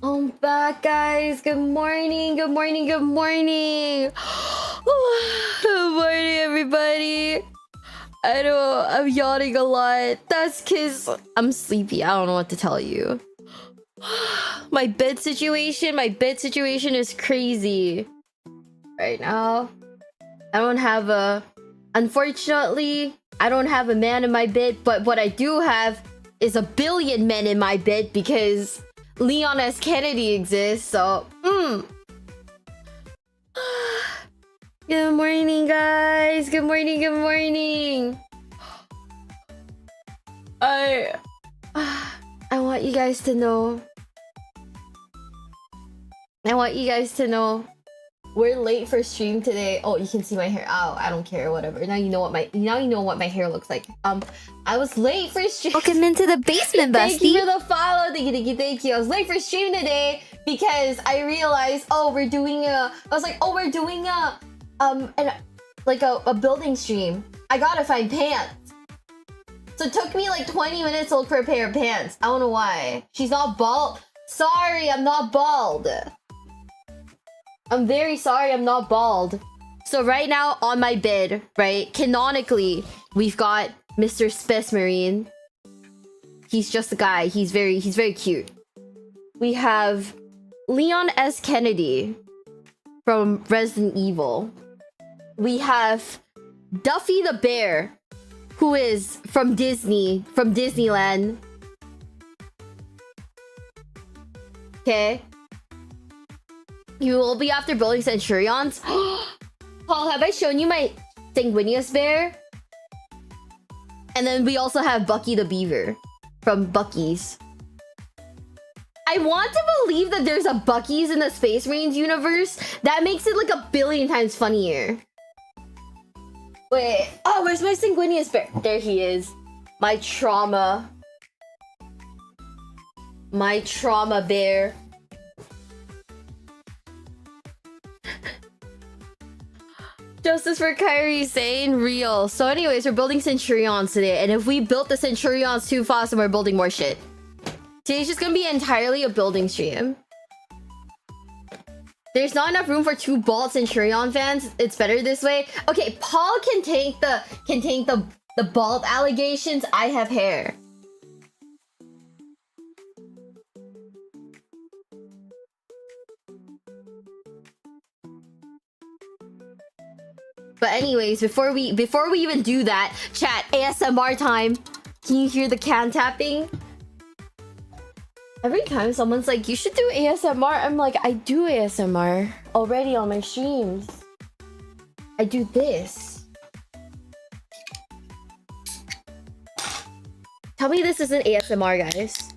I'm back, guys. Good morning. Good morning. Good morning. Good morning, everybody. I know I'm yawning a lot. That's because I'm sleepy. I don't know what to tell you. My bed situation is crazy right now. Unfortunately, I don't have a man in my bed, but what I do have is a billion men in my bed because Leon S. Kennedy exists, so Good morning, guys. Good morning, good morning. I want you guys to know. We're late for stream today. Oh, you can see my hair. Oh, I don't care, whatever. Now you know what my hair looks like. I was late for stream. Welcome into the basement, bestie. Thank you for the follow. Thank you. I was late for stream today because I realized, we're doing a building stream. I gotta find pants. So it took me like 20 minutes to look for a pair of pants. I don't know why. She's not bald. Sorry, I'm not bald. I'm very sorry, I'm not bald. So right now on my bed, right, canonically, we've got Mr. Space Marine. He's just a guy. He's very cute. We have Leon S. Kennedy from Resident Evil. We have Duffy the Bear, who is from Disneyland. Okay. You will be after building Centurions. Paul, have I shown you my Sanguinius bear? And then we also have Bucky the Beaver from Bucky's. I want to believe that there's a Bucky's in the Space Marines universe. That makes it like a billion times funnier. Wait, where's my Sanguinius bear? There he is. My trauma bear. Justice for Kyrie saying real. So anyways, we're building Centurions today. And if we built the Centurions too fast, then we're building more shit. Today's just gonna be entirely a building stream. There's not enough room for 2 bald Centurion fans. It's better this way. Okay, Paul can take the bald allegations. I have hair. But anyways, before we even do that, chat, ASMR time. Can you hear the can tapping? Every time someone's like, you should do ASMR, I'm like, I do ASMR already on my streams. I do this. Tell me this isn't ASMR, guys.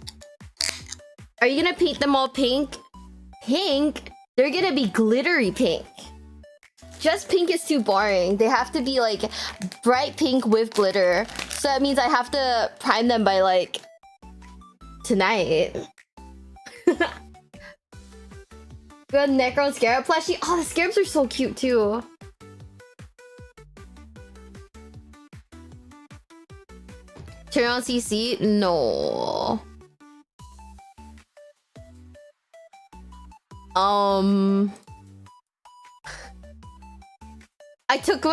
Are you gonna paint them all pink? Pink? They're gonna be glittery pink. Just pink is too boring. They have to be like bright pink with glitter. So that means I have to prime them by like tonight. We got Necron Scarab plushie. Oh, the Scarabs are so cute too. Turn on CC? No. I took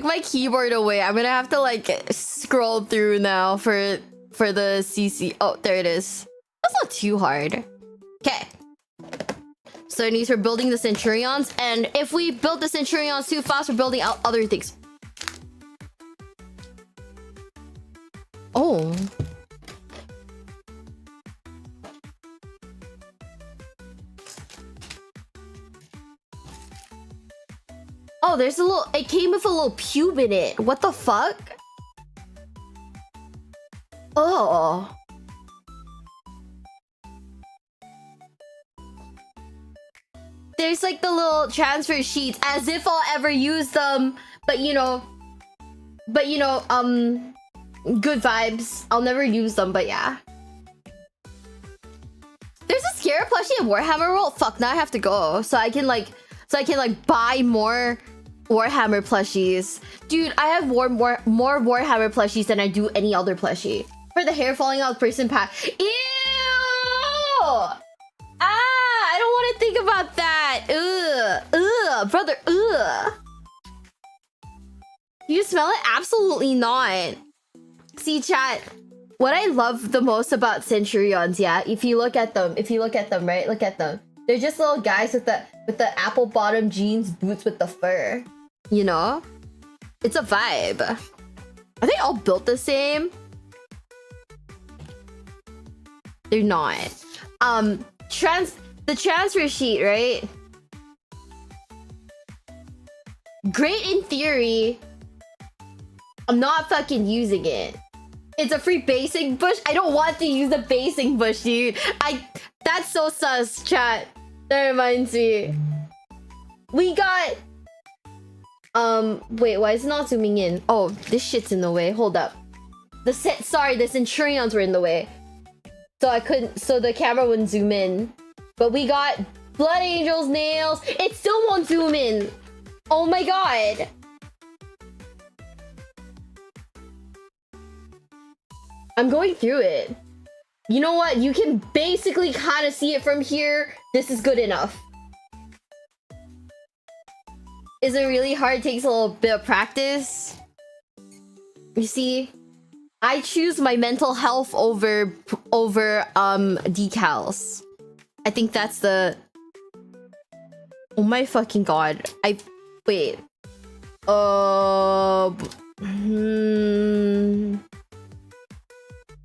my keyboard away. I'm gonna have to like scroll through now for the CC. Oh, there it is. That's not too hard. Okay. So it needs for building the Centurions, and if we build the Centurions too fast, we're building out other things. Oh. Oh, there's a little... It came with a little pube in it. What the fuck? Oh. There's like the little transfer sheets, as if I'll ever use them. But you know, good vibes. I'll never use them, but yeah. There's a Scarab plushie in Warhammer World. Fuck, now I have to go. So I can buy more Warhammer plushies. Dude, I have more Warhammer plushies than I do any other plushie. For the hair falling out person pack. Ew! I don't want to think about that. Brother, You smell it? Absolutely not. See, chat. What I love the most about Centurions, yeah, if you look at them, right? Look at them. They're just little guys with the apple bottom jeans, boots with the fur. You know? It's a vibe. Are they all built the same? They're not. The transfer sheet, right? Great in theory. I'm not fucking using it. It's a free basing bush. I don't want to use a basing bush, dude. That's so sus, chat. That reminds me. We got... wait, why is it not zooming in? Oh, this shit's in the way. Hold up. Sorry, the Centurions were in the way. So the camera wouldn't zoom in. But we got Blood Angel's nails. It still won't zoom in. Oh my god. I'm going through it. You know what? You can basically kind of see it from here. This is good enough. Is it really hard? It takes a little bit of practice. You see? I choose my mental health over decals. I think that's the... Oh my fucking god. Wait.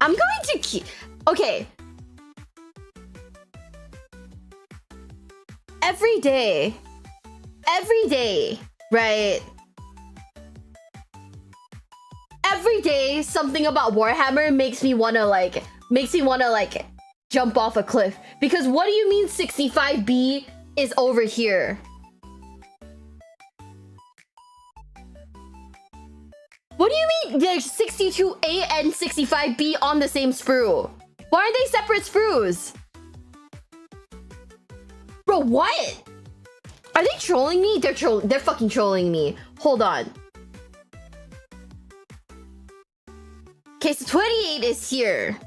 I'm going to keep... Okay. Every day, right? Every day, something about Warhammer makes me wanna jump off a cliff. Because what do you mean 65B is over here? What do you mean there's 62A and 65B on the same sprue? Why aren't they separate sprues? Bro, what? Are they trolling me? They're fucking trolling me. Hold on. Okay, so 28 is here.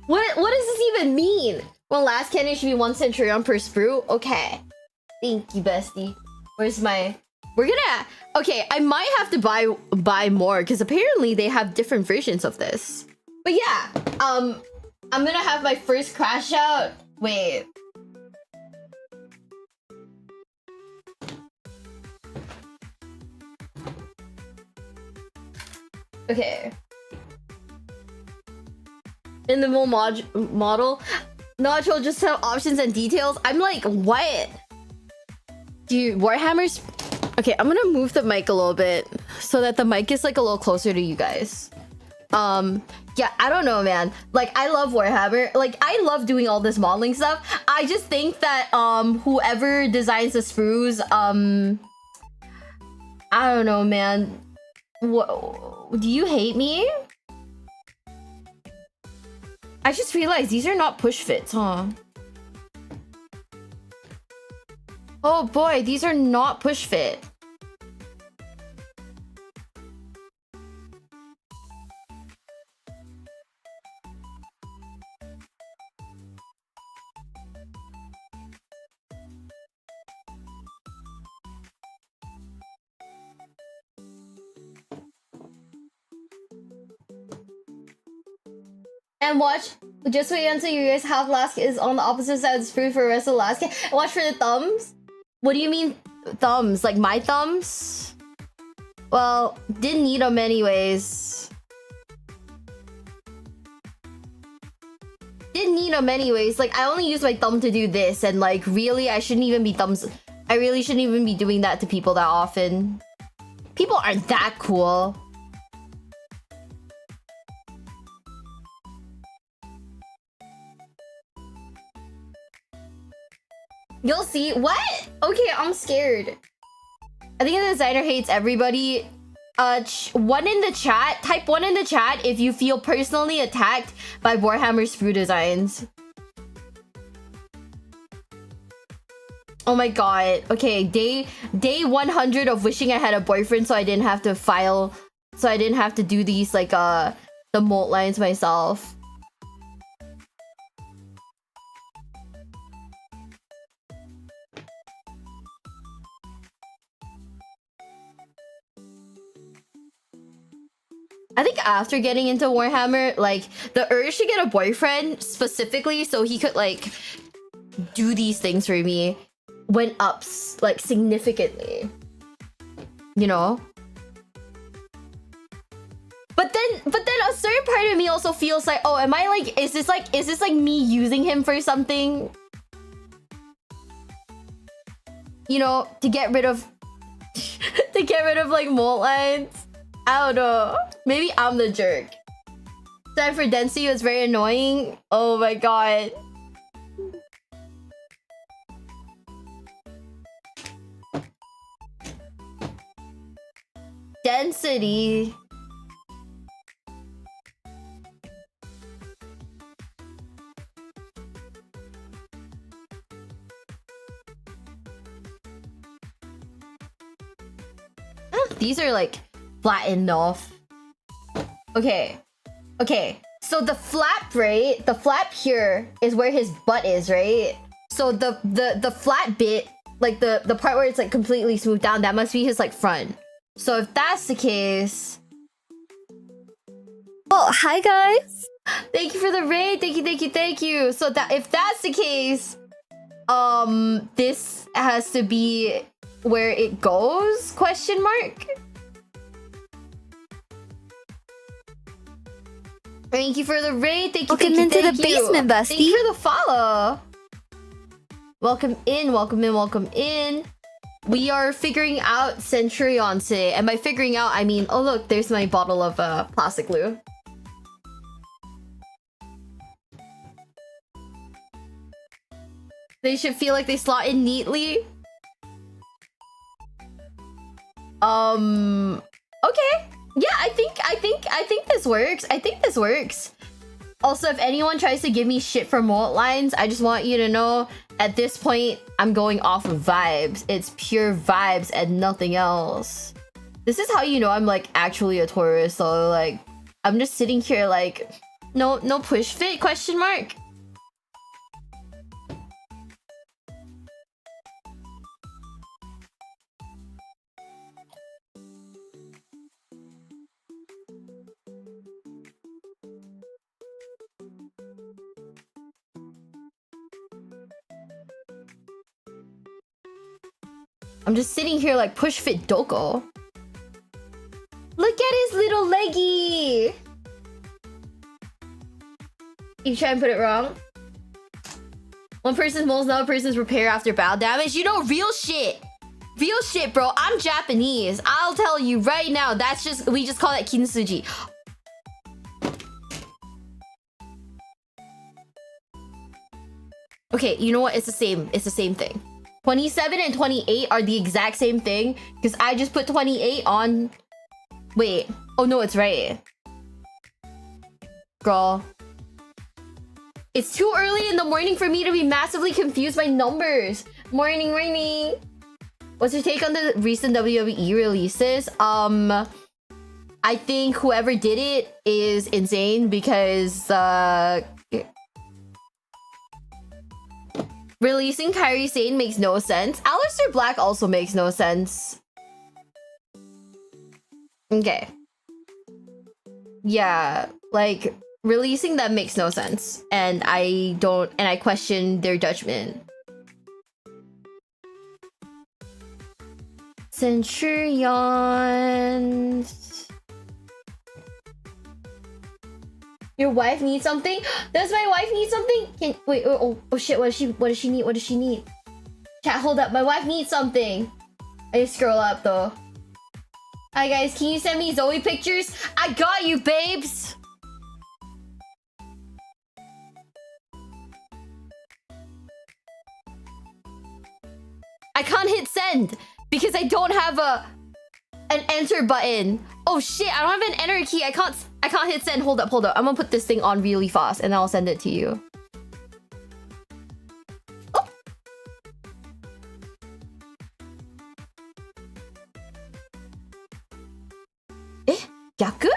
What does this even mean? Well, last cannon should be 1 Centurion per sprue? Okay. Thank you, bestie. Where's my... We're gonna... Okay, I might have to buy more, because apparently they have different versions of this. But yeah, I'm gonna have my first crash out. Wait. Okay. In the model, Nacho just have options and details. I'm like, what? Dude, Warhammer's... Okay, I'm gonna move the mic a little bit so that the mic is like a little closer to you guys. Yeah, I don't know, man. Like, I love Warhammer. Like, I love doing all this modeling stuff. I just think that whoever designs the sprues, I don't know, man. What, do you hate me? I just realized these are not push fits, huh? Oh boy, these are not push fit. And watch, just wait until you guys have last is on the opposite side of the sprue for the rest of the last. Watch for the thumbs. What do you mean thumbs? Like my thumbs? Well, didn't need them anyways. Didn't need them anyways. Like, I only use my thumb to do this, and like, really, I shouldn't even be thumbs. I really shouldn't even be doing that to people that often. People aren't that cool. You'll see. What? Okay, I'm scared. I think the designer hates everybody. One in the chat. Type 1 in the chat if you feel personally attacked by Warhammer sprue designs. Oh my god. Okay, day 100 of wishing I had a boyfriend so I didn't have to file. So I didn't have to do these like the molt lines myself. I think after getting into Warhammer, like the urge to get a boyfriend specifically so he could like do these things for me went up like significantly. You know? But then a certain part of me also feels like, oh, am I like, is this like me using him for something? You know, to get rid of to get rid of like mold lines? I don't know. Maybe I'm the jerk. Time for density was very annoying. Oh my god. Density. These are like flattened off. Okay. Okay. So the flap, right? The flap here is where his butt is, right? So the flat bit, like the part where it's like completely smoothed down, that must be his like front. So if that's the case... Oh, hi guys! Thank you for the raid! Thank you, thank you, thank you! So that if that's the case... this has to be where it goes? Question mark? Thank you for the raid. Thank you. Welcome into the basement, bestie. Thank you for the follow. Welcome in. Welcome in. Welcome in. We are figuring out Centurions today, and by figuring out, I mean, oh look, there's my bottle of plastic glue. They should feel like they slot in neatly. Okay. Yeah, I think this works. I think this works. Also, if anyone tries to give me shit for mold lines, I just want you to know at this point I'm going off of vibes. It's pure vibes and nothing else. This is how you know I'm like actually a tourist. So like I'm just sitting here like no push fit question mark. I'm just sitting here like push fit Doko. Look at his little leggy. You try and put it wrong. One person's molds, another person's repair after battle damage. You know, real shit. Real shit, bro. I'm Japanese. I'll tell you right now. That's just, we just call that kintsugi. Okay, you know what? It's the same. It's the same thing. 27 and 28 are the exact same thing because I just put 28 on... Wait. Oh, no, it's right. Girl. It's too early in the morning for me to be massively confused by numbers. Morning, morning. What's your take on the recent WWE releases? I think whoever did it is insane because... Releasing Kairi Sane makes no sense. Aleister Black also makes no sense. Okay. Yeah, like releasing them makes no sense. And I question their judgment. Centurions. Your wife needs something? Does my wife need something? Wait, oh shit, what does she need? What does she need? Chat, hold up, my wife needs something. I just scroll up though. Hi guys, can you send me Zoe pictures? I got you, babes! I can't hit send because I don't have an enter button. Oh shit, I don't have an enter key. I can't hit send. Hold up. I'm gonna put this thing on really fast and I'll send it to you. Oh. Eh? Gyaku?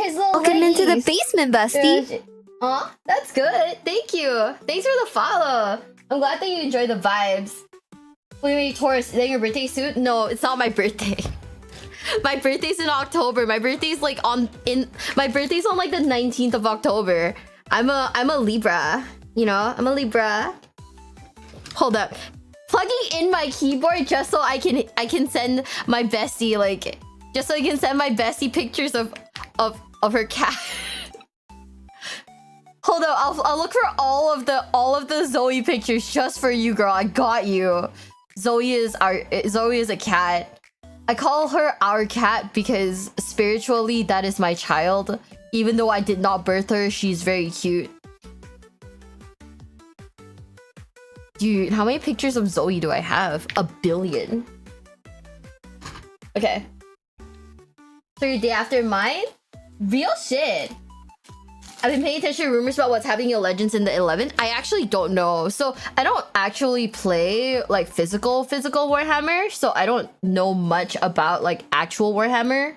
nice little Welcome into the leggings. basement, bestie. Aw, that's good. Thank you. Thanks for the follow. I'm glad that you enjoy the vibes. Wait, Taurus, is that your birthday suit? No, it's not my birthday. My birthday's in October. My birthday's like my birthday's on like the 19th of October. I'm a Libra. You know, I'm a Libra. Hold up. Plugging in my keyboard just so I can send my bestie, like, just so I can send my bestie pictures of her cat. Hold up, I'll look for all of the Zoe pictures just for you, girl. I got you. Zoe is a cat. I call her our cat because spiritually that is my child. Even though I did not birth her, she's very cute. Dude, how many pictures of Zoe do I have? 1 billion. Okay. So your day after mine? Real shit. I've been paying attention to rumors about what's happening in Legends in the 11th. I actually don't know. So I don't actually play like physical Warhammer. So I don't know much about like actual Warhammer.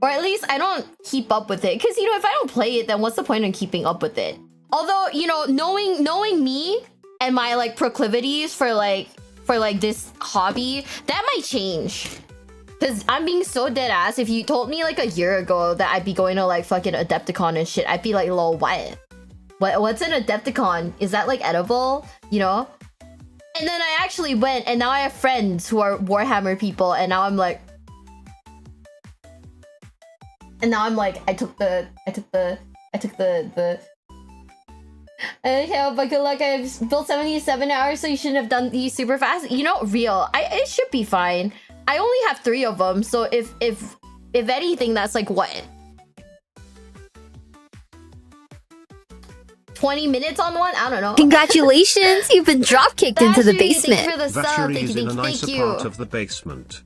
Or at least I don't keep up with it. Because, you know, if I don't play it, then what's the point in keeping up with it? Although, you know, knowing me and my like proclivities for like this hobby, that might change. Because I'm being so dead ass. If you told me like a year ago that I'd be going to like fucking Adepticon and shit, I'd be like, lol, what? What's an Adepticon? Is that like edible? You know? And then I actually went, and now I have friends who are Warhammer people, and now I'm like, I took the okay, but good luck. I've built 77 hours, so you shouldn't have done these super fast. You know, real. It should be fine. I only have 3 of them, so if anything, that's like what? 20 minutes on one? I don't know. Congratulations, you've been drop kicked into the basement. Thank you for the sub. Vashery Thank is in a you. nicer part of the basement.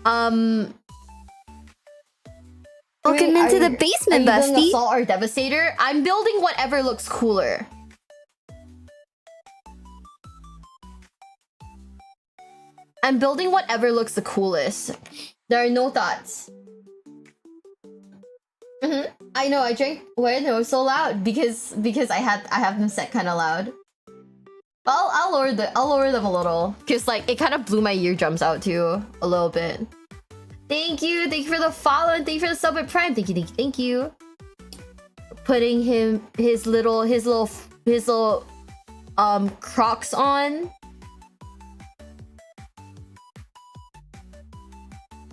Welcome Wait, into the basement, are you building bestie. Assault or Devastator? I'm building whatever looks cooler. I'm building whatever looks the coolest. There are no thoughts. I know. I drank. Why are they so loud? Because I have them set kind of loud. I'll lower them a little. Cause like it kind of blew my eardrums out too a little bit. Thank you for the follow, and thank you for the sub at Prime. Thank you. Putting his little Crocs on.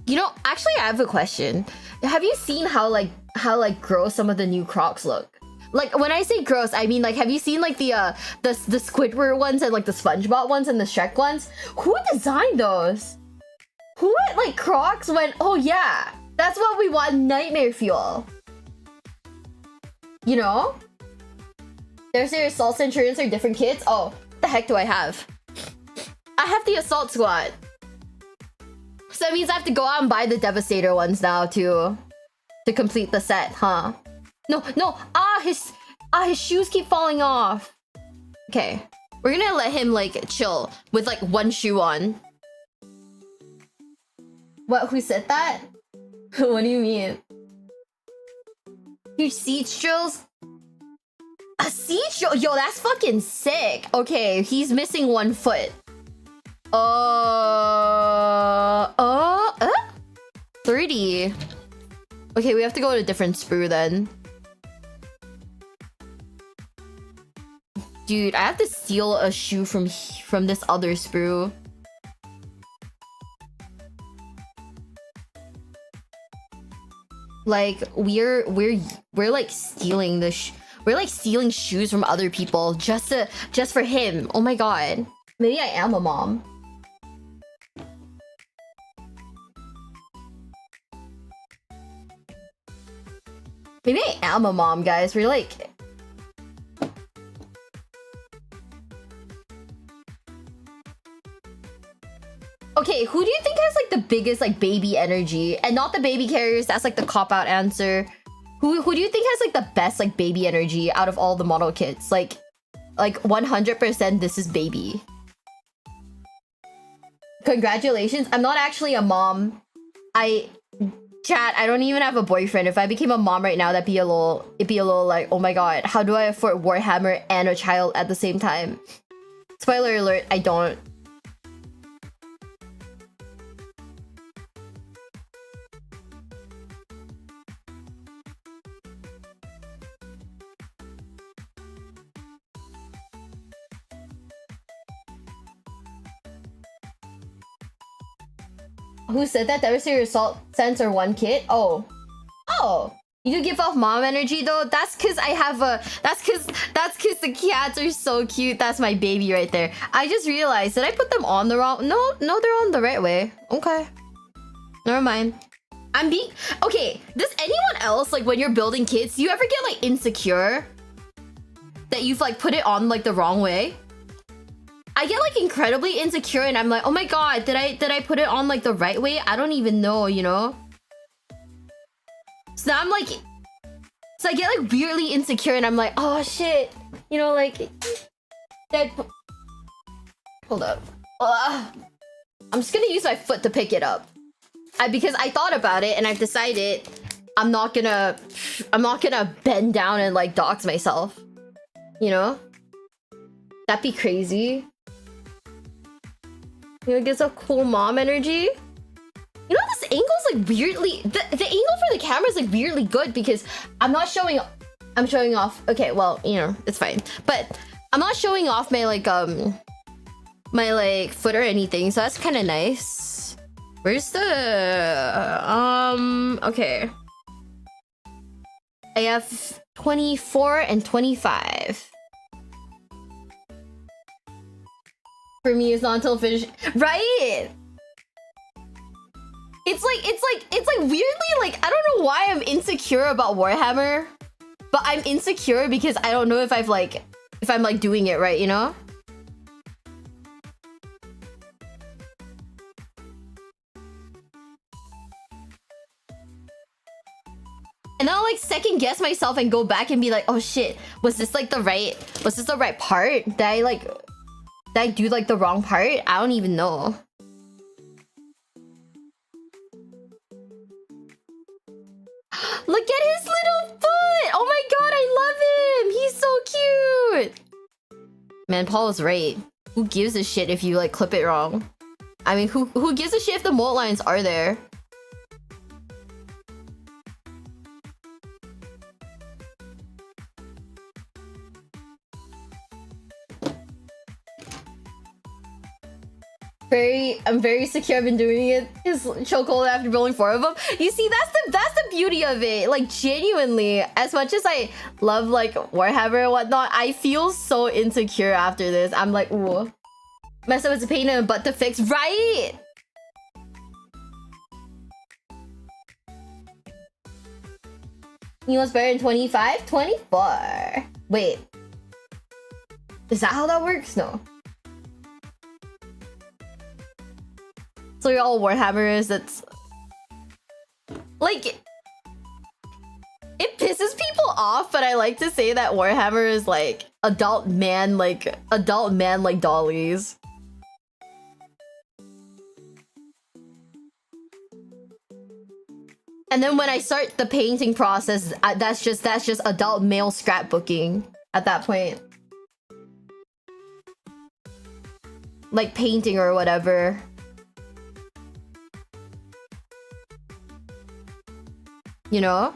You know, actually, I have a question. Have you seen how gross some of the new Crocs look? Like, when I say gross, I mean, like, have you seen like the Squidward ones and like the SpongeBob ones and the Shrek ones? Who designed those? Who at like Crocs went, oh yeah, that's what we want, nightmare fuel. You know? There's your Assault Centurions are different kits. Oh, what the heck do I have? I have the Assault Squad. So that means I have to go out and buy the Devastator ones now to complete the set, huh? No. His shoes keep falling off. Okay. We're gonna let him like chill with like 1 shoe on. What? Who said that? What do you mean? Huge siege drills? A siege drill? Yo, that's fucking sick. Okay, he's missing 1 foot. 30. Okay, we have to go to a different sprue then. Dude, I have to steal a shoe from this other sprue. Like we're like stealing we're like stealing shoes from other people just for him. Oh my god. Maybe I am a mom. Maybe I am a mom, guys. We're like... Okay, who do you think has like the biggest like baby energy? And not the baby carriers, that's like the cop-out answer. Who do you think has like the best like baby energy out of all the model kits? Like 100% this is baby. Congratulations. I'm not actually a mom. I Chat, I don't even have a boyfriend. If I became a mom right now, it'd be a little like, oh my god, how do I afford Warhammer and a child at the same time? Spoiler alert, I don't. Who said that? Devastator assault sense or one kit? Oh. Oh. You do give off mom energy though? That's cause I have a that's cause the cats are so cute. That's my baby right there. I just realized, did I put them on the wrong? No, they're on the right way. Okay. Never mind. I'm being okay, does anyone else, like when you're building kits, do you ever get like insecure that you've like put it on like the wrong way? I get like incredibly insecure and I'm like, oh my god, did I put it on like the right way? I don't even know, you know? So now I'm like, so I get like weirdly insecure and I'm like, oh shit, you know, like, hold up. I'm just gonna use my foot to pick it up. Because I thought about it and I've decided I'm not gonna bend down and like dox myself, you know? That'd be crazy. You know, it gives a cool mom energy. You know, this angle's like weirdly... The angle for the camera is like weirdly good because I'm not showing... I'm showing off... Okay, well, you know, it's fine. But I'm not showing off my like, my like foot or anything, so that's kind of nice. Where's the... Okay. I have 24 and 25. For me, it's not until finish, right? It's like weirdly like I don't know why I'm insecure about Warhammer, but I'm insecure because I don't know if I'm like doing it right, you know? And then I'll like second guess myself and go back and be like, oh shit, was this the right part? Did I do like the wrong part? I don't even know. Look at his little foot! Oh my god, I love him! He's so cute! Man, Paul was right. Who gives a shit if you like clip it wrong? I mean, who gives a shit if the mold lines are there? I'm very secure. I've been doing it. His chokehold after building 4 of them. You see, that's the beauty of it. Like genuinely, as much as I love like Warhammer and whatnot, I feel so insecure after this. I'm like, ooh, mess up, it's a pain in the butt to fix, right? He was better in 25, 24. Wait, is that how that works? No. So you're all Warhammers, that's... Like... It pisses people off, but I like to say that Warhammer is like adult man like dollies. And then when I start the painting process, that's just adult male scrapbooking at that point. Like painting or whatever. You know?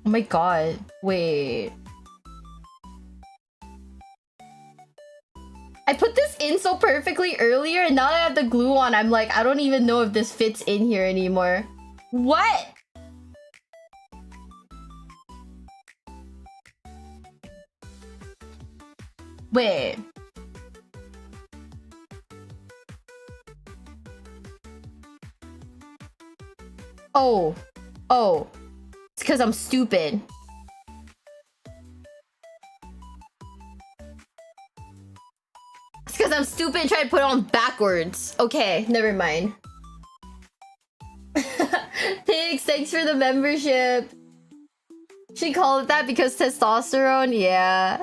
Oh my god, wait. I put this in so perfectly earlier and now that I have the glue on, I'm like, I don't even know if this fits in here anymore. What? Wait. Oh. Oh. It's because I'm stupid. It's because I'm stupid and try to put it on backwards. Okay, never mind. Pigs, thanks for the membership. She called it that because testosterone? Yeah.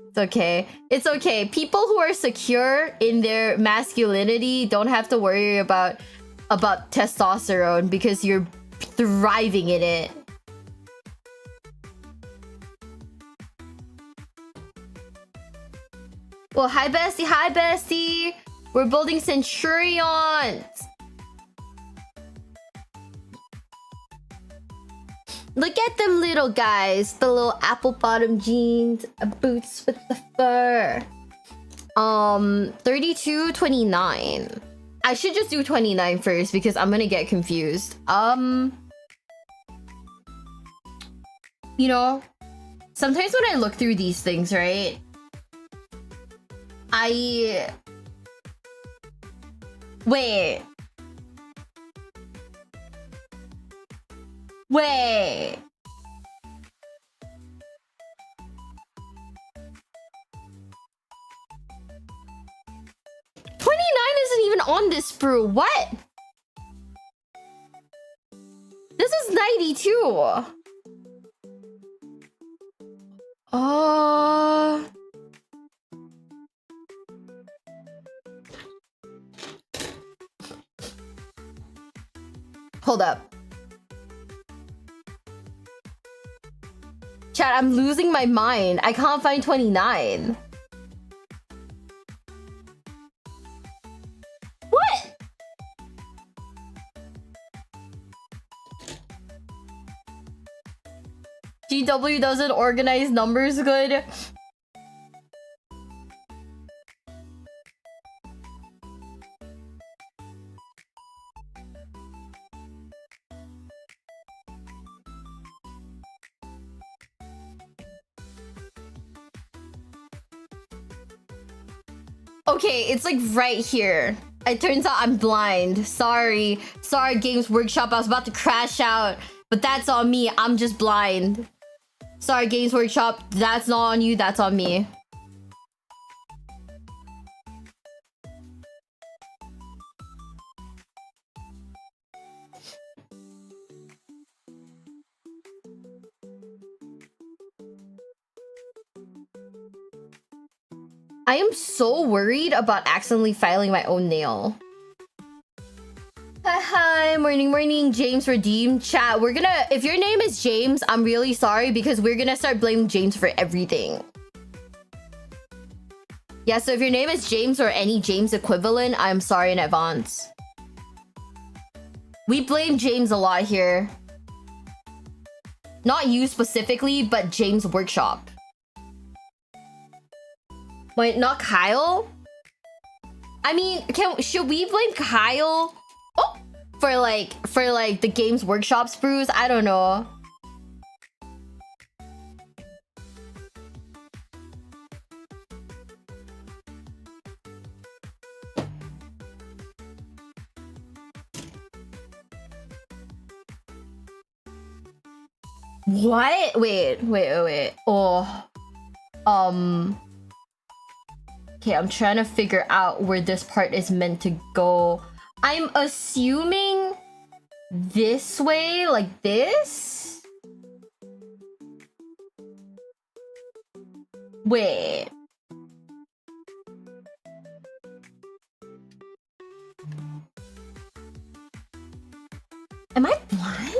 It's okay. It's okay. People who are secure in their masculinity don't have to worry about testosterone because you're thriving in it. Well, hi bestie, hi bestie. We're building Centurions. Look at them little guys, the little apple bottom jeans, boots with the fur. 32.29. I should just do 29 first because I'm gonna get confused. You know, sometimes when I look through these things, right? Wait. 29 isn't even on this sprue. What? This is 92. Hold up. Chat, I'm losing my mind. I can't find 29. What? GW doesn't organize numbers good. Okay, it's like right here. It turns out I'm blind. Sorry, Games Workshop. I was about to crash out, but that's on me. I'm just blind. Sorry, Games Workshop. That's not on you. That's on me. I am so worried about accidentally filing my own nail. Hi, morning, James redeemed. Chat, we're gonna, if your name is James, I'm really sorry because we're gonna start blaming James for everything. Yeah, so if your name is James or any James equivalent, I'm sorry in advance. We blame James a lot here. Not you specifically, but James Workshop. Wait, not Kyle? I mean, should we blame Kyle? Oh, for like the Games Workshop sprues? I don't know. What? Wait. Oh. Okay, I'm trying to figure out where this part is meant to go. I'm assuming this way, like this? Wait. Am I blind?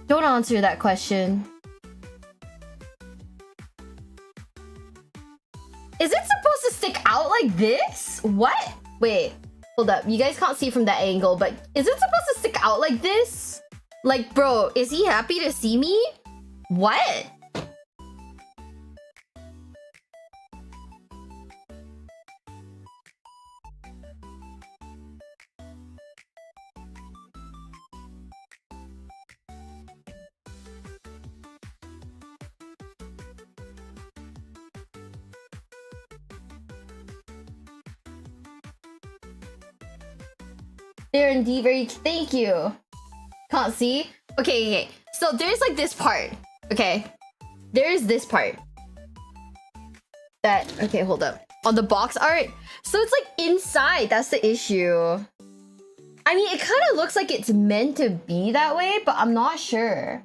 Don't answer that question. Is it supposed to stick out like this? What? Wait, hold up. You guys can't see from that angle, but is it supposed to stick out like this? Like, bro, is he happy to see me? What? They're indeed very... Thank you. Can't see? Okay. So there's like this part. Okay. There's this part. That... Okay, hold up. On the box art. So it's like inside. That's the issue. I mean, it kind of looks like it's meant to be that way, but I'm not sure.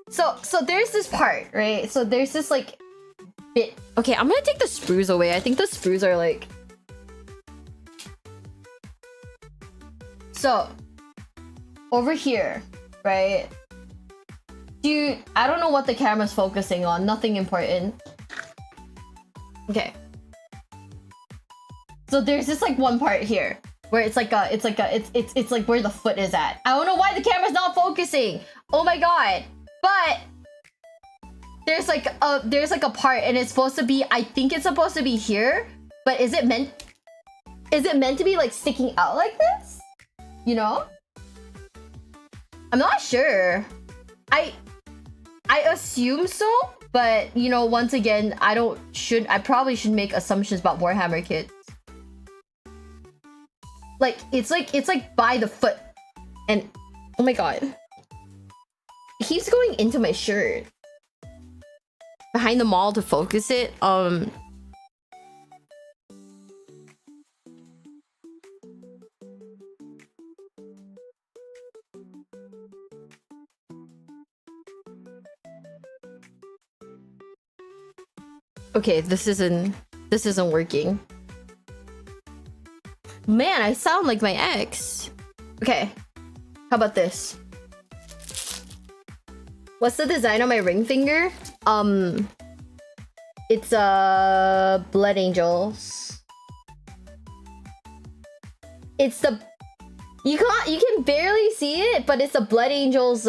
So there's this part, right? So there's this like bit. Okay, I'm gonna take the sprues away. I think the sprues are like. So over here, right? Dude, I don't know what the camera's focusing on. Nothing important. Okay. So there's this like one part here where it's like where the foot is at. I don't know why the camera's not focusing. Oh my god. But there's like a part and it's supposed to be, I think it's supposed to be here, but is it meant to be like sticking out like this? You know? I'm not sure. I assume so, but you know, once again, I probably should make assumptions about Warhammer kits. Like it's like by the foot, and oh my god, it keeps going into my shirt behind the mall to focus it. Okay, this isn't working. Man, I sound like my ex. Okay, how about this? What's the design on my ring finger? It's Blood Angels. It's the you can barely see it, but it's the Blood Angels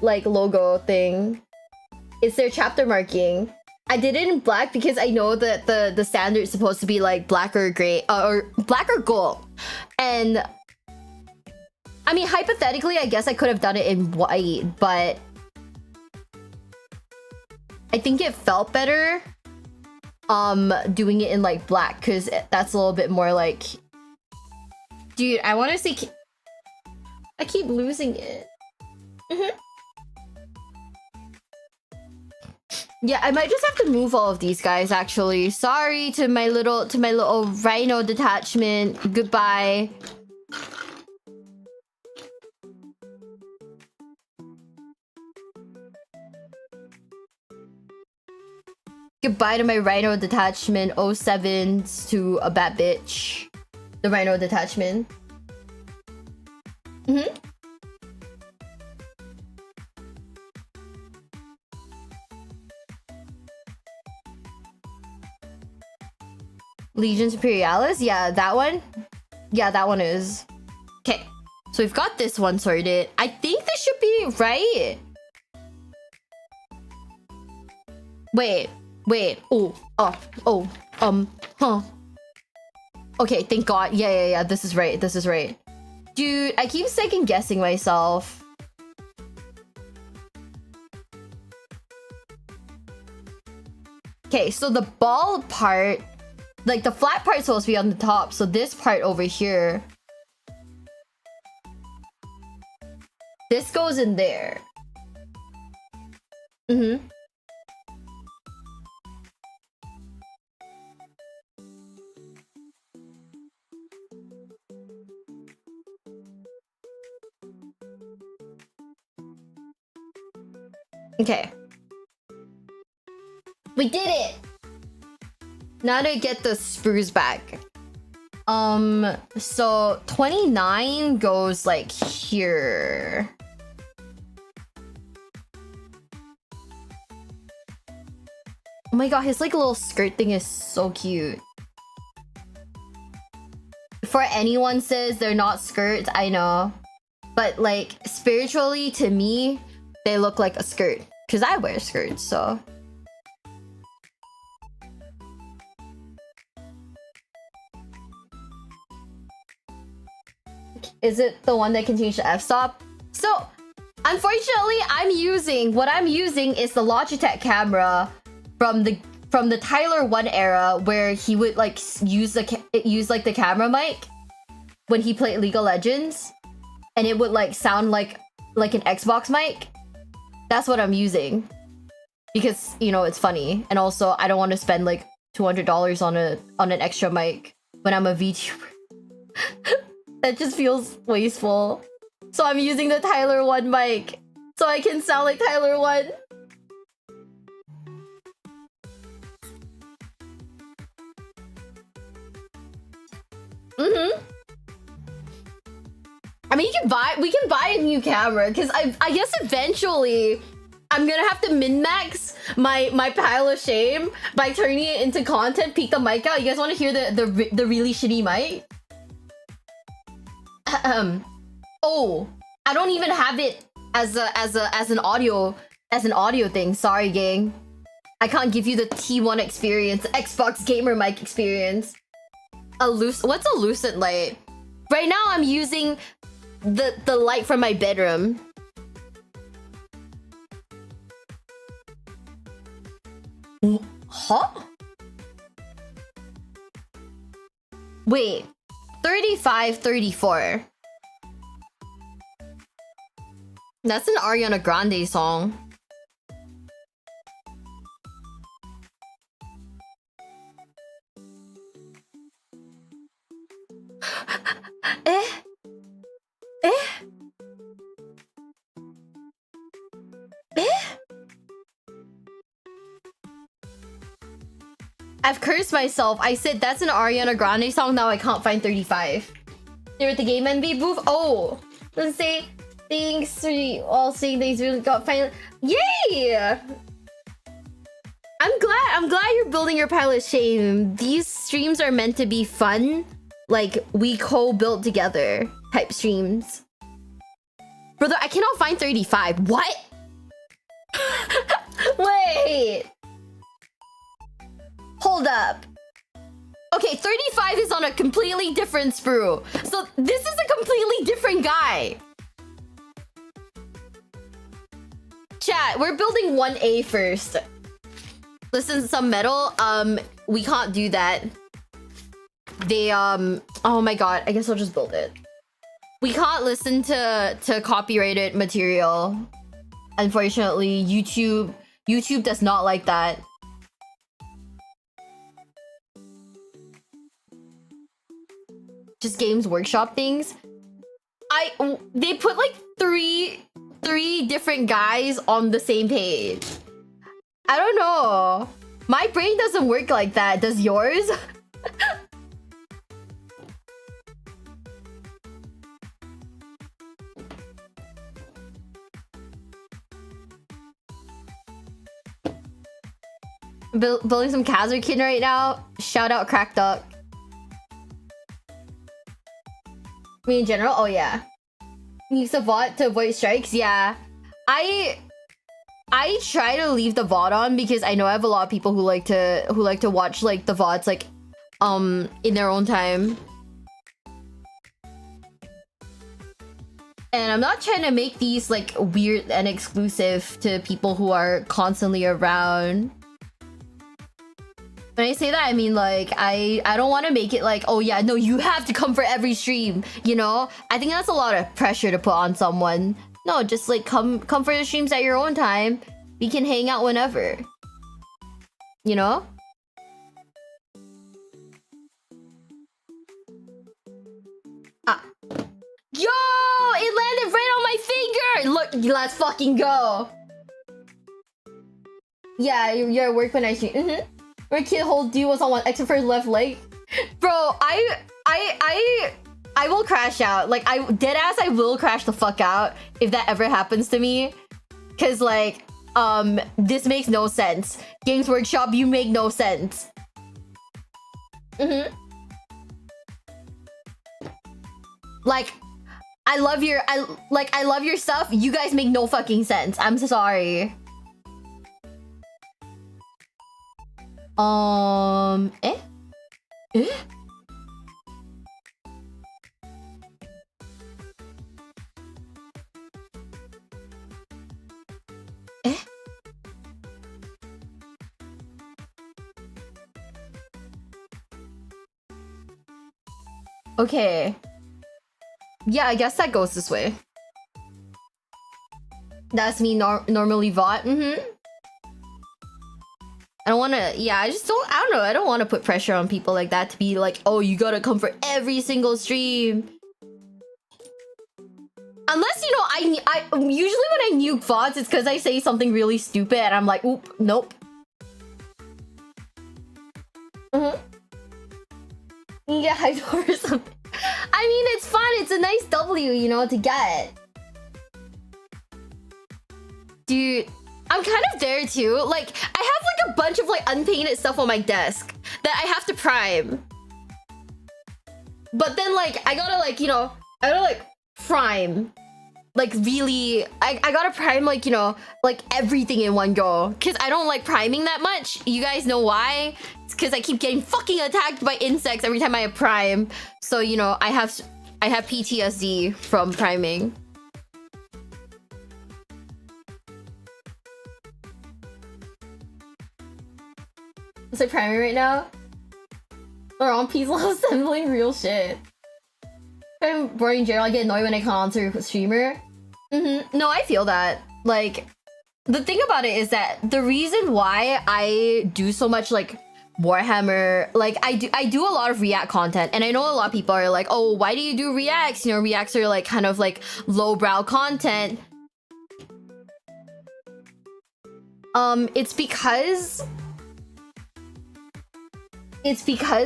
like logo thing. It's their chapter marking. I did it in black because I know that the standard is supposed to be like black or gray or black or gold. And I mean, hypothetically, I guess I could have done it in white, but I think it felt better doing it in like black because that's a little bit more like, dude, I want to see. I keep losing it. Yeah, I might just have to move all of these guys actually. Sorry to my little rhino detachment. Goodbye. Goodbye to my rhino detachment. 07s to a bad bitch. The rhino detachment. Legions Imperialis? Yeah, that one? Yeah, that one is. Okay, so we've got this one sorted. I think this should be right. Wait. Huh. Okay, thank God. Yeah, this is right. This is right. Dude, I keep second guessing myself. Okay, so the ball part, like the flat part is supposed to be on the top, so this part over here, this goes in there. Okay. We did it! Now to get the sprues back. So 29 goes like here. Oh my god, his like little skirt thing is so cute. Before anyone says they're not skirts, I know. But like spiritually to me, they look like a skirt. Because I wear skirts, so. Is it the one that can change the f-stop? So, unfortunately, what I'm using is the Logitech camera from the Tyler 1 era, where he would like use like the camera mic when he played League of Legends, and it would like sound like an Xbox mic. That's what I'm using because, you know, it's funny, and also I don't want to spend like $200 on an extra mic. when I'm a VTuber. That just feels wasteful. So I'm using the Tyler 1 mic so I can sound like Tyler 1. I mean, we can buy a new camera because I guess eventually I'm gonna have to min-max my pile of shame by turning it into content. Peek the mic out. You guys want to hear the really shitty mic? Oh, I don't even have it as an audio thing. Sorry, gang. I can't give you the T1 experience, Xbox gamer mic experience. What's a lucid light? Right now I'm using the light from my bedroom. Huh? Wait. 35, 34. That's an Ariana Grande song. I've cursed myself. I said that's an Ariana Grande song. Now I can't find 35. They're at the Game Envy booth. Oh, let's say thanks for all saying things really got finally. Yay! I'm glad you're building your pile of shame. These streams are meant to be fun, like we co-built together type streams. Brother, I cannot find 35. What? Wait. Hold up. Okay, 35 is on a completely different sprue. So this is a completely different guy. Chat, we're building 1A first. Listen to some metal. We can't do that. They oh my god, I guess I'll just build it. We can't listen to copyrighted material. Unfortunately, YouTube does not like that. Just Games Workshop things. They put like three different guys on the same page. I don't know. My brain doesn't work like that. Does yours? Building some Kazarkin right now. Shout out Crack Duck. Me in general? Oh yeah. Use a VOD to avoid strikes? Yeah. I try to leave the VOD on because I know I have a lot of people who like to watch like the VODs like in their own time. And I'm not trying to make these like weird and exclusive to people who are constantly around. When I say that, I mean like I don't want to make it like, oh yeah, no, you have to come for every stream, you know? I think that's a lot of pressure to put on someone. No, just like come for the streams at your own time. We can hang out whenever. You know? Yo! It landed right on my finger! Look, let's fucking go. Yeah, you're at work when I stream. My kid whole dude was on one except for his left leg. Bro, I will crash out. Like I deadass I will crash the fuck out if that ever happens to me. Cause like this makes no sense. Games Workshop, you make no sense. Like I love your stuff. You guys make no fucking sense. I'm sorry. Eh? Okay. Yeah, I guess that goes this way. That's me normally VOD. I don't want to, yeah, I don't know. I don't want to put pressure on people like that to be like, oh, you gotta come for every single stream. Unless, you know, I usually when I nuke VODs, it's because I say something really stupid and I'm like, oop, nope. You get hyped over something. I mean, it's fun. It's a nice W, you know, to get. Dude, I'm kind of there too. Like, I have like a bunch of like unpainted stuff on my desk that I have to prime. But then like, I gotta like, you know, I gotta like prime. Like really, I gotta prime like, you know, like everything in one go. Cause I don't like priming that much. You guys know why? It's cause I keep getting fucking attacked by insects every time I prime. So, you know, I have PTSD from priming. Is it priming right now? Or on peaceful assembling real shit. I'm boring in general. I get annoyed when I can't answer a streamer. No, I feel that. Like, the thing about it is that the reason why I do so much like Warhammer, like I do a lot of React content, and I know a lot of people are like, oh, why do you do Reacts? You know, Reacts are like kind of like lowbrow content. It's because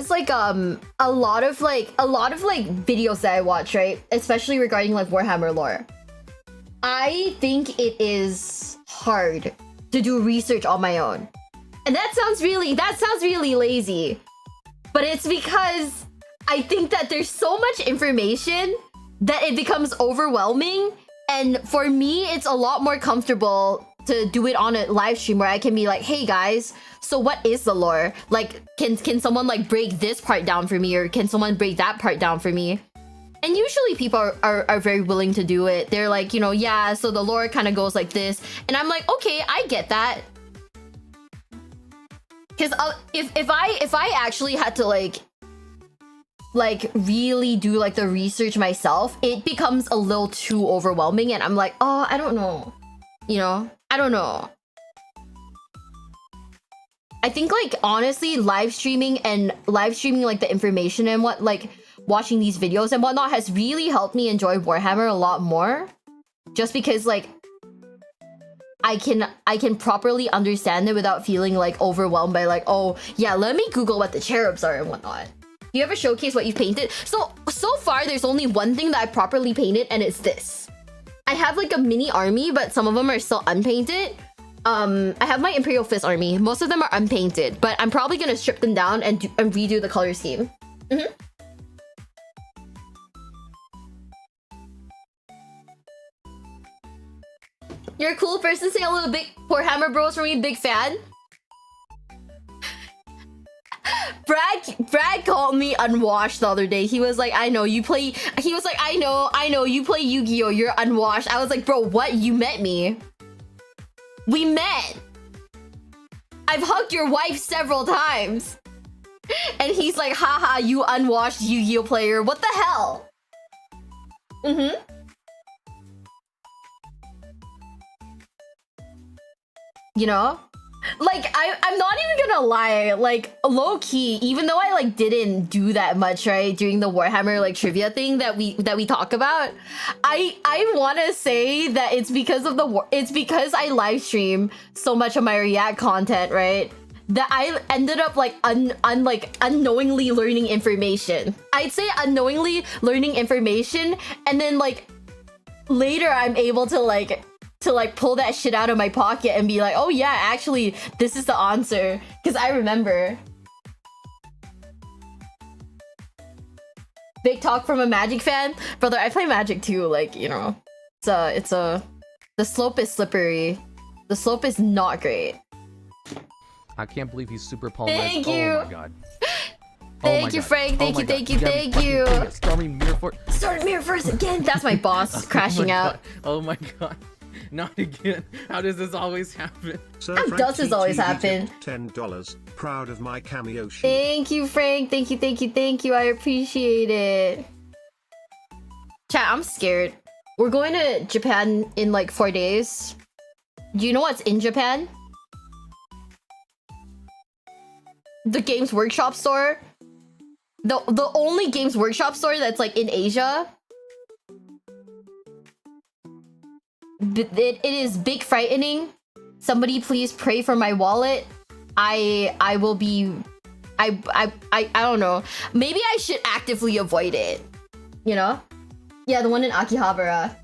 like a lot of like videos that I watch, right, especially regarding like Warhammer lore, I think it is hard to do research on my own. And that sounds really lazy, but it's because I think that there's so much information that it becomes overwhelming, and for me it's a lot more comfortable to do it on a live stream where I can be like, hey guys, so what is the lore? Like, can someone like break this part down for me, or can someone break that part down for me? And usually people are very willing to do it. They're like, you know, yeah, so the lore kind of goes like this. And I'm like, okay, I get that. Because if I actually had to like really do like the research myself, it becomes a little too overwhelming, and I'm like, oh, I don't know. You know, I don't know. I think like honestly, live streaming like the information and what, like watching these videos and whatnot has really helped me enjoy Warhammer a lot more. Just because like I can properly understand it without feeling like overwhelmed by like, oh yeah, let me Google what the cherubs are and whatnot. You ever showcase what you've painted? So far there's only one thing that I properly painted, and it's this. I have like a mini army, but some of them are still unpainted. I have my Imperial Fist army. Most of them are unpainted, but I'm probably gonna strip them down and redo the color scheme. You're a cool person. Say a little bit. Warhammer bros for me, big fan. Brad called me unwashed the other day. He was like, I know you play. He was like, I know you play Yu-Gi-Oh. You're unwashed. I was like, bro, what? You met me. We met. I've hugged your wife several times. And he's like, haha, you unwashed Yu-Gi-Oh player. What the hell? You know? Like, I'm not even gonna lie, like, low-key, even though I, like, didn't do that much, right, during the Warhammer, like, trivia thing that we talk about, I wanna say that it's because of it's because I live stream so much of my React content, right, that I ended up, like, unknowingly learning information. I'd say unknowingly learning information, and then, like, later I'm able to, like, pull that shit out of my pocket and be like, oh yeah, actually, this is the answer. Because I remember. Big talk from a Magic fan. Brother, I play Magic too, like, you know. The slope is slippery. The slope is not great. I can't believe he's super palm. Thank you. Oh my god. Thank you, Frank. Thank you. Storming Mirror Force. Storming Mirror Force again. That's my boss crashing out. Oh my god. Not again. How does this always happen? How does this always happen? $10. Proud of my cameo sheet. Thank you, Frank. Thank you. I appreciate it. Chat, I'm scared. We're going to Japan in like 4 days. Do you know what's in Japan? the Games Workshop store. The only Games Workshop store that's like in Asia. It is big frightening. Somebody please pray for my wallet. I will be I don't know. Maybe I should actively avoid it. You know? Yeah, the one in Akihabara.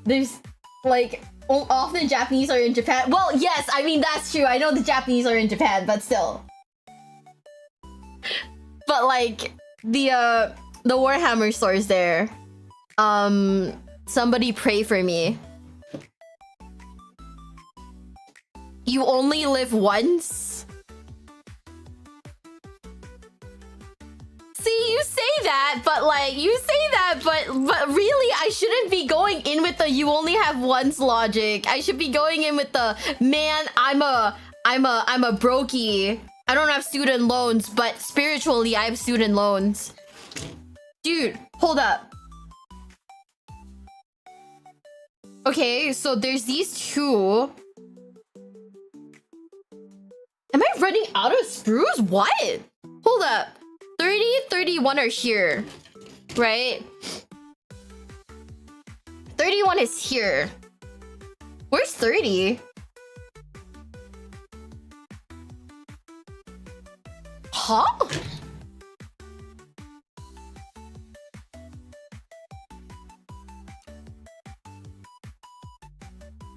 There's like often Japanese are in Japan. Well, yes, I mean that's true. I know the Japanese are in Japan, but still. But like the Warhammer stores there. Somebody pray for me. You only live once? See, you say that, but like you say that, but really I shouldn't be going in with the you only have once logic. I should be going in with the man, I'm a brokey. I don't have student loans, but spiritually I have student loans. Dude, hold up. Okay, so there's these two. Am I running out of sprues? What? Hold up. 30, 31 are here, right? 31 is here. Where's 30? Huh?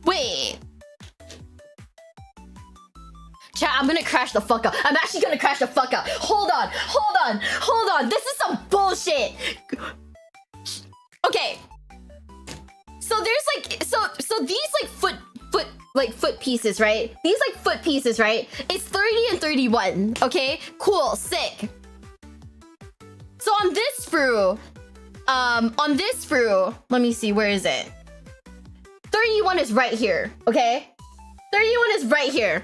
Wait. Chat, I'm gonna crash the fuck up. I'm actually gonna crash the fuck up. Hold on, hold on, hold on. This is some bullshit. Okay. So there's like, so these like foot pieces, right? These like foot pieces, right? It's 30 and 31. Okay, cool, sick. So on this sprue, let me see, where is it? 31 is right here, okay? 31 is right here.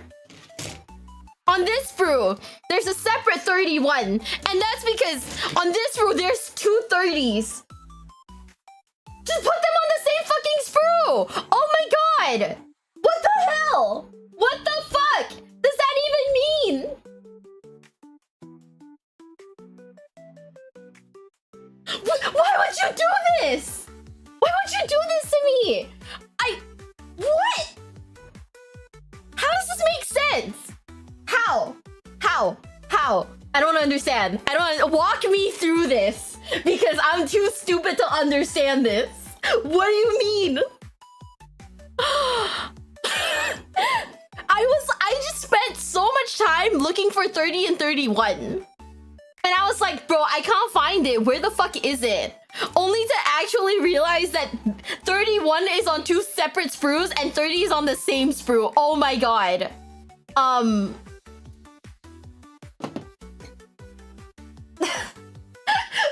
On this sprue, there's a separate 31. And that's because on this sprue, there's two 30s. Just put them on the same fucking sprue! Oh my god! What the hell? What the fuck does that even mean? Why would you do this? Why would you do this to me? What? How does this make sense? How? I don't understand. Walk me through this because I'm too stupid to understand this. What do you mean? I just spent so much time looking for 30 and 31. And I was like, bro, I can't find it. Where the fuck is it? Only to actually realize that 31 is on two separate sprues and 30 is on the same sprue. Oh my god.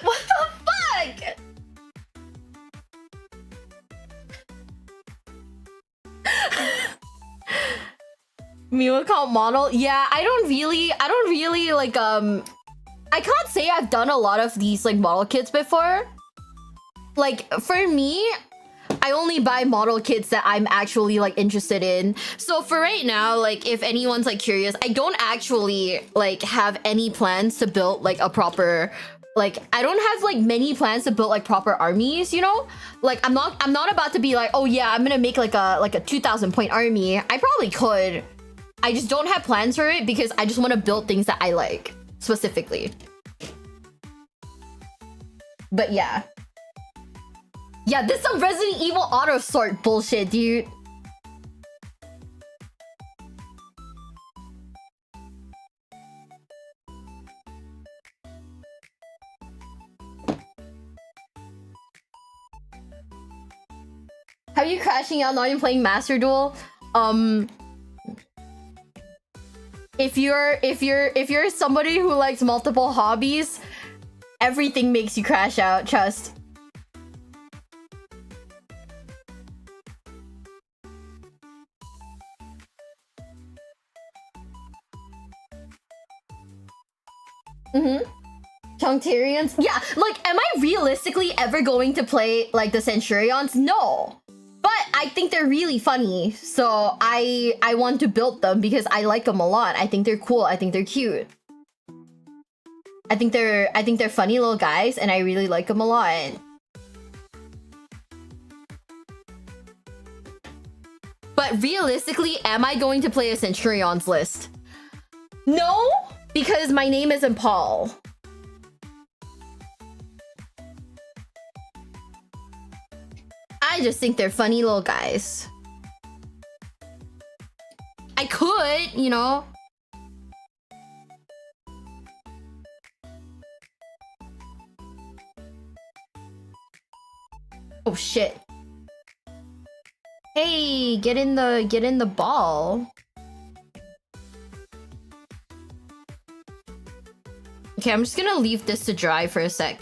What the fuck? Meal account model? Yeah, I don't really like I can't say I've done a lot of these like model kits before. Like for me, I only buy model kits that I'm actually like interested in. So for right now, like if anyone's like curious, I don't actually like have any plans to build like a proper, like I don't have like many plans to build like proper armies, you know? Like I'm not about to be like, oh yeah, I'm gonna make like a 2,000 point army. I probably could. I just don't have plans for it because I just want to build things that I like specifically. But yeah. Yeah, this is some Resident Evil auto sort bullshit, dude. How are you crashing out not even playing Master Duel? If you're somebody who likes multiple hobbies, everything makes you crash out, trust. Centurions? Yeah, like, am I realistically ever going to play, like, the Centurions? No. But I think they're really funny. So I want to build them because I like them a lot. I think they're cool. I think they're cute. I think they're funny little guys, and I really like them a lot. But realistically, am I going to play a Centurions list? No, because my name isn't Paul. I just think they're funny little guys. I could, you know. Oh shit. Hey, get in the ball. Okay, I'm just gonna leave this to dry for a sec.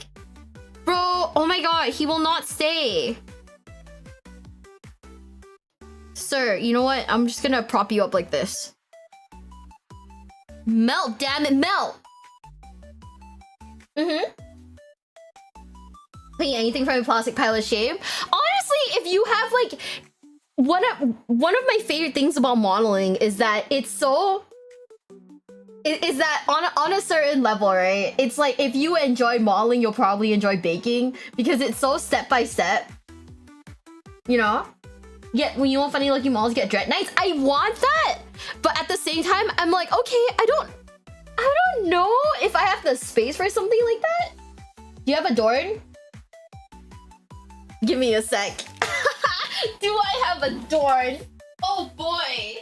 Bro, oh my god, he will not stay. Sir, you know what? I'm just gonna prop you up like this. Melt, damn it, melt! Playing anything from a plastic pile of shame? Honestly, if you have like... One of my favorite things about modeling is that it's so... Is that on a certain level, right? It's like if you enjoy modeling, you'll probably enjoy baking because it's so step by step. You know? Yet when you want funny looking models, get dread nights. I want that, but at the same time, I'm like, okay, I don't know if I have the space for something like that. Do you have a Dorn? Give me a sec. Do I have a Dorn? Oh boy.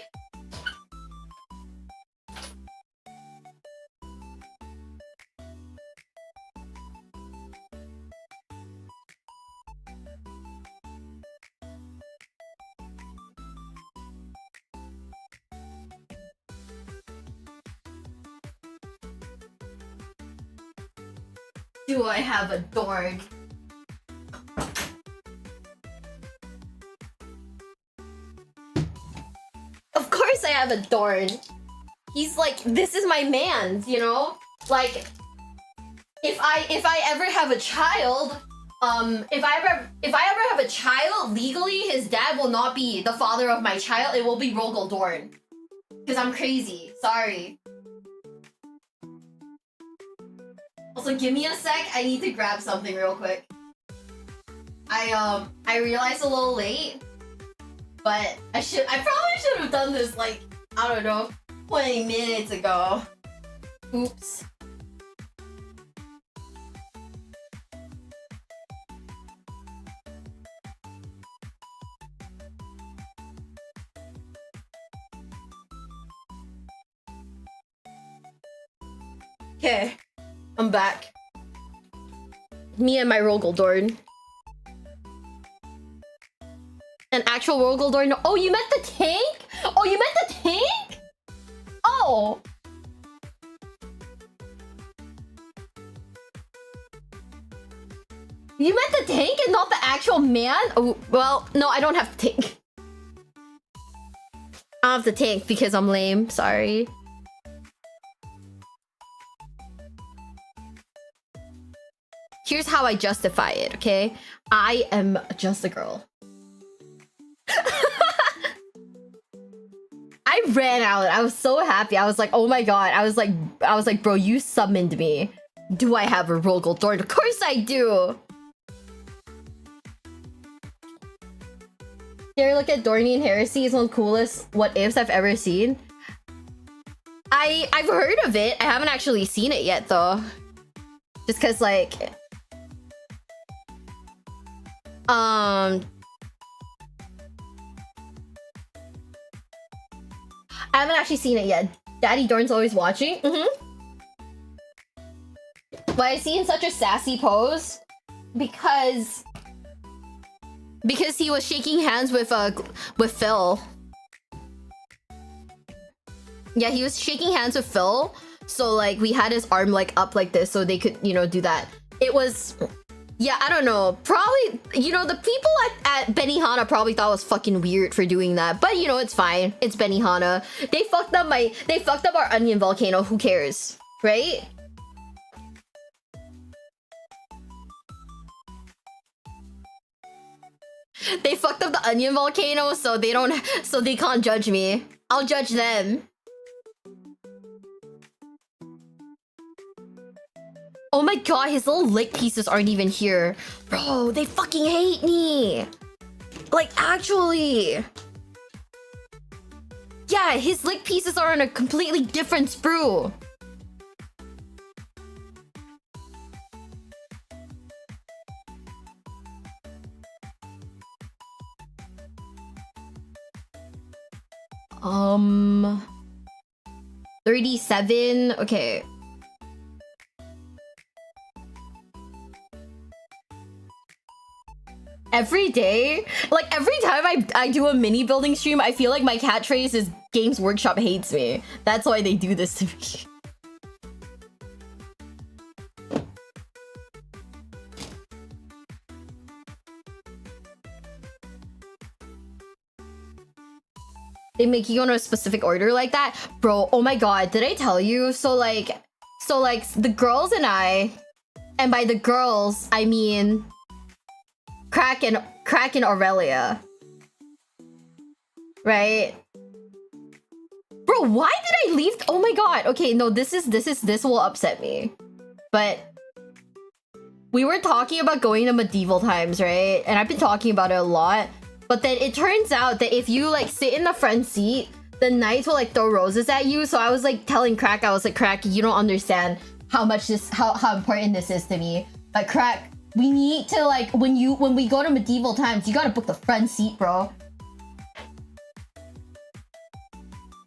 Do I have a Dorn? Of course I have a Dorn. He's like, this is my man, you know? Like, if I ever have a child, if I ever have a child, legally his dad will not be the father of my child. It will be Rogel Dorn. Because I'm crazy. Sorry. Also, give me a sec. I need to grab something real quick. I realized a little late, but I probably should have done this like, I don't know, 20 minutes ago. Oops. Okay. I'm back. Me and my Rogeldorn. An actual Rogeldorn? Oh, you meant the tank? Oh, you meant the tank? Oh. You meant the tank and not the actual man? Oh, well, no, I don't have the tank. I have the tank because I'm lame. Sorry. Here's how I justify it, okay? I am just a girl. I ran out. I was so happy. I was like, oh my god. I was like, bro, you summoned me. Do I have a Rogel Dorn? Of course I do. Here, look at Dornian Heresy. It's one of the coolest what ifs I've ever seen. I've heard of it. I haven't actually seen it yet though. Just cause like I haven't actually seen it yet. Daddy Dorn's always watching. Why is he in such a sassy pose? Because he was shaking hands with Phil. Yeah, he was shaking hands with Phil. So like we had his arm like up like this so they could, you know, do that. It was, yeah, I don't know. Probably, you know, the people at Benihana probably thought it was fucking weird for doing that. But you know, it's fine. It's Benihana. They fucked up our onion volcano. Who cares? Right? They fucked up the onion volcano, so they can't judge me. I'll judge them. Oh my god, his little lick pieces aren't even here. Bro, they fucking hate me. Like, actually. Yeah, his lick pieces are on a completely different sprue. Um, 37. Okay. Every day, like every time I do a mini building stream, I feel like my catchphrase is Games Workshop hates me. That's why they do this to me. They make you go in a specific order like that? Bro, oh my god, did I tell you? So like the girls and I, and by the girls, I mean Crack and Aurelia. Right? Bro, why did I leave? Oh my god. Okay, no, this will upset me. But we were talking about going to medieval times, right? And I've been talking about it a lot. But then it turns out that if you like sit in the front seat, the knights will like throw roses at you. So I was like telling Crack, I was like, Crack, you don't understand how important this is to me. But Crack, we need to like when we go to medieval times, you gotta book the front seat, bro.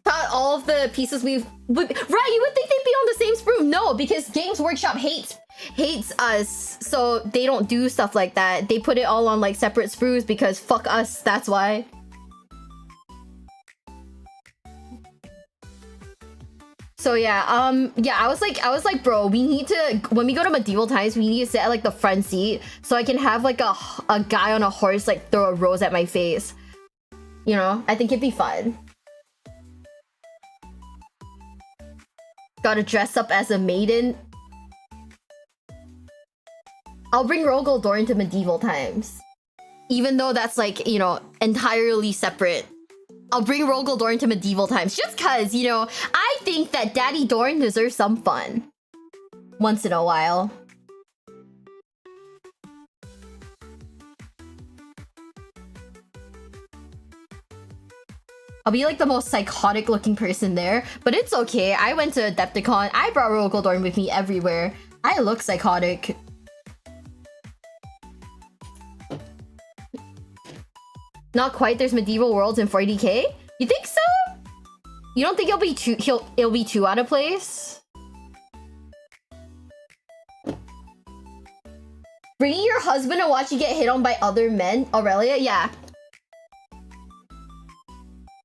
Thought all of the pieces right, you would think they'd be on the same sprue. No, because Games Workshop hates us, so they don't do stuff like that. They put it all on like separate sprues because fuck us, that's why. So yeah, yeah, I was like, bro, we need to, when we go to medieval times, we need to sit at like the front seat so I can have like a guy on a horse like throw a rose at my face. You know, I think it'd be fun. Gotta dress up as a maiden. I'll bring Rogaldor into medieval times. Even though that's like, you know, entirely separate. I'll bring Rogaldor into medieval times just cause, you know, I think that Daddy Dorn deserves some fun. Once in a while. I'll be like the most psychotic looking person there, but it's okay. I went to Adepticon. I brought Rogaldor with me everywhere. I look psychotic. Not quite. There's medieval worlds in 40k. You think so? You don't think it'll be too out of place? Bringing your husband and watch you get hit on by other men, Aurelia? Yeah.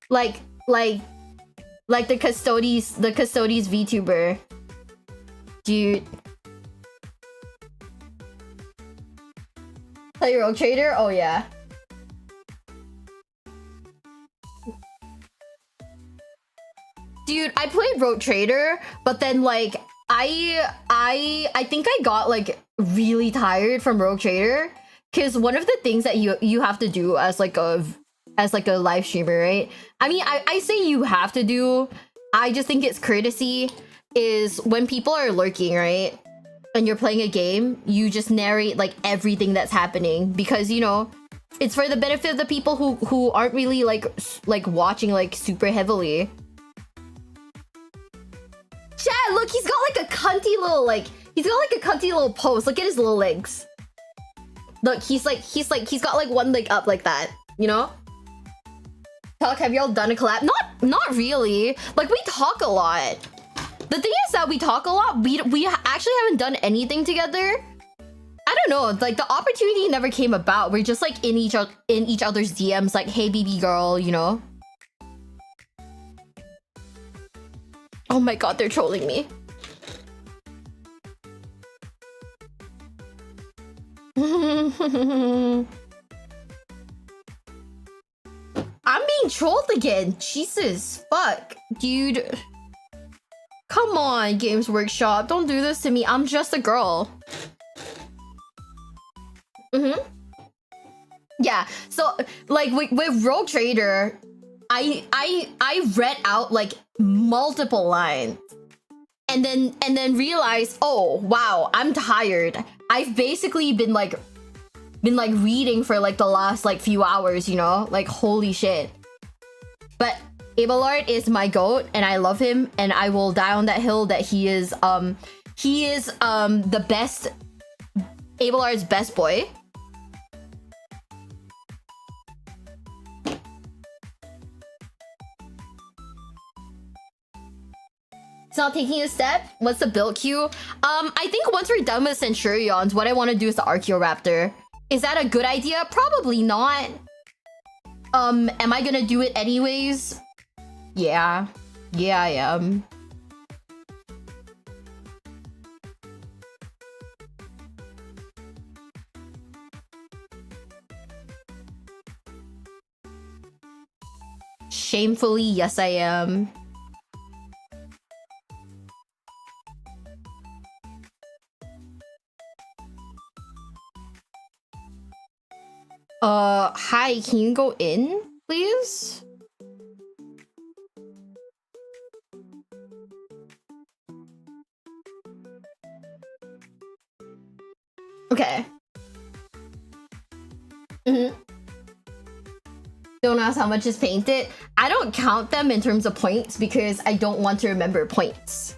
Like the Custodes VTuber. Dude. Play Rogue Trader? Oh yeah. Dude, I played Rogue Trader, but then like I think I got like really tired from Rogue Trader, because one of the things that you have to do as like a live streamer, right? I mean, I say you have to do, I just think it's courtesy, is when people are lurking, right? And you're playing a game, you just narrate like everything that's happening, because you know, it's for the benefit of the people who aren't really like watching like super heavily. Chat, look, he's got like a cunty little pose. Look at his little legs. Look, he's got like one leg up like that, you know? Talk, have y'all done a collab? Not really. Like, we talk a lot. The thing is that we talk a lot. We actually haven't done anything together. I don't know, like the opportunity never came about. We're just like in each other's DMs, like, hey baby girl, you know? Oh my god, they're trolling me. I'm being trolled again. Jesus, fuck. Dude. Come on, Games Workshop. Don't do this to me. I'm just a girl. Yeah, so like with Rogue Trader, I read out like multiple lines and then realized, oh wow, I'm tired. I've basically been like reading for like the last like few hours, you know? Like holy shit. But Abelard is my goat and I love him and I will die on that hill that he is the best, Abelard's best boy. It's not taking a step. What's the build queue? I think once we're done with Centurions, what I want to do is the Archaeoraptor. Is that a good idea? Probably not. Am I gonna do it anyways? Yeah. Yeah, I am. Shamefully, yes I am. Hi, can you go in, please? Okay. Don't ask how much is painted. I don't count them in terms of points because I don't want to remember points.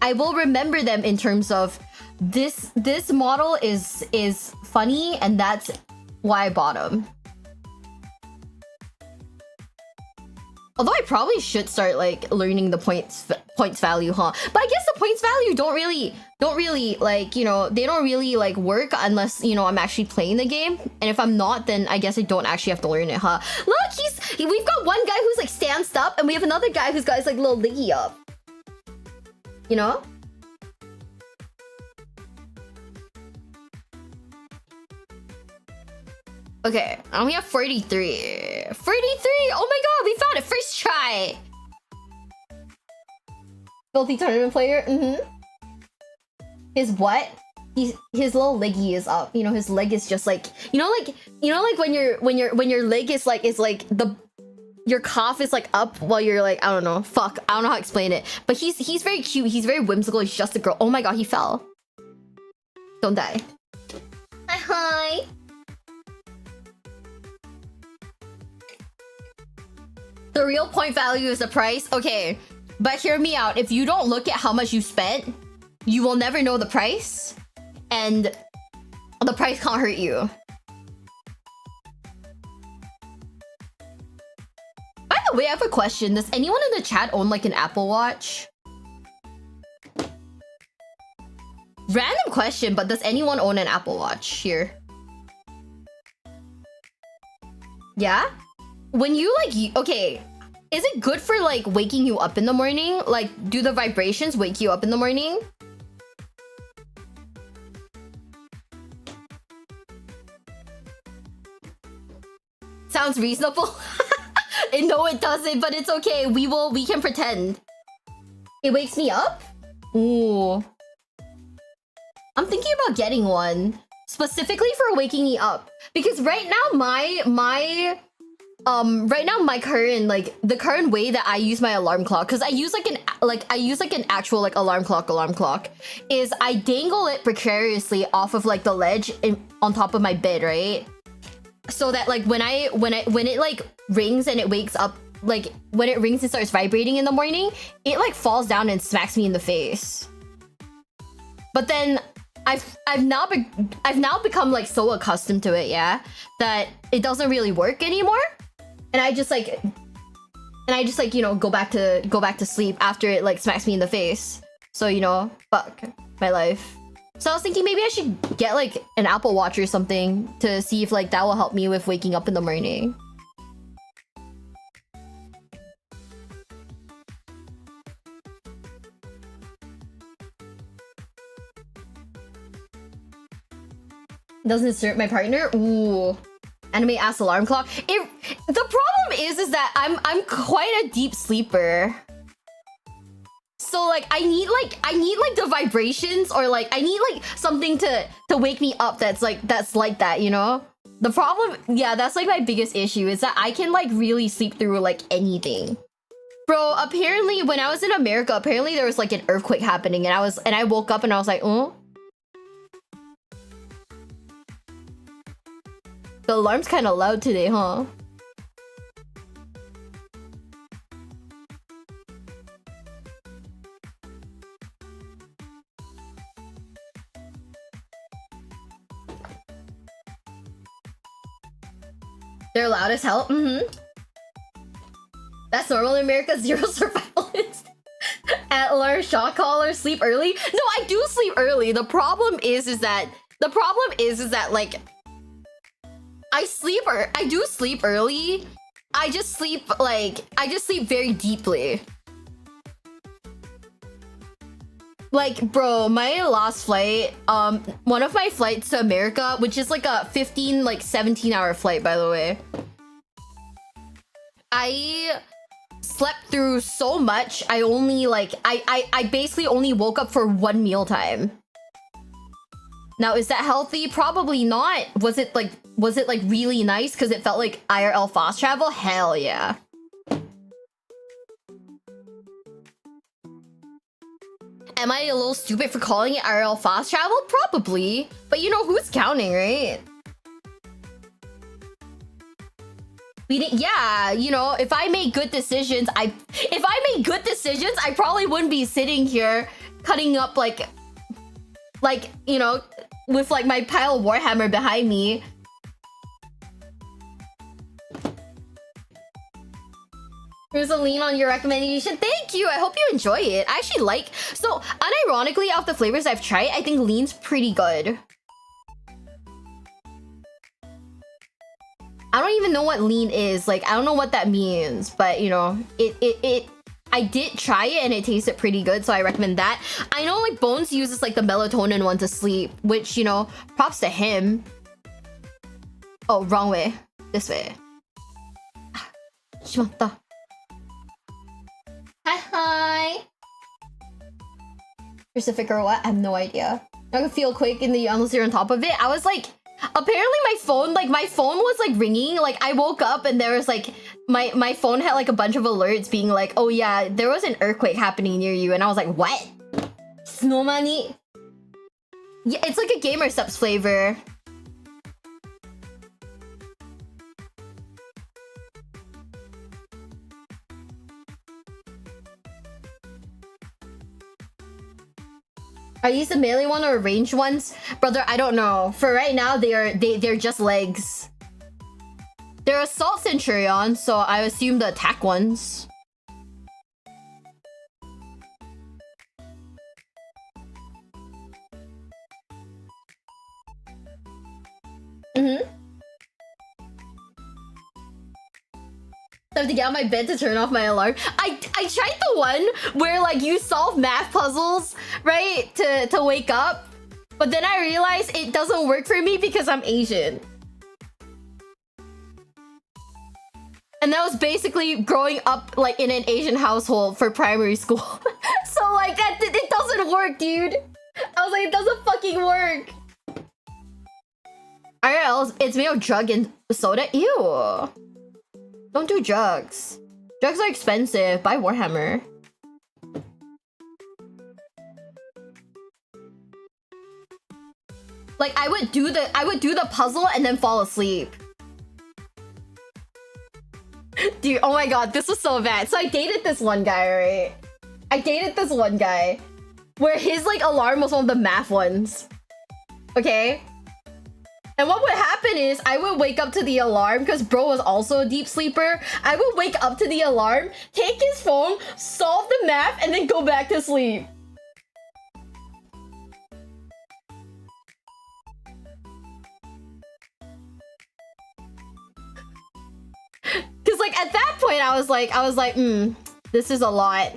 I will remember them in terms of this model is funny and that's why I bought them. Although I probably should start like learning the points value, huh? But I guess the points value don't really like, you know, they don't really like work unless, you know, I'm actually playing the game. And if I'm not, then I guess I don't actually have to learn it, huh? Look, we've got one guy who's like stanced up and we have another guy who's got his like little liggy up. You know? Okay, I only have 43. 43! Oh my god, we found it! First try! Filthy tournament player? His what? His little leggy is up. You know, his leg is just like, you know like when your leg is like your calf is like up while you're like, I don't know, fuck, I don't know how to explain it. But he's very cute, he's very whimsical, he's just a girl. Oh my god, he fell. Don't die. Hi. The real point value is the price. Okay, but hear me out. If you don't look at how much you spent, you will never know the price, and the price can't hurt you. By the way, I have a question. Does anyone in the chat own like an Apple Watch? Random question, but does anyone own an Apple Watch here? Yeah? When you like, okay, is it good for like waking you up in the morning? Like, do the vibrations wake you up in the morning? Sounds reasonable. No, it doesn't, but it's okay. We can pretend. It wakes me up? Ooh. I'm thinking about getting one specifically for waking me up because right now my current like the current way that I use my alarm clock, because I use like an actual like alarm clock is I dangle it precariously off of like the ledge on top of my bed, right? So that like when it like rings and it wakes up, like when it rings and starts vibrating in the morning, it like falls down and smacks me in the face. But then I've now become like so accustomed to it, yeah, that it doesn't really work anymore. And I just like, you know, go back to sleep after it like smacks me in the face. So, you know, fuck my life. So I was thinking maybe I should get like an Apple Watch or something to see if like that will help me with waking up in the morning. Doesn't insert my partner? Ooh. Anime ass alarm clock. The problem is that I'm quite a deep sleeper. So like I need like the vibrations, or like I need like something to wake me up that's like that, you know? The problem, yeah, that's like my biggest issue is that I can like really sleep through like anything. Bro, apparently when I was in America, apparently there was like an earthquake happening and I woke up and I was like, oh. The alarm's kind of loud today, huh? They're loud as hell. That's normal in America. Zero survivalist. At alarm, shot caller, sleep early. No, I do sleep early. The problem is that like I do sleep early. I just sleep very deeply. Like, bro, my last flight, one of my flights to America, which is like a 17-hour flight, by the way. I slept through so much. I only like, I basically only woke up for one meal time. Now, is that healthy? Probably not. Was it like really nice because it felt like IRL fast travel? Hell yeah. Am I a little stupid for calling it IRL fast travel? Probably. But you know, who's counting, right? Yeah, you know, if I made good decisions, I probably wouldn't be sitting here cutting up like, you know, with like my pile of Warhammer behind me. There's a lean on your recommendation. Thank you. I hope you enjoy it. I actually like... So, unironically, of the flavors I've tried, I think lean's pretty good. I don't even know what lean is. Like, I don't know what that means. But, you know, I did try it and it tasted pretty good. So, I recommend that. I know, like, Bones uses, like, the melatonin one to sleep. Which, you know, props to him. Oh, wrong way. This way. Shimatta. Hi. Pacific or what? I have no idea. I can feel quick in the unless you're on top of it. I was like, apparently my phone was like ringing. Like I woke up and there was like my phone had like a bunch of alerts being like, oh yeah, there was an earthquake happening near you, and I was like, what? Snowmani? Yeah, it's like a Gamer Steps flavor. Are these the melee one or ranged ones? Brother, I don't know. For right now, they're just legs. They're assault Centurions, so I assume the attack ones. I have to get out of my bed to turn off my alarm. I tried the one where like you solve math puzzles, right? To wake up. But then I realized it doesn't work for me because I'm Asian. And that was basically growing up like in an Asian household for primary school. So like it doesn't work, dude. I was like, it doesn't fucking work. IRL, it's made of drug and soda. Ew. Don't do drugs. Drugs are expensive. Buy Warhammer. Like I would do the puzzle and then fall asleep. Dude, oh my god, this was so bad. So I dated this one guy, right? I dated this one guy where his like alarm was one of the math ones. Okay? And what would happen is I would wake up to the alarm because bro was also a deep sleeper. I would wake up to the alarm, take his phone, solve the math, and then go back to sleep. Cause like at that point I was like, this is a lot.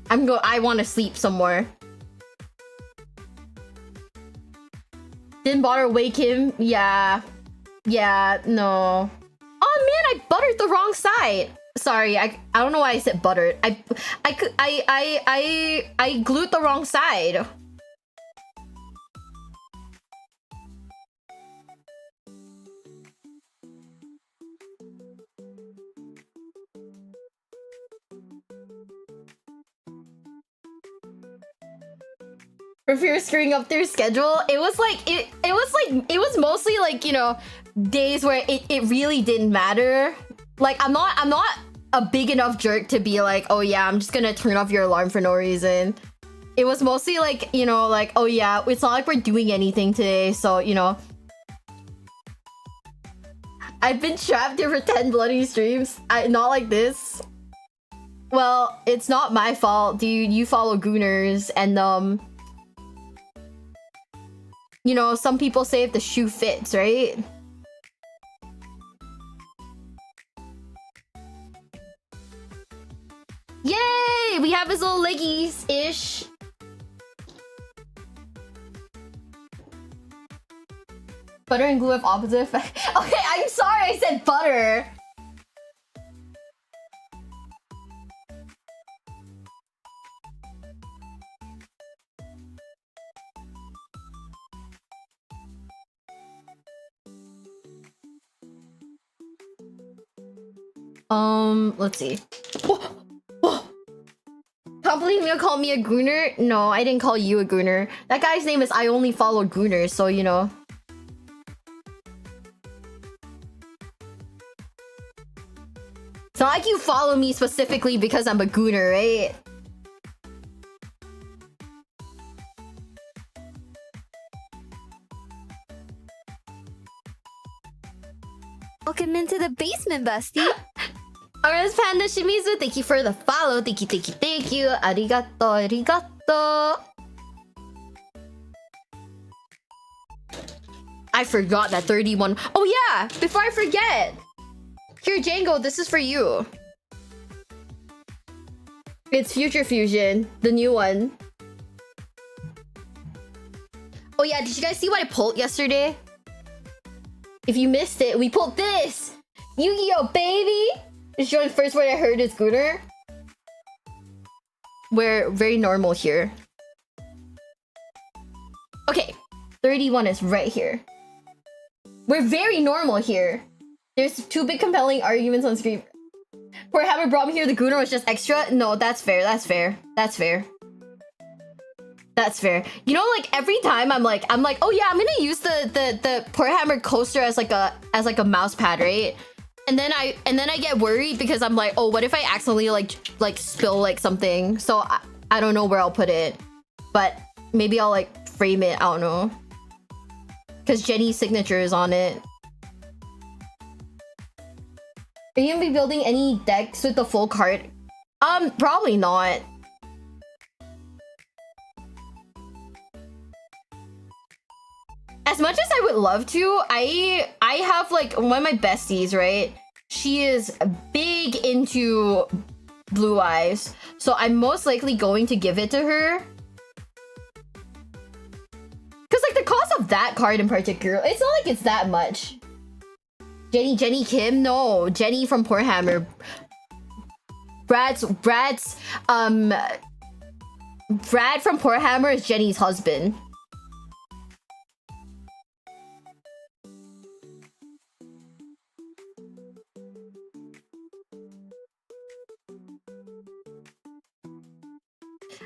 I want to sleep some more. Didn't bother wake him. Yeah, no. Oh man, I buttered the wrong side. Sorry, I don't know why I said buttered. I glued the wrong side. For fear of screwing up their schedule. It was mostly like, you know, days where it really didn't matter. Like I'm not a big enough jerk to be like, oh yeah, I'm just gonna turn off your alarm for no reason. It was mostly like, you know, like, oh yeah, it's not like we're doing anything today, so you know. I've been trapped here for 10 bloody streams. Not like this. Well, it's not my fault, dude. You follow Gooners, and you know, some people say if the shoe fits, right? Yay! We have his little leggies-ish. Butter and glue have opposite effect. Okay, I'm sorry I said butter. Let's see. Can't believe you called me a gooner. No, I didn't call you a gooner. That guy's name is I only follow gooners, so you know. It's not like you follow me specifically because I'm a gooner, right? Welcome into the basement, bestie. Alright, Panda Shimizu, thank you for the follow. Thank you, thank you, thank you. Arigato, arigato. I forgot that 31. Oh yeah, before I forget. Here, Django, this is for you. It's Future Fusion, the new one. Oh yeah, did you guys see what I pulled yesterday? If you missed it, we pulled this! Yu-Gi-Oh, baby! It's the first word I heard is Gooner. We're very normal here. Okay, 31 is right here. We're very normal here. There's two big compelling arguments on screen. Warhammer brought me here, the Gooner was just extra. No, that's fair, that's fair. That's fair. That's fair. You know, like every time I'm like, oh yeah, I'm gonna use the Warhammer coaster as like a mouse pad, right? And then I get worried because I'm like, oh, what if I accidentally like spill like something? So I don't know where I'll put it, but maybe I'll like frame it. I don't know, because Jenny's signature is on it. Are you gonna be building any decks with the full card? Probably not. As much as I would love to, I have like one of my besties, right? She is big into Blue Eyes, so I'm most likely going to give it to her. Cause like the cost of that card in particular, it's not like it's that much. Jenny Kim? No, Jenny from Warhammer. Brad from Warhammer is Jenny's husband.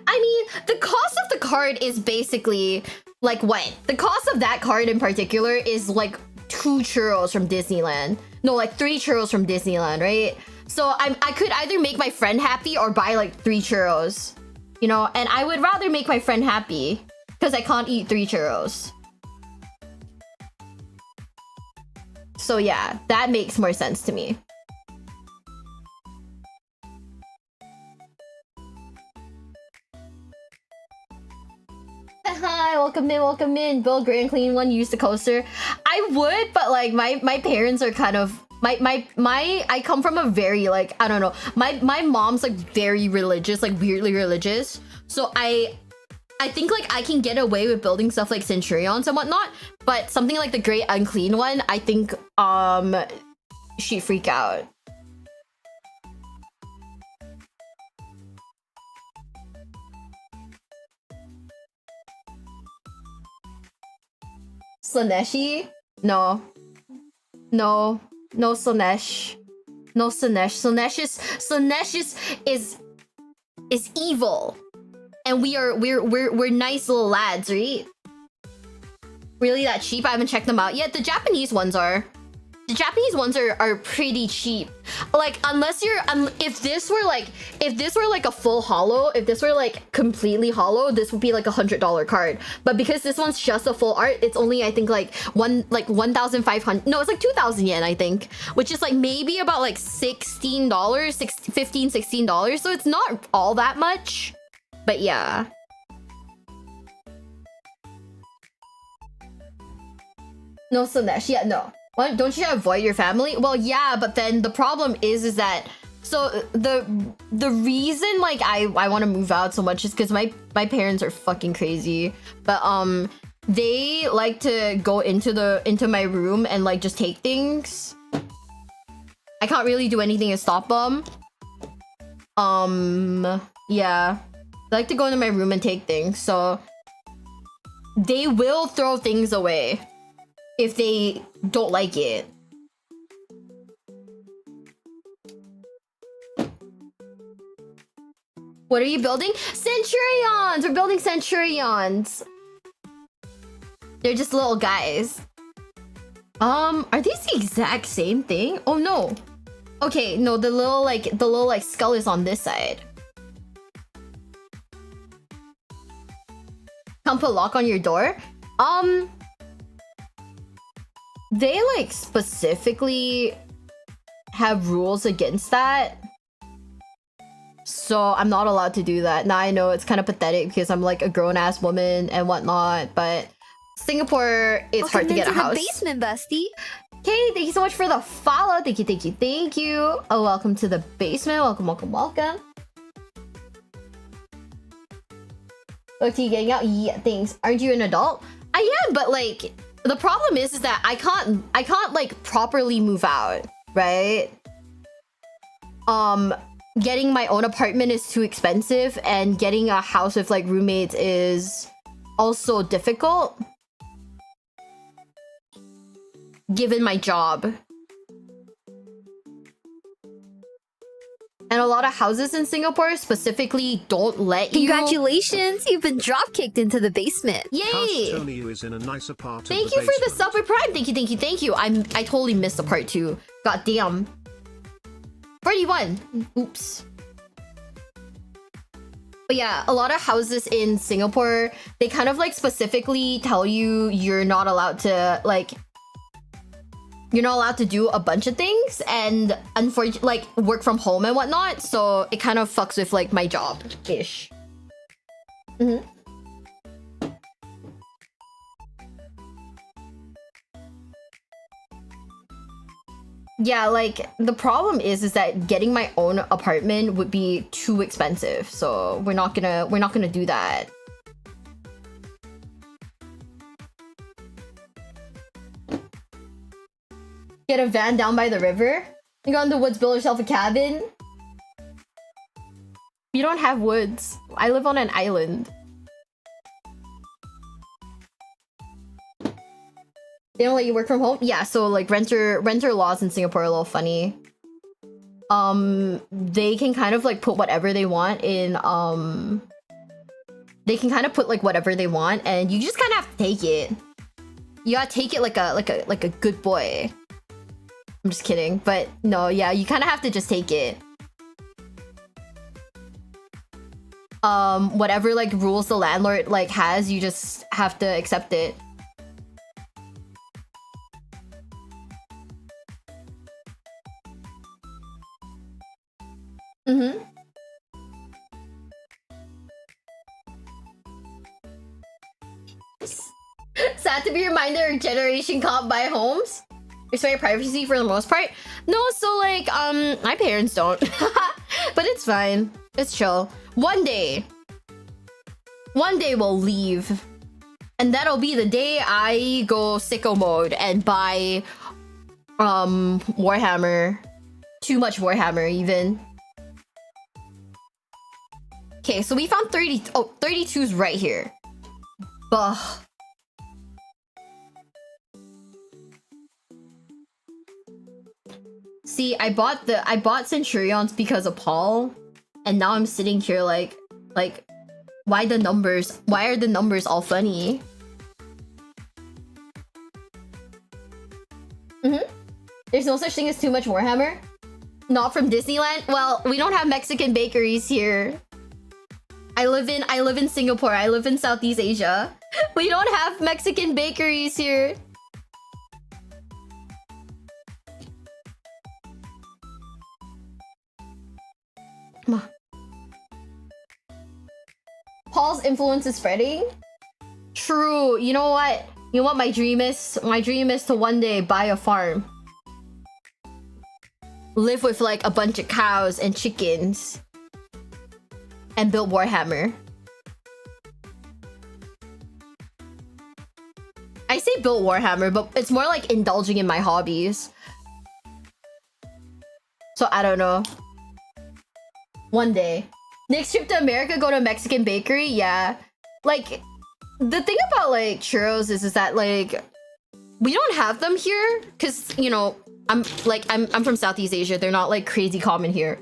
I mean, the cost of the card is basically like what? The cost of that card in particular is like 2 churros from Disneyland. No, like 3 churros from Disneyland, right? So I could either make my friend happy or buy like 3 churros, you know? And I would rather make my friend happy because I can't eat 3 churros. So yeah, that makes more sense to me. Hi, welcome in. Bill Grand Clean One used the coaster. I would, but like my parents are kind of I come from a very like, I don't know. My mom's like very religious, like weirdly religious. So I think like I can get away with building stuff like Centurions and whatnot, but something like the Great Unclean One, I think she'd freak out. Slaneshi? No. No Slanesh. No Slanesh. Slanesh is evil. and we're nice little lads, right? Really that cheap? I haven't checked them out yet. The Japanese ones are. The Japanese ones are pretty cheap. Like, unless you're if this were like a full hollow, if this were like completely hollow, this would be like $100 card. But because this one's just a full art, it's only, I think, like 1,500. No, it's like 2,000 yen, I think, which is like maybe about like $16, $16. So it's not all that much. But yeah. No, Slanesh. Yeah, no. What? Don't you avoid your family? Well, yeah, but then the problem is that, so the reason like I want to move out so much is because my parents are fucking crazy. But they like to go into my room and like just take things. I can't really do anything to stop them. Yeah. They like to go into my room and take things, so they will throw things away if they don't like it. What are you building? Centurions! We're building Centurions. They're just little guys. Are these the exact same thing? Oh no. Okay, no, the little like skull is on this side. Can't put lock on your door? They like specifically have rules against that. So I'm not allowed to do that. Now I know it's kind of pathetic because I'm like a grown-ass woman and whatnot, but Singapore, it's hard to get a house. The basement, bestie. Okay, thank you so much for the follow. Thank you. Oh, welcome to the basement. Welcome. Look, you getting out? Yeah, thanks. Aren't you an adult? I am, but like the problem is that I can't like properly move out, right? Getting my own apartment is too expensive, and getting a house with like roommates is also difficult given my job. And a lot of houses in Singapore specifically don't let you. Congratulations, you've been dropkicked into the basement. Yay! Tony is in a nicer part of Thank the you for the basement. sub with Prime. Thank you. I totally missed the part 2. God damn. 41. Oops. But yeah, a lot of houses in Singapore, they kind of like specifically tell you you're not allowed to like, you're not allowed to do a bunch of things and unfortunately like work from home and whatnot. So it kind of fucks with like my job ish. Yeah, like the problem is that getting my own apartment would be too expensive. So we're not gonna do that. Get a van down by the river. You go in the woods, build yourself a cabin. You don't have woods. I live on an island. They don't let you work from home? Yeah, so like renter laws in Singapore are a little funny. They can kind of like put whatever they want in they can kind of put like whatever they want, and you just kind of have to take it. You gotta take it like a good boy. I'm just kidding, but no, yeah, you kind of have to just take it. Whatever like rules the landlord like has, you just have to accept it. Sad to be reminded our generation can't buy homes. Respect your privacy for the most part. No, so like my parents don't. But it's fine. It's chill. One day we'll leave. And that'll be the day I go sicko mode and buy Warhammer. Too much Warhammer even. Okay, so we found 30. Oh, 32's right here. Ugh. See, I bought Centurions because of Paul, and now I'm sitting here like Why the numbers? Why are the numbers all funny? There's no such thing as too much Warhammer. Not from Disneyland. Well, we don't have Mexican bakeries here. I live in Singapore. I live in Southeast Asia. We don't have Mexican bakeries here. Come on. Paul's influence is spreading. True. You know what? You know what my dream is? My dream is to one day buy a farm. Live with like a bunch of cows and chickens. And build Warhammer. I say build Warhammer, but it's more like indulging in my hobbies. So I don't know. One day. Next trip to America, go to a Mexican bakery? Yeah. Like, the thing about like churros is that like we don't have them here because, you know, I'm from Southeast Asia. They're not like crazy common here.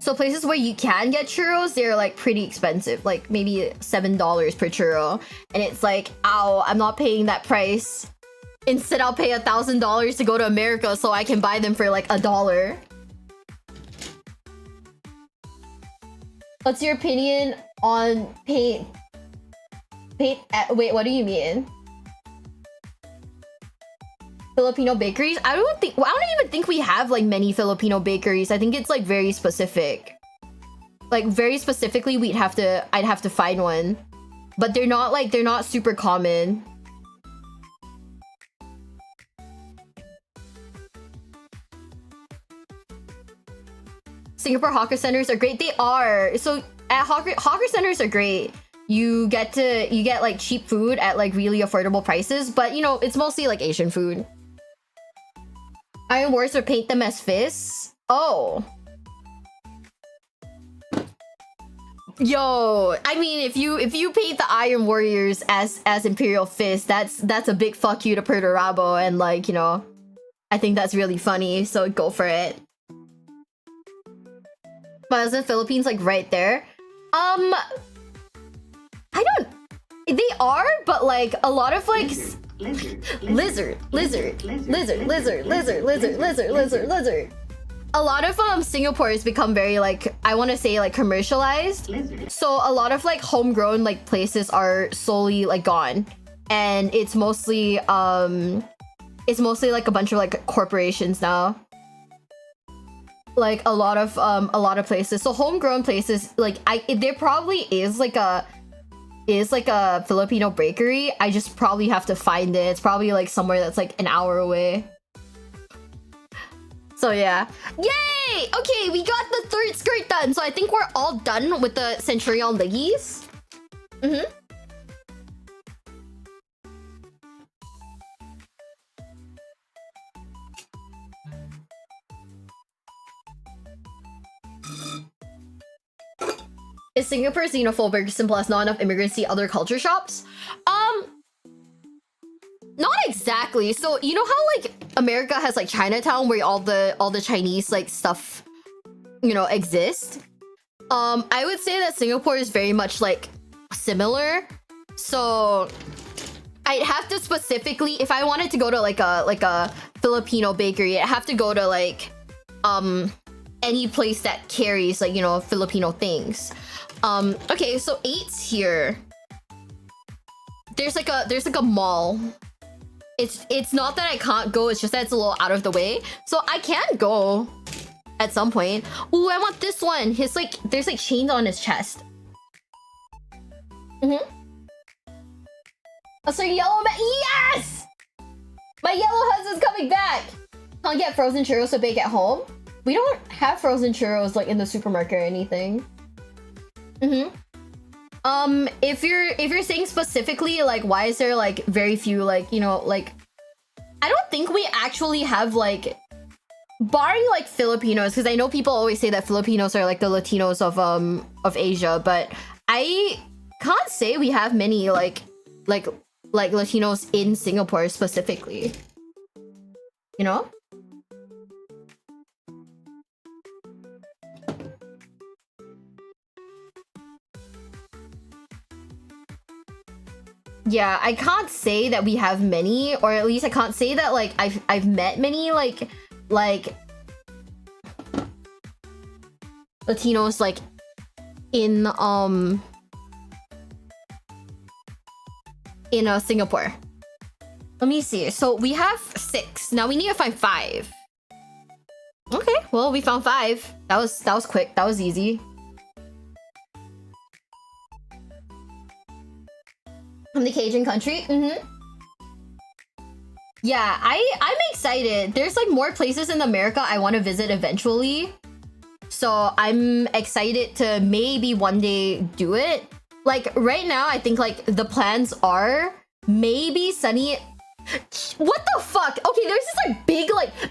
So places where you can get churros, they're like pretty expensive, like maybe $7 per churro. And it's like, ow, I'm not paying that price. Instead, I'll pay $1,000 to go to America so I can buy them for like $1. What's your opinion on paint? Wait, what do you mean? Filipino bakeries? I don't even think we have like many Filipino bakeries. I think it's like very specific. Like very specifically, I'd have to find one. But they're not super common. Singapore hawker centers are great. They are. So at hawker centers are great. You get like cheap food at like really affordable prices, but you know, it's mostly like Asian food. Iron Warriors or paint them as fists? Oh. Yo, I mean, if you paint the Iron Warriors as Imperial Fist, that's a big fuck you to Perturabo, and like, you know, I think that's really funny, so go for it. But isn't Philippines like right there? They are, but like a lot of like lizard. A lot of Singapore has become very like, I want to say like commercialized. So a lot of like homegrown like places are solely like gone, and it's mostly like a bunch of like corporations now. Like a lot of places. So homegrown places, like there probably is like a Filipino bakery. I just probably have to find it. It's probably like somewhere that's like an hour away. So yeah. Yay! Okay, we got the third skirt done. So I think we're all done with the Centurion leggies. Is Singapore's xenophobic simple as not enough immigrants see other culture shops? Not exactly. So you know how like America has like Chinatown where all the Chinese like stuff, you know, exist? I would say that Singapore is very much like similar. So I'd have to specifically, if I wanted to go to like a Filipino bakery, I'd have to go to like any place that carries like, you know, Filipino things. Okay, so 8's here. There's like a mall. It's not that I can't go, it's just that it's a little out of the way. So I can go at some point. Ooh, I want this one. His like, there's like chains on his chest. Oh, so yellow man. Yes! My yellow husband's coming back. Can't get frozen churros to bake at home. We don't have frozen churros like in the supermarket or anything. If you're saying specifically like why is there like very few like, you know, like I don't think we actually have like, barring like Filipinos, because I know people always say that Filipinos are like the Latinos of Asia, but I can't say we have many like Latinos in Singapore specifically, you know. Yeah, I can't say that we have many, or at least I can't say that like I've met many like Latinos like in Singapore. Let me see. So we have 6. Now we need to find 5. Okay, well we found 5. That was quick. That was easy. From the Cajun country? Yeah, I'm excited. There's like more places in America I want to visit eventually. So I'm excited to maybe one day do it. Like right now, I think like the plans are maybe sunny. What the fuck? Okay, there's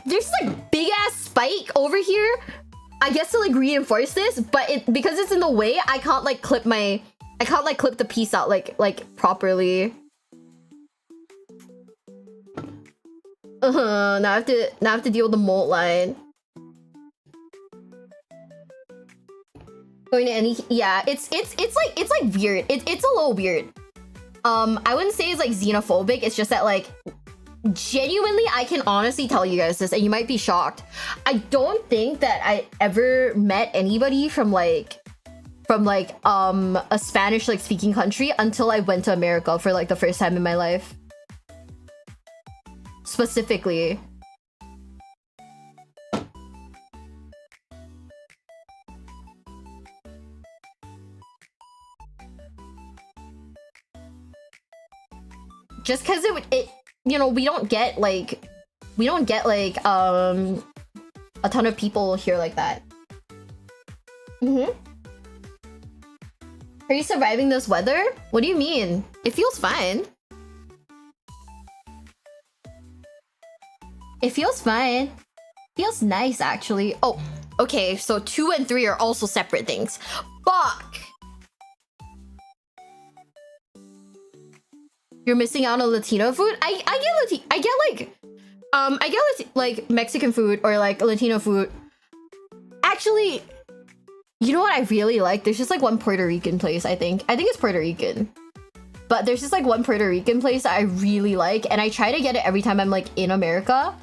this big ass spike over here. I guess to like reinforce this, but because it's in the way, I can't like clip the piece out like properly. Now I have to deal with the mold line. Going to any, yeah, it's like weird. It's a little weird. I wouldn't say it's like xenophobic. It's just that like genuinely, I can honestly tell you guys this, and you might be shocked. I don't think that I ever met anybody from a Spanish like speaking country until I went to America for like the first time in my life. Specifically. Just because it you know, we don't get like a ton of people here like that. Are you surviving this weather? What do you mean? It feels fine. It feels fine. Feels nice actually. Oh, okay, so 2 and 3 are also separate things. Fuck! You're missing out on Latino food? I get like Mexican food or like Latino food. Actually, you know what I really like? There's just like one Puerto Rican place, I think it's Puerto Rican. But there's just like one Puerto Rican place that I really like, and I try to get it every time I'm like in America.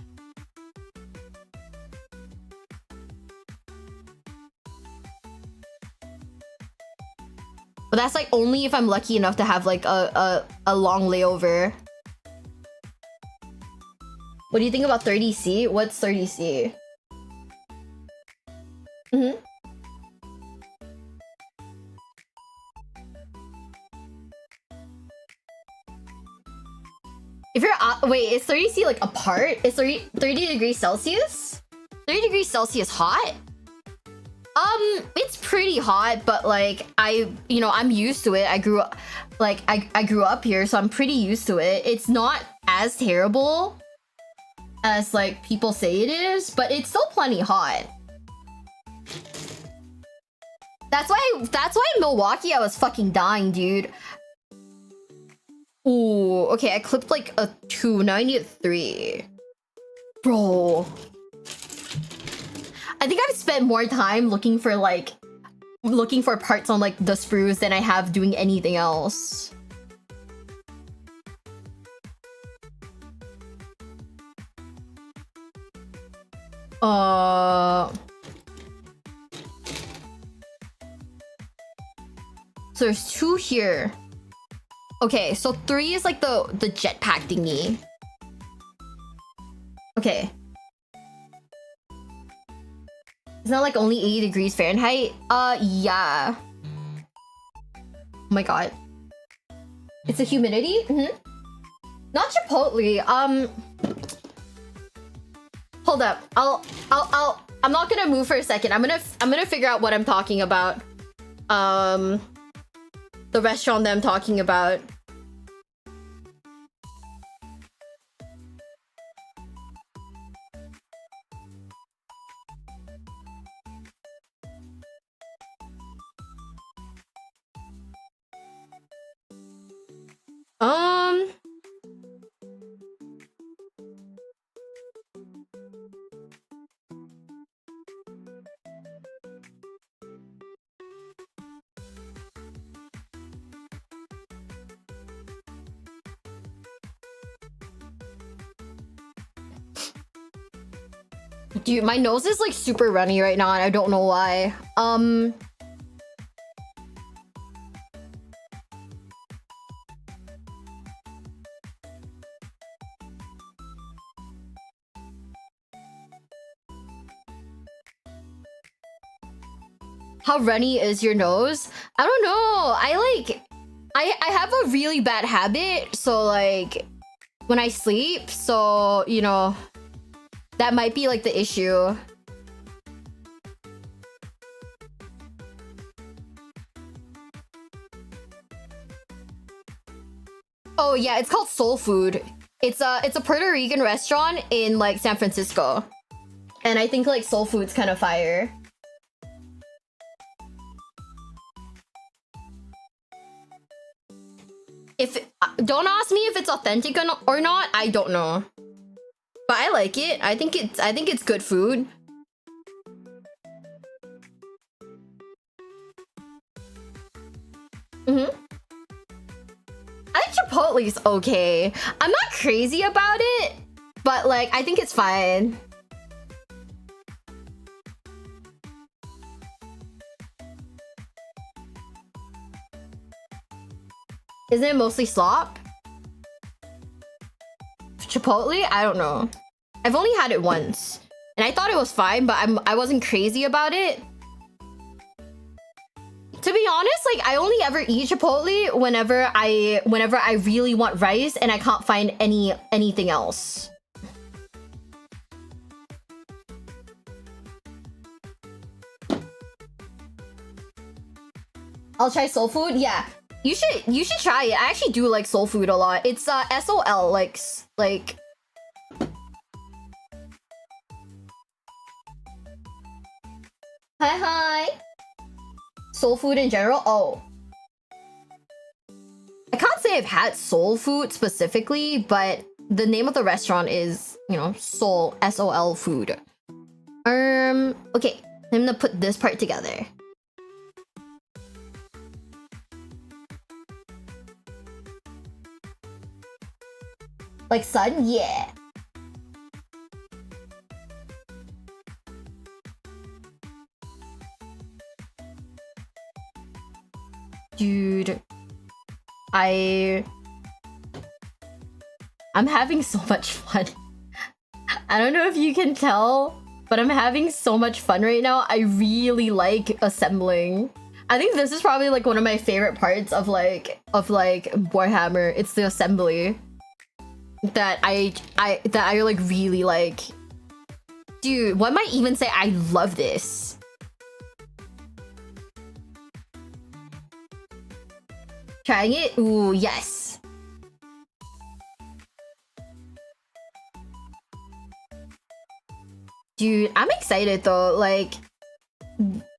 But that's like only if I'm lucky enough to have like a long layover. What do you think about 30C? What's 30C? If you're wait, is 30C like apart? Is 30 degrees Celsius? 30 degrees Celsius hot? It's pretty hot, but like I'm used to it. I grew up I grew up here, so I'm pretty used to it. It's not as terrible as like people say it is, but it's still plenty hot. That's why in Milwaukee I was fucking dying, dude. Ooh, okay, I clipped like a 2, now I need a 3. Bro. I think I've spent more time looking for parts on like the sprues than I have doing anything else. So there's 2 here. Okay, so 3 is like the jetpack thingy. Okay. Isn't that like only 80 degrees Fahrenheit? Yeah. Oh my god. It's the humidity? Not Chipotle. Hold up. I'm not gonna move for a second. I'm gonna figure out what I'm talking about. The restaurant that I'm talking about. Dude, my nose is like super runny right now and I don't know why. How runny is your nose? I don't know. I have a really bad habit, so like when I sleep, so you know, that might be like the issue. Oh yeah, it's called Soul Food. It's a Puerto Rican restaurant in like San Francisco. And I think like Soul Food's kind of fire. Don't ask me if it's authentic or not, I don't know. But I like it. I think it's good food. I think Chipotle's okay. I'm not crazy about it, but like I think it's fine. Isn't it mostly slop? Chipotle? I don't know. I've only had it once. And I thought it was fine, but I wasn't crazy about it. To be honest, like I only ever eat Chipotle whenever I really want rice and I can't find anything else. I'll try soul food. Yeah. You should try it. I actually do like soul food a lot. It's SOL like Hi. Soul food in general? Oh. I can't say I've had soul food specifically, but the name of the restaurant is, you know, Soul, SOL food. Okay. I'm gonna put this part together. Like sun? Yeah. Dude, I'm having so much fun. I don't know if you can tell, but I'm having so much fun right now. I really like assembling. I think this is probably like one of my favorite parts of like Warhammer. It's the assembly that I like really like. Dude, one might even say I love this. Trying it? Ooh, yes. Dude, I'm excited though. Like,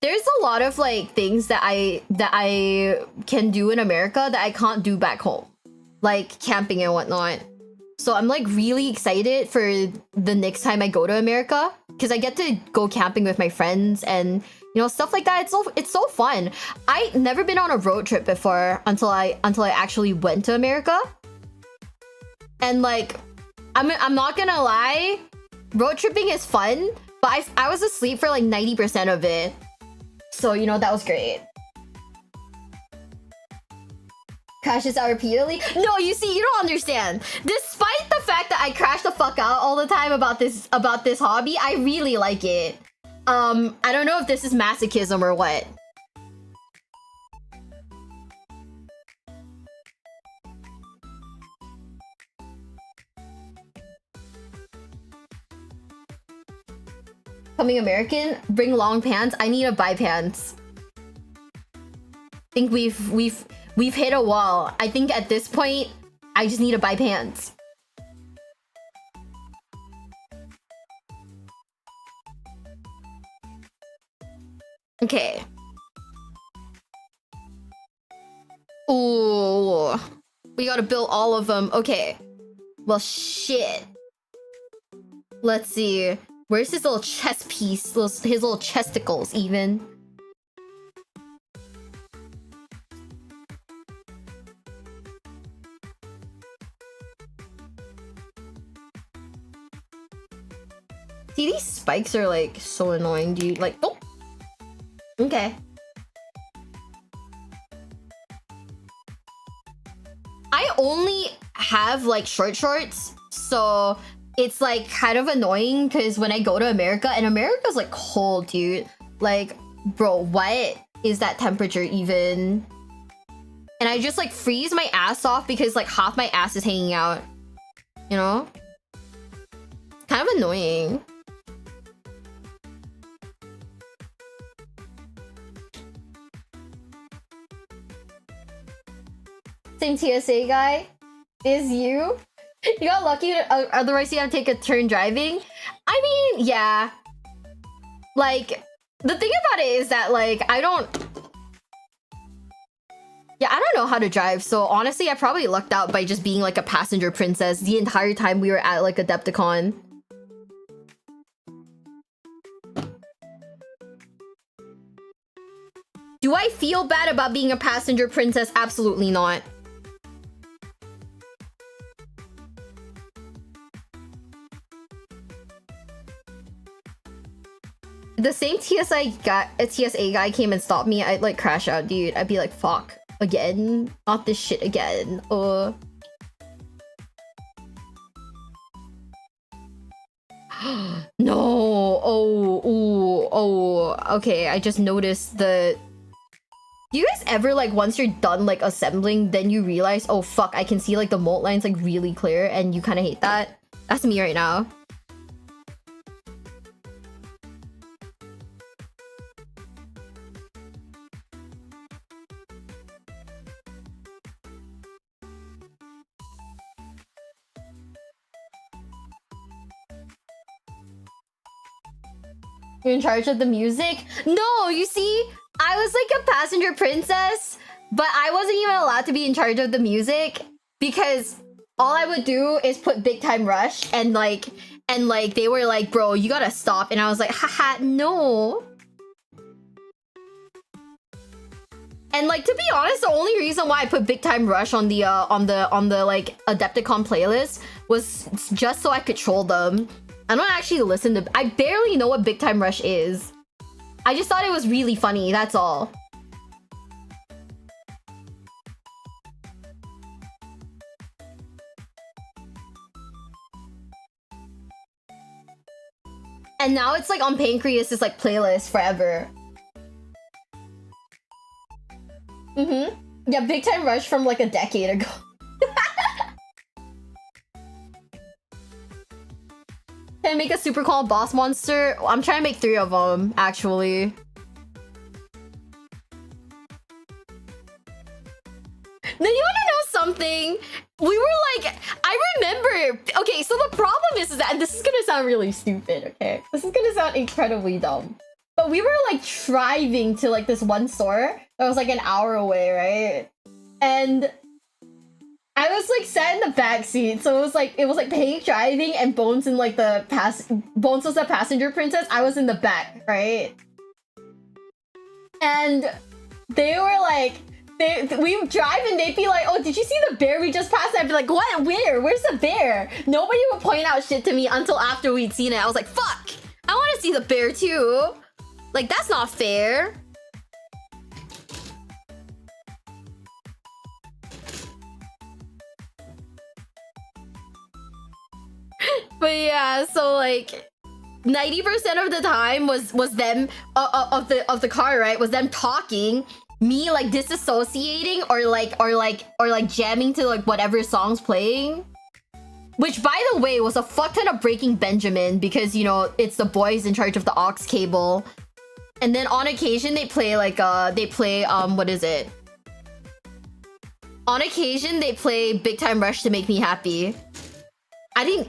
there's a lot of like things that I can do in America that I can't do back home, like camping and whatnot. So I'm like really excited for the next time I go to America because I get to go camping with my friends and you know stuff like that. It's so fun. I never been on a road trip before until I actually went to America. And like I'm not gonna lie, road tripping is fun, but I was asleep for like 90% of it. So you know that was great. Crashes out repeatedly? No, you see, you don't understand. Despite the fact that I crash the fuck out all the time about this hobby, I really like it. I don't know if this is masochism or what. Coming American, bring long pants. I need to buy pants. I think we've hit a wall. I think at this point, I just need to buy pants. Okay. Ooh. We gotta build all of them. Okay. Well, shit. Let's see. Where's his little chest piece? His little chesticles, even. See, these spikes are like so annoying, dude. Like, oh, okay. I only have like short shorts, so it's like kind of annoying because when I go to America, and America's like cold, dude. Like, bro, what is that temperature even? And I just like freeze my ass off because like half my ass is hanging out, you know? Kind of annoying. Same TSA guy is you. You got lucky, otherwise you have to take a turn driving. I mean, yeah. Like, the thing about it is that like I don't know how to drive, so honestly I probably lucked out by just being like a passenger princess the entire time we were at like Adepticon. Do I feel bad about being a passenger princess? Absolutely not. The same TSA guy came and stopped me, I'd like crash out, dude. I'd be like, fuck, again? Not this shit again. No. Okay, I just noticed the... Do you guys ever like once you're done like assembling, then you realize, oh fuck, I can see like the mold lines like really clear, and you kind of hate that? That's me right now. You're in charge of the music? No, you see, I was like a passenger princess, but I wasn't even allowed to be in charge of the music because all I would do is put Big Time Rush, and like they were like, bro, you gotta stop, and I was like, haha, no. And like, to be honest, the only reason why I put Big Time Rush on the like Adepticon playlist was just so I could troll them. I don't actually listen to... I barely know what Big Time Rush is. I just thought it was really funny, that's all. And now it's like on Pancreas's like playlist forever. Yeah, Big Time Rush from like a decade ago. Can I make a super cool boss monster? I'm trying to make 3 of them, actually. Now you wanna know something? We were like, I remember. Okay, so the problem is that, and this is gonna sound really stupid, okay? This is gonna sound incredibly dumb. But we were like driving to like this one store that was like an hour away, right? And I was like sat in the back seat, so it was like Paige driving and Bones in like the Bones was the passenger princess. I was in the back, right? And they were like, we drive and they'd be like, oh, did you see the bear we just passed? I'd be like, what? Where? Where's the bear? Nobody would point out shit to me until after we'd seen it. I was like, fuck, I want to see the bear too. Like, that's not fair. But yeah, so like 90% of the time was them of the car, right? Was them talking, me like disassociating or like jamming to like whatever song's playing. Which, by the way, was a fuck ton of Breaking Benjamin because, you know, it's the boys in charge of the aux cable. And then on occasion they play like what is it? On occasion they play Big Time Rush to make me happy. I didn't,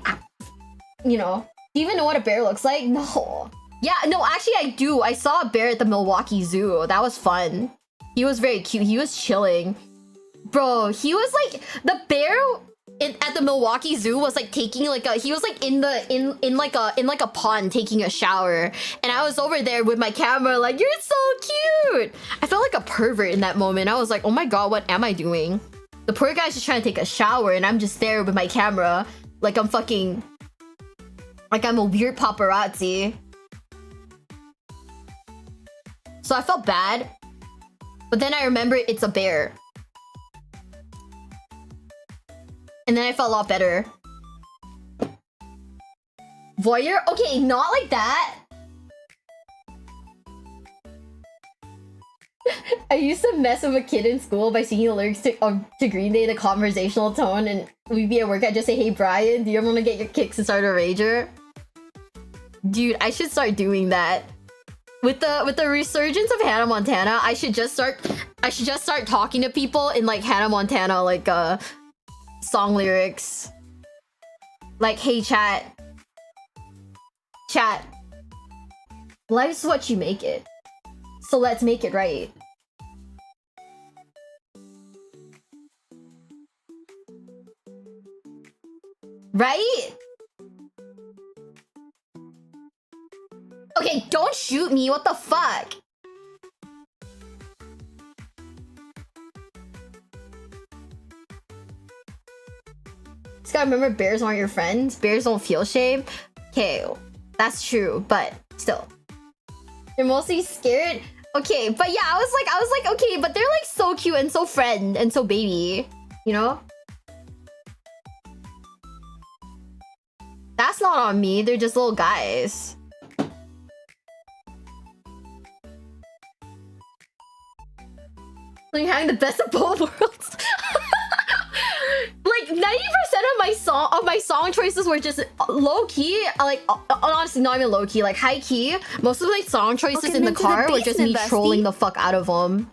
you know, do you even know what a bear looks like? No. Yeah, no, actually I do. I saw a bear at the Milwaukee Zoo. That was fun. He was very cute. He was chilling. Bro, he was like, the bear at the Milwaukee Zoo was like taking like a, he was like in like a pond taking a shower. And I was over there with my camera like, you're so cute. I felt like a pervert in that moment. I was like, oh my god, what am I doing? The poor guy's just trying to take a shower and I'm just there with my camera like I'm fucking Like I'm a weird paparazzi. So I felt bad. But then I remember it's a bear. And then I felt a lot better. Voyeur? Okay, not like that. I used to mess with a kid in school by singing the lyrics to Green Day in a conversational tone, and we'd be at work, I'd just say, hey Brian, do you ever want to get your kicks and start a rager? Dude, I should start doing that. With the resurgence of Hannah Montana, I should just start talking to people in like Hannah Montana like song lyrics. Like, hey chat. Chat. Life's what you make it. So let's make it right. Right? Okay, don't shoot me. What the fuck? Just gotta remember, bears aren't your friends. Bears don't feel shame. Okay, that's true, but still. They're mostly scared. Okay, but yeah, I was like, okay, but they're like so cute and so friend and so baby, you know? That's not on me. They're just little guys. Like having the best of both worlds. Like 90% of my song choices were just low key, like honestly not even low key, like high key. Most of my song choices in the car were just me trolling the fuck out of them.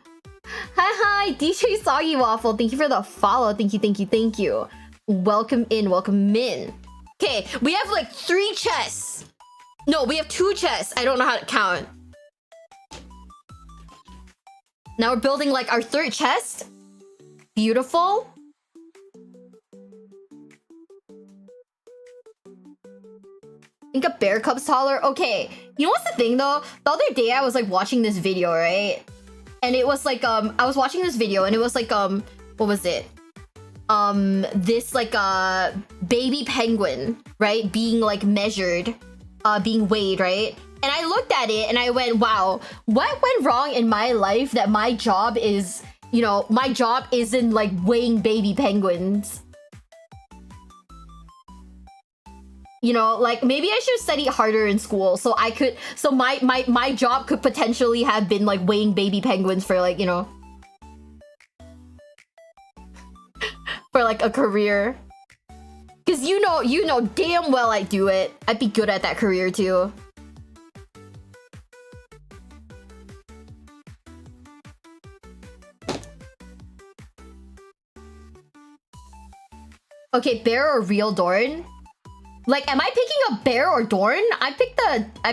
Hi, DJ Soggy Waffle. Thank you for the follow. Thank you. Welcome in. Okay, we have like 3 chests. No, we have 2 chests. I don't know how to count. Now we're building like our 3rd chest. Beautiful. I think a bear cub's taller. Okay, you know what's the thing though? The other day I was like watching this video, right? And it was like I was watching this video and it was like what was it? This like baby penguin, right? Being like measured, being weighed, right? And I looked at it and I went, wow, what went wrong in my life that my job is, you know, my job isn't like weighing baby penguins? You know, like maybe I should study harder in school so I could, so my job could potentially have been like weighing baby penguins for like, you know, for like a career. Cause you know damn well I do it. I'd be good at that career too. Okay, bear or real Dorn? Like, am I picking a bear or Dorn? I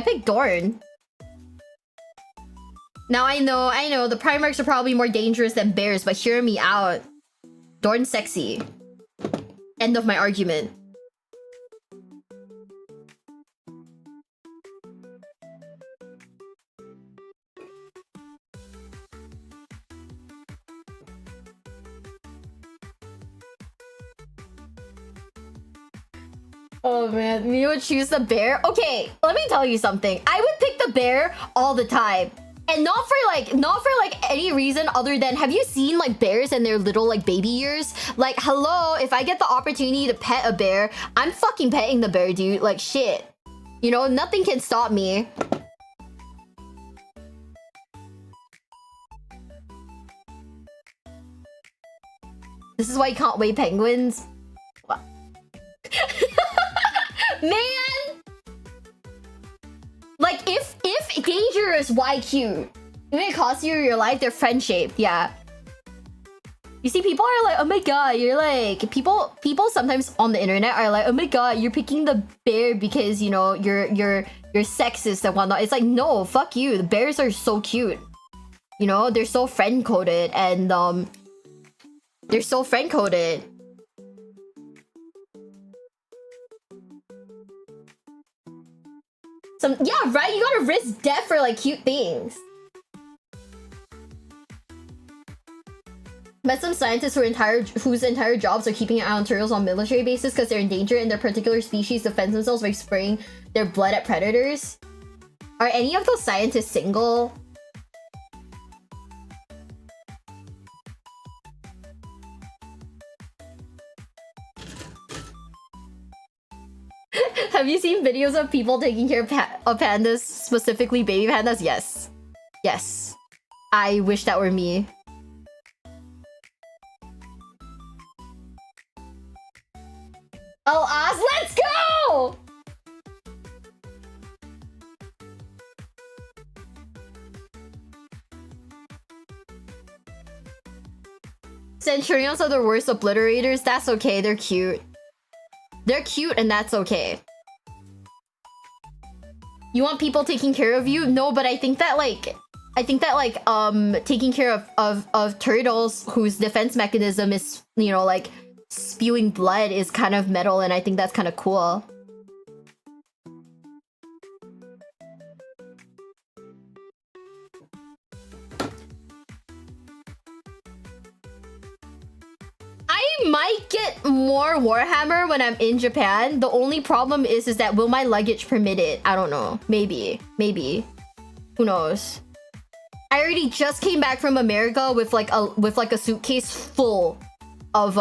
picked Dorn. Now I know the Primarchs are probably more dangerous than bears, but hear me out. Dorn's sexy. End of my argument. Oh man, you would choose the bear? Okay, let me tell you something. I would pick the bear all the time. And not for like any reason other than, have you seen like bears and their little like baby ears? Like, hello, if I get the opportunity to pet a bear, I'm fucking petting the bear, dude. Like, shit. You know, nothing can stop me. This is why you can't weigh penguins. What? Man! Like, if dangerous, why cute? If it costs you your life, they're friend-shaped, yeah. You see, people are like, oh my god, you're like... People sometimes on the internet are like, oh my god, you're picking the bear because, you know, you're sexist and whatnot. It's like, no, fuck you. The bears are so cute. You know, they're so friend-coded and, they're so friend-coded. Yeah, right? You gotta risk death for, like, cute things. Met some scientists whose entire jobs are keeping an eye on turtles on military bases because they're endangered and their particular species defends themselves by spraying their blood at predators. Are any of those scientists single? Have you seen videos of people taking care of pandas, specifically baby pandas? Yes. Yes. I wish that were me. Oh, Oz, let's go! Centurions are the worst obliterators. That's okay, they're cute. They're cute and that's okay. You want people taking care of you? No, but I think that taking care of turtles whose defense mechanism is, you know, like spewing blood is kind of metal, and I think that's kind of cool. I might get more Warhammer when I'm in Japan. The only problem is that will my luggage permit it? I don't know. Maybe. Who knows? I already just came back from America with like a suitcase full of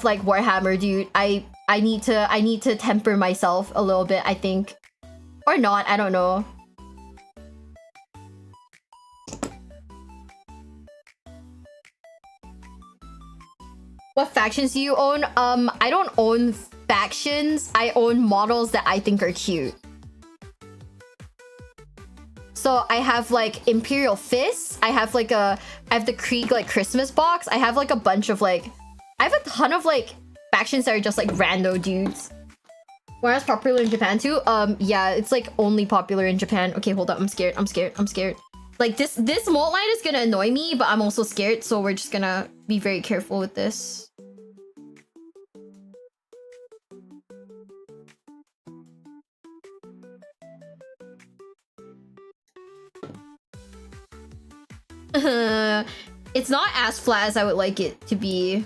like Warhammer, dude. I need to temper myself a little bit, I think. Or not, I don't know. What factions do you own? I don't own factions. I own models that I think are cute. So I have like Imperial Fists. I have the Krieg like Christmas box. I have like a bunch of like, I have a ton of like factions that are just like rando dudes. Whereas popular in Japan too? Yeah, it's like only popular in Japan. Okay, hold up. I'm scared. Like this mold line is gonna annoy me, but I'm also scared. So we're just gonna be very careful with this. It's not as flat as I would like it to be.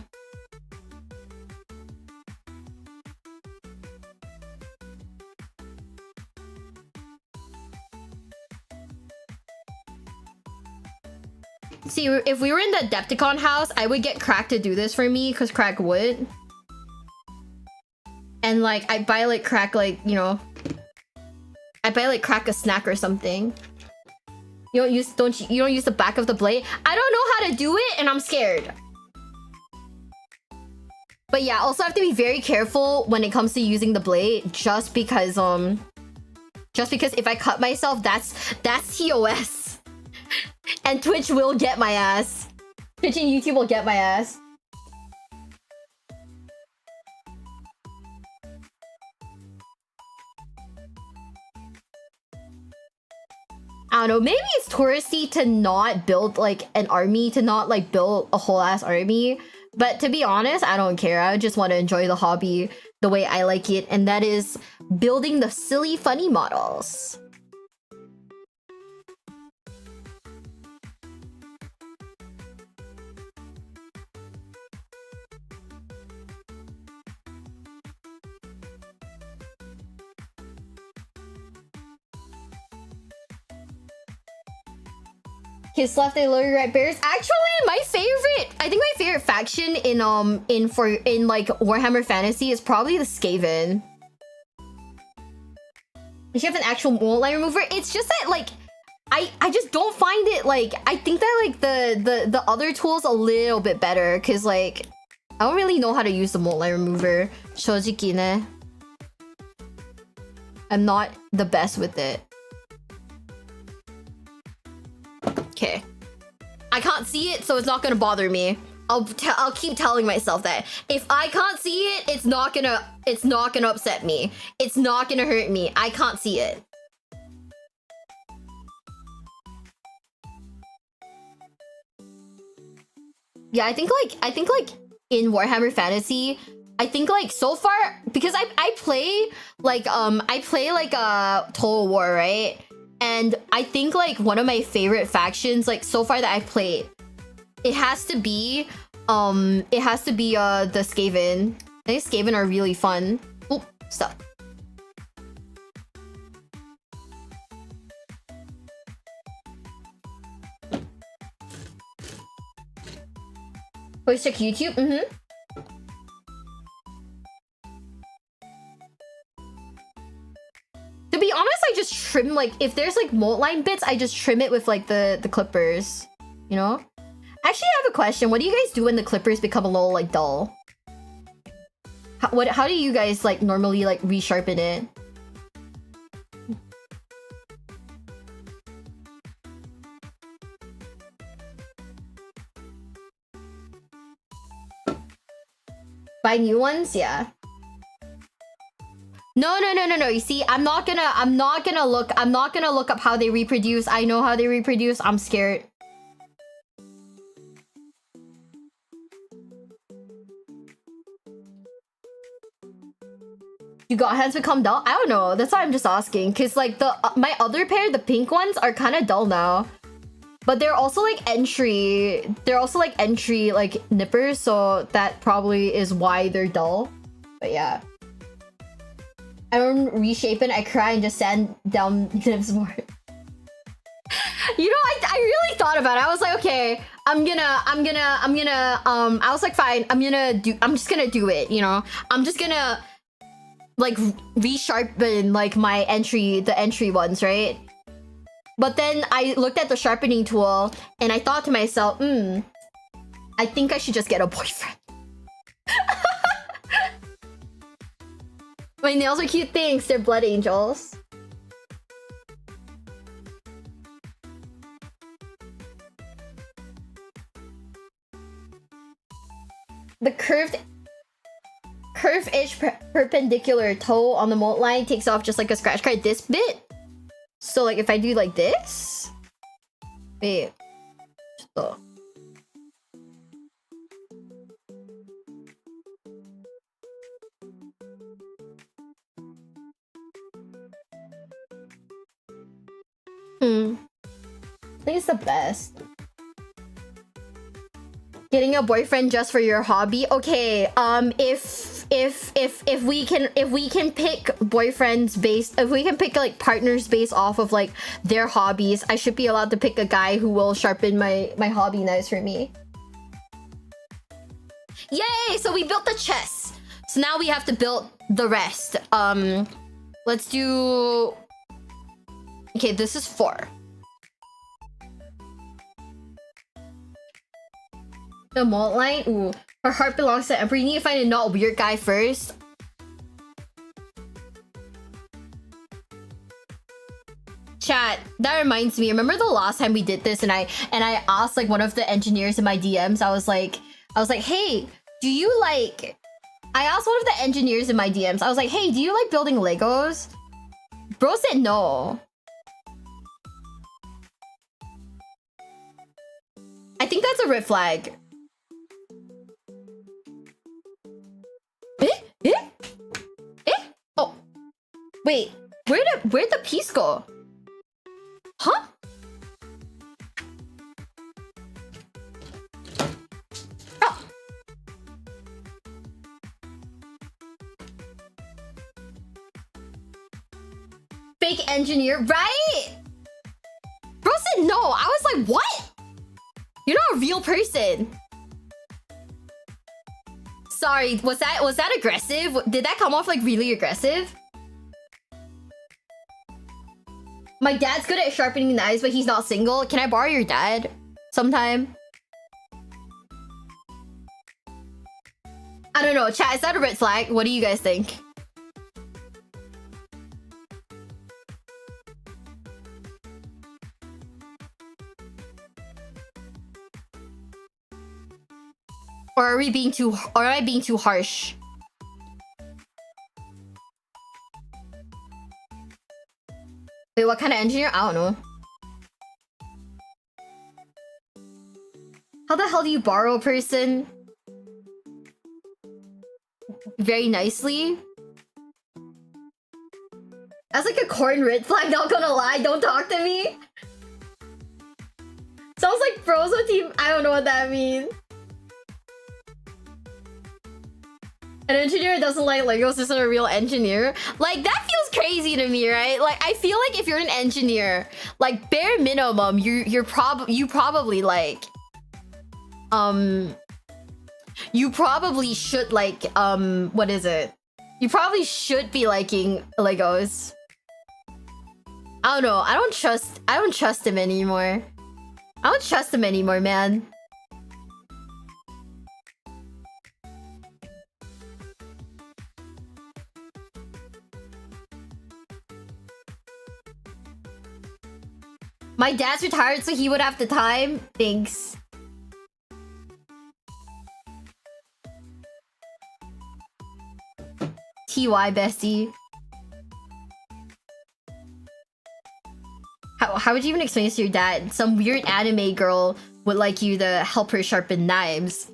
See, if we were in the Adepticon house, I would get Crack to do this for me because Crack would. And like, I'd buy like Crack, like, you know, I'd buy like Crack a snack or something. You don't use the back of the blade? I don't know how to do it and I'm scared. But yeah, also have to be very careful when it comes to using the blade, just because if I cut myself, that's TOS. And Twitch will get my ass. Twitch and YouTube will get my ass. I don't know, maybe it's touristy to not build like an army, to not like build a whole ass army. But to be honest, I don't care. I just want to enjoy the hobby the way I like it, and that is building the silly funny models. Kiss left, they lower right bears. Actually, I think my favorite faction in like Warhammer Fantasy is probably the Skaven. Does she have an actual mold line remover? It's just that like I just don't find it like, I think that like the other tool's a little bit better because like I don't really know how to use the mold line remover. Shojiki ne. I'm not the best with it. Okay, I can't see it, so it's not gonna bother me. I'll keep telling myself that if I can't see it, it's not gonna upset me. It's not gonna hurt me. I can't see it. Yeah, I think like in Warhammer Fantasy, I think like so far, because I play like Total War, right? And I think like one of my favorite factions like so far that I've played It has to be the Skaven. I think Skaven are really fun. Oh, stop. Voice check YouTube? Mm-hmm. To be honest, I just trim, like, if there's like mold line bits, I just trim it with like the clippers, you know? Actually, I have a question. What do you guys do when the clippers become a little like dull? How do you guys like normally like resharpen it? Buy new ones? Yeah. No. You see, I'm not gonna look up how they reproduce. I know how they reproduce. I'm scared. You got hands become dull? I don't know. That's why I'm just asking. Cause like my other pair, the pink ones, are kind of dull now. But they're also like entry. They're also like entry like nippers, so that probably is why they're dull. But yeah. I don't reshape it, I cry and just sand down nibs more. You know, I really thought about it. I was like, okay, I was like, fine, I'm just gonna do it, you know? I'm just gonna like resharpen like my the entry ones, right? But then I looked at the sharpening tool and I thought to myself, I think I should just get a boyfriend. My nails are cute, thanks. They're blood angels. The curved edge perpendicular toe on the mold line takes off just like a scratch card this bit. So like if I do like this, wait, so. I think it's the best. Getting a boyfriend just for your hobby? Okay, if we can pick boyfriends based, if we can pick like partners based off of like their hobbies, I should be allowed to pick a guy who will sharpen my hobby knives for me. Yay! So we built the chest. So now we have to build the rest. Let's do. Okay, this is 4. The mold line? Ooh. Her heart belongs to Emperor. You need to find a not weird guy first. Chat, that reminds me. Remember the last time we did this and I asked like one of the engineers in my DMs, I was like, hey, do you like... I asked one of the engineers in my DMs, I was like, hey, do you like building Legos? Bro said no. I think that's a red flag. Oh, wait. Where'd the piece go? Huh? Oh. Fake engineer, right? Bro said no. I was like, what? You're not a real person. Sorry, was that aggressive? Did that come off like really aggressive? My dad's good at sharpening knives, but he's not single. Can I borrow your dad sometime? I don't know, chat, is that a red flag? What do you guys think? Or are we being too... Or am I being too harsh? Wait, what kind of engineer? I don't know. How the hell do you borrow a person? Very nicely? That's like a corn red flag, not gonna lie. Don't talk to me. So was like, Frozo team. I don't know what that means. An engineer doesn't like Legos isn't a real engineer. Like, that feels crazy to me, right? Like, I feel like if you're an engineer, like, bare minimum, you probably like, you probably should like, what is it? You probably should be liking Legos. I don't know. I don't trust him anymore. I don't trust him anymore, man. My dad's retired, so he would have the time. Thanks. TY bestie. How would you even explain this to your dad? Some weird anime girl would like you to help her sharpen knives.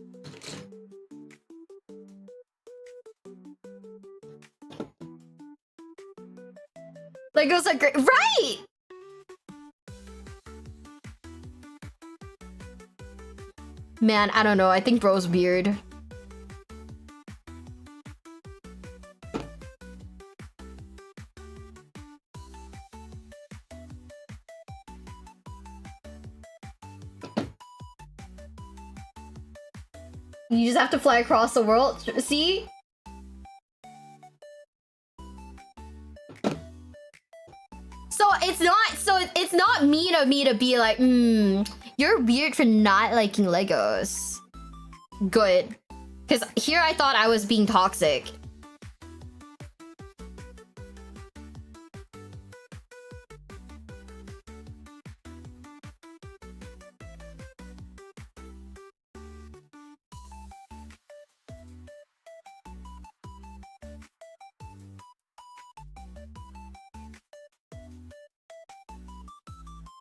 Legos are great. Right! Man, I don't know. I think bro's weird. You just have to fly across the world. See? It's not mean of me to be like, you're weird for not liking Legos. Good. Because here I thought I was being toxic.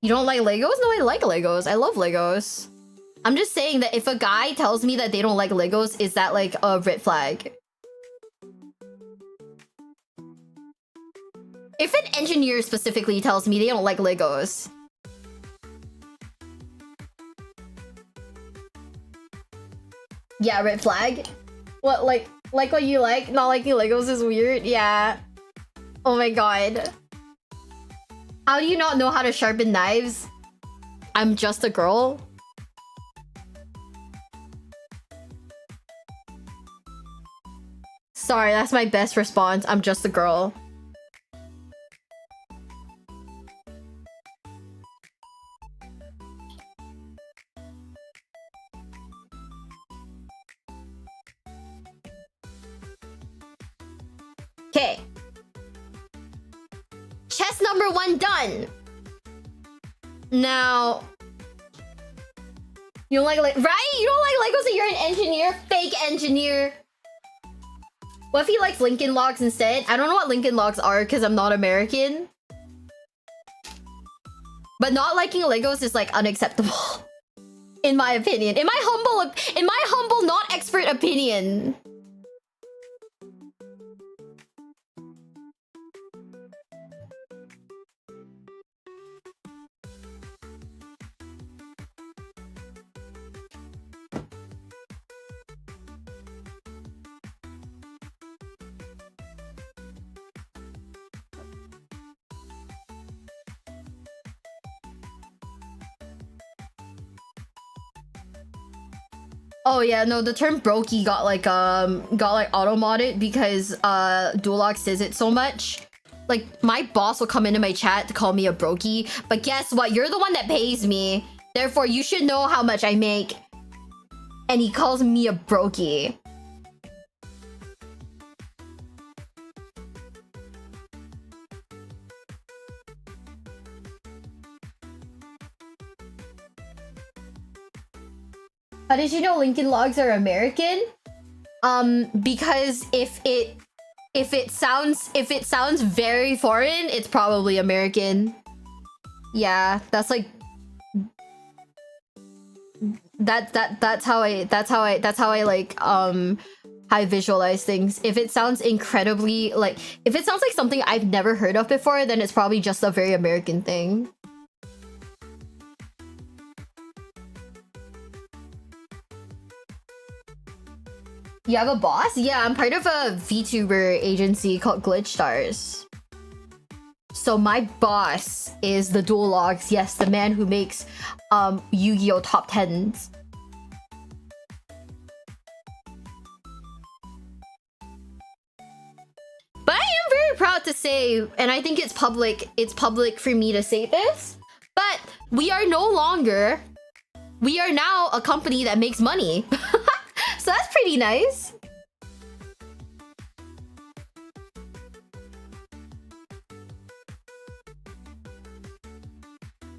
You don't like Legos? No, I like Legos. I love Legos. I'm just saying that if a guy tells me that they don't like Legos, is that like a red flag? If an engineer specifically tells me they don't like Legos. Yeah, red flag? What, like what you like? Not liking Legos is weird? Yeah. Oh my god. How do you not know how to sharpen knives? I'm just a girl. Sorry, that's my best response. I'm just a girl. Okay. Chest number 1 done. Now, you don't like right? You don't like Legos and you're an engineer? Fake engineer. What if he likes Lincoln Logs instead? I don't know what Lincoln Logs are because I'm not American. But not liking Legos is like unacceptable. In my opinion. In my humble, not expert opinion. Oh yeah, no, the term brokey got like auto-modded because Duolox says it so much. Like, my boss will come into my chat to call me a brokey, but guess what? You're the one that pays me. Therefore, you should know how much I make. And he calls me a brokey. How did you know Lincoln Logs are American? Because if it sounds very foreign, it's probably American. Yeah, that's like that's how I like I visualize things. If it sounds incredibly like if it sounds like something I've never heard of before, then it's probably just a very American thing. You have a boss? Yeah, I'm part of a VTuber agency called Glitch Stars. So my boss is the Dual Logs. Yes, the man who makes Yu-Gi-Oh! Top 10s. But I am very proud to say, and I think it's public for me to say this, but we are now a company that makes money. So that's pretty nice.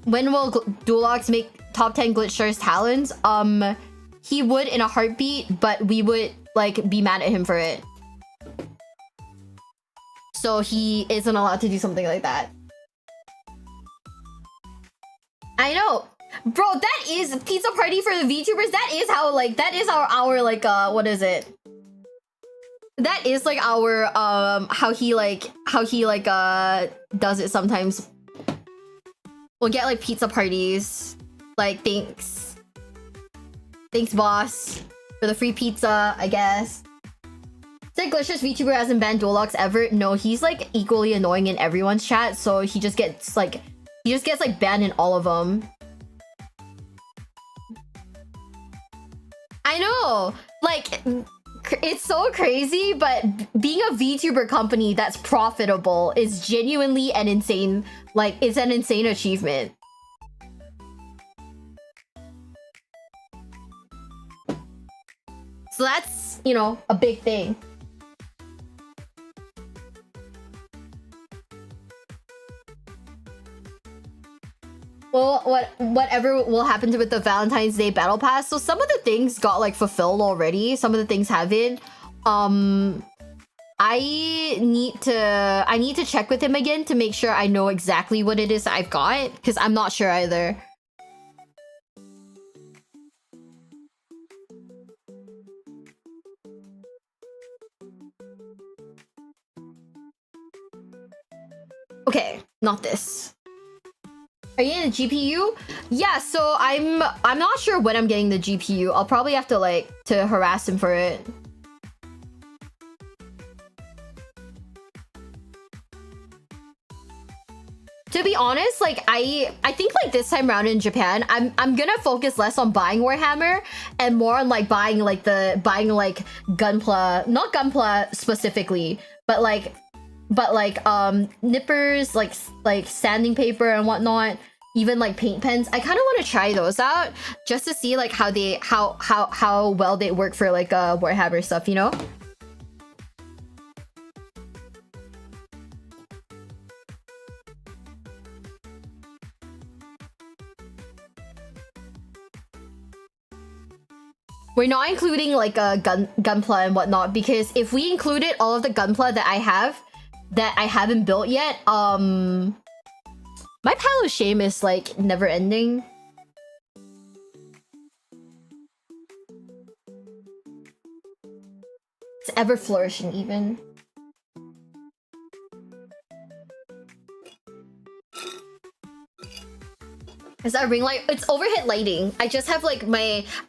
When will Dualox make top 10 Glitch Stars talents? He would in a heartbeat, but we would like be mad at him for it. So he isn't allowed to do something like that. I know. Bro, that is pizza party for the VTubers. That is how like that is our like what is it? That is like our how he does it sometimes. We'll get like pizza parties. Like thanks boss for the free pizza, I guess. Said Glitch's VTuber hasn't banned Dualox ever. No, he's like equally annoying in everyone's chat, so he just gets like banned in all of them. I know, like it's so crazy, but being a VTuber company that's profitable is genuinely an insane, like it's an insane achievement. So that's, you know, a big thing. Well, whatever will happen with the Valentine's Day Battle Pass. So some of the things got like fulfilled already. Some of the things haven't. I need to check with him again to make sure I know exactly what it is I've got, because I'm not sure either. Okay, not this. Are you in the GPU? Yeah, so I'm not sure when I'm getting the GPU. I'll probably have to to harass him for it. To be honest, like I think like this time around in Japan, I'm gonna focus less on buying Warhammer and more on like buying Gunpla, not Gunpla specifically, but nippers, like sanding paper and whatnot, even like paint pens. I kind of want to try those out just to see like how well they work for like Warhammer stuff, you know? We're not including like a gunpla and whatnot, because if we included all of the gunpla that I haven't built yet, my pile of shame is like never ending. It's ever flourishing even. Is that ring light? It's overhead lighting. I just have like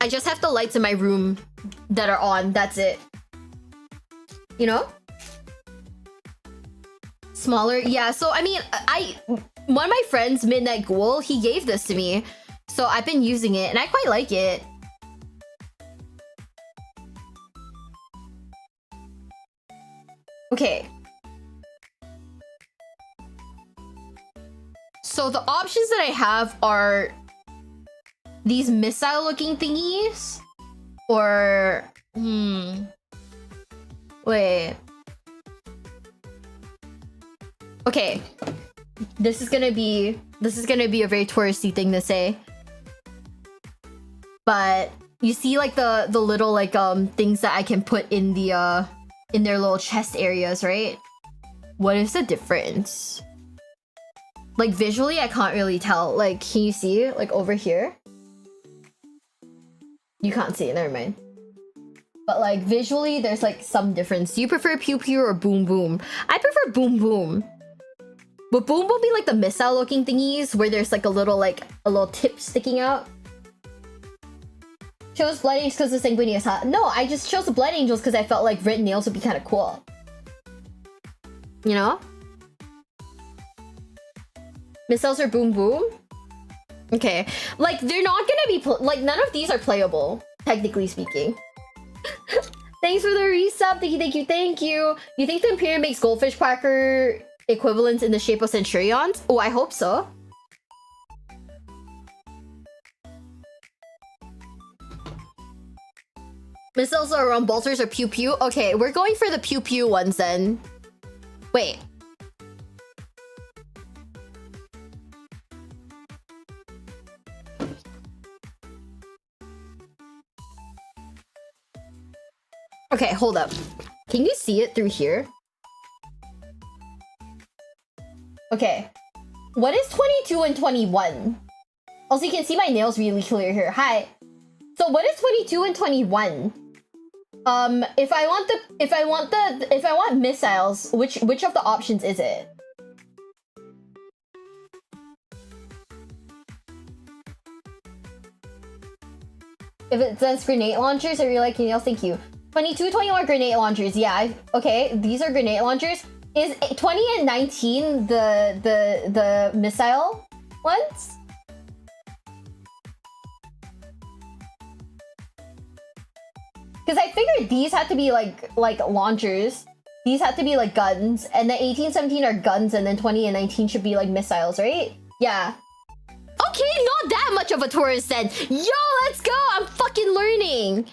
I just have the lights in my room that are on. That's it. You know? Smaller, yeah. So I mean, one of my friends, Midnight Ghoul, he gave this to me, so I've been using it and I quite like it. Okay. So the options that I have are these missile looking thingies, or wait. Okay, this is gonna be a very touristy thing to say, but you see like the little like things that I can put in the in their little chest areas, right? What is the difference? Like visually, I can't really tell. Like, can you see like over here? You can't see it, never mind. But like visually, there's like some difference. Do you prefer Pew Pew or Boom Boom? I prefer Boom Boom. But Boom Boom be like the missile looking thingies where there's like a little tip sticking out. chose Blood Angels because of Sanguinius, huh? No, I just chose the Blood Angels because I felt like written nails would be kind of cool. You know? Missiles are boom boom? Okay. Like, they're not gonna be... like, none of these are playable, technically speaking. Thanks for the resub. Thank you, thank you, thank you. You think the Imperium makes goldfish quacker equivalents in the shape of Centurions? Oh, I hope so. Missiles are around bolters or pew pew? Okay, we're going for the pew pew ones then. Wait. Okay, hold up. Can you see it through here? Okay. What is 22 and 21? Also, you can see my nails really clear here. Hi. So what is 22 and 21? If I want missiles, which of the options is it? If it says grenade launchers, are you like nails? Thank you. 22, 21 grenade launchers. Yeah, okay. These are grenade launchers. Is 20 and 19 the missile ones? Because I figured these had to be like launchers. These had to be like guns, and the 18, 17 are guns, and then 20 and 19 should be like missiles, right? Yeah. Okay, not that much of a tourist then. Yo, let's go! I'm fucking learning.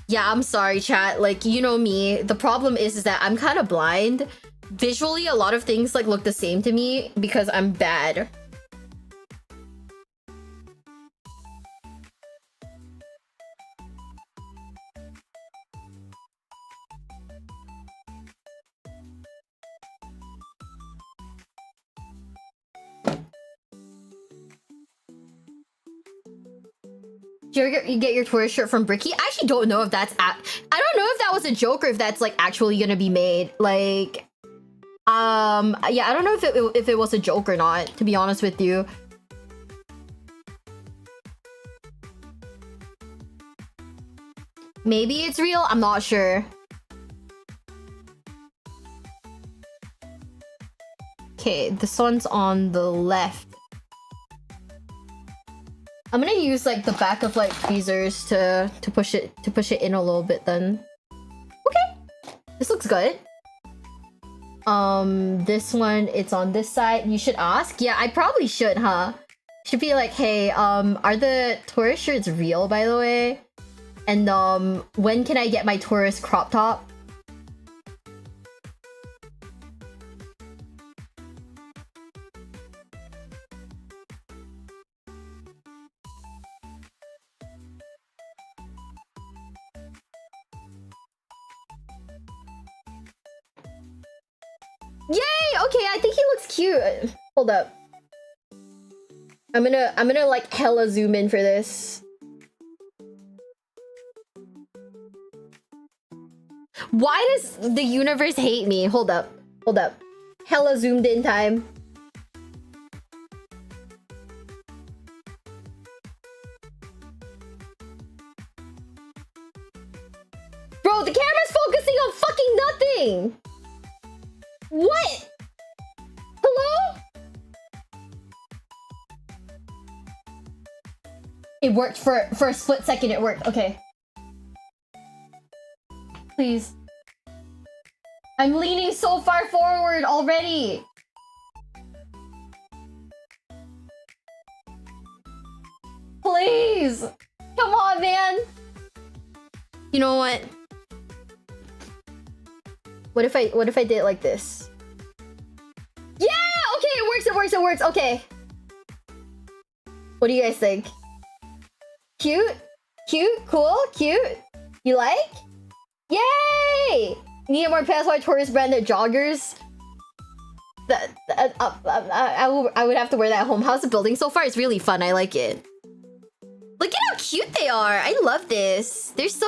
Yeah, I'm sorry, chat. Like, you know me. The problem is that I'm kind of blind. Visually, a lot of things like look the same to me because I'm bad. You get your tourist shirt from Bricky? I actually don't know if that's I don't know if that was a joke or if that's like actually gonna be made. Like, yeah, I don't know if it was a joke or not, to be honest with you. Maybe it's real. I'm not sure. Okay, this one's on the left. I'm gonna use like the back of like tweezers to push it in a little bit then. Okay. This looks good. This one, it's on this side. You should ask. Yeah, I probably should, huh? Should be like, hey, are the tourist shirts real, by the way? And when can I get my tourist crop top? Yay! Okay, I think he looks cute. Hold up. I'm gonna like hella zoom in for this. Why does the universe hate me? Hold up. Hold up. Hella zoomed in time. Bro, the camera's focusing on fucking nothing! What? Hello? It worked for a split second, it worked. Okay. Please. I'm leaning so far forward already. Please. Come on, man. You know what? What if I did it like this? Yeah! Okay, it works. Okay. What do you guys think? Cute? Cute? Cool? Cute? You like? Yay! Need more passport tourist branded joggers? I would have to wear that at home. How's the building so far? It's really fun. I like it. Look at how cute they are. I love this. They're just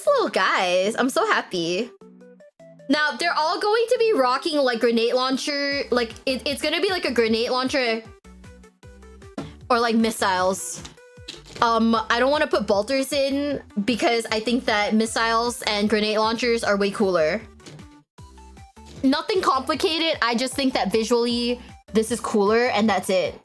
little guys. I'm so happy. Now, they're all going to be rocking like grenade launcher. Like, it's gonna be like a grenade launcher. Or like missiles. I don't want to put bolters in because I think that missiles and grenade launchers are way cooler. Nothing complicated. I just think that visually this is cooler and that's it.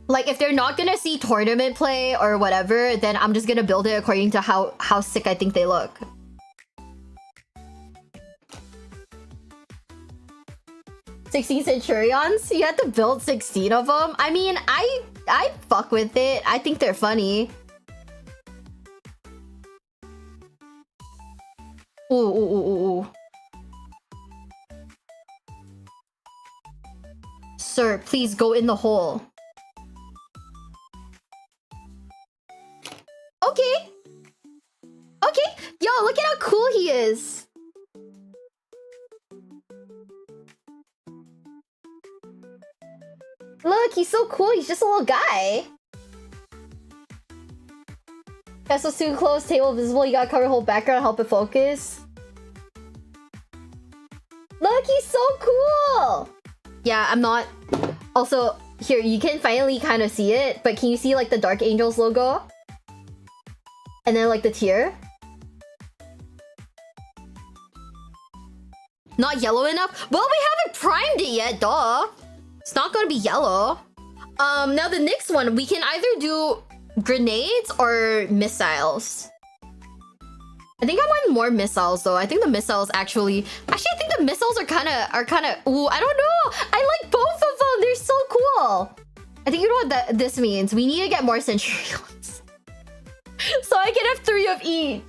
Like, if they're not gonna see tournament play or whatever, then I'm just gonna build it according to how sick I think they look. Centurions? You had to build 16 of them? I mean, I fuck with it. I think they're funny. Ooh. Sir, please go in the hole. Okay. Yo, look at how cool he is. Look, he's so cool. He's just a little guy. Castle soon closed, table visible. You gotta cover the whole background, help it focus. Look, he's so cool. Yeah, I'm not... Also, here, you can finally kind of see it, but can you see, like, the Dark Angels logo? And then, like, the tier? Not yellow enough? Well, we haven't primed it yet, duh. It's not gonna be yellow. Now the next one, we can either do grenades or missiles. I think I want more missiles though. I think the missiles actually I think the missiles are kind of ooh, I don't know. I like both of them. They're so cool. I think you know what this means. We need to get more Centurions. So I can have 3 of each.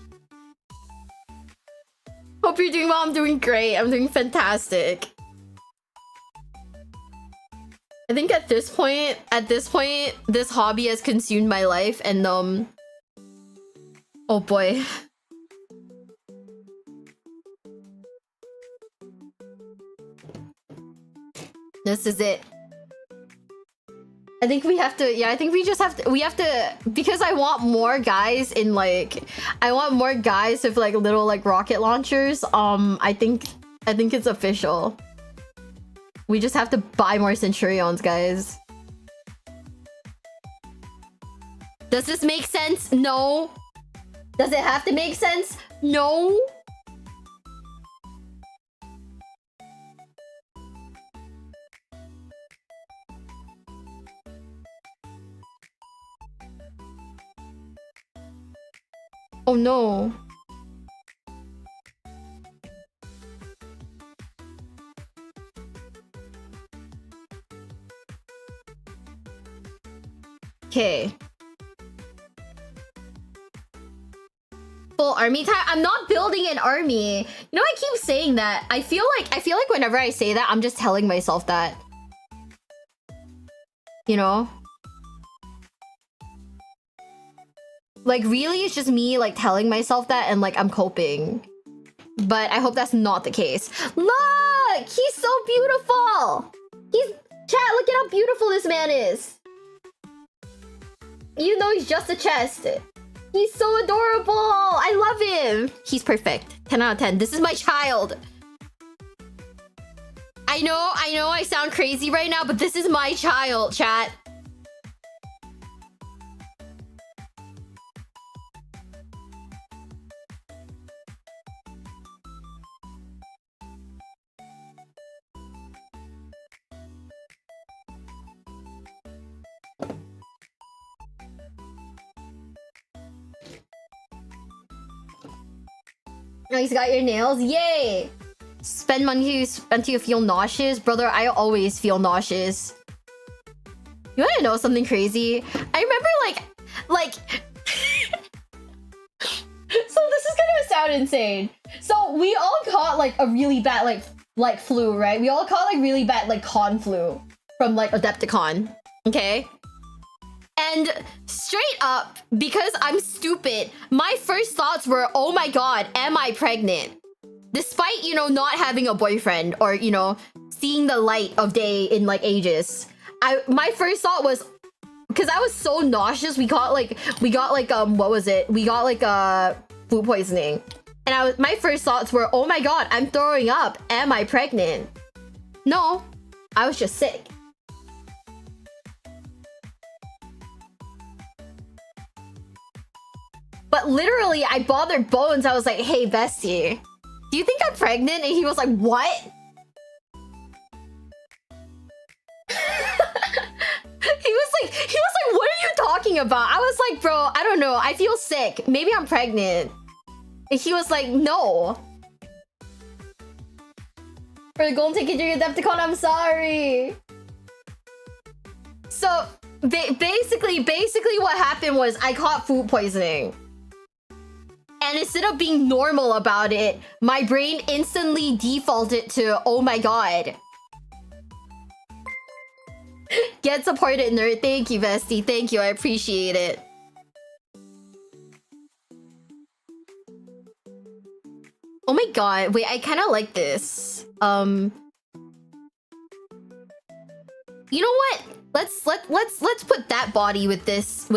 Hope you're doing well. I'm doing great. I'm doing fantastic. I think at this point, this hobby has consumed my life and oh boy. This is it. I think we have to, yeah, I think we just have to, because I want more guys in like, I want more guys with like little like rocket launchers. I think it's official. We just have to buy more Centurions, guys. Does this make sense? No. Does it have to make sense? No. Oh no. Okay. Full army time? I'm not building an army. You know, I keep saying that. I feel like whenever I say that, I'm just telling myself that. You know? Like, really, it's just me, like, telling myself that and, like, I'm coping. But I hope that's not the case. Look! He's so beautiful! Chat, look at how beautiful this man is. Even though he's just a chest. He's so adorable! I love him! He's perfect. 10 out of 10. This is my child. I know I sound crazy right now, but this is my child, chat. Oh, he's got your nails? Yay! Spend money until you feel nauseous? Brother, I always feel nauseous. You wanna know something crazy? I remember like... So this is gonna sound insane. So we all caught like a really bad like flu, right? We all caught like really bad like con flu from like Adepticon, okay? And straight up, because I'm stupid, my first thoughts were, oh my god, am I pregnant? Despite, you know, not having a boyfriend or, you know, seeing the light of day in like ages. My first thought was, because I was so nauseous, we got like what was it? We got like food poisoning. And my first thoughts were, oh my god, I'm throwing up. Am I pregnant? No, I was just sick. But literally, I bothered Bones. I was like, hey, bestie, do you think I'm pregnant? And he was like, what? He was like, what are you talking about? I was like, bro, I don't know. I feel sick. Maybe I'm pregnant. And he was like, no. For the golden ticket to your Adepticon, I'm sorry. So basically what happened was I caught food poisoning. And instead of being normal about it, my brain instantly defaulted to, oh my god. Get supported, nerd. Thank you, bestie. Thank you. I appreciate it. Oh my god. Wait, I kind of like this. You know what? Let's put that body with this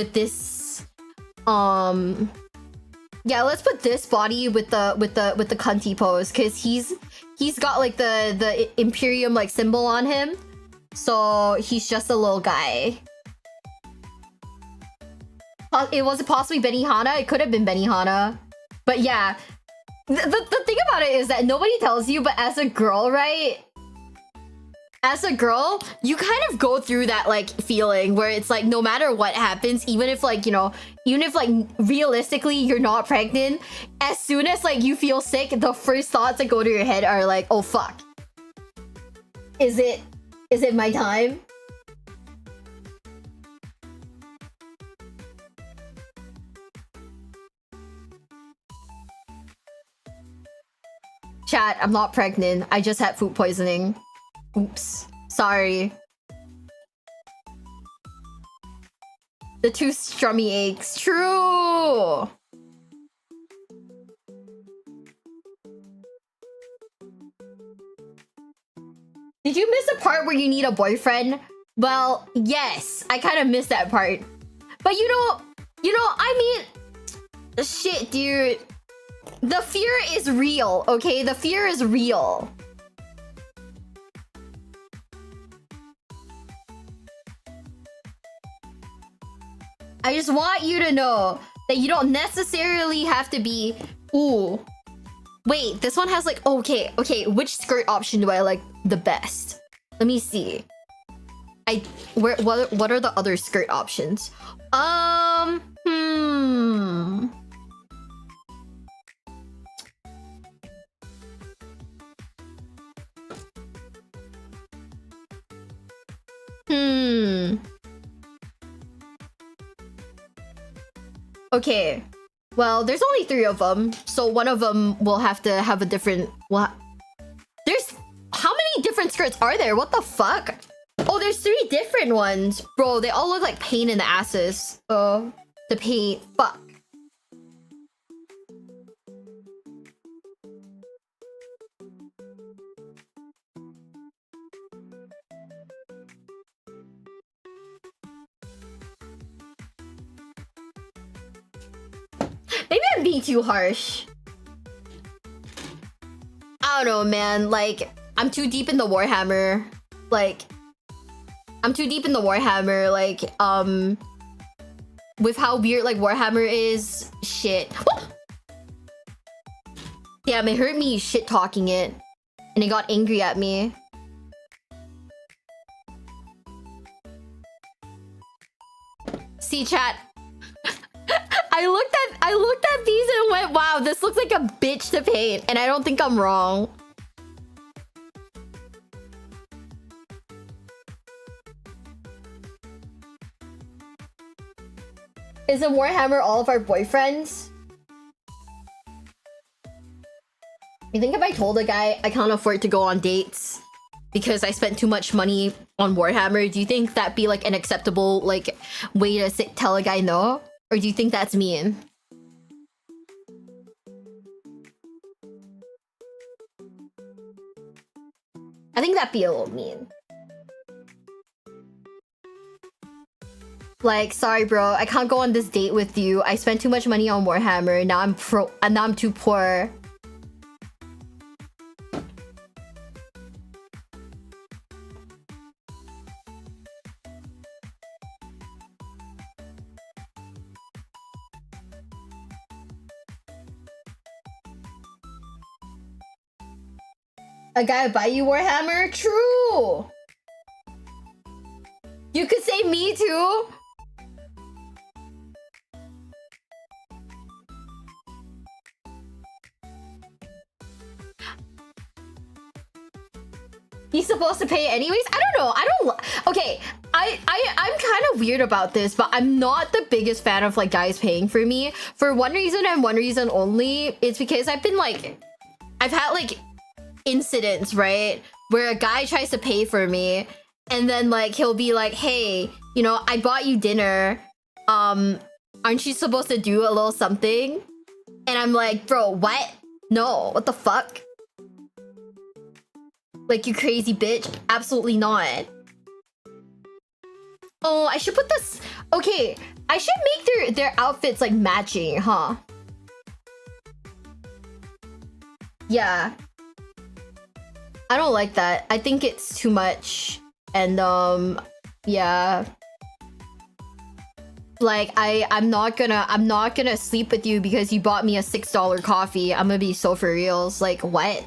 yeah, let's put this body with the cunty pose, cuz he's got like the Imperium like symbol on him. So he's just a little guy. Was it possibly Benihana? It could have been Benihana. But yeah, the thing about it is that nobody tells you, but as a girl, right? As a girl, you kind of go through that like feeling where it's like no matter what happens, even if like, you know, even if like realistically you're not pregnant, as soon as like you feel sick, the first thoughts that go to your head are like, oh fuck. Is it my time? Chat, I'm not pregnant. I just had food poisoning. Oops. Sorry. The two strummy aches. True! Did you miss the part where you need a boyfriend? Well, yes. I kind of missed that part. But you know, I mean... Shit, dude. The fear is real, okay? The fear is real. I just want you to know that you don't necessarily have to be... Ooh. Wait, this one has like... Okay, which skirt option do I like the best? Let me see. What are the other skirt options? Okay. Well, there's only 3 of them, so one of them will have to have a different... What? There's... How many different skirts are there? What the fuck? Oh, there's 3 different ones. Bro, they all look like pain in the asses. Oh, the pain. Fuck. Maybe I'm being too harsh. I don't know, man. Like, I'm too deep in the Warhammer. Like, with how weird, like, Warhammer is. Shit. Damn, it hurt me shit-talking it. And it got angry at me. See, chat. I looked at these and went, wow, this looks like a bitch to paint. And I don't think I'm wrong. Isn't Warhammer all of our boyfriends? You think if I told a guy I can't afford to go on dates because I spent too much money on Warhammer, do you think that'd be like an acceptable like way to tell a guy no? Or do you think that's mean? I think that'd be a little mean. Like, sorry bro, I can't go on this date with you. I spent too much money on Warhammer. Now I'm too poor. A guy would buy you Warhammer? True! You could say me too? He's supposed to pay anyways? I don't know. I don't... Okay, I'm kind of weird about this, but I'm not the biggest fan of like guys paying for me. For one reason and one reason only. It's because I've been like... I've had like incidents, right? Where a guy tries to pay for me and then like he'll be like, hey, you know, I bought you dinner. Aren't you supposed to do a little something? And I'm like, bro, what? No, what the fuck? Like, you crazy bitch? Absolutely not. Oh, I should put this... Okay, I should make their outfits, like, matching, huh? Yeah. I don't like that. I think it's too much. And, yeah. Like, I'm not gonna sleep with you because you bought me a $6 coffee. I'm gonna be so for reals. Like, what?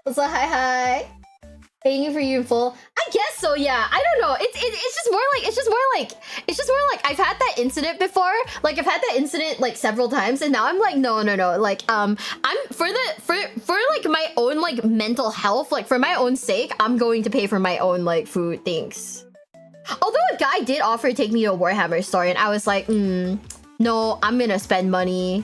What's up? Hi. Paying you for you in full. I guess so, yeah. I don't know. It's just more like I've had that incident before. Like I've had that incident like several times, and now I'm like, no. Like I'm for like my own like mental health, like for my own sake, I'm going to pay for my own like food. Thanks. Although a guy did offer to take me to a Warhammer store, and I was like, no, I'm gonna spend money.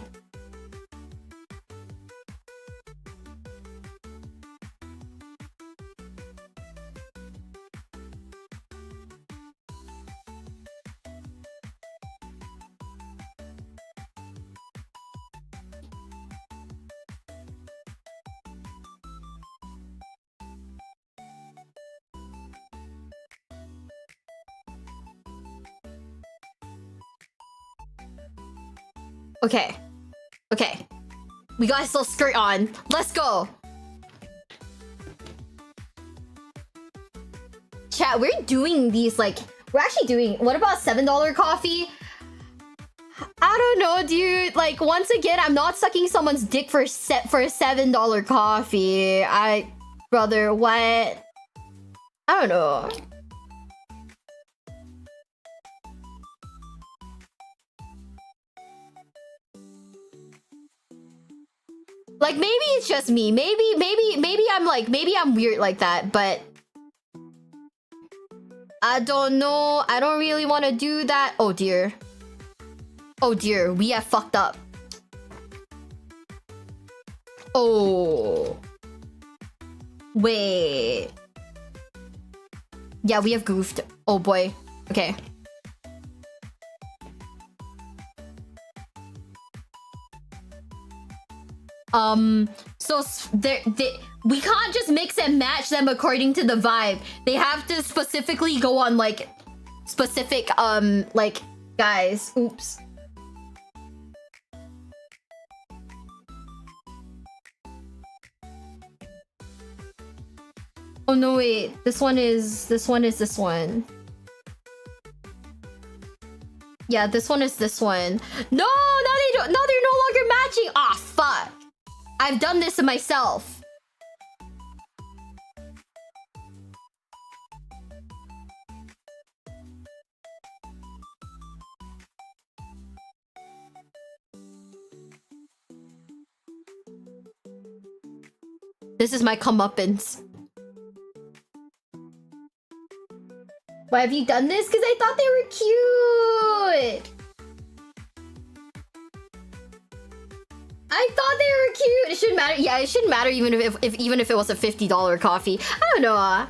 Okay. We got this little skirt on. Let's go. Chat, we're doing these like... We're actually doing... What about $7 coffee? I don't know, dude. Like, once again, I'm not sucking someone's dick for a $7 coffee. Brother, what? I don't know. Like, maybe it's just me. Maybe I'm weird like that, but I don't know. I don't really want to do that. Oh dear. Oh dear, we have fucked up. Oh. Wait. Yeah, we have goofed. Oh boy. Okay. So we can't just mix and match them according to the vibe. They have to specifically go on like specific like guys. Oops. Oh no, wait. This one is this one. Yeah, this one is this one. No, now they're no longer matching. Ah, fuck. I've done this to myself. This is my comeuppance. Why have you done this? Because I thought they were cute. I thought they were cute. It shouldn't matter. Yeah, it shouldn't matter even if it was a $50 coffee. I don't know.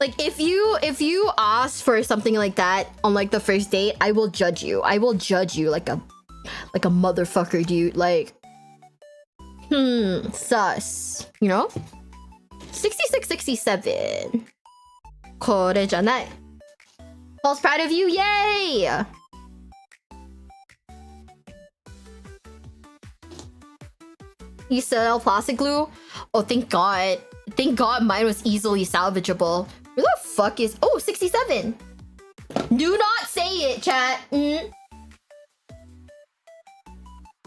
Like if you ask for something like that on like the first date, I will judge you. I will judge you like a motherfucker, dude. Like sus. You know? 66, 67. これじゃない. Paul's proud of you, yay! You sell plastic glue? Oh, thank God. Thank God mine was easily salvageable. Where the fuck is... Oh, 67. Do not say it, chat.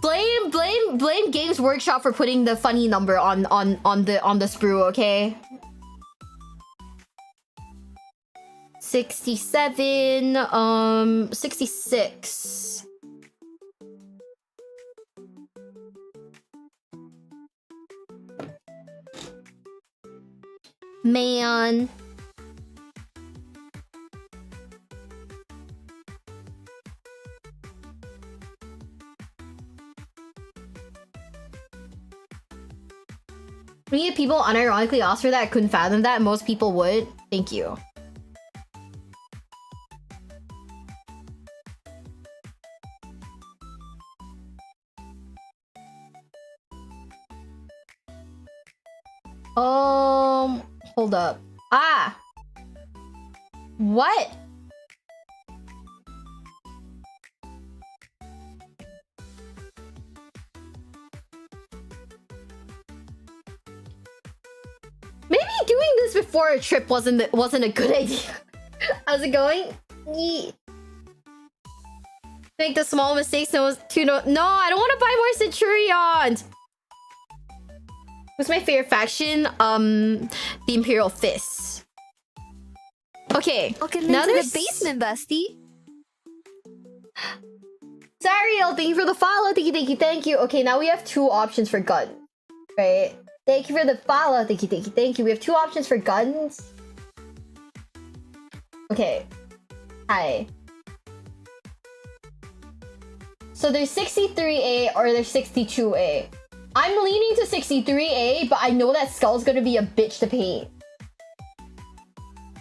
Blame Games Workshop for putting the funny number on the sprue, okay? 67, 66. Man. We need people unironically asked for that. I couldn't fathom that. Most people would. Thank you. Hold up. Ah! What? Maybe doing this before a trip wasn't a good idea. How's it going? Yeet. Make the small mistakes. No, I don't want to buy more Centurions. What's my favorite faction? The Imperial Fists. Okay. Welcome now into the basement, Busty. Zariel, thank you for the follow. Thank you. Okay, now we have two options for guns. Right? Thank you for the follow. Thank you. We have two options for guns. Okay. Hi. So there's 63A or there's 62A. I'm leaning to 63A, but I know that Skull's gonna be a bitch to paint.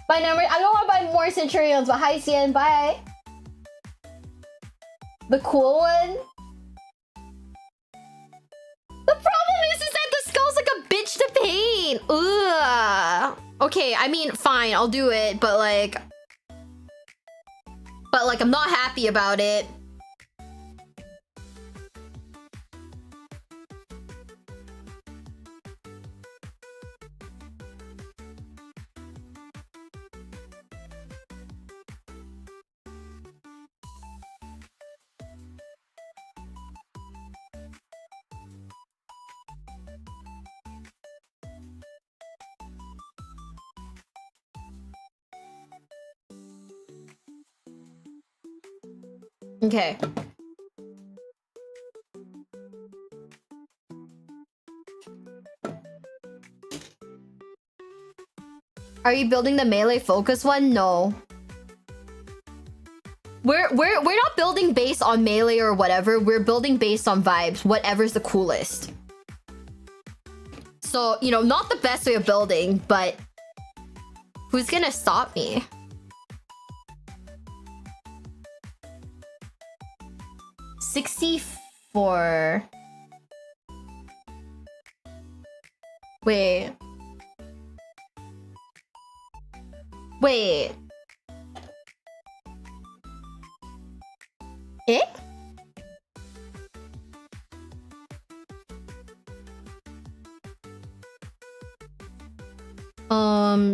Bye, number. I don't want to buy more Centurions, but hi, Cien. Bye. The cool one. The problem is that the Skull's like a bitch to paint. Ugh. Okay, I mean, fine, I'll do it, but like, I'm not happy about it. Okay. Are you building the melee focus one? No. We're not building based on melee or whatever. We're building based on vibes. Whatever's the coolest. So, you know, not the best way of building, but who's gonna stop me? $64. Wait. Eh?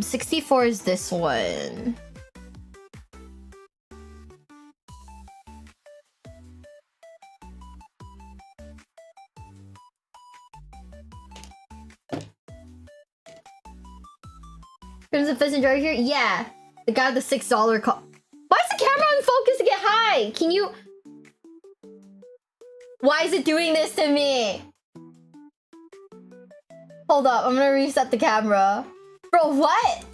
64 is this one. Crimson Fist and Jar here? Yeah. The guy with the $6 call. Why is the camera on focus to get high? Can you... Why is it doing this to me? Hold up, I'm gonna reset the camera. Bro, what?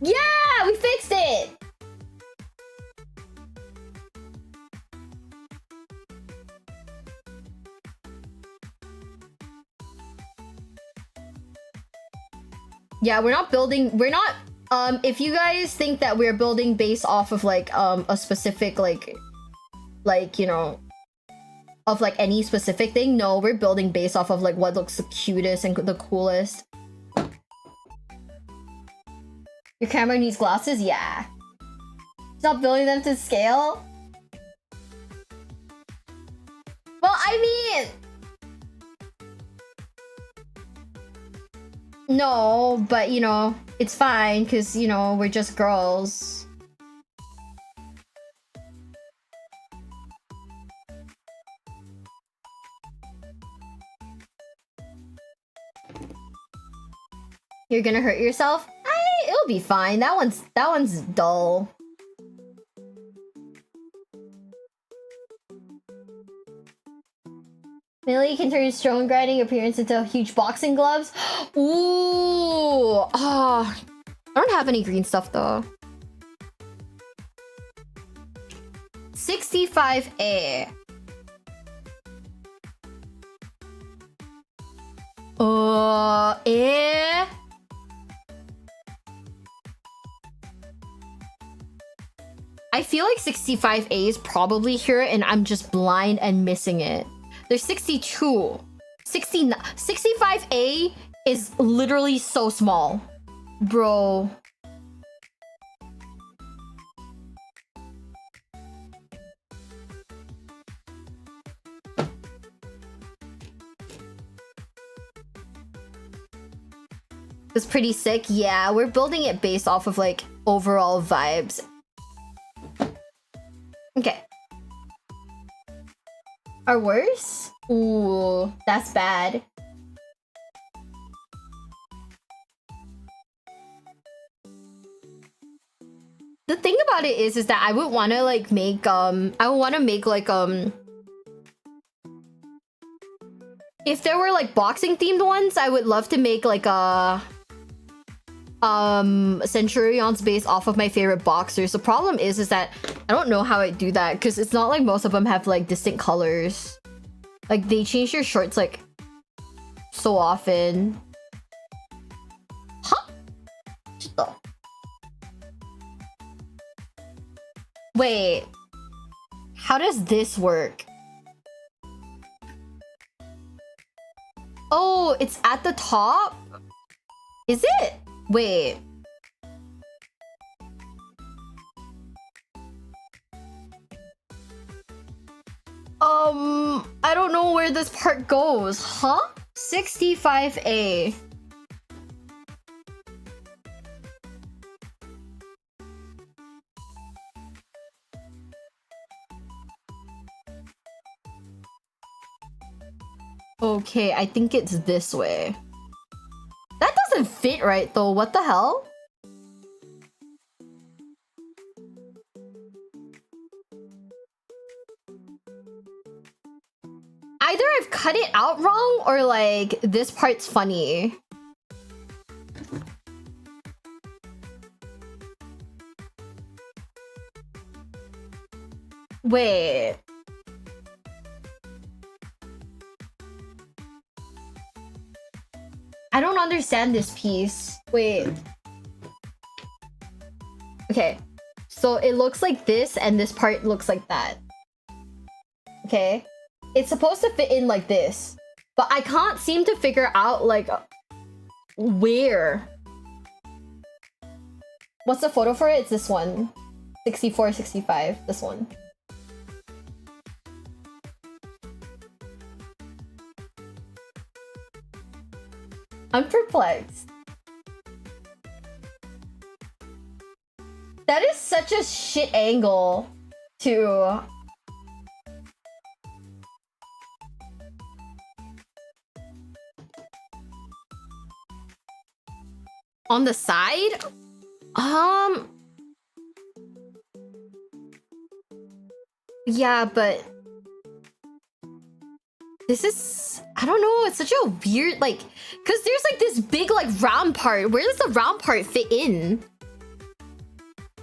Yeah, we fixed it! Yeah, we're not, if you guys think that we're building based off of like, a specific, like, you know, of like any specific thing. No, we're building based off of like what looks the cutest and the coolest. Your camera needs glasses? Yeah. Stop building them to scale? Well, I mean... No, but you know, it's fine because, you know, we're just girls. You're gonna hurt yourself? It'll be fine. That one's dull. Millie can turn stone grinding appearance into huge boxing gloves. Ooh, I don't have any green stuff though. 65A. I feel like 65A is probably here and I'm just blind and missing it. There's 62. 65A is literally so small. Bro. It's pretty sick. Yeah, we're building it based off of like overall vibes. Okay. Are worse? Ooh, that's bad. The thing about it is that I would want to like make I would want to make like if there were like boxing themed ones, I would love to make like a Centurions based off of my favorite boxers. The problem is that I don't know how I do that because it's not like most of them have like distinct colors. Like they change their shorts like so often. Huh? Wait. How does this work? Oh, it's at the top? Is it? Wait. I don't know where this part goes. Huh? 65A. Okay, I think it's this way. That doesn't fit right though. What the hell? Either I've cut it out wrong or like this part's funny. Wait. I don't understand this piece. Wait. Okay. So it looks like this and this part looks like that. Okay. It's supposed to fit in like this, but I can't seem to figure out like where. What's the photo for it? It's this one. 64, 65. This one. I'm perplexed. That is such a shit angle to... On the side? Yeah, but this is, I don't know, it's such a weird, like, because there's like this big like round part. Where does the round part fit in?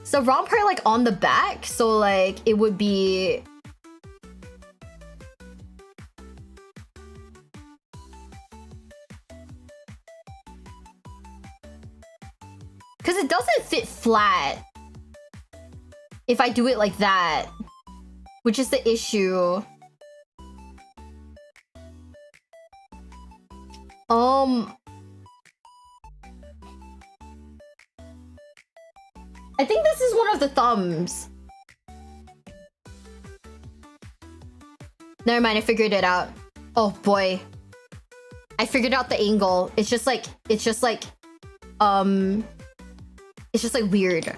Is the round part like on the back? So like it would be... Because it doesn't fit flat if I do it like that, which is the issue. I think this is one of the thumbs. Never mind, I figured it out. Oh boy. I figured out the angle. It's just like weird.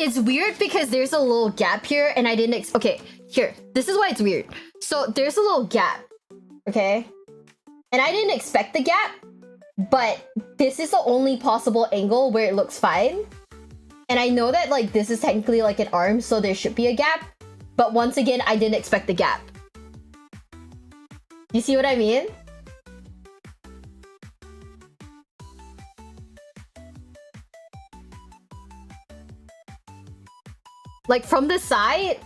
It's weird because there's a little gap here and I didn't okay, here. This is why it's weird. So there's a little gap, okay? And I didn't expect the gap, but this is the only possible angle where it looks fine. And I know that like this is technically like an arm, so there should be a gap. But once again, I didn't expect the gap. You see what I mean? Like from the side,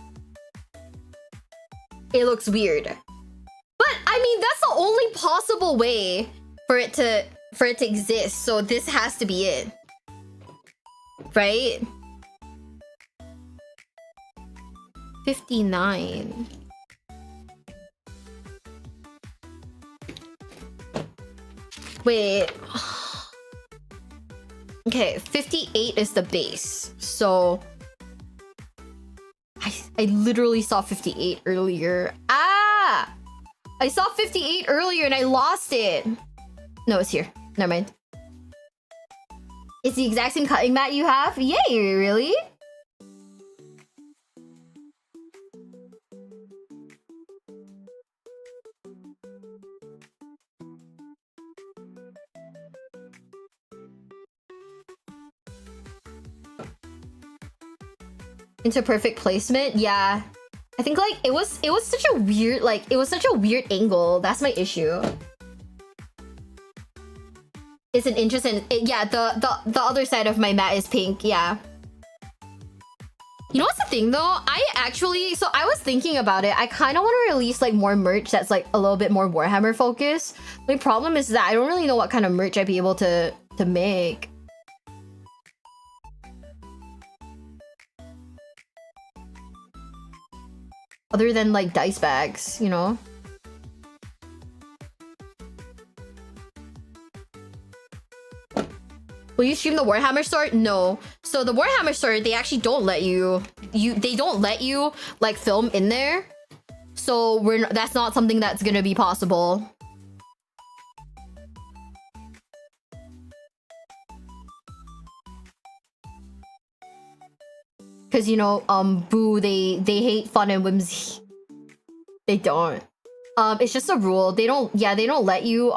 it looks weird. But I mean, that's the only possible way for it to exist. So this has to be it. Right? 59. Wait. Okay, 58 is the base. So I literally saw 58 earlier. Ah! I saw 58 earlier and I lost it. No, it's here. Never mind. It's the exact same cutting mat you have? Yay, really? Into perfect placement? Yeah. I think like it was such a weird angle. That's my issue. It's an interesting yeah, the other side of my mat is pink, yeah. You know what's the thing though? I was thinking about it. I kind of want to release like more merch that's like a little bit more Warhammer focused. My problem is that I don't really know what kind of merch I'd be able to make. Other than like dice bags, you know? Will you stream the Warhammer store? No. So the Warhammer store, they actually don't let you like film in there. So that's not something that's gonna be possible. Cause you know, boo, they hate fun and whimsy. They don't. It's just a rule. They don't let you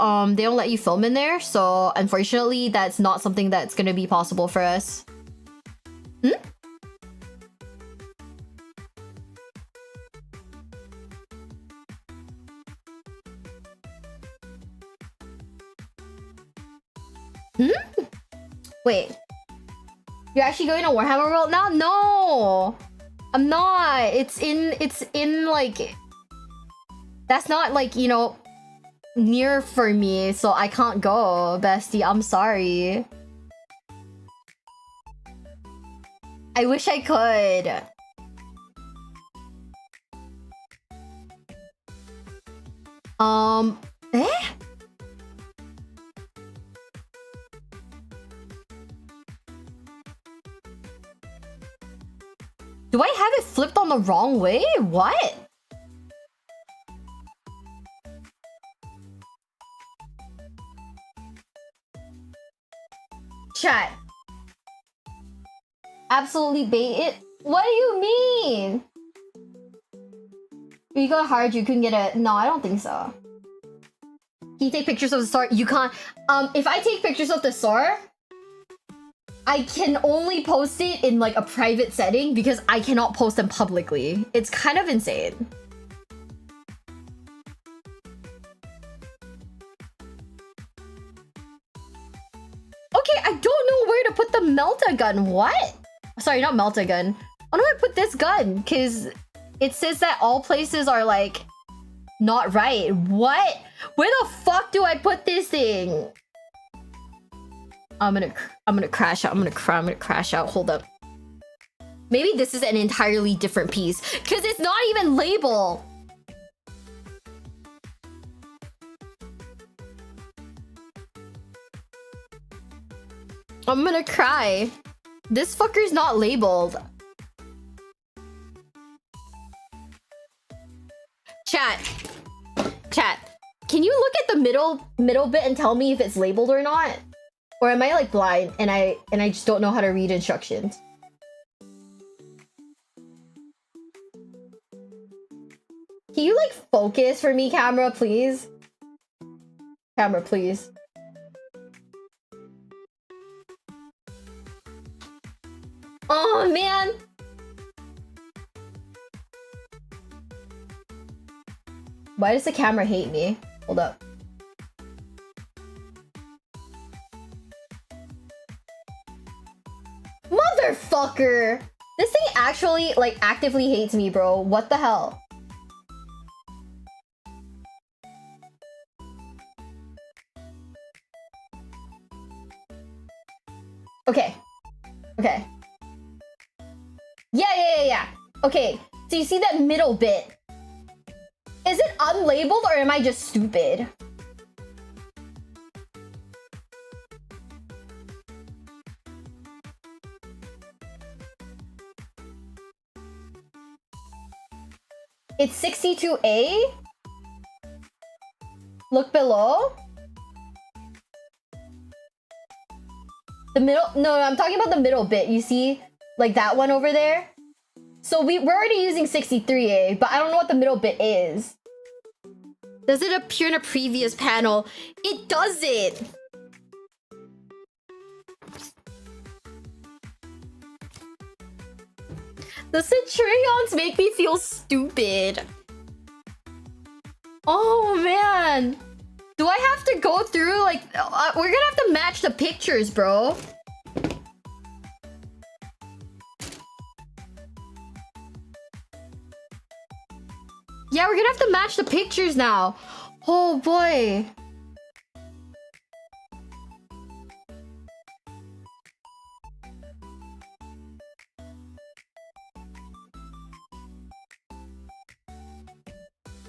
film in there. So unfortunately, that's not something that's gonna be possible for us. Hmm? Hmm? Wait. You're actually going to Warhammer World now? No! I'm not. It's in like... That's not like, you know, near for me, so I can't go, bestie. I'm sorry. I wish I could. Eh? Do I have it flipped on the wrong way? What? Chat. Absolutely bait it? What do you mean? If you got hard, you couldn't get it. No, I don't think so. Can you take pictures of the store? You can't. If I take pictures of the store, I can only post it in like a private setting because I cannot post them publicly. It's kind of insane. Okay, I don't know where to put the melta gun. What? Sorry, not melta gun. Where do I put this gun? Because it says that all places are like not right. What? Where the fuck do I put this thing? I'm gonna crash out. I'm gonna crash out. Hold up. Maybe this is an entirely different piece because it's not even labeled. I'm gonna cry. This fucker's not labeled. Chat. Can you look at the middle bit and tell me if it's labeled or not? Or am I like blind and I just don't know how to read instructions? Can you like focus for me, camera, please? Camera, please. Oh man. Why does the camera hate me? Hold up. Motherfucker! This thing actually, like, actively hates me, bro. What the hell? Okay. Okay. Yeah. Okay, so you see that middle bit? Is it unlabeled or am I just stupid? It's 62A? Look below? The middle? No, I'm talking about the middle bit. You see? Like that one over there? So we're already using 63A, but I don't know what the middle bit is. Does it appear in a previous panel? It doesn't! The Centurions make me feel stupid. Oh man. Do I have to go through like... we're gonna have to match the pictures, bro. Yeah, we're gonna have to match the pictures now. Oh boy.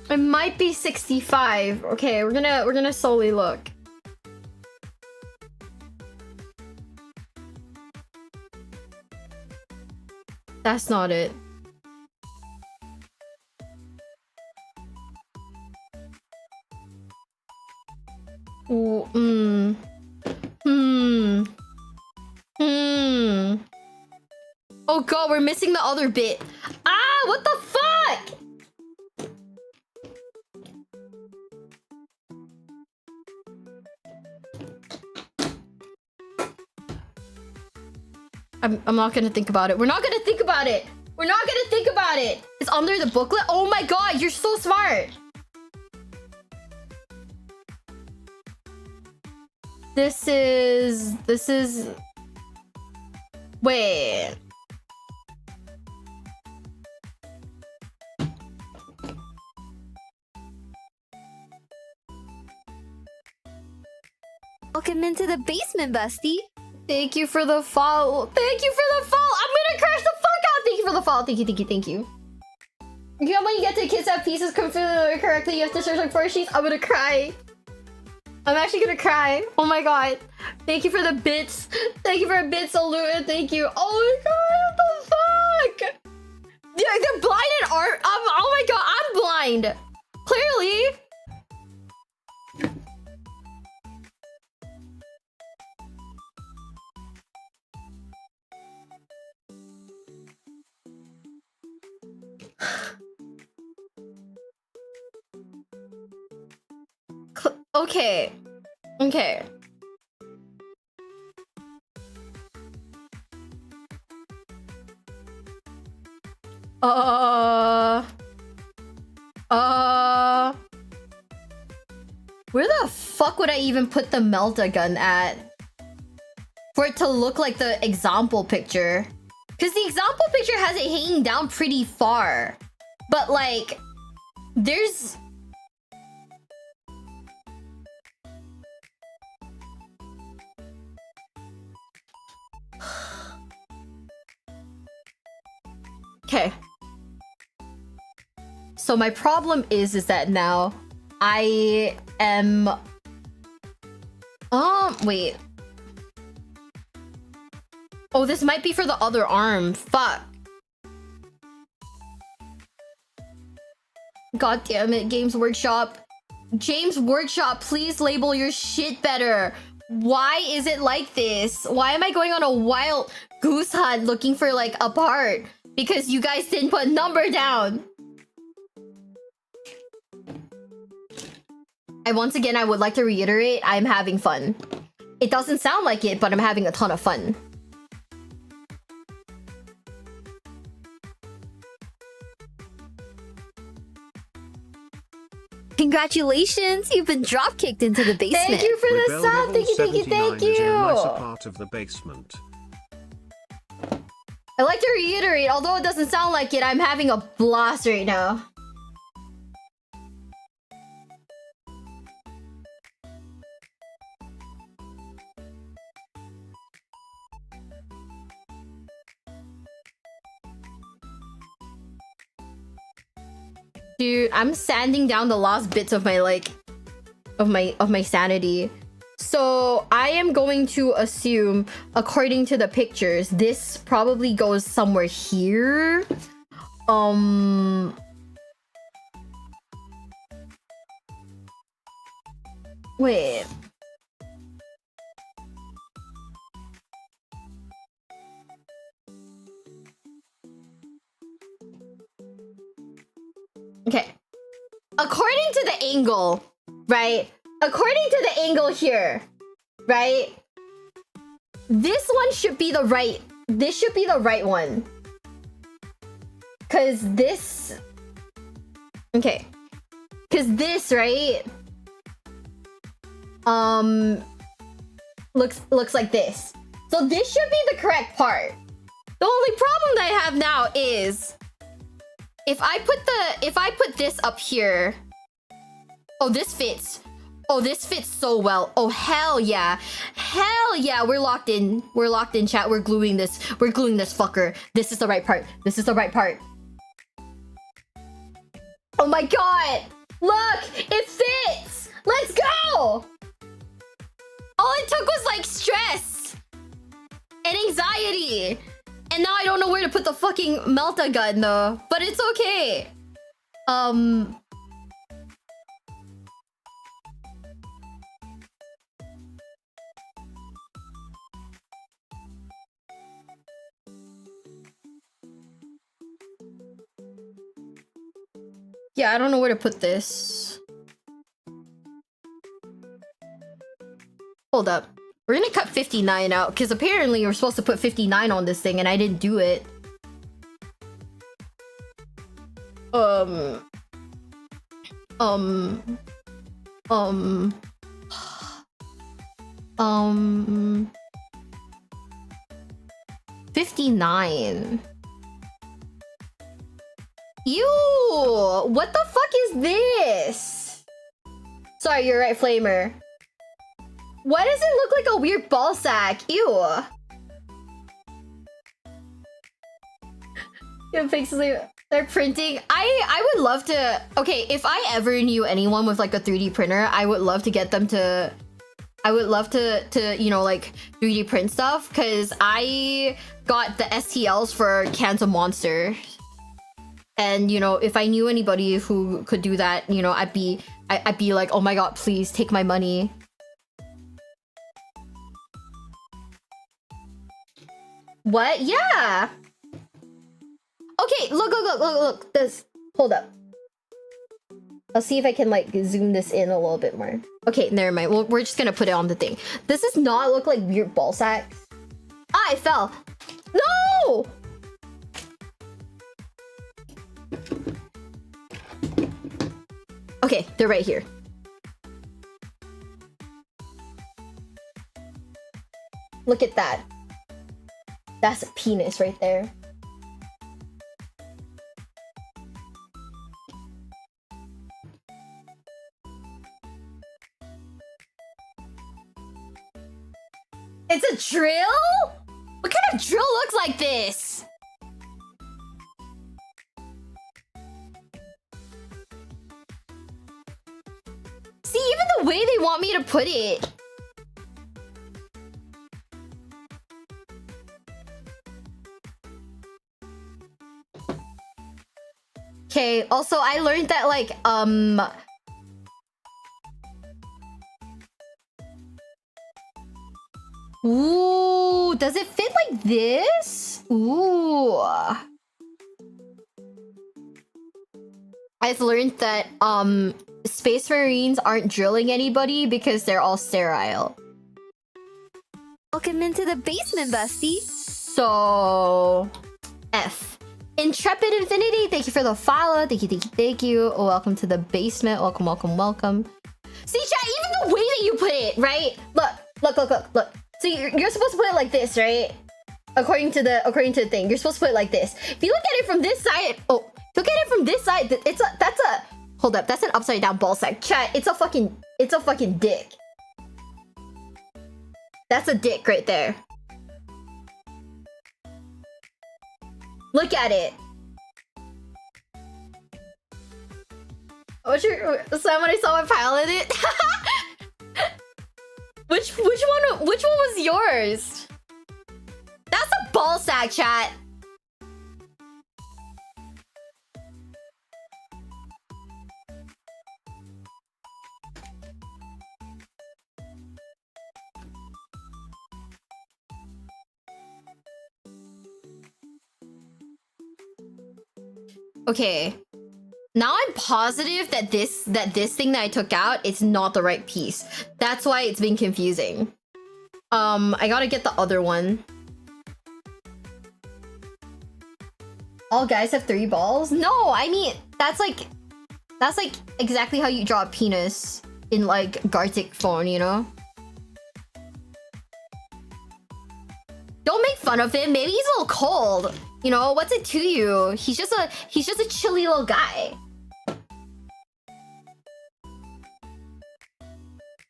It might be 65. Okay, we're gonna slowly look. That's not it. Ooh, Oh god, we're missing the other bit. Ah, what the fuck? I'm not gonna think about it. We're not gonna think about it. We're not gonna think about it. It's under the booklet. Oh my god, you're so smart. This is... Wait. Welcome into the basement, Busty. Thank you for the follow. Thank you for the follow. I'm gonna crash the fuck out. Thank you for the follow. Thank you. You know when you get to kids have pieces configured correctly, you have to search like 4 sheets. I'm gonna cry. I'm actually gonna cry. Oh my god. Thank you for the bits. Thank you for a bit salute. Thank you. Oh my god, what the fuck? They're blind and art. Oh my god, I'm blind. Clearly. Okay. Where the fuck would I even put the melta gun at? For it to look like the example picture. Because the example picture has it hanging down pretty far. But like, there's... Okay. So my problem is that now I am... wait. Oh, this might be for the other arm. Fuck. God damn it, Games Workshop. James Workshop, please label your shit better. Why is it like this? Why am I going on a wild goose hunt looking for like a part? Because you guys didn't put a number down. And once again, I would like to reiterate, I'm having fun. It doesn't sound like it, but I'm having a ton of fun. Congratulations, you've been drop kicked into the basement. Thank you for the Rebel sub. level Thank you, thank you, 79 thank is in a nicer you. part of the basement. I like to reiterate, although it doesn't sound like it, I'm having a blast right now. Dude, I'm sanding down the last bits of my like of my sanity. So I am going to assume, according to the pictures, this probably goes somewhere here. Wait. Okay. According to the angle, right? According to the angle here, right? This one should be the right. This should be the right one. Cause this. Okay. Cause this, right? Looks like this. So this should be the correct part. The only problem that I have now is if I put this up here. Oh, this fits. Oh, this fits so well. Oh, hell yeah. Hell yeah. We're locked in. We're locked in, chat. We're gluing this. We're gluing this fucker. This is the right part. This is the right part. Oh my god. Look, it fits. Let's go. All it took was like stress and anxiety. And now I don't know where to put the fucking melta gun though. But it's okay. Yeah, I don't know where to put this. Hold up. We're gonna cut 59 out, because apparently you're supposed to put 59 on this thing, and I didn't do it. 59. Ew! What the fuck is this? Sorry, you're right, Flamer. Why does it look like a weird ball sack? Ew. Yeah, pixely. They're printing. I would love to. Okay, if I ever knew anyone with like a 3D printer, I would love to get them to. I would love to you know, like 3D print stuff, because I got the STLs for cans of Monster. And you know, if I knew anybody who could do that, you know, I'd be like, oh my god, please take my money. What? Yeah. Okay, look. This. Hold up. I'll see if I can like zoom this in a little bit more. Okay, never mind. Well, we're just gonna put it on the thing. Does this not look like weird ball sacks? Ah, I fell. No! Okay, they're right here. Look at that. That's a penis right there. It's a drill? What kind a drill looks like this. See, even the way they want me to put it. Okay, also I learned that like ooh, does it fit like this? Ooh. I've learned that Space Marines aren't drilling anybody because they're all sterile. Welcome into the basement, bestie. So F. Intrepid Infinity, thank you for the follow. Thank you, thank you, thank you. Welcome to the basement. Welcome, welcome, welcome. See, chat, even the way that you put it, right? Look. So you're supposed to put it like this, right? According to the thing, you're supposed to put it like this. If you look at it from this side, look at it from this side. Hold up, that's an upside down ball sack. Chat, it's a fucking dick. That's a dick right there. Look at it. Somebody saw my pilot it. Which one was yours? That's a ball sack, chat. Okay. Now I'm positive that this thing that I took out, it's not the right piece. That's why it's been confusing. I gotta get the other one. All guys have 3 balls? No, I mean, that's like exactly how you draw a penis in like Gartic phone, you know? Don't make fun of him. Maybe he's a little cold. You know, what's it to you? He's just a chilly little guy.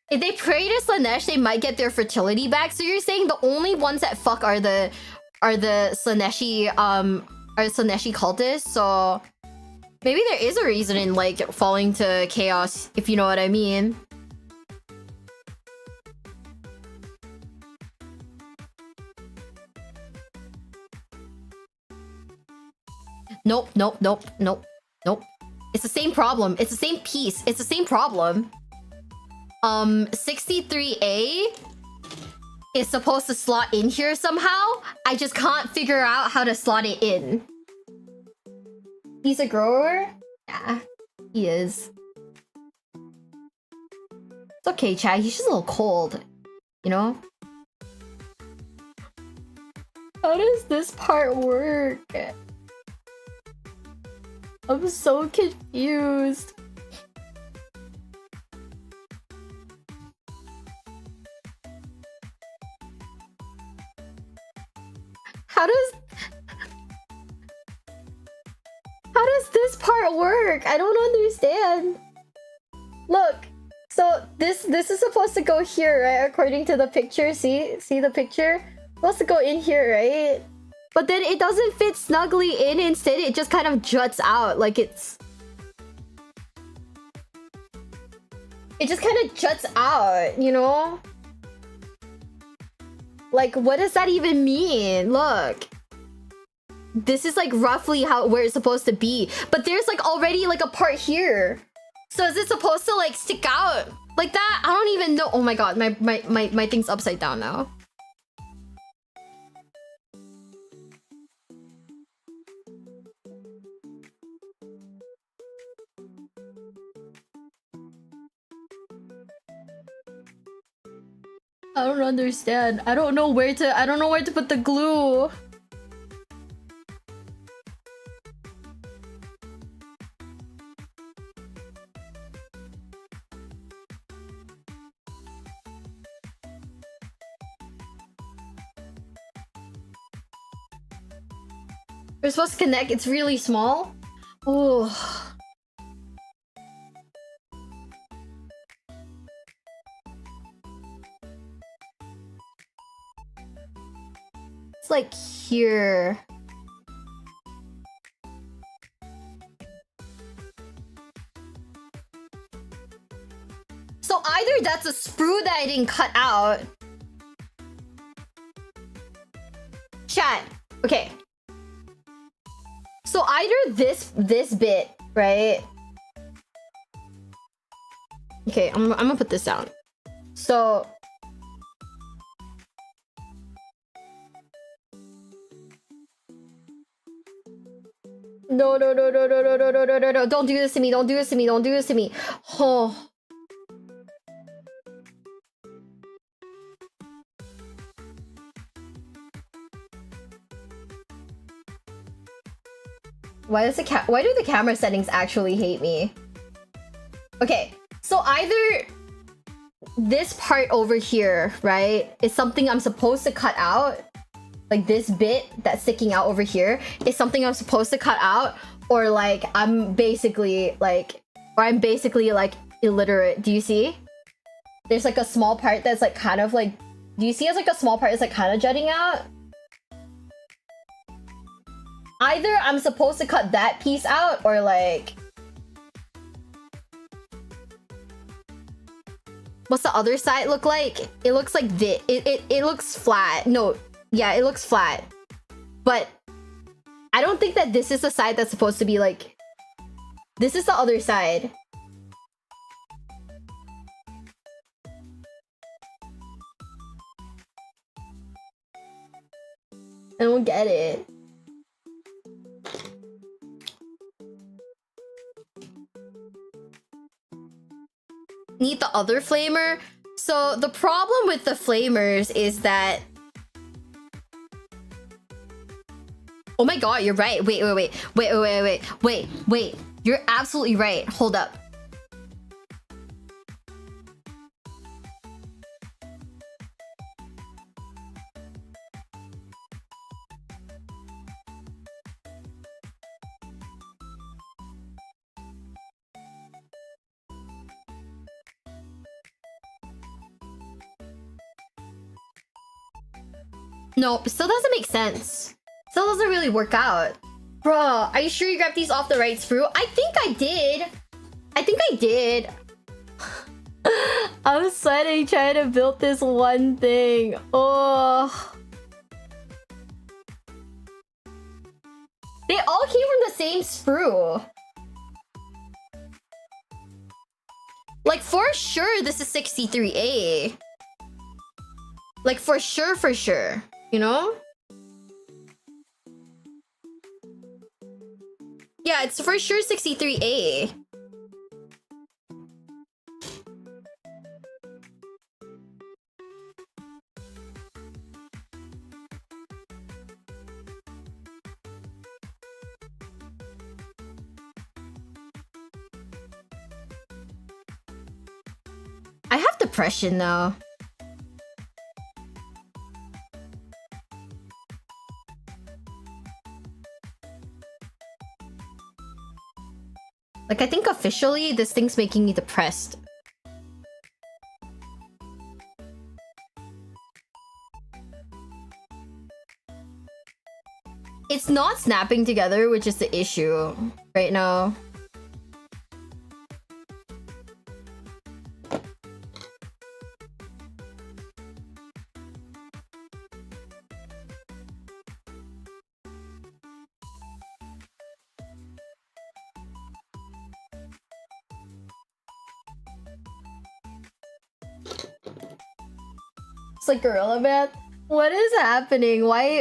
If they pray to Slanesh, they might get their fertility back. So you're saying the only ones that fuck are the Slaneshi cultists. So maybe there is a reason in like falling to chaos, if you know what I mean. Nope. It's the same problem. It's the same piece. It's the same problem. 63A is supposed to slot in here somehow. I just can't figure out how to slot it in. He's a grower? Yeah, he is. It's okay, Chad. He's just a little cold. You know? How does this part work? I'm so confused. How does this part work? I don't understand. Look, so this is supposed to go here, right? According to the picture, see the picture? It's supposed to go in here, right? But then it doesn't fit snugly in. Instead, it just kind of juts out like it's... It just kind of juts out, you know? Like, what does that even mean? Look. This is like roughly where it's supposed to be. But there's like already like a part here. So is it supposed to like stick out like that? I don't even know. Oh my god, my thing's upside down now. I don't understand. I don't know where to put the glue. We're supposed to connect. It's really small. Oh. it's like here. So either that's a sprue that I didn't cut out. Chat. Okay. So either this bit, right? Okay, I'm gonna put this down. So no, don't do this to me, don't do this to me, don't do this to me. Oh. Why do the camera settings actually hate me? Okay, so either this part over here, right, is something I'm supposed to cut out. Like this bit that's sticking out over here is something I'm supposed to cut out, or like I'm basically like illiterate. Do you see? There's like a small part that's like kind of like, do you see as like a small part is like kind of jutting out? Either I'm supposed to cut that piece out, or like... What's the other side look like? It looks like this. It looks flat. No, yeah, it looks flat. But I don't think that this is the side that's supposed to be like... This is the other side. I don't get it. Need the other flamer. So the problem with the flamers is that... Oh my god, you're right. Wait. You're absolutely right. Hold up. No, it still doesn't make sense. Still doesn't really work out. Bruh, are you sure you grabbed these off the right sprue? I think I did. I'm sweating trying to build this one thing. Oh. They all came from the same sprue. Like, for sure, this is 63A. Like, for sure. You know? Yeah, it's for sure 63A. I have depression though. Like, I think officially this thing's making me depressed. It's not snapping together, which is the issue right now. It's like Gorilla Man. What is happening? Why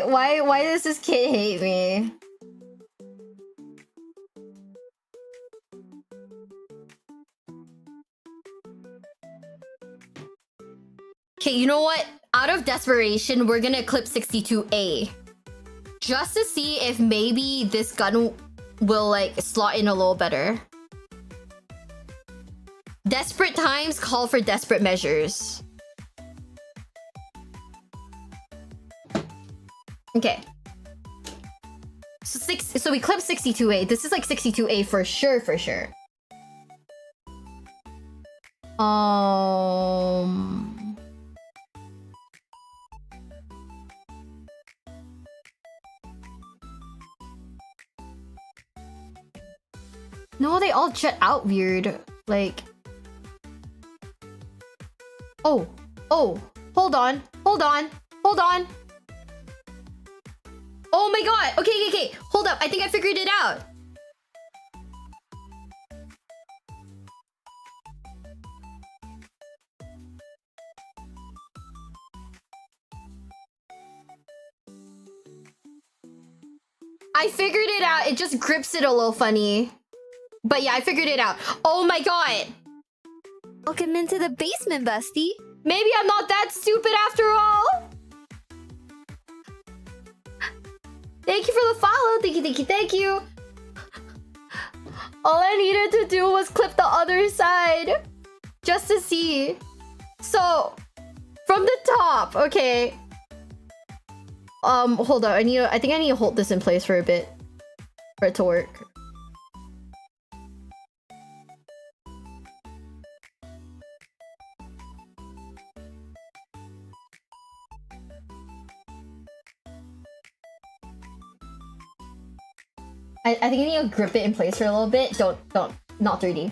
does this kid hate me? Okay, you know what? Out of desperation, we're gonna clip 62A. Just to see if maybe this gun will like slot in a little better. Desperate times call for desperate measures. Okay. So we clip 62A. This is like 62A for sure. No, they all jet out weird. Like... Oh. Oh. Hold on. Hold on. Hold on. Oh my god. Okay, okay, okay. Hold up. I think I figured it out. I figured it out. It just grips it a little funny. But yeah, I figured it out. Oh my god. Welcome into the basement, bestie. Maybe I'm not that stupid after all. Thank you for the follow. Thank you, thank you, thank you. All I needed to do was clip the other side. Just to see. So, from the top, okay. Hold on. I think I need to hold this in place for a bit. For it to work. I think I need to grip it in place for a little bit. Don't, not 3D.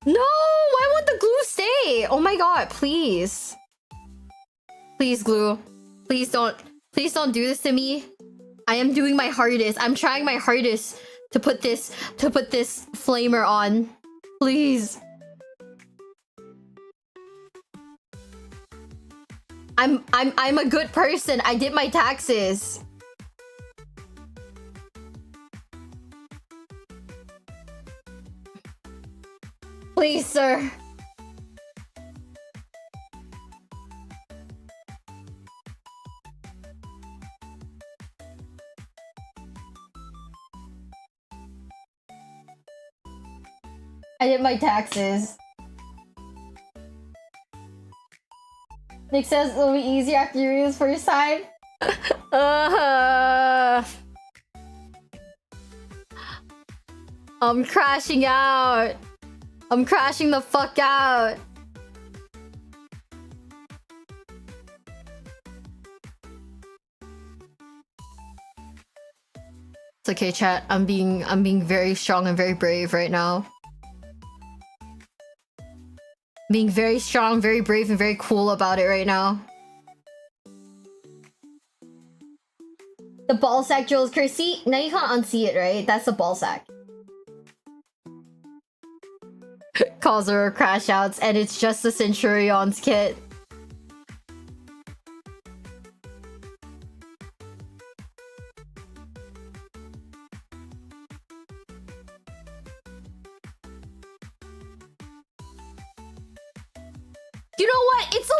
No! Why won't the glue stay? Oh my god, please. Please, glue. Please don't do this to me. I am doing my hardest. I'm trying my hardest to put this flamer on. Please. I'm a good person. I did my taxes. Please, sir. I did my taxes. Nick says it'll be easier after you read this first time. I'm crashing out. I'm crashing the fuck out. It's okay, chat. I'm being very strong and very brave right now. Being very strong, very brave, and very cool about it right now. The ball sack drills curse. See, now you can't unsee it, right? That's the ball sack. Calls her crash outs, and it's just the Centurions kit. You know what? It's a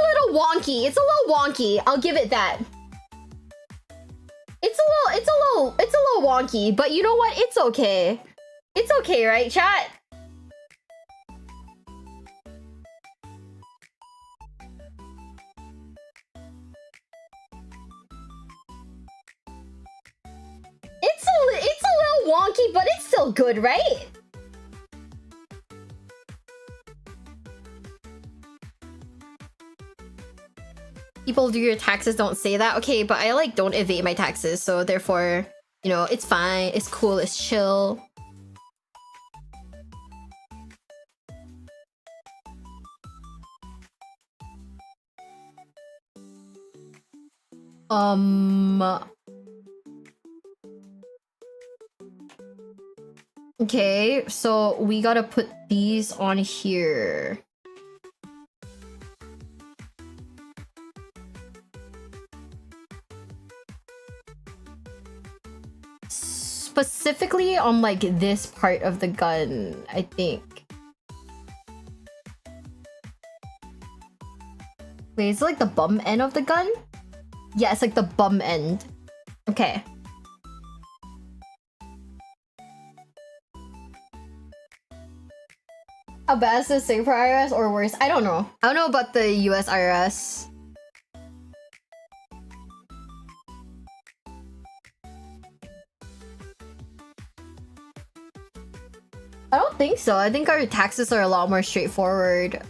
little wonky. It's a little wonky. I'll give it that. It's a little wonky, but you know what? It's okay. It's okay, right, chat? It's a little wonky, but it's still good, right? People do your taxes, don't say that. Okay, but I like don't evade my taxes, so therefore, you know, it's fine, it's cool, it's chill. Okay, so we gotta put these on here. Specifically on like this part of the gun, I think. Wait, is it like the bum end of the gun? Yeah, it's like the bum end. Okay. How bad is this Singapore IRS or worse? I don't know. I don't know about the US IRS. I don't think so. I think our taxes are a lot more straightforward.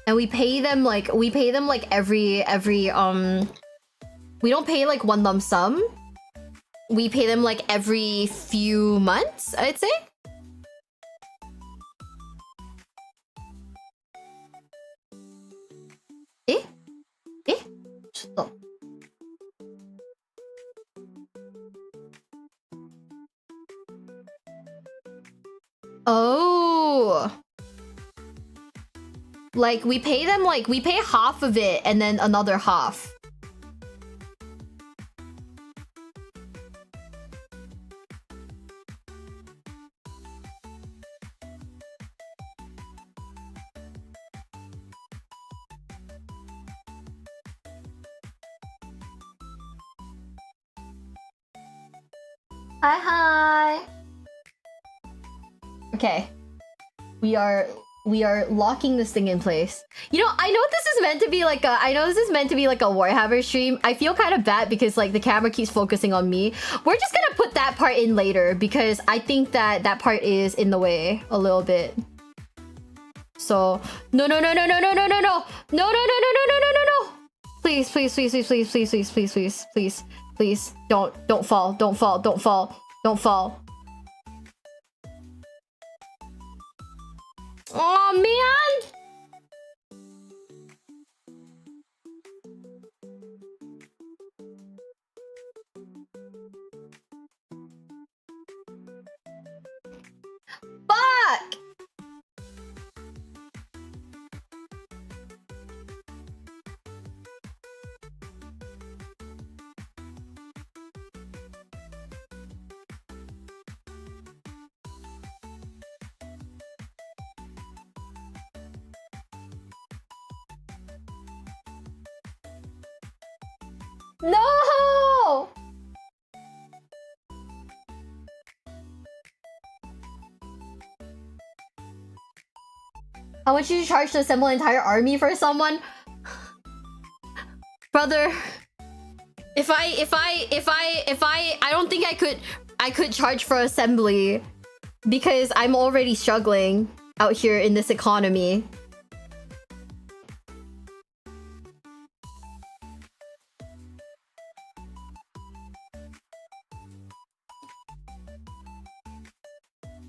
And we pay them like every we don't pay like one lump sum. We pay them like every few months, I'd say. Eh? Eh? Shut. Oh. Like we pay them like we pay half of it and then another half. Hi. Okay. We are locking this thing in place. You know, I know this is meant to be like a Warhammer stream. I feel kind of bad because like the camera keeps focusing on me. We're just gonna put that part in later because I think that part is in the way a little bit. So no. Please. Don't fall. Oh man! Fuck! No! How much did you charge to assemble an entire army for someone? Brother, I don't think I could charge for assembly because I'm already struggling out here in this economy.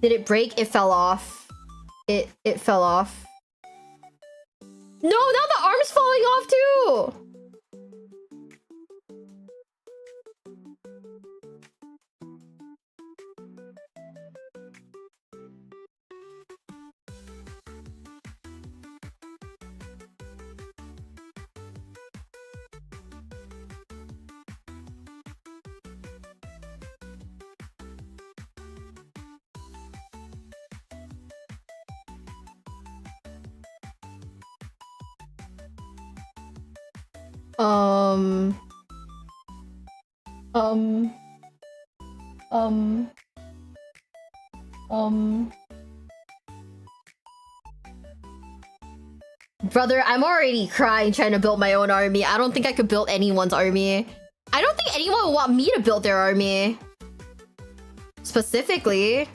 Did it break? It fell off. It fell off. No, now the arm's falling off too! Brother, I'm already crying trying to build my own army. I don't think I could build anyone's army. I don't think anyone would want me to build their army. Specifically.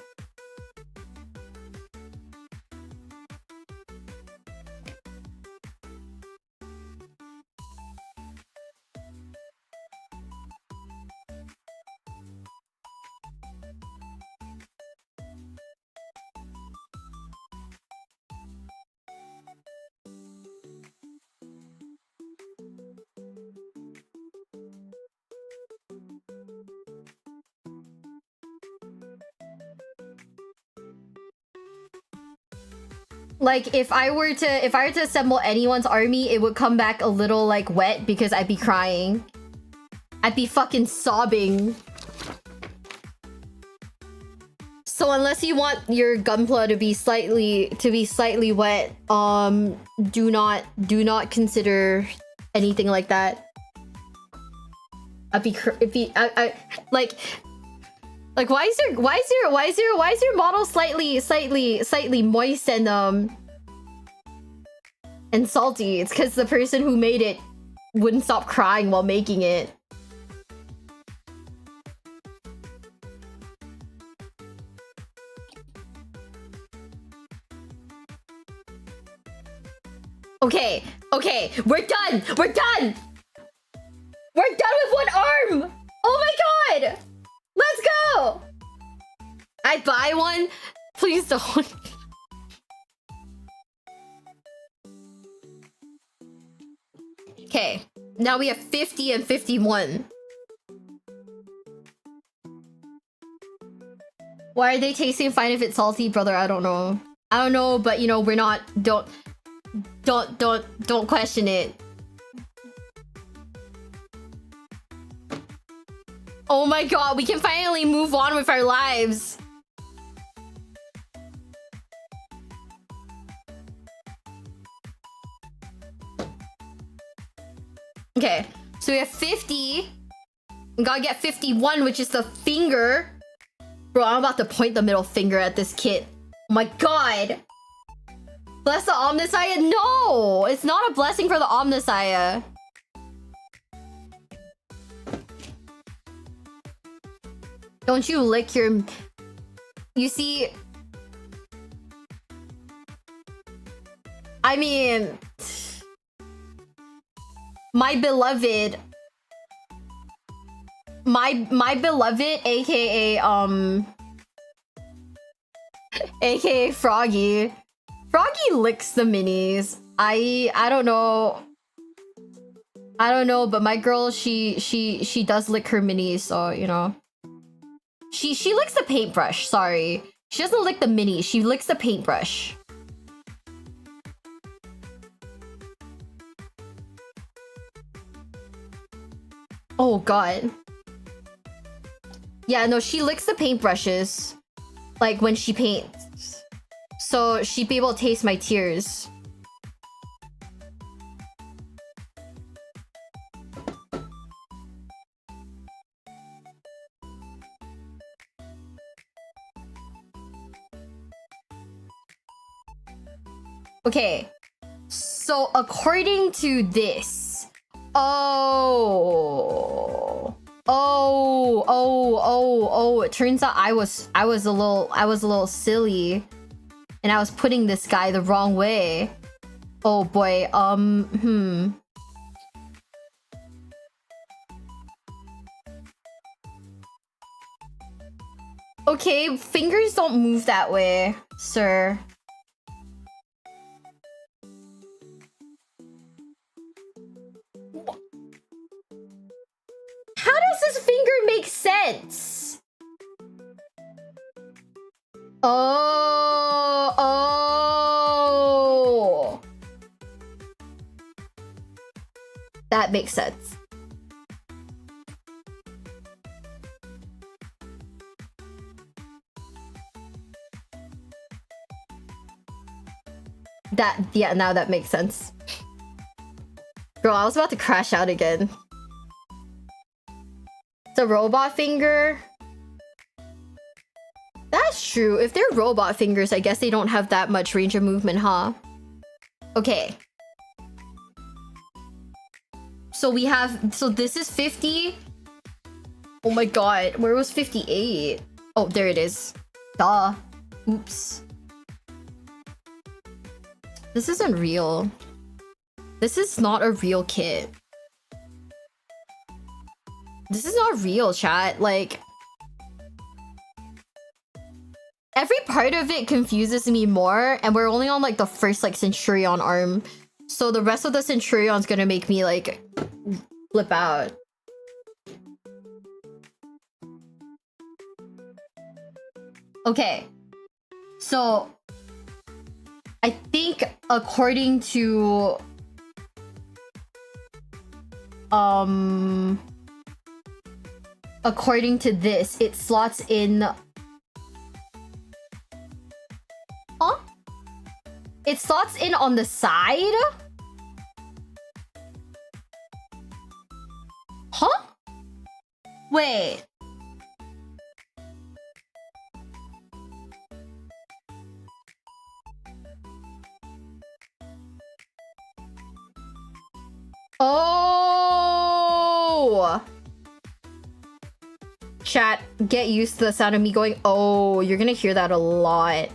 Like if I were to assemble anyone's army, it would come back a little like wet because I'd be crying. I'd be fucking sobbing. So unless you want your gunpla to be slightly wet, do not consider anything like that. Like why is your model slightly moist and salty? It's because the person who made it wouldn't stop crying while making it. Okay, okay, we're done! We're done! We're done with one arm! Oh my god! Let's go! I buy one? Please don't. Okay, now we have 50 and 51. Why are they tasting fine if it's salty, brother? I don't know. I don't know, but you know, we're not... Don't question it. Oh my god, we can finally move on with our lives. Okay, so we have 50. We gotta get 51, which is the finger. Bro, I'm about to point the middle finger at this kid. Oh my god. Bless the Omnissiah? No! It's not a blessing for the Omnissiah. Don't you lick your... You see... I mean... My beloved... My beloved, aka, aka Froggy. Froggy licks the minis. I don't know. I don't know, but my girl, she does lick her minis, so, you know. She licks the paintbrush, sorry. She doesn't lick the mini, she licks the paintbrush. Oh god. Yeah, no, she licks the paintbrushes. Like, when she paints. So, she'd be able to taste my tears. Okay. So, according to this... Oh, it turns out I was a little silly, and I was putting this guy the wrong way. Oh boy, Okay, fingers don't move that way, sir. How does this finger make sense? Oh. That makes sense. Yeah, now that makes sense. Bro, I was about to crash out again. It's a robot finger. That's true. If they're robot fingers, I guess they don't have that much range of movement, huh? Okay. So we have... So this is 50. Oh my god. Where was 58? Oh, there it is. Duh. Oops. This isn't real. This is not a real kit. This is not real, chat. Like, every part of it confuses me more, and we're only on like the first like Centurion arm, so the rest of the Centurion's gonna make me like flip out. Okay, so I think according to according to this, it slots in... Huh? It slots in on the side? Huh? Wait. Oh! Chat, get used to the sound of me going, oh, you're gonna hear that a lot.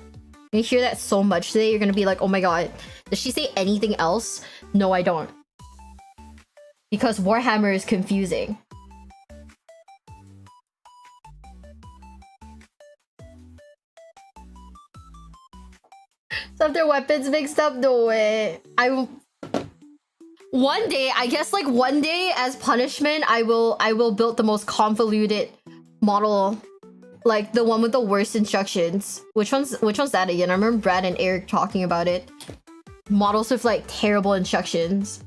You hear that so much today, you're gonna be like, oh my god, Does she say anything else? No, I don't. Because Warhammer is confusing. So if their weapons mixed up, no way. One day, I guess like one day as punishment, I will build the most convoluted model, like the one with the worst instructions. Which one's that again? I remember Brad and Eric talking about it. Models with like terrible instructions.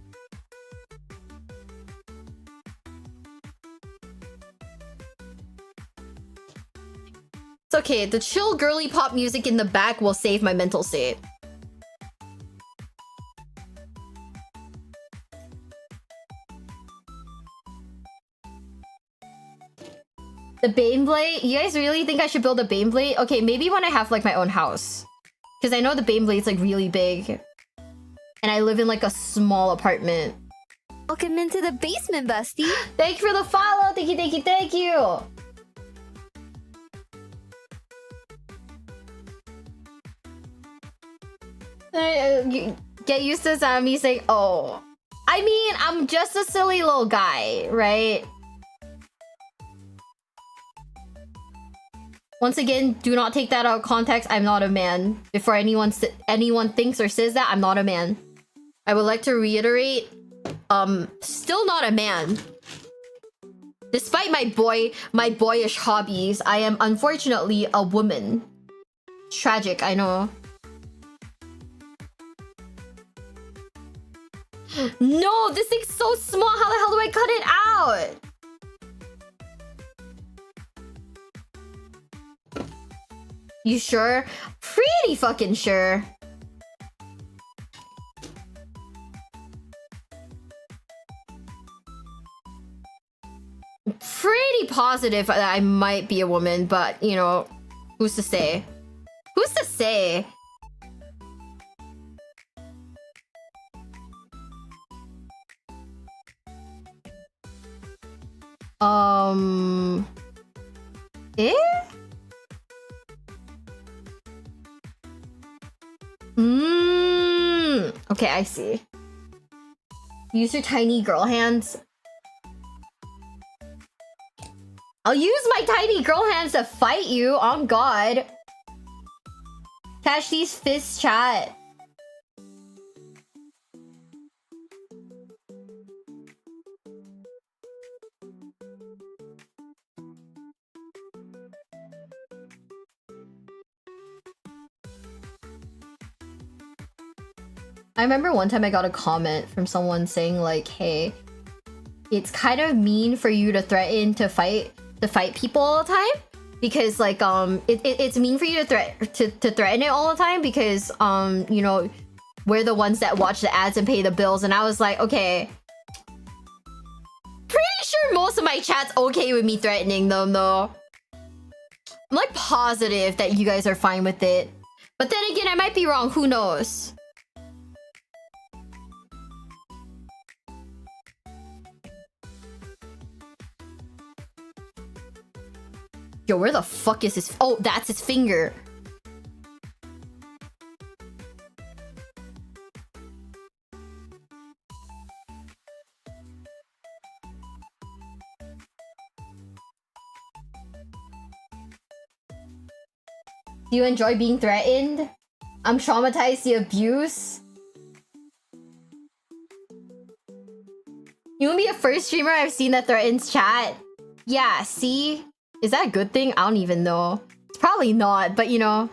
It's okay, the chill girly pop music in the back will save my mental state. The Baneblade? You guys really think I should build a Baneblade? Okay, maybe when I have like my own house. Because I know the Baneblade's like really big. And I live in like a small apartment. Welcome into the basement, bestie. Thank you for the follow! Thank you, thank you, thank you! Get used to Sammy saying, oh. I mean, I'm just a silly little guy, right? Once again, do not take that out of context. I'm not a man. Before anyone thinks or says that, I'm not a man. I would like to reiterate, still not a man. Despite my boyish hobbies, I am unfortunately a woman. Tragic, I know. No, this thing's so small. How the hell do I cut it out? You sure? Pretty fucking sure. Pretty positive that I might be a woman, but you know, who's to say? Who's to say? Eh? Okay, I see. Use your tiny girl hands. I'll use my tiny girl hands to fight you, on God. Catch these fists, chat. I remember one time I got a comment from someone saying like, hey, it's kind of mean for you to threaten to fight people all the time, because like it's mean for you to threaten it all the time because you know, we're the ones that watch the ads and pay the bills. And I was like, okay, pretty sure most of my chat's okay with me threatening them though. I'm like positive that you guys are fine with it, but then again, I might be wrong, who knows. Yo, where the fuck is his... Oh, that's his finger. Do you enjoy being threatened? I'm traumatized, the abuse. You wanna be the first streamer I've seen that threatens chat? Yeah, see? Is that a good thing? I don't even know. It's probably not, but you know.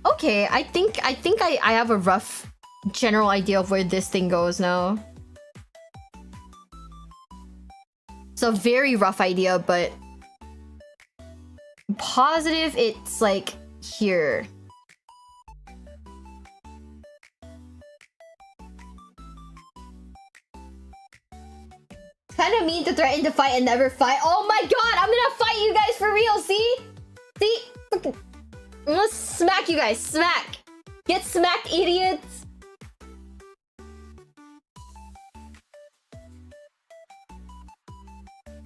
Okay, I think I have a rough general idea of where this thing goes now. It's a very rough idea, but positive it's like here. Kind of mean to threaten to fight and never fight. Oh my god, I'm gonna fight you guys for real, see? See? I'm gonna smack you guys, smack. Get smacked, idiots.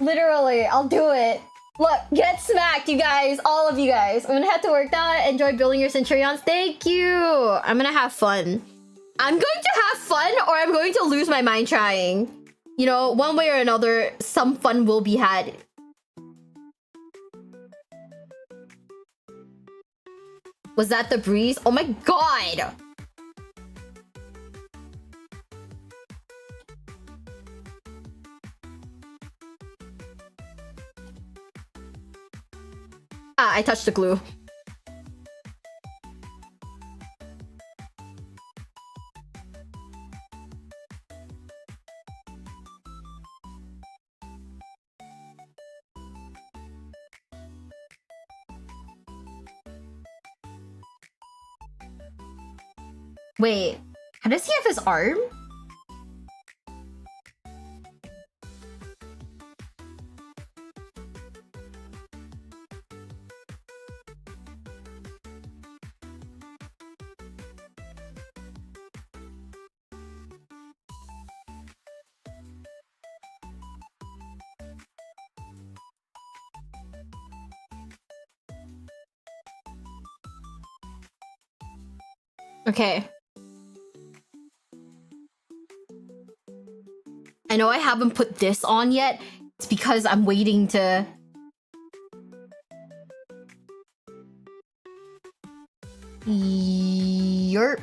Literally, I'll do it. Look, get smacked, you guys. All of you guys. I'm gonna head to work now. Enjoy building your Centurions. Thank you. I'm gonna have fun. I'm going to have fun or I'm going to lose my mind trying. You know, one way or another, some fun will be had. Was that the breeze? Oh my god! Ah, I touched the glue. Wait, how does he have his arm? Okay. I know I haven't put this on yet. It's because I'm waiting to... You're...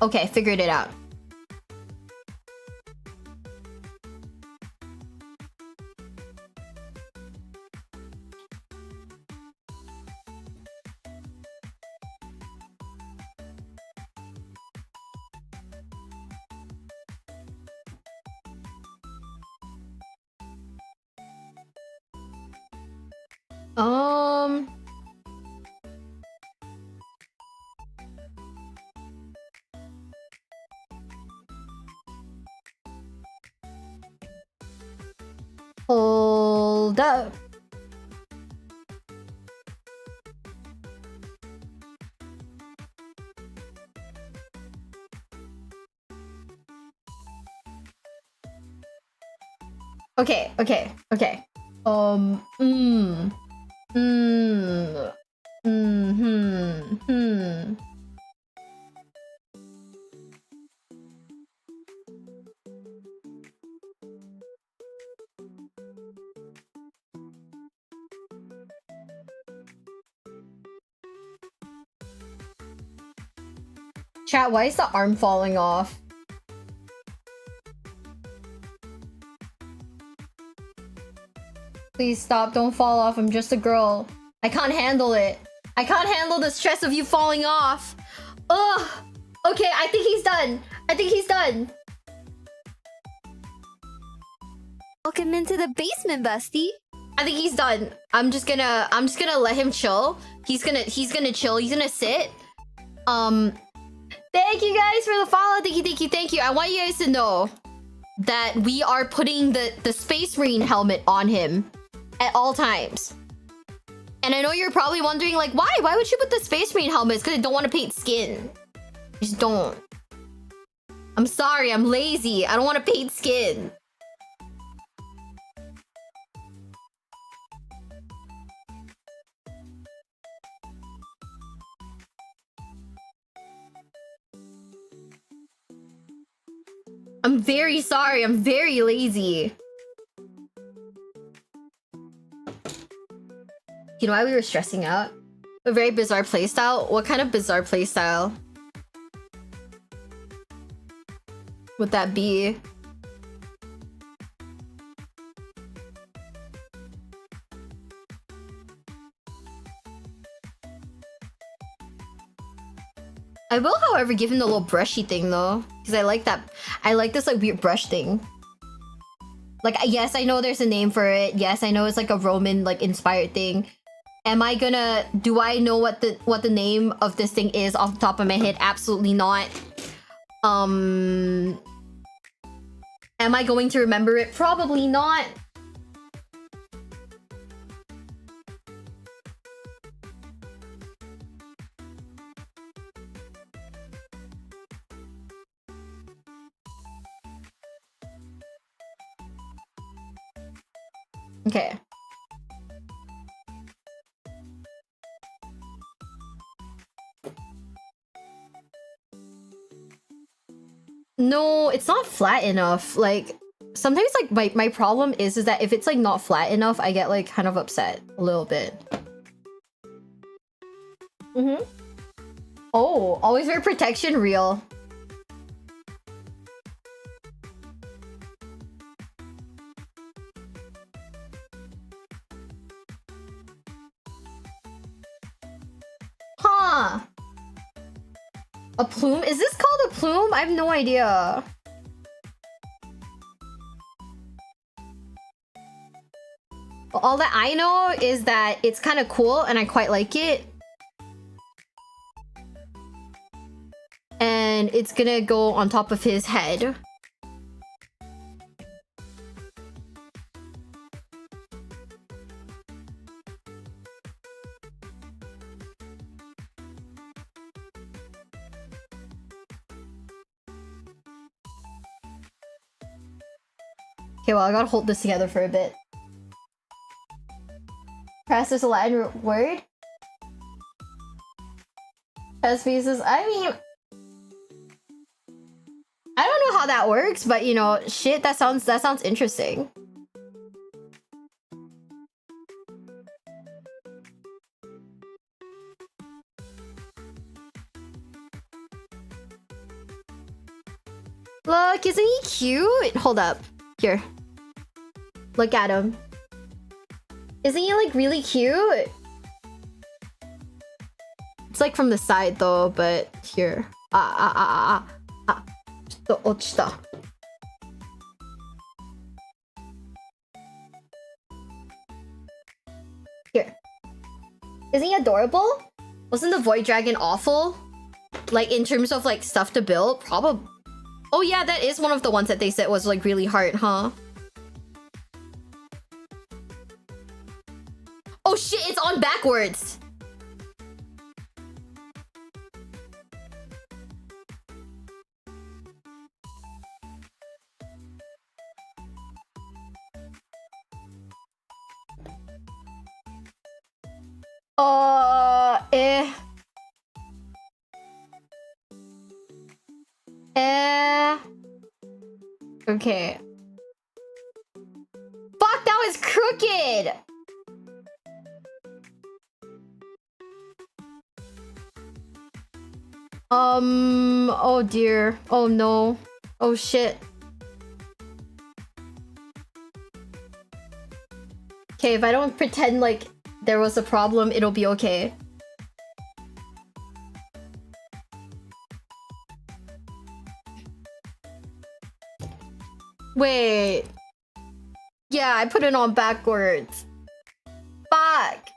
Okay, figured it out. Hold up. Okay, okay, okay. Chat, why is the arm falling off? Please stop, don't fall off. I'm just a girl. I can't handle it. I can't handle the stress of you falling off. Ugh. Okay, I think he's done. I think he's done. Welcome into the basement, Busty. I think he's done. I'm just gonna let him chill. He's gonna chill. He's gonna sit. Thank you guys for the follow. Thank you. I want you guys to know that we are putting the Space Marine helmet on him at all times. And I know you're probably wondering, like, why? Why would you put the Space Marine helmets? Because I don't want to paint skin. Just don't. I'm sorry, I'm lazy. I don't want to paint skin. I'm very sorry. I'm very lazy. You know why we were stressing out? A very bizarre playstyle? What kind of bizarre playstyle would that be? I will, however, give him the little brushy thing though, because I like that. I like this like weird brush thing. Like, yes, I know there's a name for it. Yes, I know it's like a Roman like inspired thing. Am I gonna... Do I know what the name of this thing is off the top of my head? Absolutely not. Am I going to remember it? Probably not. Okay. No, it's not flat enough. Like, sometimes like my problem is that if it's like not flat enough, I get like kind of upset a little bit. Mm-hmm. Oh, always wear protection, real. Huh. A plume? Is this called a plume? I have no idea. All that I know is that it's kind of cool and I quite like it. And it's gonna go on top of his head. Okay, well, I gotta hold this together for a bit. Press is a Latin word. Press pieces. I mean, I don't know how that works, but you know, shit, that sounds interesting. Look, isn't he cute? Hold up. Here. Look at him. Isn't he like really cute? It's like from the side though, but here. Ochita. Here. Isn't he adorable? Wasn't the Void Dragon awful? Like in terms of like stuff to build? Probably. Oh yeah, that is one of the ones that they said was like really hard, huh? Oh shit, it's on backwards! Okay. Fuck, that was crooked! Oh dear. Oh no. Oh shit. Okay, if I don't pretend like there was a problem, it'll be okay. Wait. Yeah, I put it on backwards. Fuck.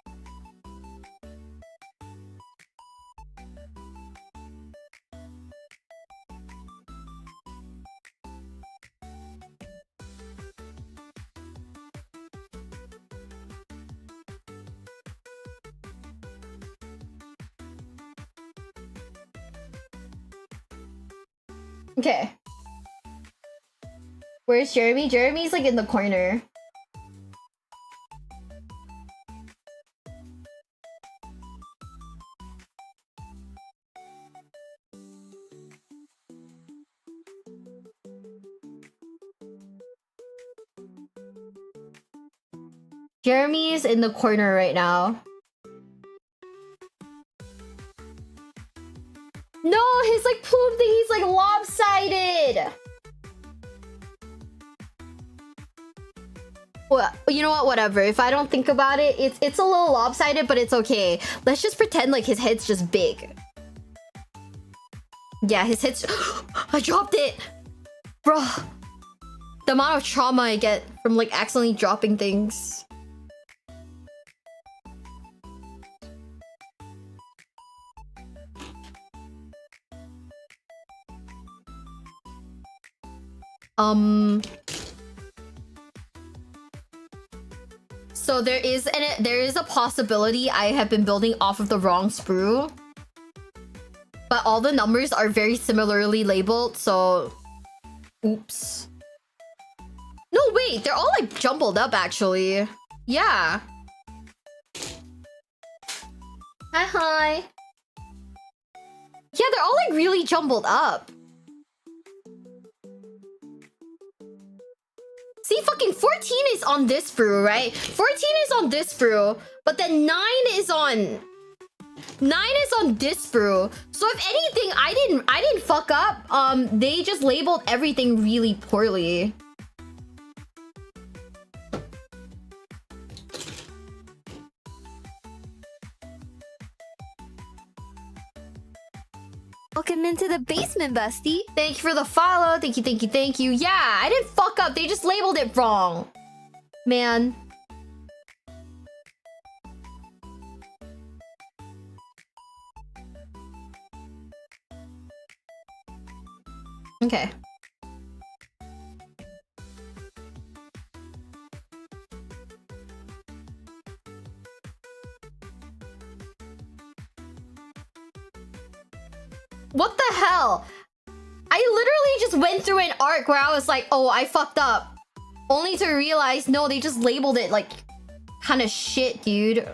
Okay. Where's Jeremy? Jeremy's like in the corner. Jeremy's in the corner right now. No, his like plume thing, he's like lopsided. Well, you know what? Whatever. If I don't think about it, it's a little lopsided, but it's okay. Let's just pretend like his head's just big. Yeah, his head's... I dropped it! Bruh. The amount of trauma I get from like accidentally dropping things. So there is a possibility I have been building off of the wrong sprue. But all the numbers are very similarly labeled, so... Oops. No, wait! wait, they're all like jumbled up actually. Yeah. Hi. Yeah, they're all like really jumbled up. See, fucking 14 is on this brew, right? 14 is on this brew, but then 9 is on this brew. So if anything, I didn't fuck up. They just labeled everything really poorly. Welcome into the basement, bestie. Thank you for the follow. Thank you. Yeah, I didn't fuck up. They just labeled it wrong. Man. Okay. What the hell? I literally just went through an arc where I was like, oh, I fucked up. Only to realize, no, they just labeled it like kind of shit, dude.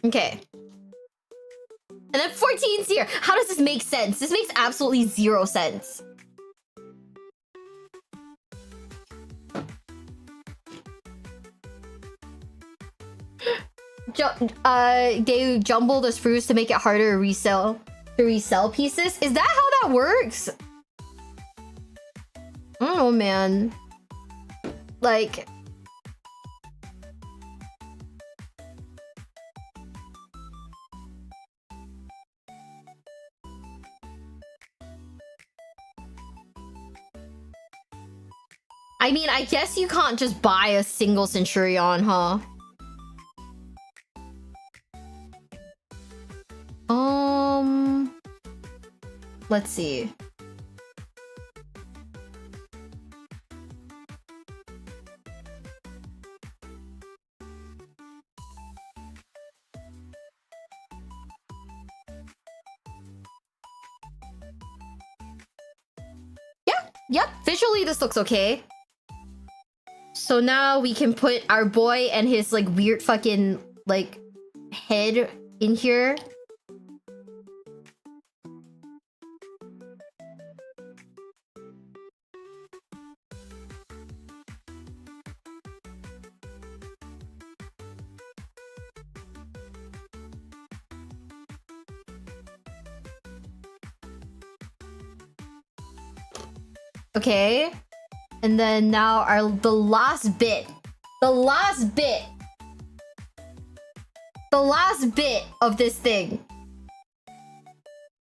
Okay. And then 14's here. How does this make sense? This makes absolutely zero sense. They jumble the sprues to make it harder to resell pieces. Is that how that works? I don't know, man. Like, I mean, I guess you can't just buy a single Centurion, huh? Let's see. Yep, visually this looks okay. So now we can put our boy and his like weird fucking like head in here. Okay, and then now the last bit of this thing.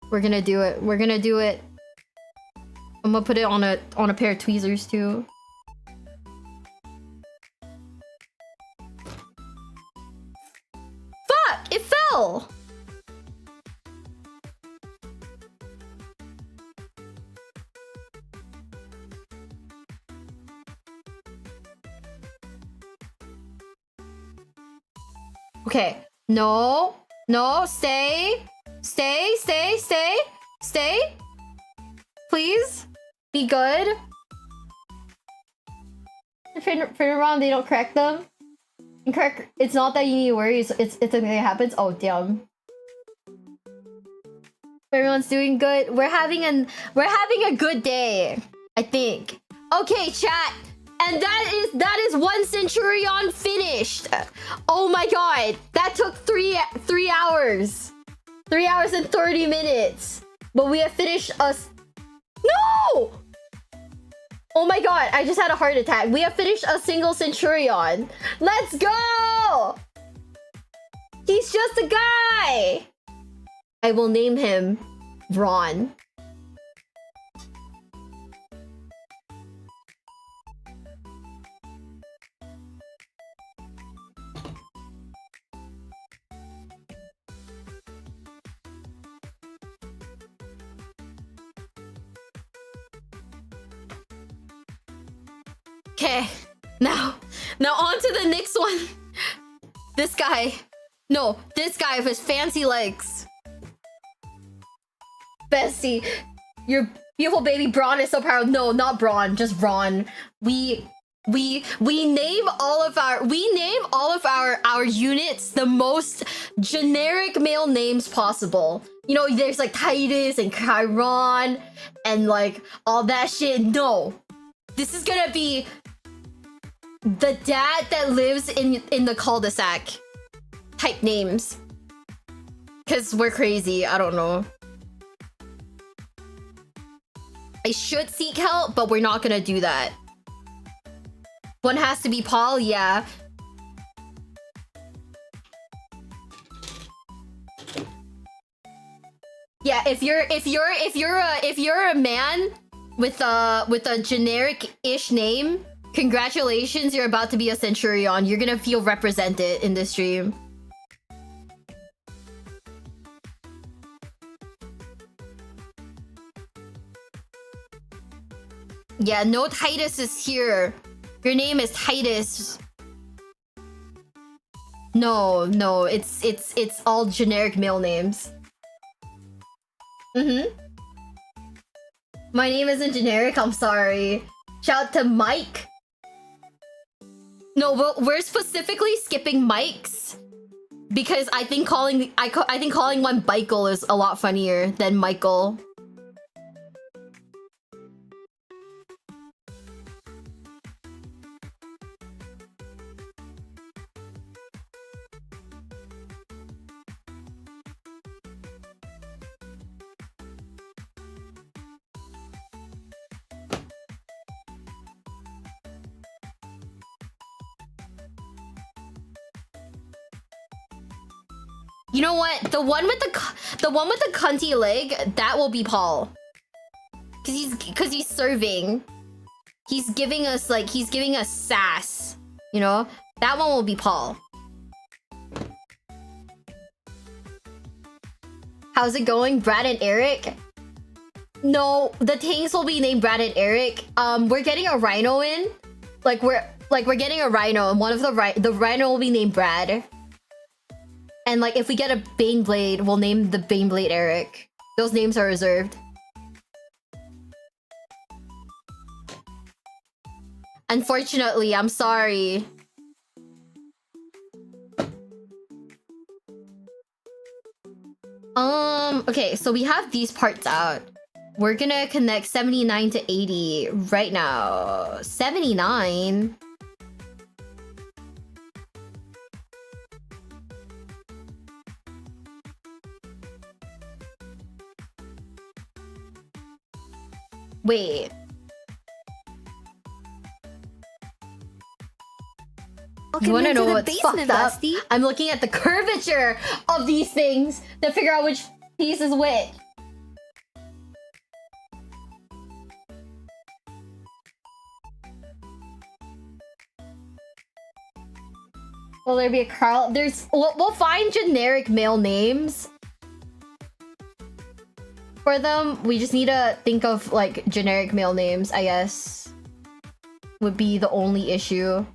We're gonna do it. I'm gonna put it on a pair of tweezers too. Fuck! It fell! Okay. No. Stay. Please. Be good. Print around, they don't correct them. Incorrect. It's not that you need to worry. It's something that happens. Oh, damn. Everyone's doing good. We're having a good day, I think. Okay, chat. And that is one Centurion finished. Oh my god. That took 3 hours. 3 hours and 30 minutes. But we have finished us. No! Oh my god, I just had a heart attack. We have finished a single Centurion. Let's go! He's just a guy. I will name him Ron. Okay, now on to the next one. This guy with his fancy legs. Bessie, your beautiful baby Braun is so powerful. No, not Braun, just Braun. We name all of our units the most generic male names possible. You know, there's like Titus and Chiron and like all that shit. No. This is gonna be the dad that lives in the cul-de-sac type names. Cause we're crazy, I don't know. I should seek help, but we're not gonna do that. One has to be Paul, yeah. Yeah, if you're a man with a generic-ish name, congratulations, you're about to be a Centurion. You're gonna feel represented in this stream. Yeah, no Titus is here. Your name is Titus. No, it's all generic male names. My name isn't generic, I'm sorry. Shout out to Mike. No, we're specifically skipping Mike's because I think calling one Michael is a lot funnier than Michael. You know what? The one with the cunty leg, that will be Paul. Cause he's serving. He's giving us sass. You know? That one will be Paul. How's it going, Brad and Eric? No, the tanks will be named Brad and Eric. We're getting a rhino in. We're getting a rhino, and one of the rhino will be named Brad. And like, if we get a Baneblade, we'll name the Baneblade Eric. Those names are reserved. Unfortunately, I'm sorry. Okay, so we have these parts out. We're gonna connect 79 to 80 right now. 79? Wait. You wanna know what's fucked up? I'm looking at the curvature of these things to figure out which piece is which. Will there be a Carl? We'll find generic male names for them. We just need to think of like generic male names, I guess. Would be the only issue.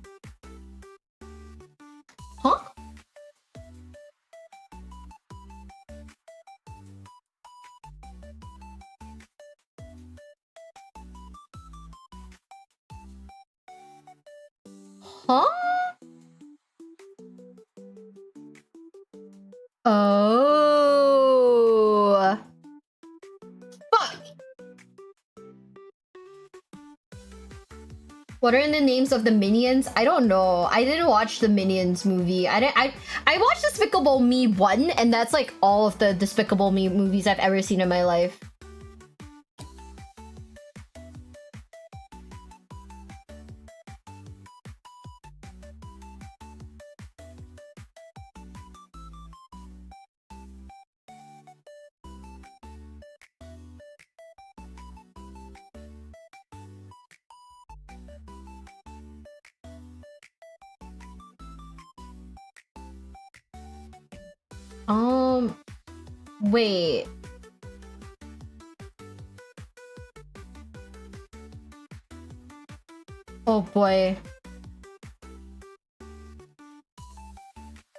Huh? Huh? Oh. Fuck. What are the names of the Minions? I don't know. I didn't watch the Minions movie. I watched Despicable Me 1, and that's like all of the Despicable Me movies I've ever seen in my life. Wait. Oh boy.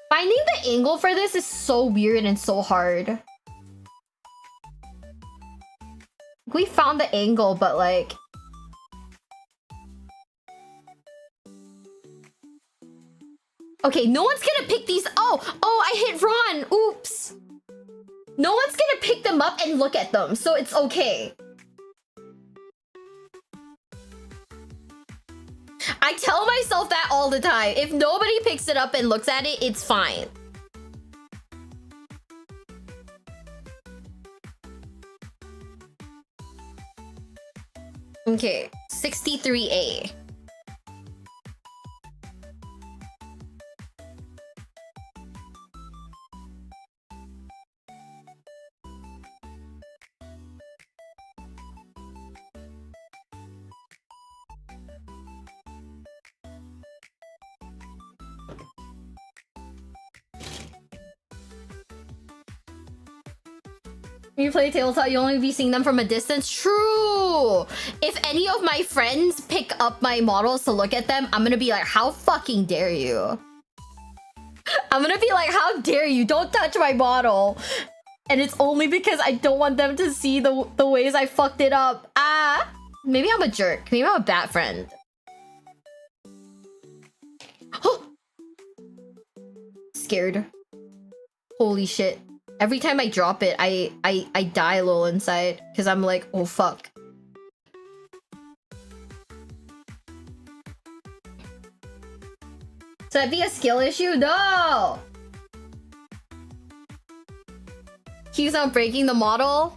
Finding the angle for this is so weird and so hard. We found the angle, but like... Okay, no one's gonna pick these... Oh, I hit Ron. Oops. No one's gonna pick them up and look at them, so it's okay. I tell myself that all the time. If nobody picks it up and looks at it, it's fine. Okay, 63A. When you play tabletop, you only be seeing them from a distance. True! If any of my friends pick up my models to look at them, I'm gonna be like, how fucking dare you? I'm gonna be like, how dare you? Don't touch my model. And it's only because I don't want them to see the ways I fucked it up. Ah! Maybe I'm a jerk. Maybe I'm a bad friend. Scared. Holy shit. Every time I drop it, I die a little inside. Because I'm like, oh fuck. So that'd be a skill issue? No! Keeps on breaking the model.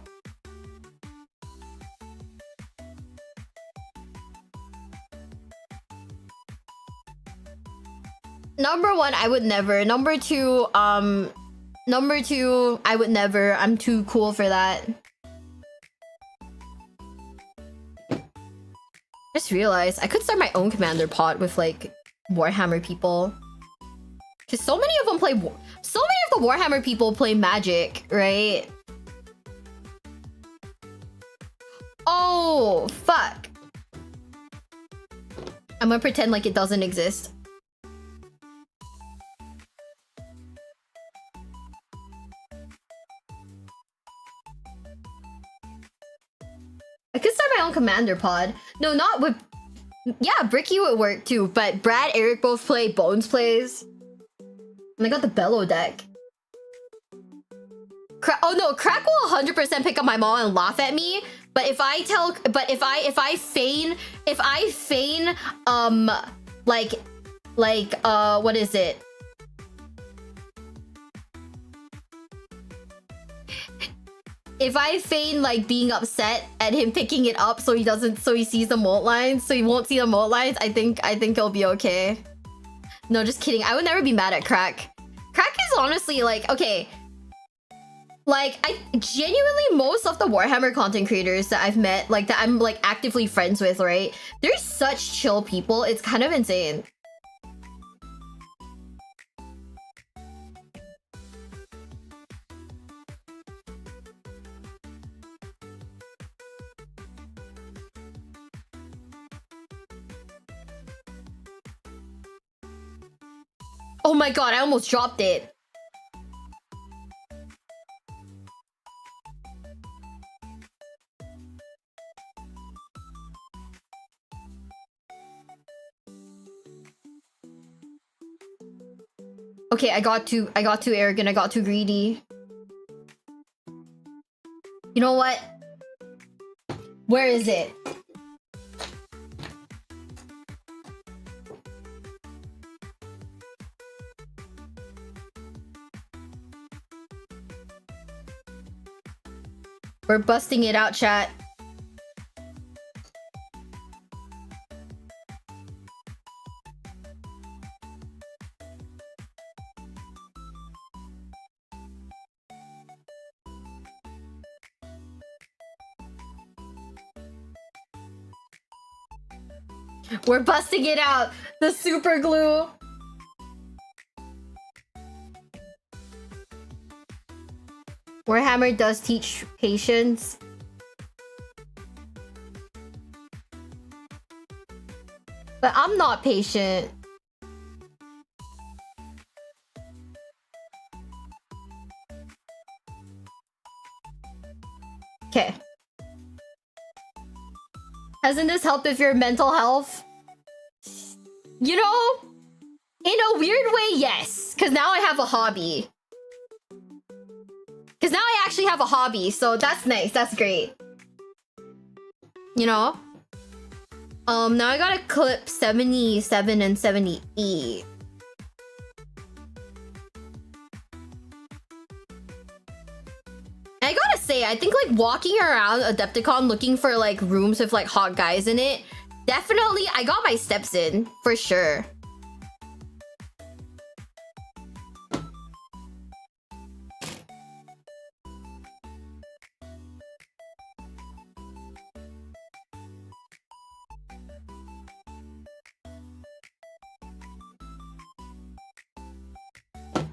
Number one, I would never. Number two, I would never. I'm too cool for that. Just realized I could start my own commander pod with like Warhammer people. Cause so many of them play so many of the Warhammer people play Magic, right? Oh, fuck. I'm gonna pretend like it doesn't exist. I could start my own commander pod. No, not with... Yeah, Bricky would work too, but Brad, Eric both play, Bones plays. And I got the Bellow deck. Oh no, Crack will 100% pick up my mom and laugh at me. But if I tell... But if I feign... What is it? If I feign like being upset at him picking it up so he sees the mold lines, so he won't see the mold lines, I think it'll be okay. No, just kidding. I would never be mad at Crack. Crack is honestly like, okay. Like, I genuinely, most of the Warhammer content creators that I've met, like that I'm like actively friends with, right? They're such chill people. It's kind of insane. Oh my god, I almost dropped it. Okay, I got too arrogant, I got too greedy. You know what? Where is it? We're busting it out, chat. We're busting it out. The super glue. Warhammer does teach patience. But I'm not patient. Okay. Hasn't this helped with your mental health? You know, in a weird way, yes. Because now I have a hobby. Because now I actually have a hobby, so that's nice. That's great. You know? Now I gotta clip 77 and 78. I gotta say, I think like walking around Adepticon looking for like rooms with like hot guys in it, definitely I got my steps in, for sure.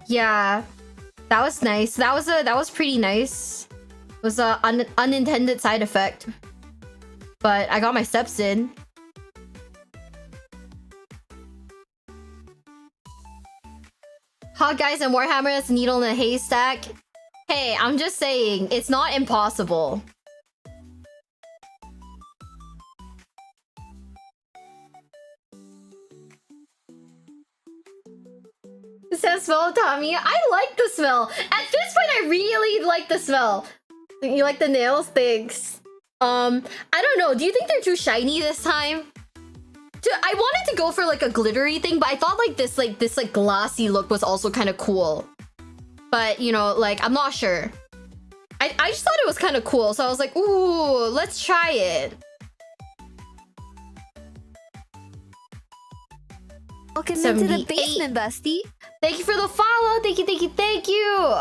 Yeah, that was nice. That was pretty nice. It was a unintended side effect, but I got my steps in. Hot guys and Warhammer is a needle in a haystack. Hey, I'm just saying, it's not impossible. It says smell, Tommy. I like the smell. At this point, I really like the smell. You like the nails? Thanks. I don't know. Do you think they're too shiny this time? I wanted to go for like a glittery thing, but I thought like this glassy look was also kind of cool. But you know, like I'm not sure. I just thought it was kind of cool, so I was like, ooh, let's try it. Welcome into the basement, Busty. Thank you for the follow. Thank you, thank you, thank you.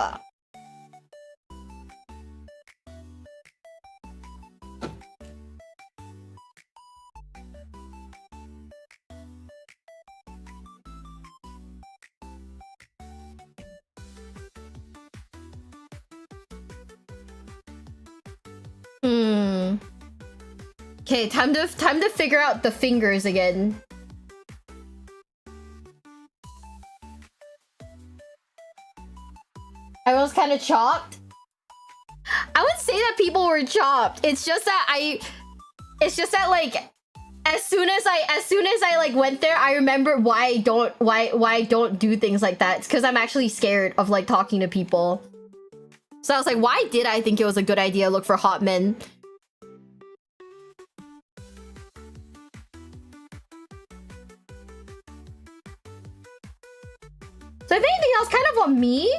Okay, time to figure out the fingers again. I was kind of chopped. I would say that people were chopped. It's just that like as soon as I like went there, I remember why I don't do things like that. It's because I'm actually scared of like talking to people. So I was like, why did I think it was a good idea to look for hot men? So if anything else, kind of on me.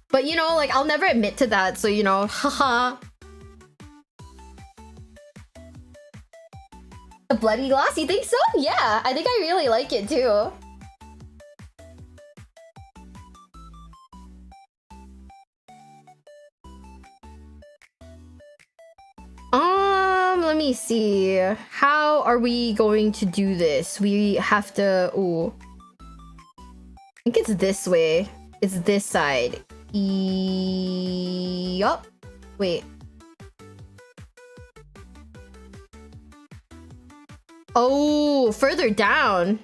But you know, like I'll never admit to that, so you know, haha. A bloody glass, you think so? Yeah, I think I really like it too. Let me see. How are we going to do this? We have to... Ooh. I think it's this way. It's this side. Yup. Wait. Oh, further down.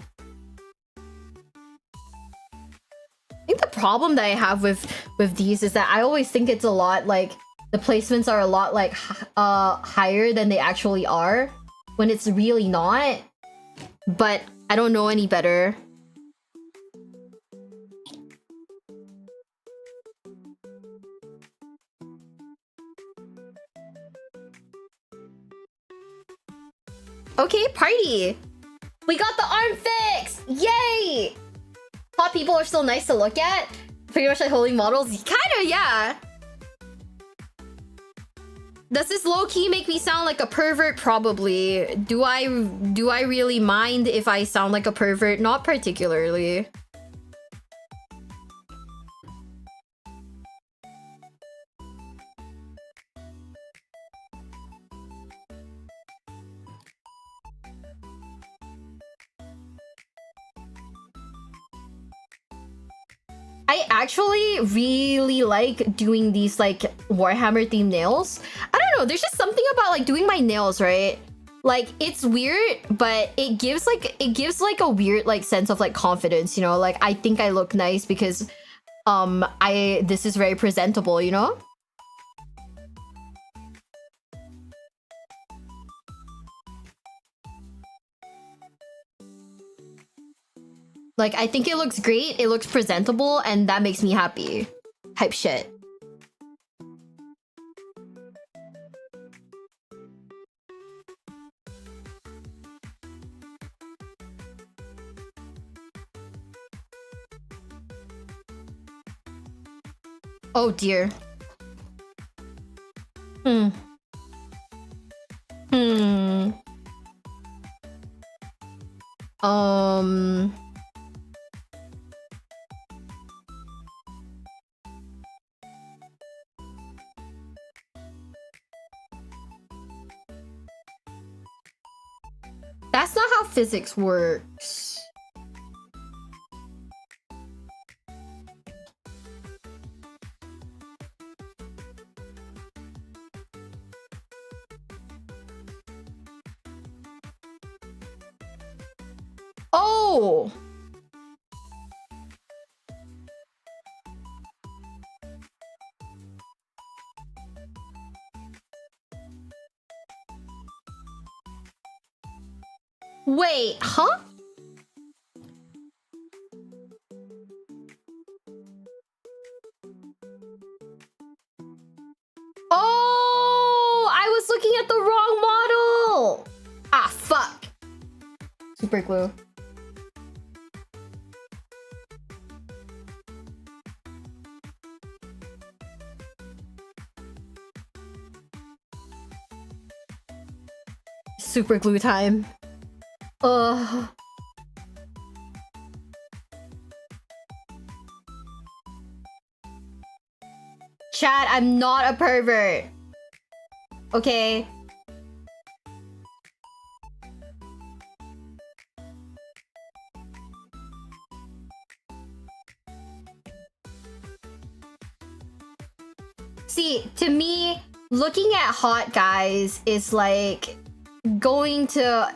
I think the problem that I have with these is that I always think it's a lot like the placements are a lot like higher than they actually are when it's really not. But I don't know any better. Okay, party! We got the arm fix! Yay! Hot people are still nice to look at. Pretty much like holy models. Kinda, yeah. Does this low-key make me sound like a pervert? Probably. Do I really mind if I sound like a pervert? Not particularly. I actually really like doing these like Warhammer themed nails. I don't know, there's just something about like doing my nails, right? Like it's weird, but it gives like a weird like sense of like confidence, you know? Like I think I look nice because this is very presentable, you know? Like, I think it looks great, it looks presentable, and that makes me happy. Hype shit. Oh dear. Hmm. Hmm. That's not how physics works. Oh! Wait, huh? Oh, I was looking at the wrong model. Ah, fuck. Super glue. Super glue time. Ugh. Chat, I'm not a pervert. Okay? See, to me, looking at hot guys is like going to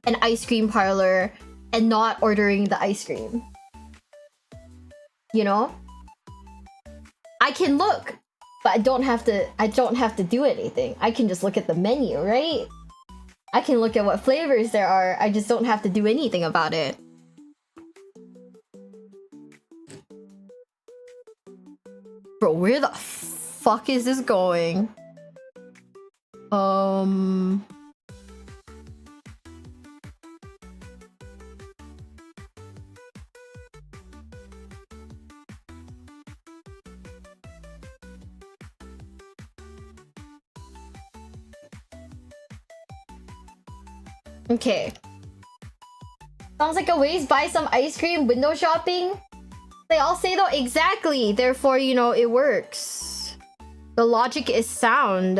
an ice cream parlor and not ordering the ice cream. You know? I can look, but I don't have to do anything. I can just look at the menu, right? I can look at what flavors there are. I just don't have to do anything about it. Bro, where the fuck is this going? Okay. Sounds like a waste. Buy some ice cream, window shopping. They all say though, exactly. Therefore, you know, it works. The logic is sound.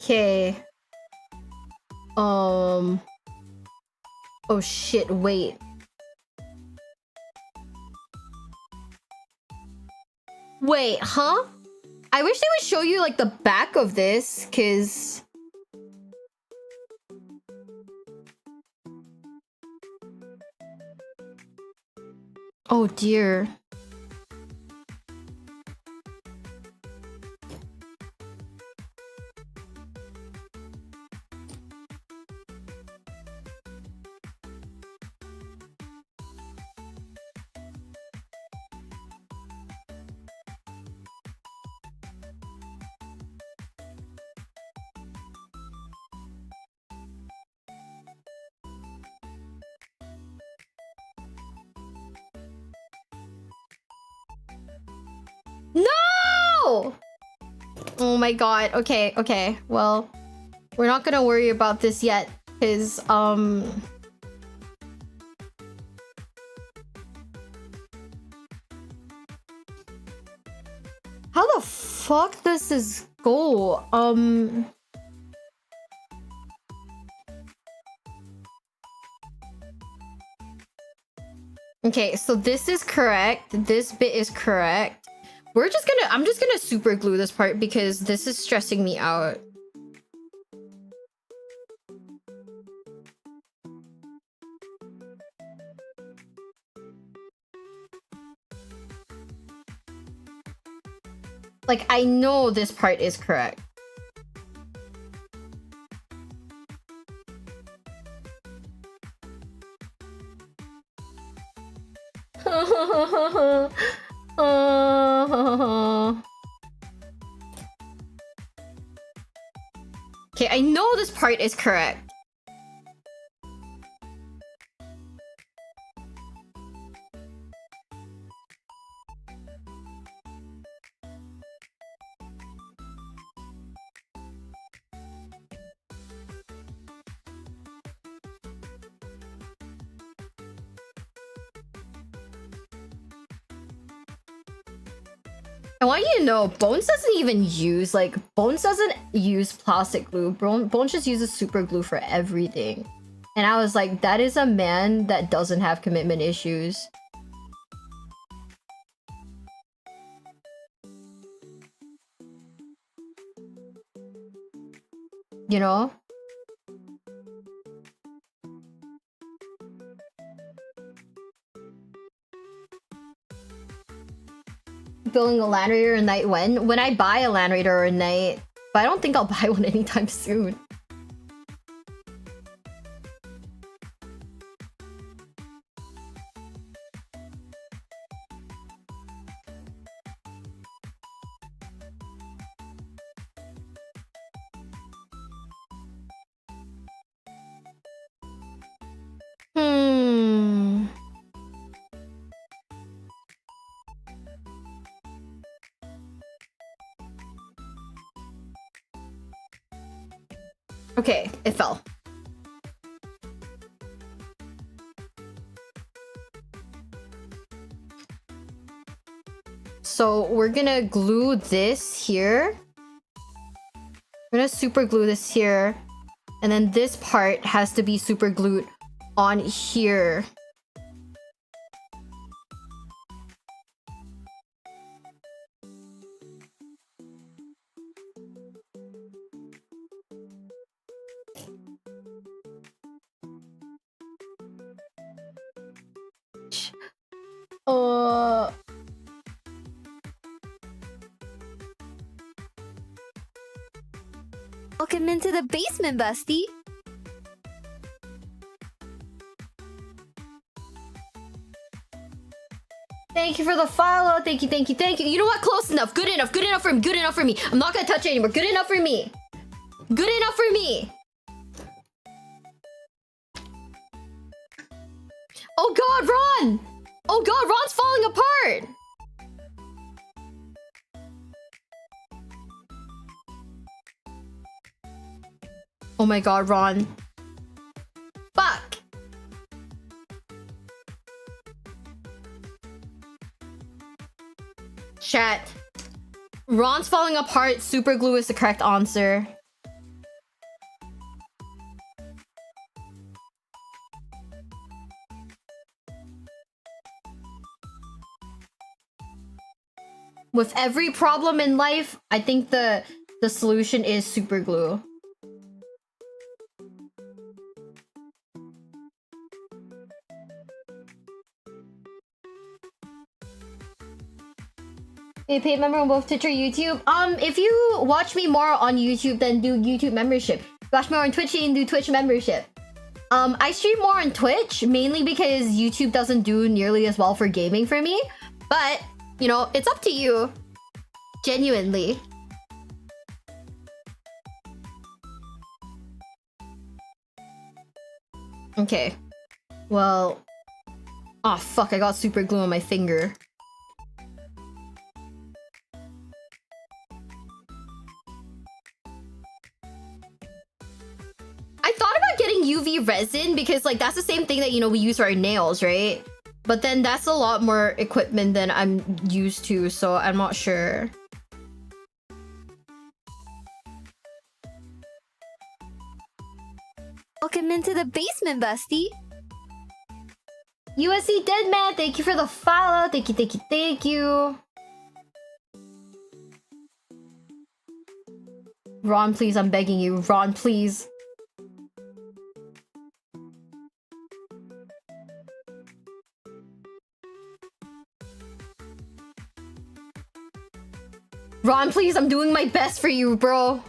Okay. Oh shit, wait. Wait, huh? I wish they would show you like the back of this, cause oh dear. No! Oh my god. Okay, okay. Well, we're not gonna worry about this yet, because how the fuck does this go? Okay, so this is correct. This bit is correct. I'm just gonna super glue this part because this is stressing me out. Like, I know this part is correct. Okay, I know this part is correct. I want you to know, Bones doesn't even use, like, Bones doesn't use plastic glue. Bones just uses super glue for everything. And I was like, that is a man that doesn't have commitment issues. You know? Building a Land Raider or Knight when I buy a Land Raider or a Knight, but I don't think I'll buy one anytime soon. Okay, it fell. So we're gonna glue this here. We're gonna super glue this here. And then this part has to be super glued on here. Welcome into the basement, Busty. Thank you for the follow. Thank you, thank you, thank you. You know what? Close enough. Good enough. Good enough for me. Good enough for me. I'm not gonna touch it anymore. Good enough for me. Good enough for me. Oh god, Ron! Oh god, Ron's falling apart! Oh my god, Ron. Fuck! Chat. Ron's falling apart. Super glue is the correct answer. With every problem in life, I think the solution is super glue. A paid member on both Twitch or YouTube? If you watch me more on YouTube, then do YouTube membership. Watch more on Twitch and do Twitch membership. I stream more on Twitch, mainly because YouTube doesn't do nearly as well for gaming for me. But, you know, it's up to you. Genuinely. Okay. Well... Oh, fuck, I got super glue on my finger. I thought about getting UV resin because, like, that's the same thing that, you know, we use for our nails, right? But then that's a lot more equipment than I'm used to, so I'm not sure. Welcome into the basement, Busty. USC Deadman, thank you for the follow. Thank you, thank you, thank you. Ron, please, I'm begging you. Ron, please. Ron, please, I'm doing my best for you, bro.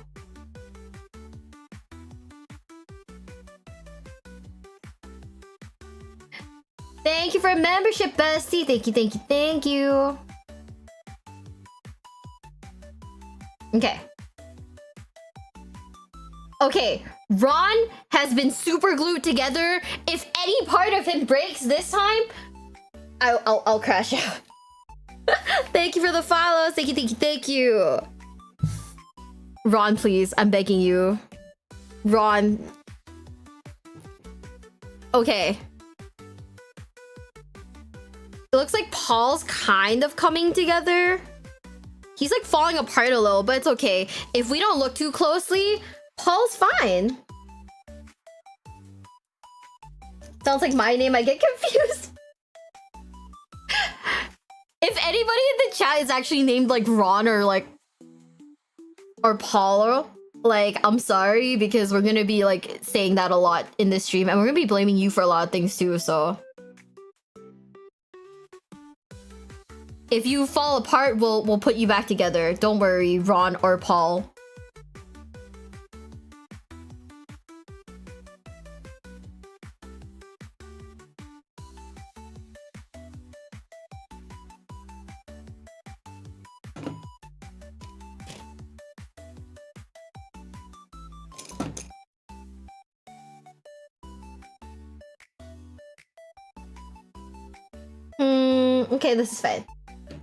Thank you for a membership, bestie. Thank you, thank you, thank you. Okay. Okay, Ron has been super glued together. If any part of him breaks this time, I'll crash out. Thank you for the follows. Thank you, thank you, thank you. Ron, please, I'm begging you. Ron. Okay. It looks like Paul's kind of coming together. He's like falling apart a little, but it's okay. If we don't look too closely, Paul's fine. Sounds like my name, I get confused. If anybody in the chat is actually named like Ron or Paul, like, I'm sorry, because we're gonna be like saying that a lot in this stream, and we're gonna be blaming you for a lot of things too, so. If you fall apart, we'll put you back together. Don't worry, Ron or Paul. Okay, this is fine.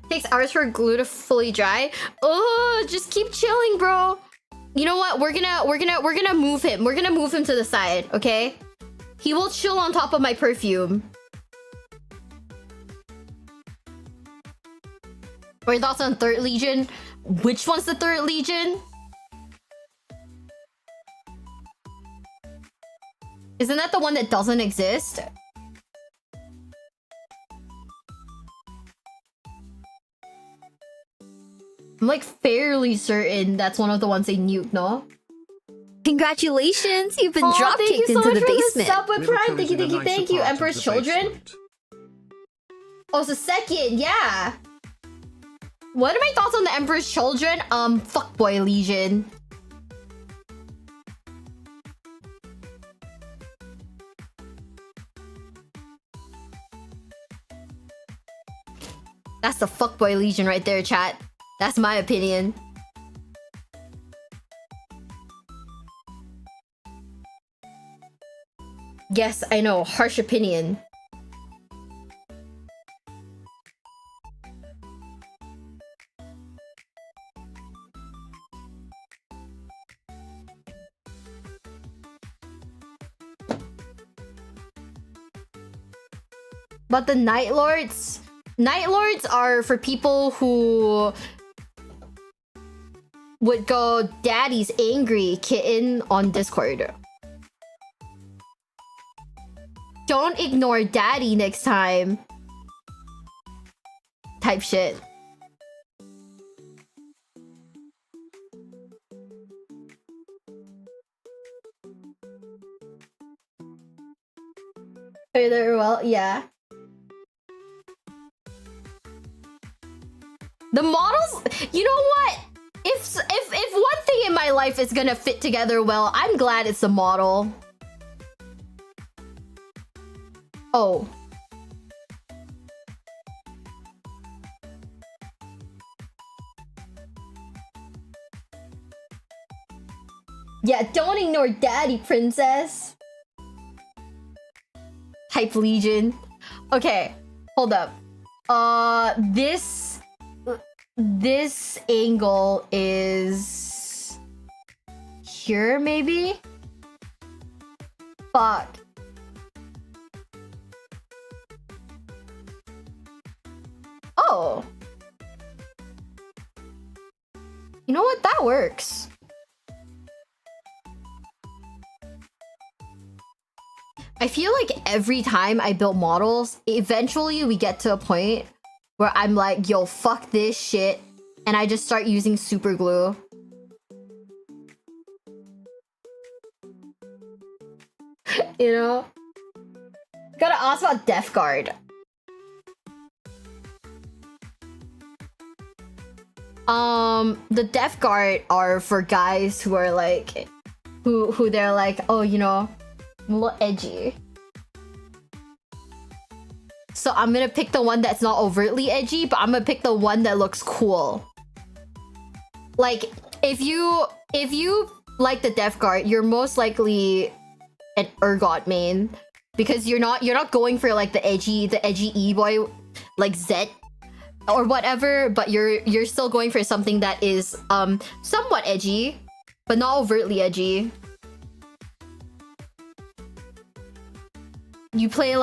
Takes hours for glue to fully dry. Oh, just keep chilling, bro. You know what? We're gonna move him. We're gonna move him to the side, okay? He will chill on top of my perfume. What are your thoughts on Third Legion? Which one's the Third Legion? Isn't that the one that doesn't exist? I'm like fairly certain that's one of the ones they nuked, no? Congratulations, you've been drop kicked into the basement. Sub with Prime. Thank you, thank you, Nice thank you. part of Emperor's the Children. basement. Oh, it's the second, yeah. What are my thoughts on the Emperor's Children? Fuckboy Legion. That's the fuckboy Legion right there, chat. That's my opinion. Yes, I know. Harsh opinion. But the Night Lords... Night Lords are for people who would go, "Daddy's angry, kitten," on Discord. Don't ignore Daddy next time. Type shit. Are there? Well, yeah. The models, you know what? If one thing in my life is gonna fit together well, I'm glad it's the model. Oh. Yeah, don't ignore Daddy, princess. Hype Legion. Okay, hold up. This angle is here, maybe? Fuck. Oh. You know what? That works. I feel like every time I build models, eventually we get to a point where I'm like, yo, fuck this shit. And I just start using super glue. You know? Gotta ask about Death Guard. The Death Guard are for guys who are like, who they're like, oh, you know, I'm a little edgy. So I'm gonna pick the one that's not overtly edgy, but I'm gonna pick the one that looks cool. Like, if you like the Death Guard, you're most likely an Urgot main, because you're not going for like the edgy e-boy like Zet or whatever, but you're still going for something that is somewhat edgy, but not overtly edgy. You play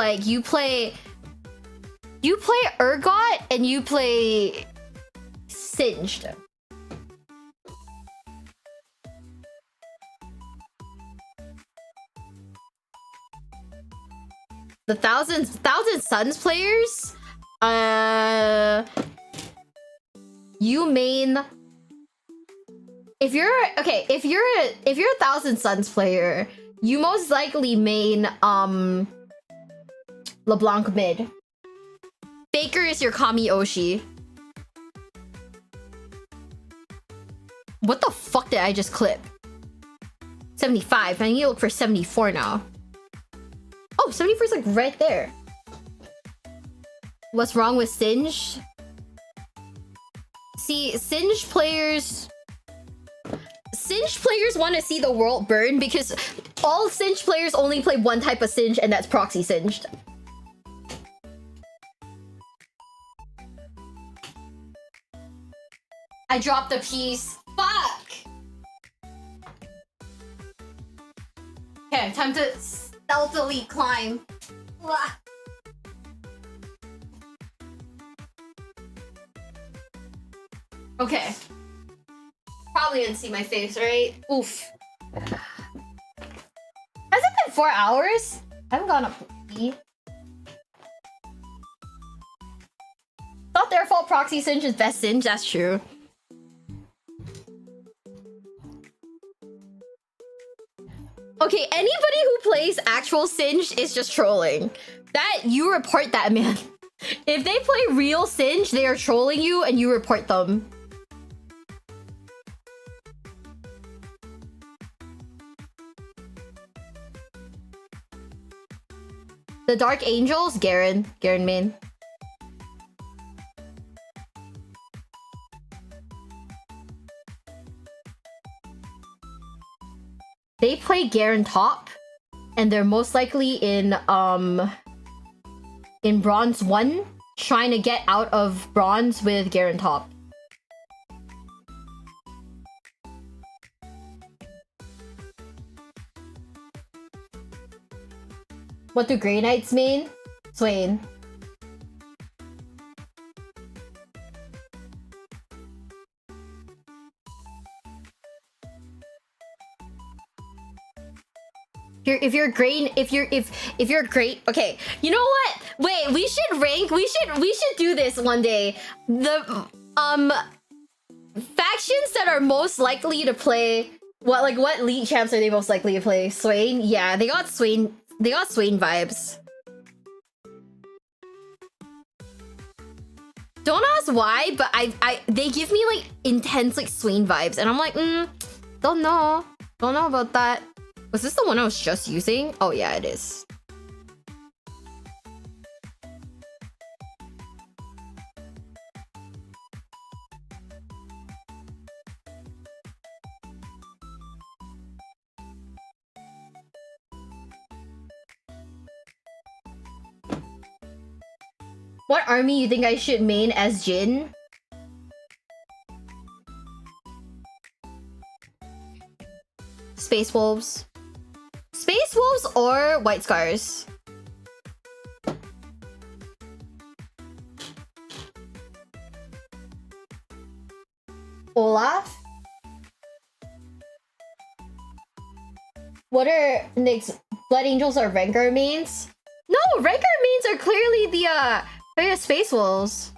Urgot and you play Singed. The Thousand Suns players, you main. If you're a Thousand Suns player, you most likely main LeBlanc mid. Faker is your Kami Oshi. What the fuck did I just clip? 75. I need to look for 74 now. Oh, 74 is like right there. What's wrong with Singed? See, Singed players want to see the world burn because all Singed players only play one type of Singed, and that's proxy Singed. I dropped a piece. Fuck! Okay, time to stealthily climb. Blah. Okay. Probably didn't see my face, right? Oof. Has it been 4 hours? I haven't gone up to pee. Not their fault proxy Singe is best Singe, that's true. Okay, anybody who plays actual Singe is just trolling. That, you report that, man. If they play real Singe, they are trolling you and you report them. The Dark Angels, Garen main. They play Garen top, and they're most likely in Bronze 1, trying to get out of Bronze with Garen top. What do Grey Knights mean? Swain. If you're great, okay. You know what? Wait, we should rank. We should do this one day. The factions that are most likely to play what league champs are they most likely to play? Swain? Yeah, they got Swain. They got Swain vibes. Don't ask why, but they give me like intense like Swain vibes, and I'm like, don't know about that. Was this the one I was just using? Oh yeah, it is. What army you think I should main as Jin? Space Wolves. Space Wolves or White Scars? Olaf? What are Nick's Blood Angels or Rengar mains? No, Rengar mains are clearly the Space Wolves.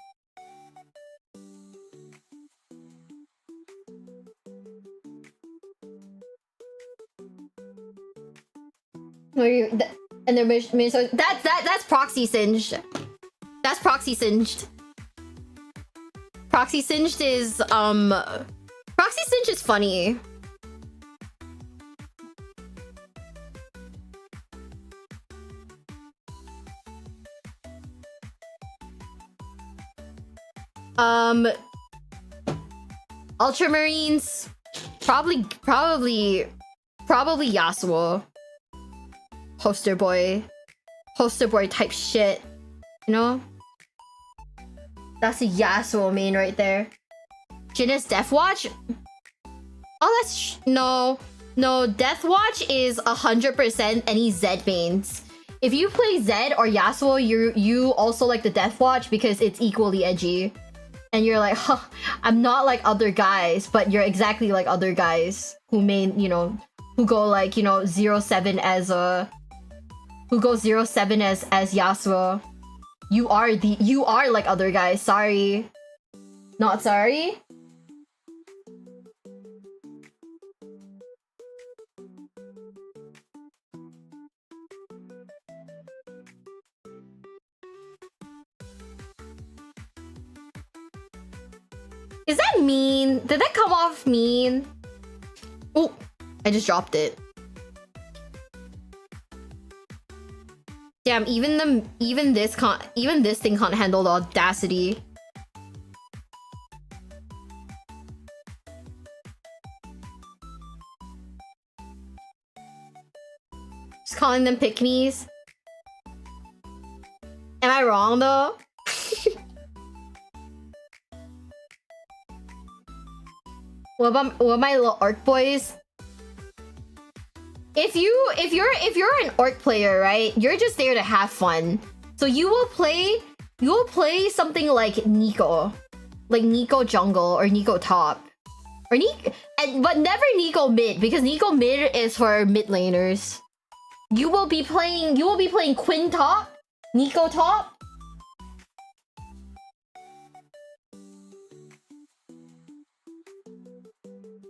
Where you and they're Minnesota. That's proxy singed. That's proxy singed. Proxy singed is proxy singed is funny. Ultramarines, probably Yasuo. Poster boy type shit, you know? That's a Yasuo main right there. Jinna's Deathwatch? Oh, that's no, Deathwatch is 100% any Zed mains. If you play Zed or Yasuo, you also like the Deathwatch because it's equally edgy. And you're like, huh, I'm not like other guys, but you're exactly like other guys who main, you know, who go like, you know, 0-7 as a... Who goes 0-7 as Yasuo. You are like other guys, sorry. Not sorry? Is that mean? Did that come off mean? Oh, I just dropped it. Damn, even this thing can't handle the audacity. Just calling them pick-me's. Am I wrong though? What about my little orc boys? If you're an orc player, right? You're just there to have fun. So you will play something like Nico. Like Nico jungle or Nico top. Or but never Nico mid, because Nico mid is for mid laners. You will be playing Quinn top, Nico top.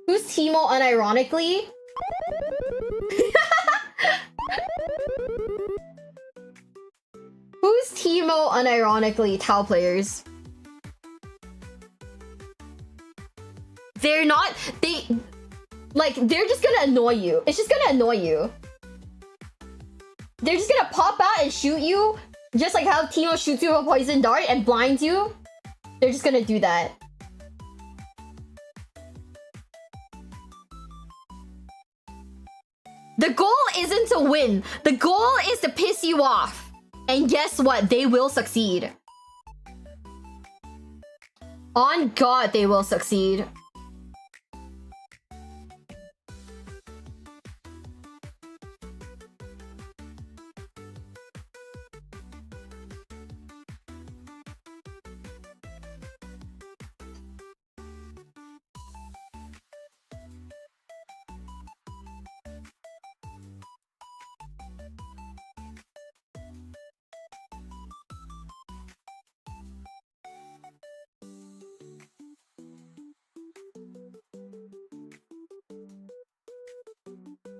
Who's Teemo unironically? Who's Teemo unironically? Tau players. They're not. They're just gonna annoy you. It's just gonna annoy you. They're just gonna pop out and shoot you, just like how Teemo shoots you with a poison dart and blinds you. They're just gonna do that. The goal isn't to win. The goal is to piss you off. And guess what? They will succeed. On God, they will succeed.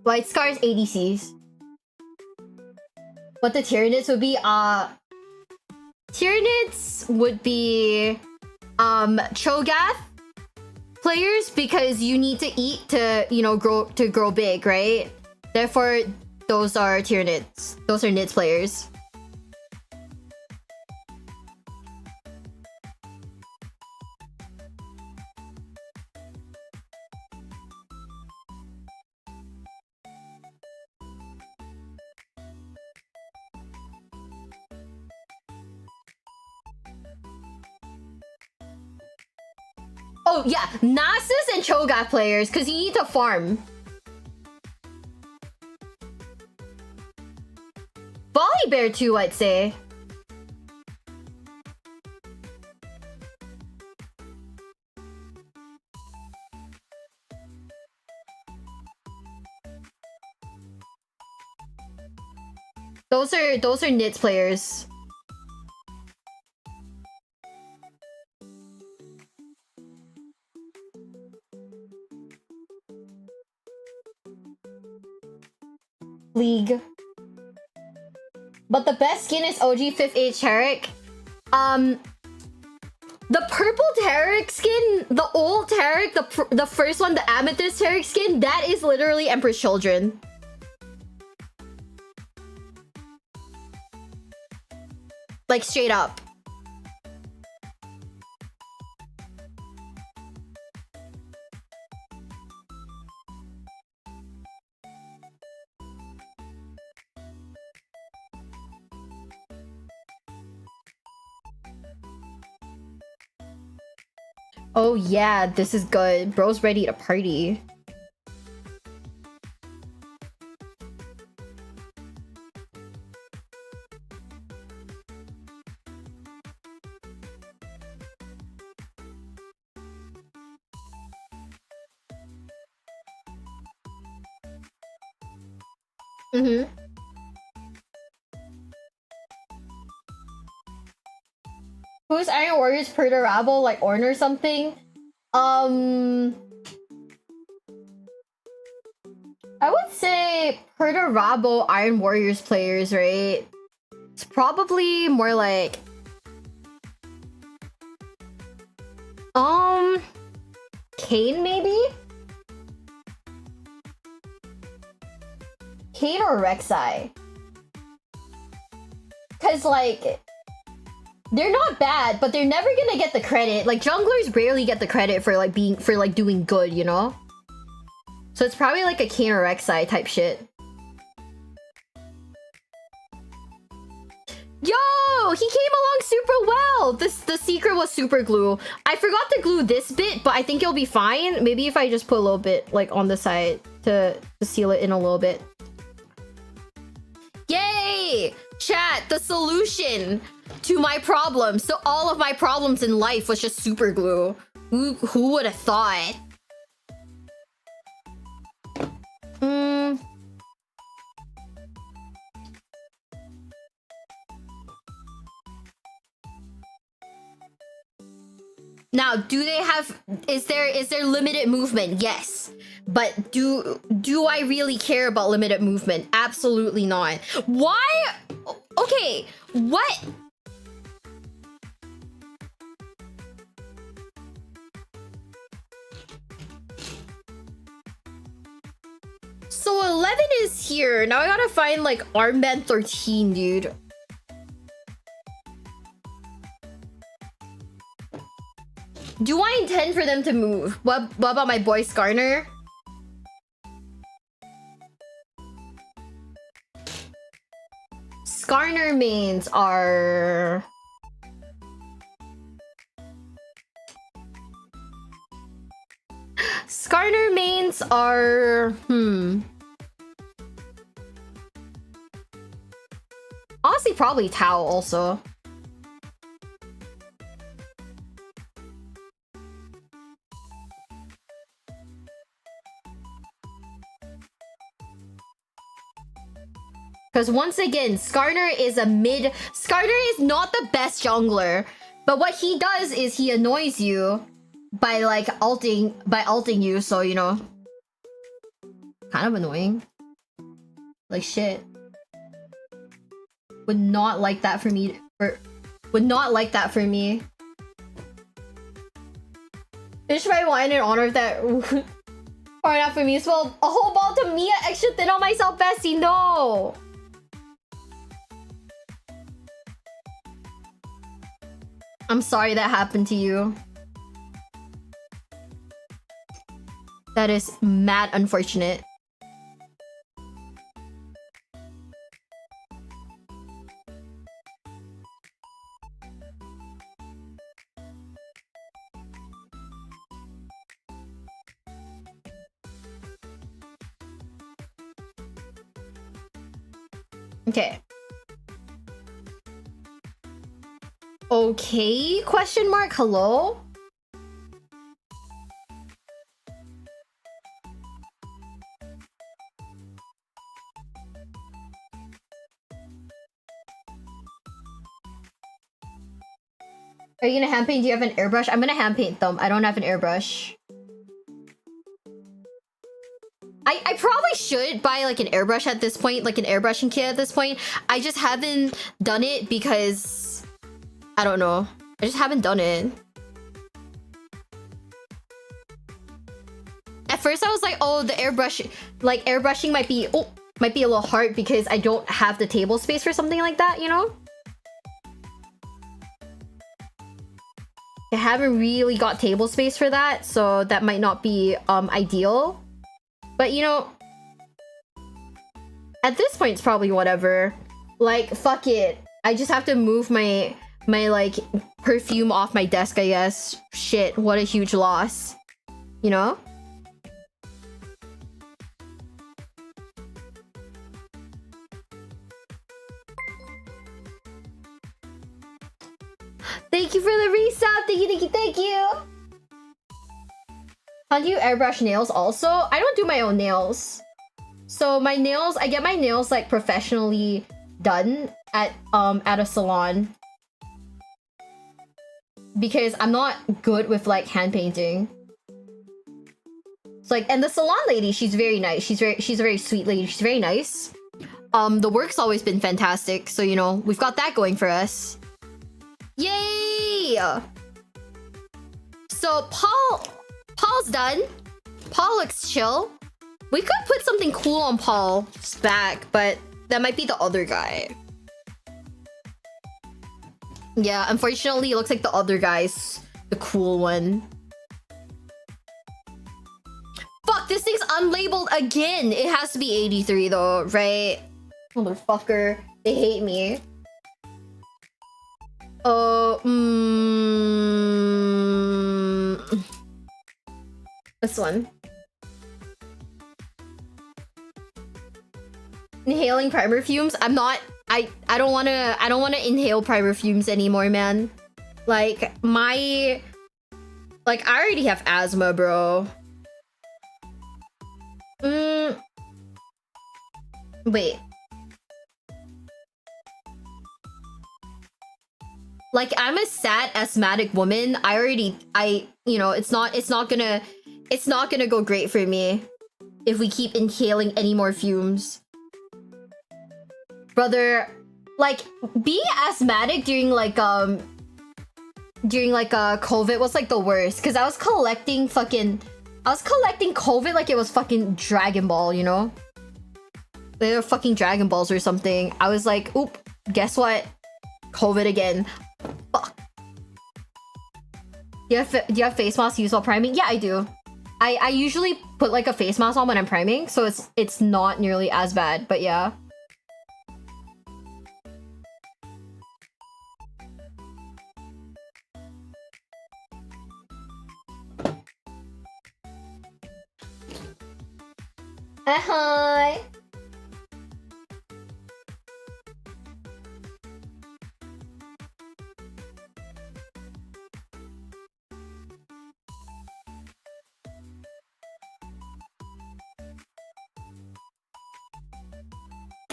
White Scar's ADCs. What the Tyranids would be? Tyranids would be Cho'Gath players, because you need to eat to, you know, grow big, right? Therefore, those are Tyranids. Those are Nids players. Oh yeah, Nasus and Cho'Gath players, because you need to farm. Volibear too, I'd say. Those are Nids players. League. But the best skin is OG 5th Age Tarek. The purple Tarek skin, the old Tarek, the first one, the Amethyst Tarek skin, that is literally Emperor's Children. Like, straight up. Oh yeah, this is good. Bro's ready to party. Mm-hmm. Who's Iron Warriors per the rabble, like Orn or something? I would say per the rabble Iron Warriors players, right? It's probably more like Kane maybe? Kane or Rek'Sai? Cause like they're not bad, but they're never gonna get the credit. Like junglers rarely get the credit for like doing good, you know? So it's probably like a Kane or Rek'Sai type shit. Yo, he came along super well. The secret was super glue. I forgot to glue this bit, but I think it'll be fine. Maybe if I just put a little bit like on the side to seal it in a little bit. Yay! Chat, the solution to my problems. So all of my problems in life was just super glue. Who would have thought? Now, do they have... Is there limited movement? Yes. But do I really care about limited movement? Absolutely not. Why? Okay, what? So 11 is here. Now I gotta find like armband 13, dude. Do I intend for them to move? What about my boy Skarner? Skarner mains are... Skarner mains are... Honestly, probably Tao also. Because once again, Skarner is a mid... Skarner is not the best jungler. But what he does is he annoys you by like ulting you, so you know. Kind of annoying. Like shit. Would not like that for me. Would not like that for me. Finish my wine in honor of that. Or not for me as well. A whole ball to Mia, extra thin on myself, bestie. No. I'm sorry that happened to you. That is mad unfortunate. Okay. Okay? Question mark? Hello? Are you gonna hand paint? Do you have an airbrush? I'm gonna hand paint them. I don't have an airbrush. I probably should buy like an airbrush at this point, like an airbrushing kit at this point. I just haven't done it because I don't know. I just haven't done it. At first I was like, oh, the airbrush, like airbrushing might be a little hard because I don't have the table space for something like that, you know? I haven't really got table space for that, so that might not be ideal. But you know, at this point it's probably whatever. Like, fuck it. I just have to move my like perfume off my desk, I guess. Shit, what a huge loss. You know? Thank you for the resub. Thank you, thank you, thank you. How do you airbrush nails also? I don't do my own nails. So my nails, I get my nails like professionally done at a salon. Because I'm not good with like hand painting. It's like, and the salon lady, she's very nice. She's a very sweet lady. She's very nice. The work's always been fantastic. So, you know, we've got that going for us. Yay! So Paul's done. Paul looks chill. We could put something cool on Paul's back, but that might be the other guy. Yeah, unfortunately, it looks like the other guy's the cool one. Fuck, this thing's unlabeled again. It has to be 83 though, right? Motherfucker, they hate me. This one. Inhaling primer fumes. I'm not. I don't wanna inhale primer fumes anymore, man. Like I already have asthma, bro. Wait. Like, I'm a sad asthmatic woman. You know, it's not gonna go great for me if we keep inhaling any more fumes. Brother, like, being asthmatic during COVID was like the worst, because I was collecting COVID like it was fucking Dragon Ball, you know? They were fucking Dragon Balls or something. I was like, oop, guess what? COVID again. Fuck. Do you have face masks used while priming? Yeah, I do. I usually put like a face mask on when I'm priming, so it's not nearly as bad, but yeah. Hi.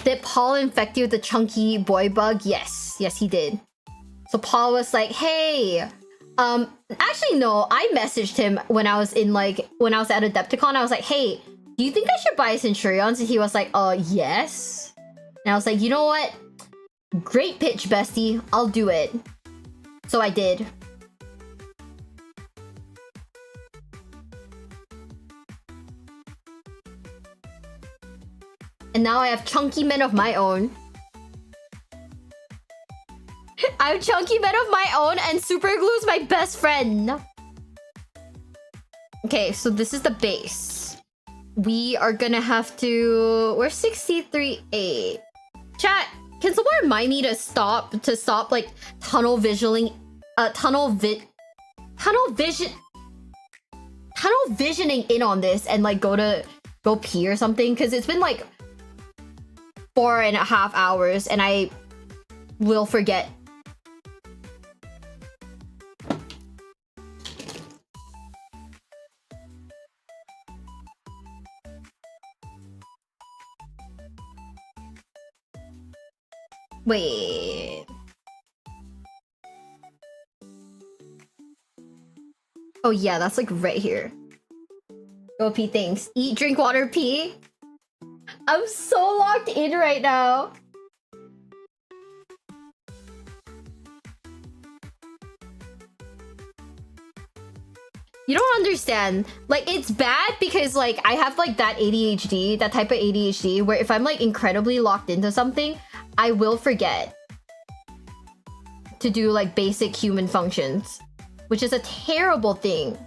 Did Paul infect you with the chunky boy bug? Yes, he did. So Paul was like, hey, actually no, I messaged him when I was at Adepticon. I was like, hey, do you think I should buy Centurions? And he was like, yes. And I was like, you know what? Great pitch, bestie. I'll do it. So I did. And now I have chunky men of my own. I have chunky men of my own, and super glue's my best friend. Okay, so this is the base. We are gonna have to... We're 63.8. Chat, can someone remind me to stop like tunnel visioning visioning in on this and like go pee or something, because it's been like 4.5 hours and I will forget. Wait. Oh yeah, that's like right here. Go pee things. Eat, drink water, pee. I'm so locked in right now. You don't understand. Like, it's bad because, like, I have, like, that ADHD, that type of ADHD, where if I'm, like, incredibly locked into something, I will forget to do, like, basic human functions, which is a terrible thing.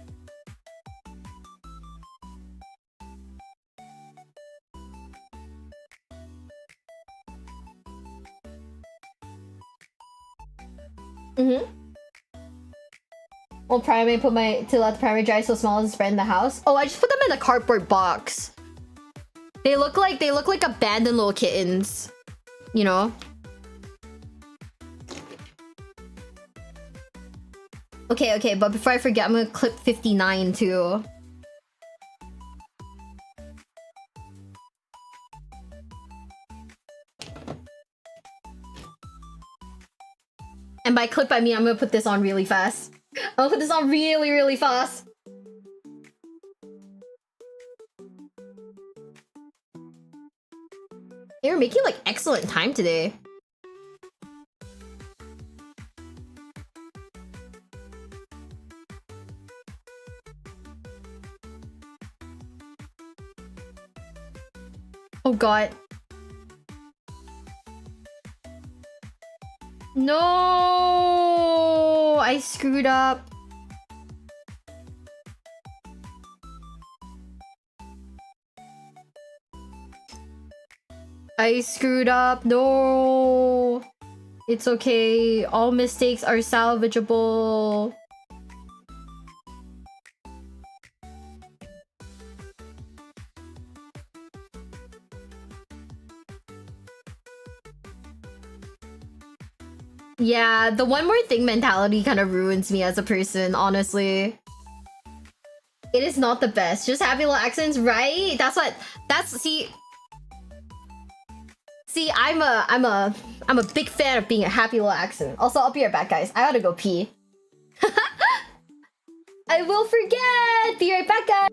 Mm-hmm. Well, primary put to let the primary dry so small as to spread in the house. Oh, I just put them in a cardboard box. They look like abandoned little kittens, you know. Okay, but before I forget, I'm gonna clip 59 too. And by clip, I mean I'm gonna put this on really fast. I'm gonna put this on really, really fast. You're making like excellent time today. Oh god. No, I screwed up. I screwed up. No. It's okay. All mistakes are salvageable. Yeah, the one more thing mentality kind of ruins me as a person, honestly. It is not the best. Just happy little accents, right? See, I'm a big fan of being a happy little accent. Also, I'll be right back, guys. I gotta go pee. I will forget. Be right back, guys.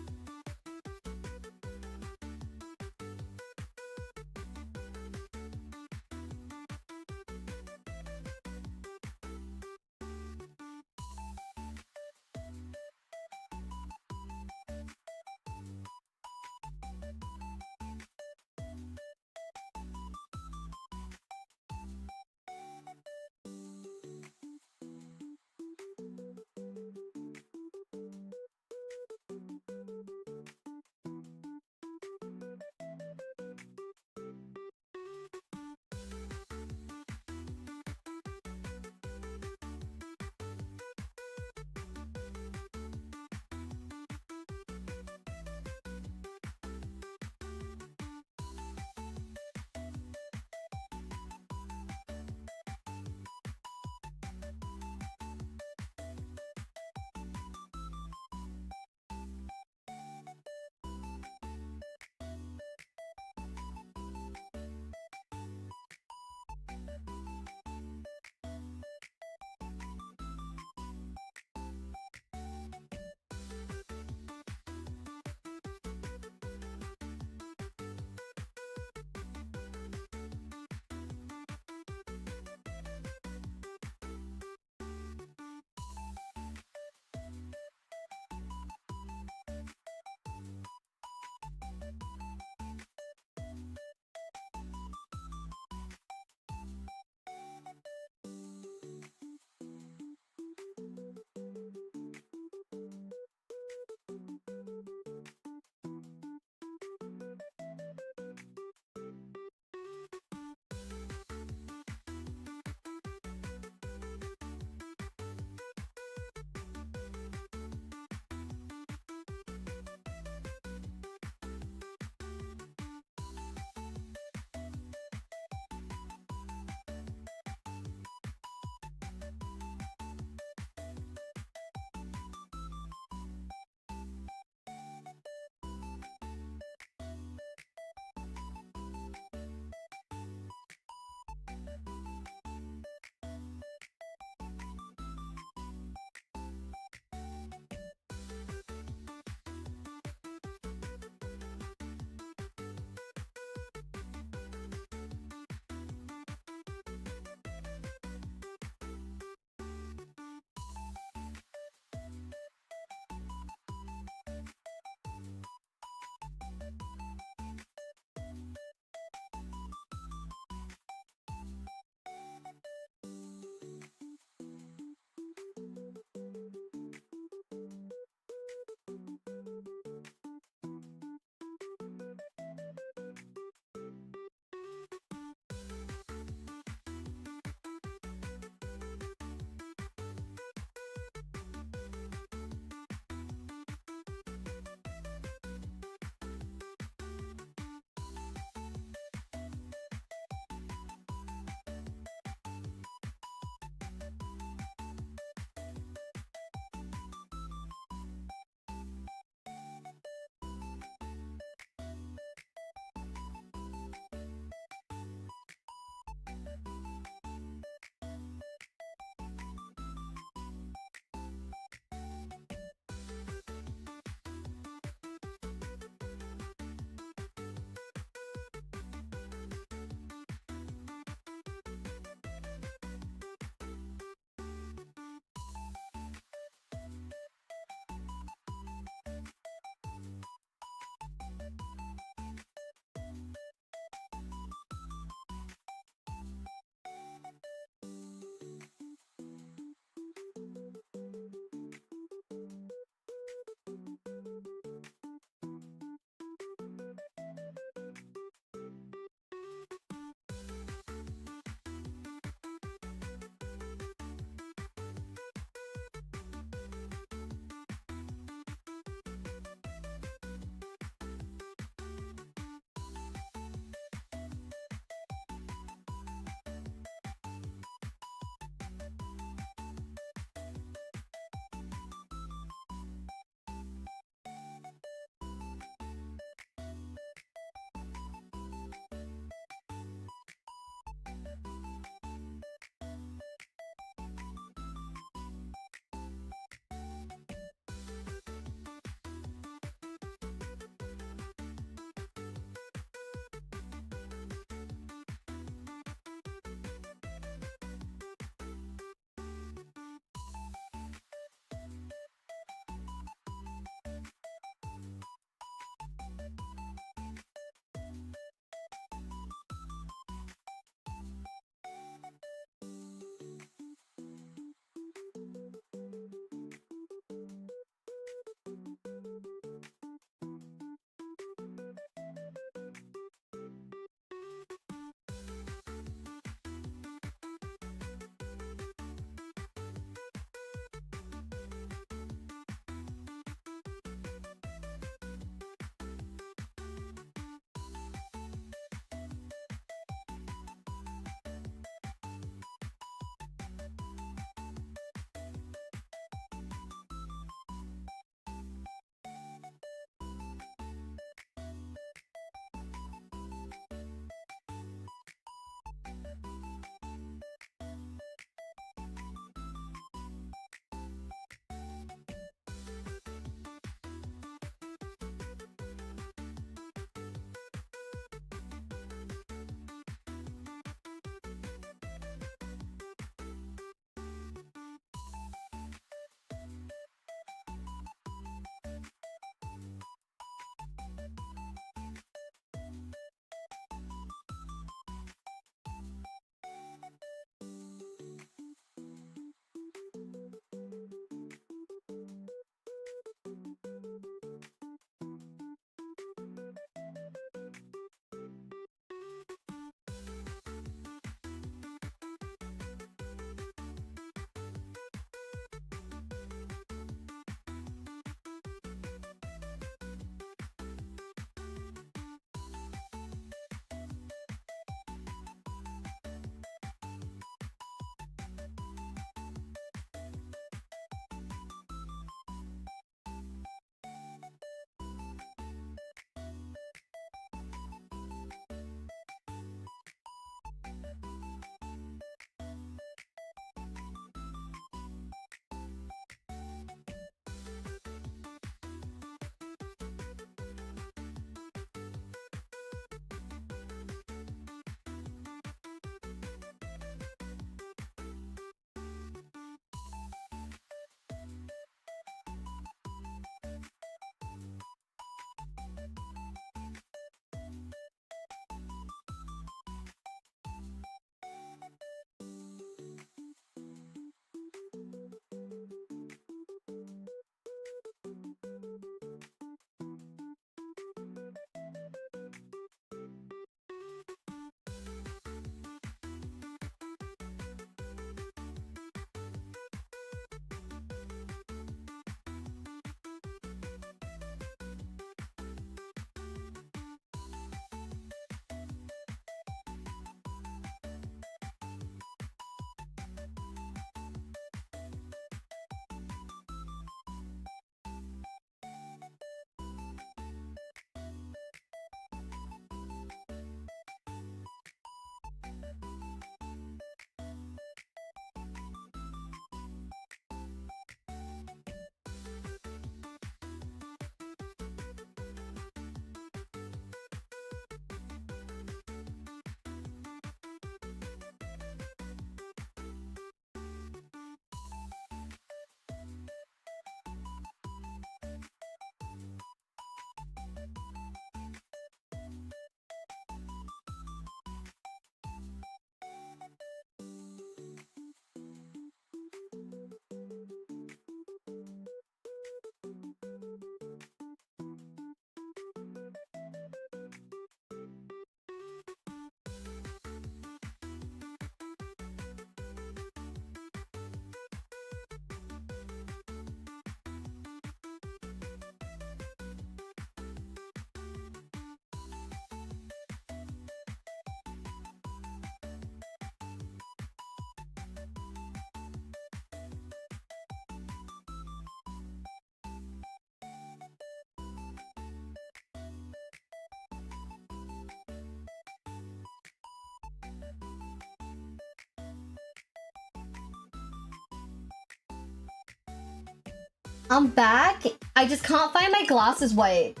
I'm back. I just can't find my glasses wipe.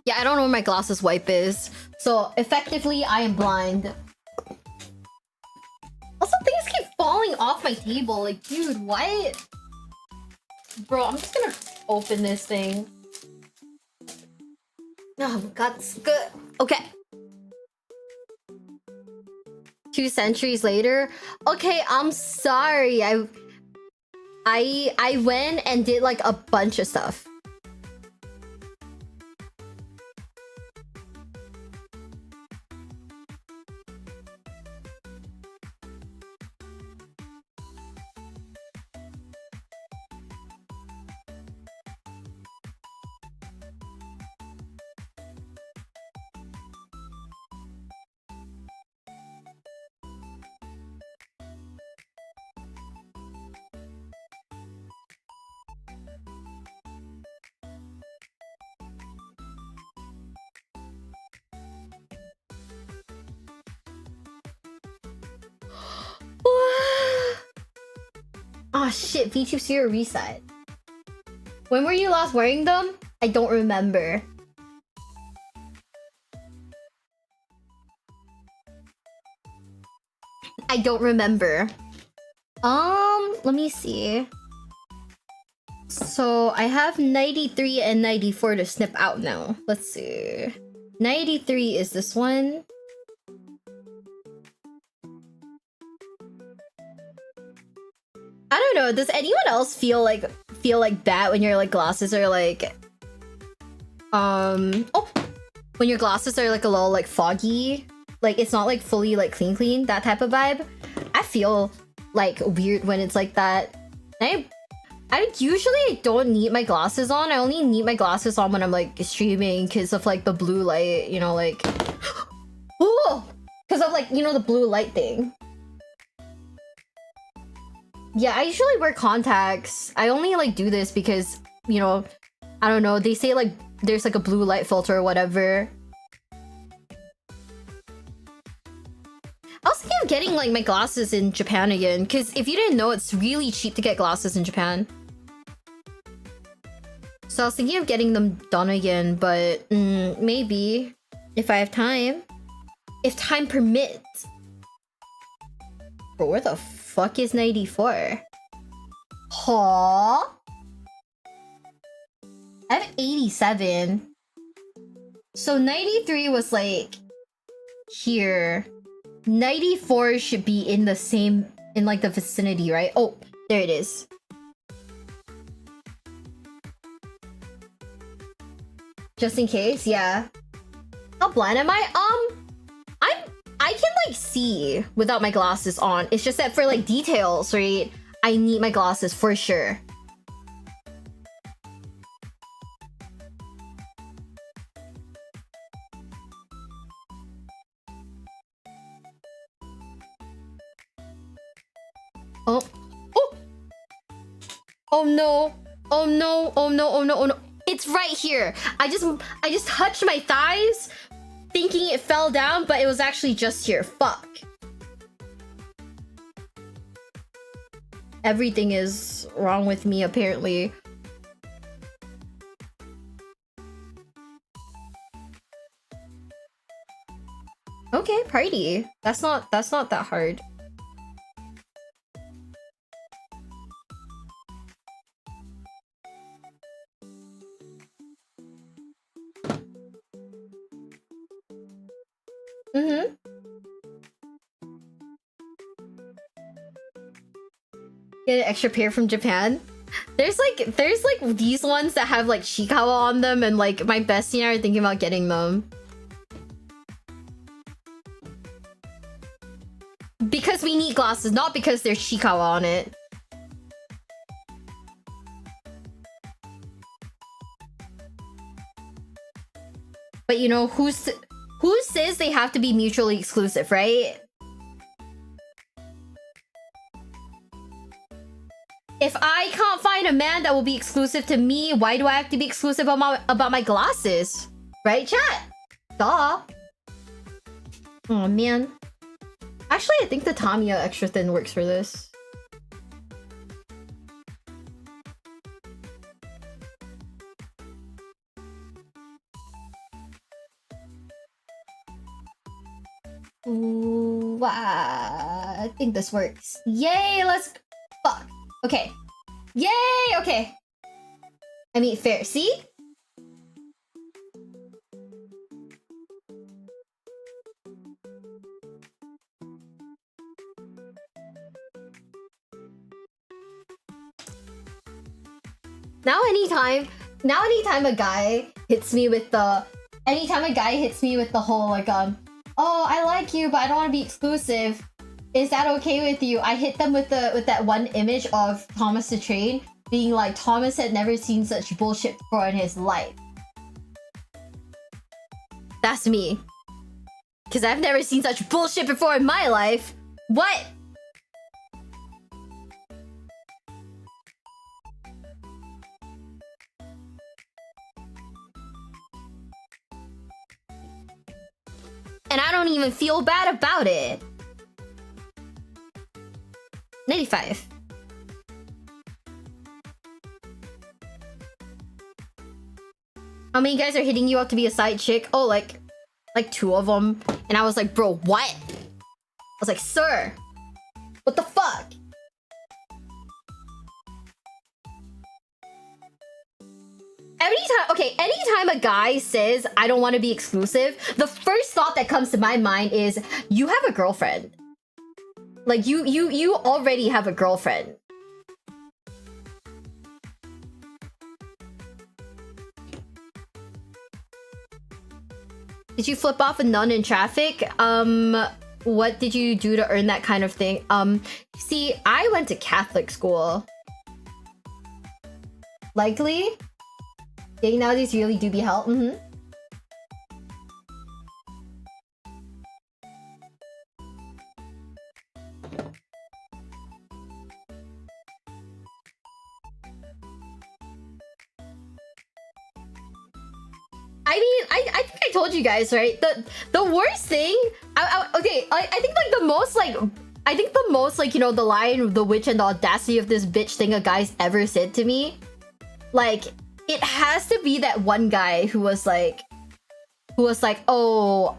Yeah, I don't know where my glasses wipe is. So effectively, I am blind. Also, things keep falling off my table. Like, dude, what? Bro, I'm just gonna open this thing. Oh, that's good. Okay. 2 centuries later. Okay, I'm sorry. I went and did like a bunch of stuff. Oh shit, VTube Zero reset. When were you last wearing them? I don't remember. I don't remember. Let me see. So I have 93 and 94 to snip out now. Let's see. 93 is this one. I don't know. Does anyone else feel like that when your like glasses are like when your glasses are like a little like foggy, like it's not like fully like clean, that type of vibe? I feel like weird when it's like that. I usually don't need my glasses on. I only need my glasses on when I'm like streaming because of like the blue light, you know, like oh, because of like, you know, the blue light thing. Yeah, I usually wear contacts. I only like do this because, you know, I don't know, they say like there's like a blue light filter or whatever. I was thinking of getting like my glasses in Japan again, because if you didn't know, it's really cheap to get glasses in Japan. So I was thinking of getting them done again, but maybe if I have time. If time permits. Bro, where the fuck is 94? Huh? I have 87. So 93 was like here. 94 should be in the same, in like the vicinity, right? Oh, there it is. Just in case, yeah. How blind am I? I can like see without my glasses on. It's just that for like details, right? I need my glasses for sure. Oh. Oh. Oh no. Oh no. Oh no. Oh no. Oh no. It's right here. I just touched my thighs thinking it fell down, but it was actually just here. Fuck. Everything is wrong with me apparently. Okay, party. That's not that hard. Mm-hmm. Get an extra pair from Japan. There's like these ones that have like Shikawa on them, and like my bestie and I are thinking about getting them. Because we need glasses, not because there's Shikawa on it. But you know, who says they have to be mutually exclusive, right? If I can't find a man that will be exclusive to me, why do I have to be exclusive about my glasses? Right, chat? Duh. Oh, man. Actually, I think the Tamiya extra thin works for this. Ooh, I think this works. Yay, let's... Fuck. Okay. Yay, okay. I mean, fair. See? Now anytime a guy hits me with the... Anytime a guy hits me with the whole, like, oh, I like you, but I don't want to be exclusive. Is that okay with you? I hit them with that one image of Thomas the Train being like, Thomas had never seen such bullshit before in his life. That's me. Because I've never seen such bullshit before in my life. What? And I don't even feel bad about it. 95. How many guys are hitting you up to be a side chick? Oh, like 2 of them. And I was like, bro, what? I was like, sir, what the fuck? Anytime a guy says, I don't want to be exclusive, the first thought that comes to my mind is, you have a girlfriend. Like, you already have a girlfriend. Did you flip off a nun in traffic? What did you do to earn that kind of thing? See, I went to Catholic school. Likely? Dating nowadays really do be help. I mean, I think I told you guys, right? The worst thing, okay, I think like the most like, you know, the Lion, the Witch, and the audacity of this bitch thing a guy's ever said to me, like, it has to be that one guy who was like, oh,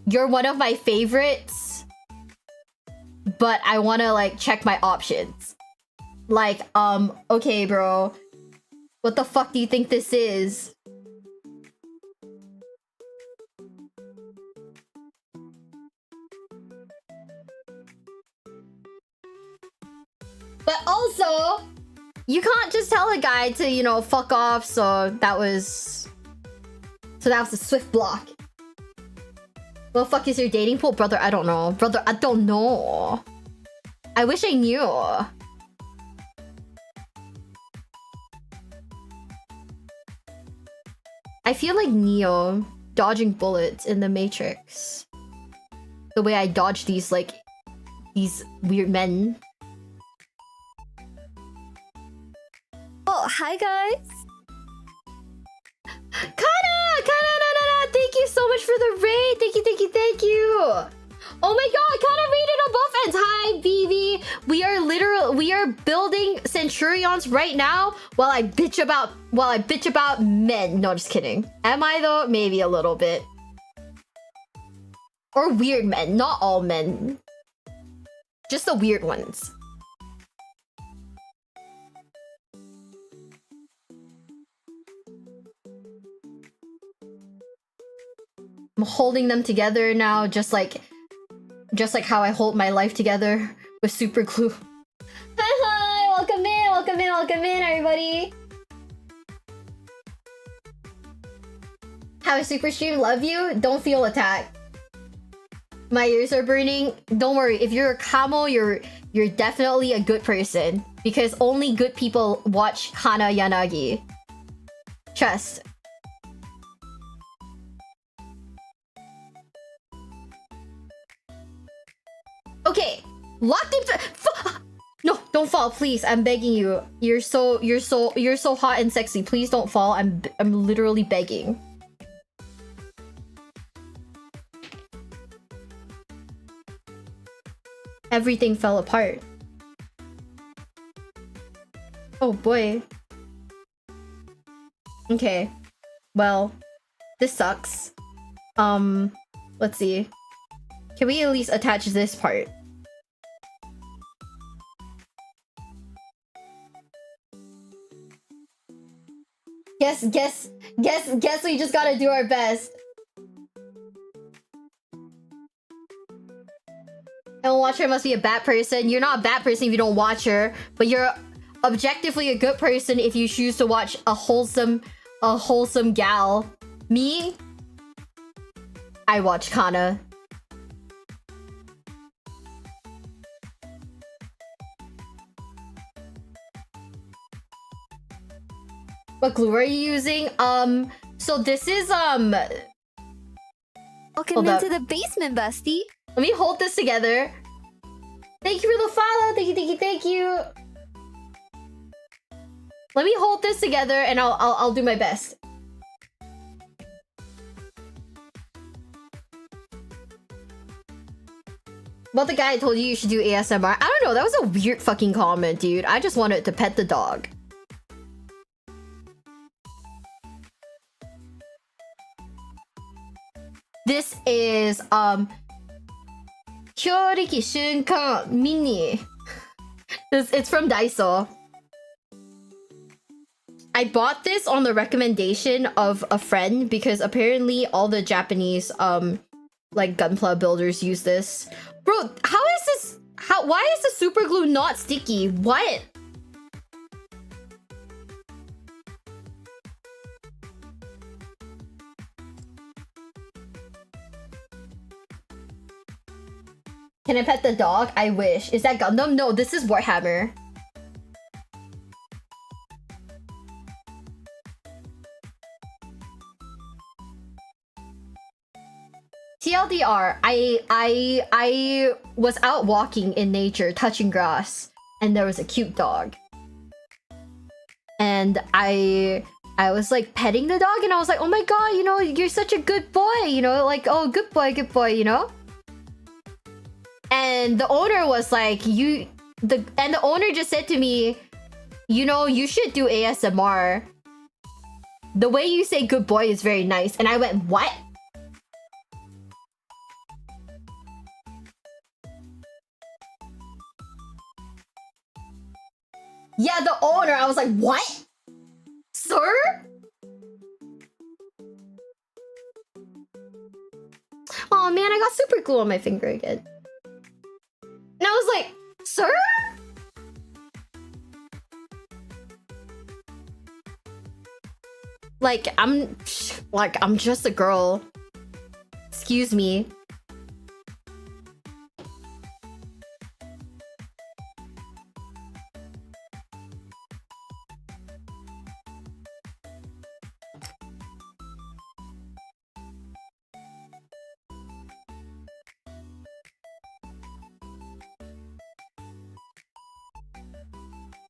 you're one of my favorites, but I want to like check my options. Like, okay, bro, what the fuck do you think this is? But also, you can't just tell a guy to, you know, fuck off, so that was a swift block. What the fuck is your dating pool? Brother, I don't know. Brother, I don't know. I wish I knew. I feel like Neo dodging bullets in the Matrix. The way I dodge these, like, these weird men. Oh, hi guys. Kana, thank you so much for the raid. Thank you. Oh my god, Kana raided on both ends. Hi, BB. We are building Centurions right now while I bitch about men. No, just kidding. Am I though? Maybe a little bit. Or weird men, not all men. Just the weird ones. I'm holding them together now, just like how I hold my life together with super glue. Hi, welcome in, everybody. Have a super stream, love you. Don't feel attacked. My ears are burning. Don't worry, if you're a Kamo, you're definitely a good person, because only good people watch Hana Yanagi. Trust. Okay, locked in. No, Don't fall, please. I'm begging you. You're so hot and sexy. Please don't fall. I'm literally begging. Everything fell apart. Oh boy. Okay. Well, this sucks. Let's see. Can we at least attach this part? Guess we just gotta do our best. And Watcher must be a bad person. You're not a bad person if you don't watch her, but you're objectively a good person if you choose to watch a wholesome gal. Me? I watch Kana. What glue are you using? So this is Welcome hold up. into the basement, Busty. Let me hold this together. Thank you for the follow. Thank you. Let me hold this together and I'll do my best. About the guy I told you should do ASMR. I don't know, that was a weird fucking comment, dude. I just wanted to pet the dog. This is Kyoriki Shunkan Mini. It's from Daiso. I bought this on the recommendation of a friend because apparently all the Japanese like gunpla builders use this. Bro, how is this? Why is the super glue not sticky? What? Can I pet the dog? I wish. Is that Gundam? No, this is Warhammer. TLDR, I was out walking in nature, touching grass, and there was a cute dog. And I was like petting the dog and I was like, oh my god, you know, you're such a good boy, you know, like, oh, good boy, you know? And the owner was like, the owner just said to me, you know, you should do ASMR. The way you say good boy is very nice. And I went, what? Yeah, the owner. I was like, what? Sir? Oh man, I got super glue on my finger again. And I was like, sir? I'm just a girl. Excuse me.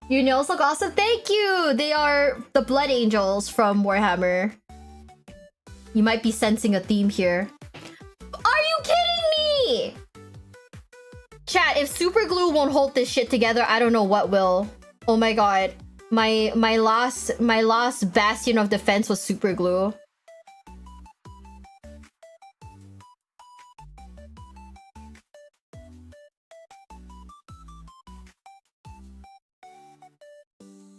Your nails look awesome. Thank you! They are the blood angels from Warhammer. You might be sensing a theme here. Are you kidding me? Chat, if super glue won't hold this shit together, I don't know what will. Oh my god. My last bastion of defense was super glue.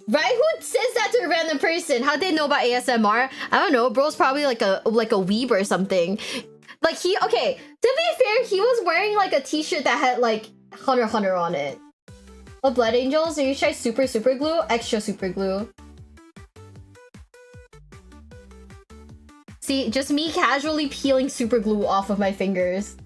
Right? Who says that to a random person? How'd they know about ASMR? I don't know. Bro's probably like a weeb or something. Like okay, to be fair, he was wearing like a t-shirt that had like Hunter x Hunter on it. Oh, blood angels? Are you try super glue? Extra super glue. See, just me casually peeling super glue off of my fingers.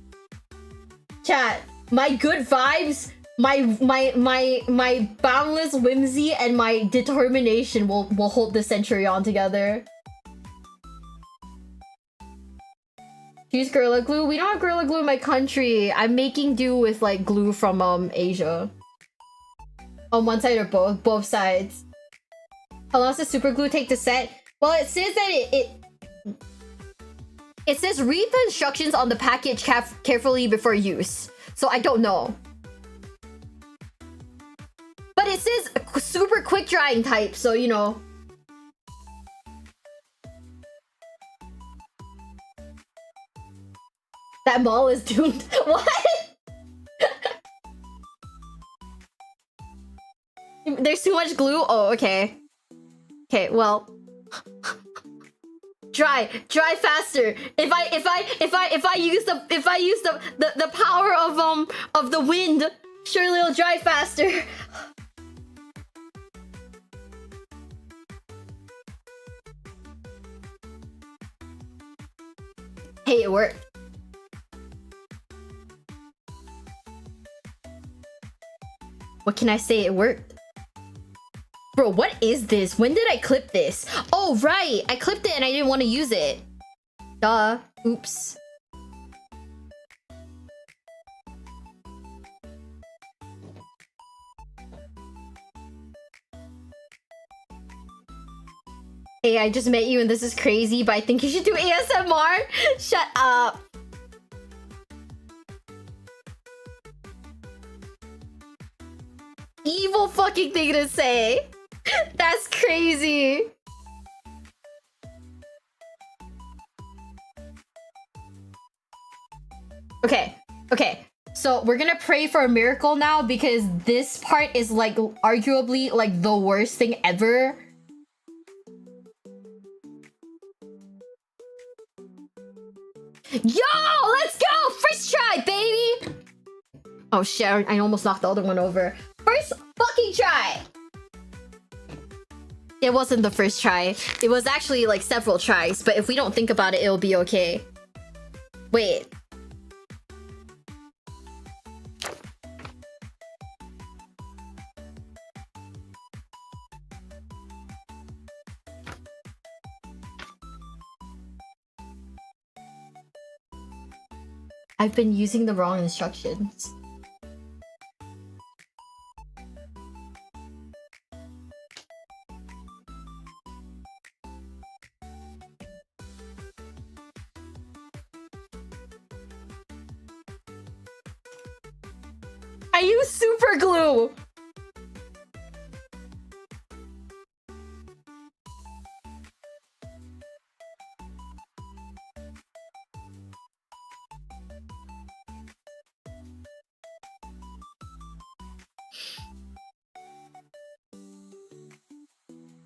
Chat, my good vibes, my boundless whimsy and my determination will hold the Centurion together. Use Gorilla Glue? We don't have Gorilla Glue in my country. I'm making do with like glue from Asia. On one side or both? Both sides. How long does the super glue take to set? Well, it says that it says read the instructions on the package carefully before use. So I don't know. But it says super quick drying type, so you know. That mall is doomed. What? There's too much glue? Oh, okay. Okay, well. Dry faster. If I use the power of the wind, surely it'll dry faster. Hey, it worked. What can I say? It worked. Bro, what is this? When did I clip this? Oh, right. I clipped it and I didn't want to use it. Duh. Oops. Hey, I just met you and this is crazy, but I think you should do ASMR. Shut up. Evil fucking thing to say. That's crazy. Okay. So we're gonna pray for a miracle now because this part is like arguably like the worst thing ever. Yo, let's go! First try, baby! Oh shit, I almost knocked the other one over. First fucking try! It wasn't the first try. It was actually like several tries, but if we don't think about it, it'll be okay. Wait. I've been using the wrong instructions. I use super glue!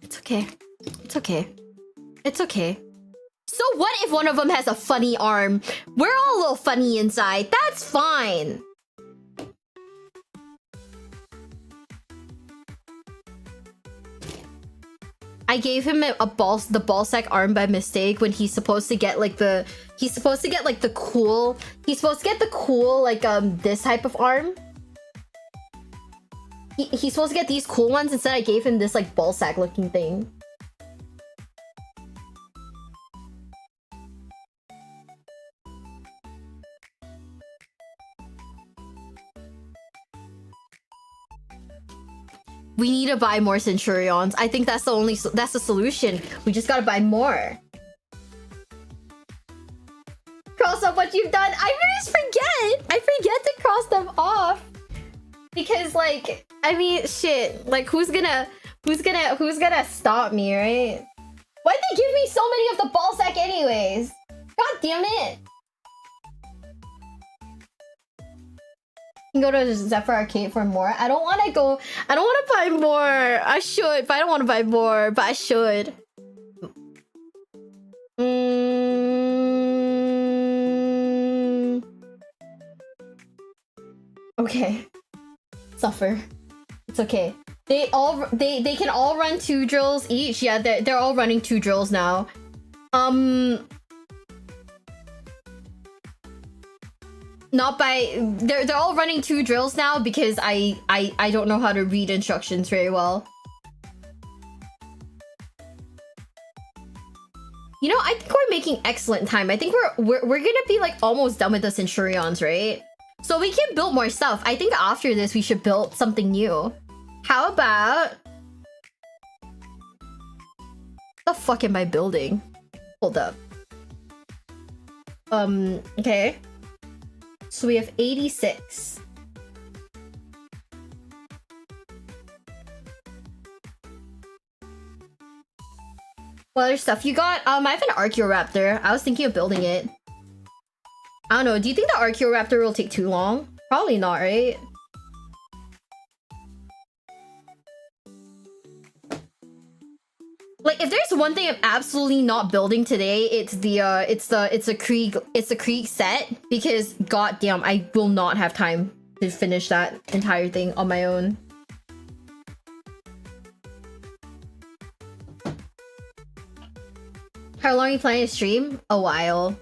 It's okay. It's okay. It's okay. So what if one of them has a funny arm? We're all a little funny inside. That's fine. I gave him the ballsack arm by mistake when he's supposed to get like the cool like this type of arm. He's supposed to get these cool ones. Instead I gave him this like ballsack looking thing. We need to buy more Centurions. I think that's the solution. We just gotta buy more. Cross off what you've done. I always forget. I forget to cross them off. Because like, I mean, shit. Like, who's gonna stop me, right? Why'd they give me so many of the ballsack anyways? God damn it. You can go to Zephyr Arcade for more. I don't want to buy more. I should, but I don't want to buy more, but I should. Okay. Suffer. It's okay. They can all run 2 drills each. Yeah, they're all running 2 drills now. Not by they're all running 2 drills now because I don't know how to read instructions very well. You know, I think we're making excellent time. I think we're gonna be like almost done with the Centurions, right? So we can build more stuff. I think after this we should build something new. How about... What the fuck am I building? Hold up. Okay. So we have 86. What other stuff you got? I have an Archaeoraptor. I was thinking of building it. I don't know. Do you think the Archaeoraptor will take too long? Probably not, right? Like, if there's one thing I'm absolutely not building today, it's a Krieg set, because goddamn, I will not have time to finish that entire thing on my own. How long are you planning to stream? A while.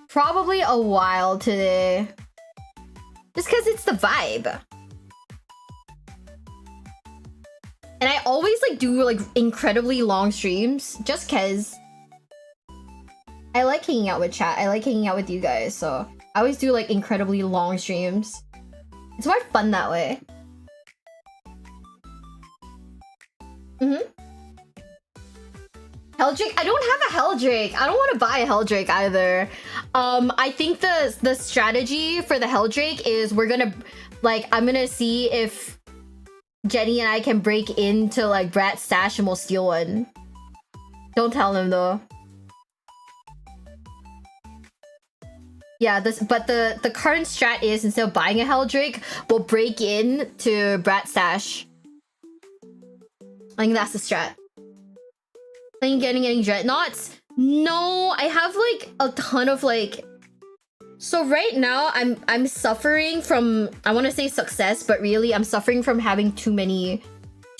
Probably a while today. Just because it's the vibe. And I always like do like incredibly long streams just cause I like hanging out with chat. I like hanging out with you guys, so I always do like incredibly long streams. It's more fun that way. Helldrake? I don't have a Helldrake. I don't want to buy a Helldrake either. I think the strategy for the Helldrake is we're gonna I'm gonna see if Jenny and I can break into like Brat's stash and we'll steal one. Don't tell him though. Yeah, but the current strat is instead of buying a Helldrake, we'll break in to Brat's stash. I think that's the strat. Are you getting any dreadnoughts? No, I have like a ton of like. So right now I'm suffering from, I want to say success, but really I'm suffering from having too many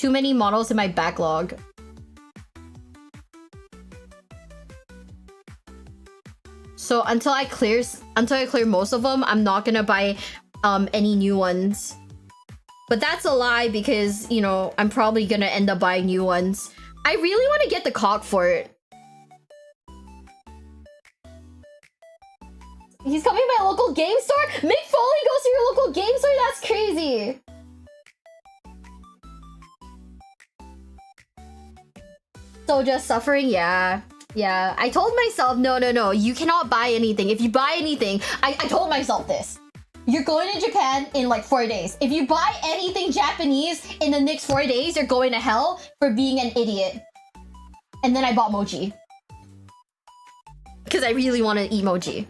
models in my backlog. So until I clear most of them, I'm not gonna buy any new ones. But that's a lie because, you know, I'm probably gonna end up buying new ones. I really want to get the cock for it. He's coming to my local game store? Mick Foley goes to your local game store? That's crazy. So just suffering? Yeah. Yeah. I told myself, no. You cannot buy anything. If you buy anything, I told myself this. You're going to Japan in like 4 days. If you buy anything Japanese in the next 4 days, you're going to hell for being an idiot. And then I bought mochi. Because I really want to eat mochi.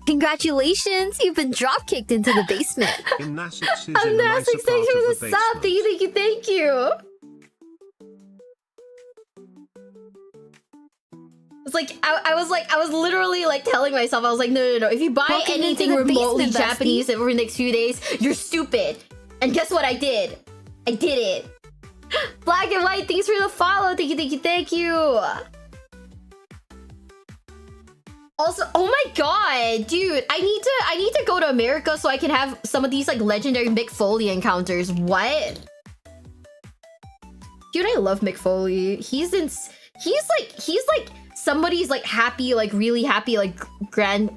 Congratulations! You've been drop-kicked into the basement. Gymnastics is in I'm a nicer Nasix, part thank you of for the the sub. basement. Thank you. It's like I was literally like telling myself, I was like, no. If you buy Welcome anything into the remotely basement, Japanese over the next few days, you're stupid. And guess what I did? I did it. Black and white, thanks for the follow. Thank you. Also, oh my god, dude, I need to go to America so I can have some of these like legendary Mick Foley encounters. What? Dude, I love Mick Foley. He's like somebody's like happy, like really happy, like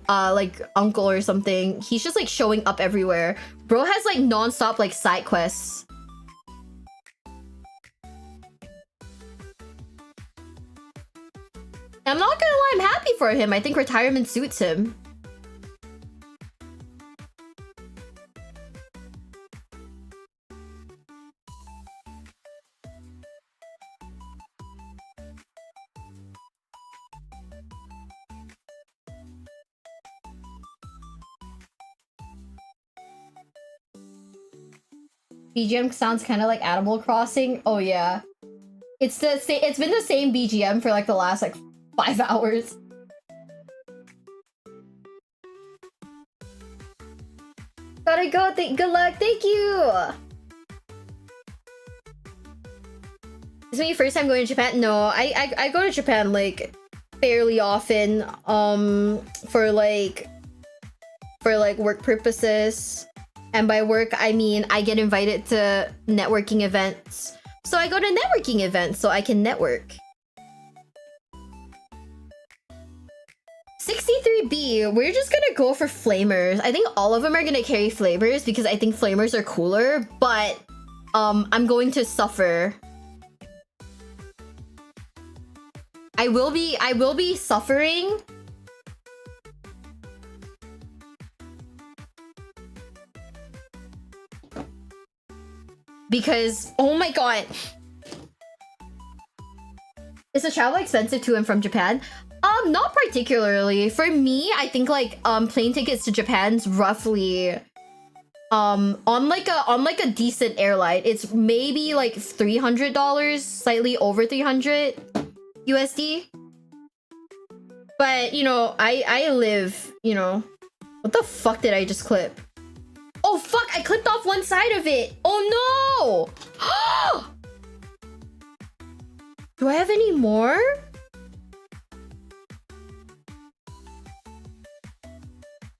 like uncle or something. He's just like showing up everywhere. Bro has like non-stop like side quests. I'm not gonna lie, I'm happy for him. I think retirement suits him. BGM sounds kind of like Animal Crossing. Oh yeah, it's been the same BGM for like the last like 5 hours. Gotta go. Good luck. Thank you. Is this your first time going to Japan? No, I go to Japan like fairly often. For like work purposes. And by work, I mean I get invited to networking events. So I go to networking events so I can network. 63B, we're just gonna go for flamers. I think all of them are gonna carry flamers because I think flamers are cooler, but I'm going to suffer. I will be suffering. Because, oh my god. Is the travel expensive to and from Japan? Not particularly. For me, I think like plane tickets to Japan's roughly on like a decent airline, it's maybe like $300, slightly over 300 USD. But you know, I live, you know. What the fuck did I just clip? Oh fuck, I clipped off one side of it. Oh no! Do I have any more?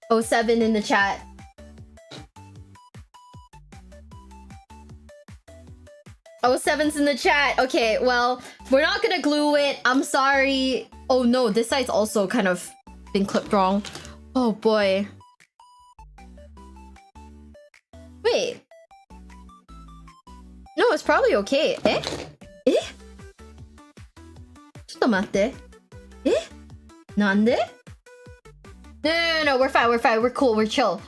Oh, 7 in the chat. Oh, 7's in the chat. Okay, well, we're not gonna glue it. I'm sorry. Oh no, this side's also kind of been clipped wrong. Oh boy. Wait. No, it's probably okay. Eh? Eh? ちょっと待って。え? なんで? No, we're fine, we're cool, we're chill.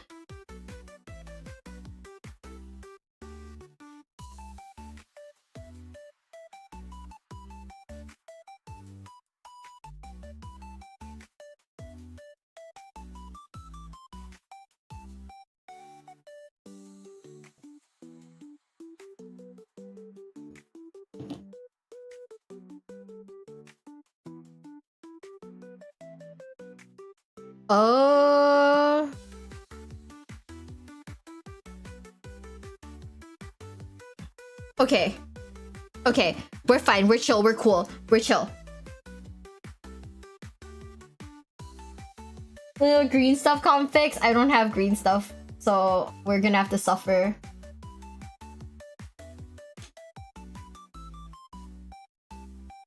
Oh. Okay. Okay. We're fine. We're chill. We're cool. We're chill. Green stuff confix. I don't have green stuff. So we're gonna have to suffer.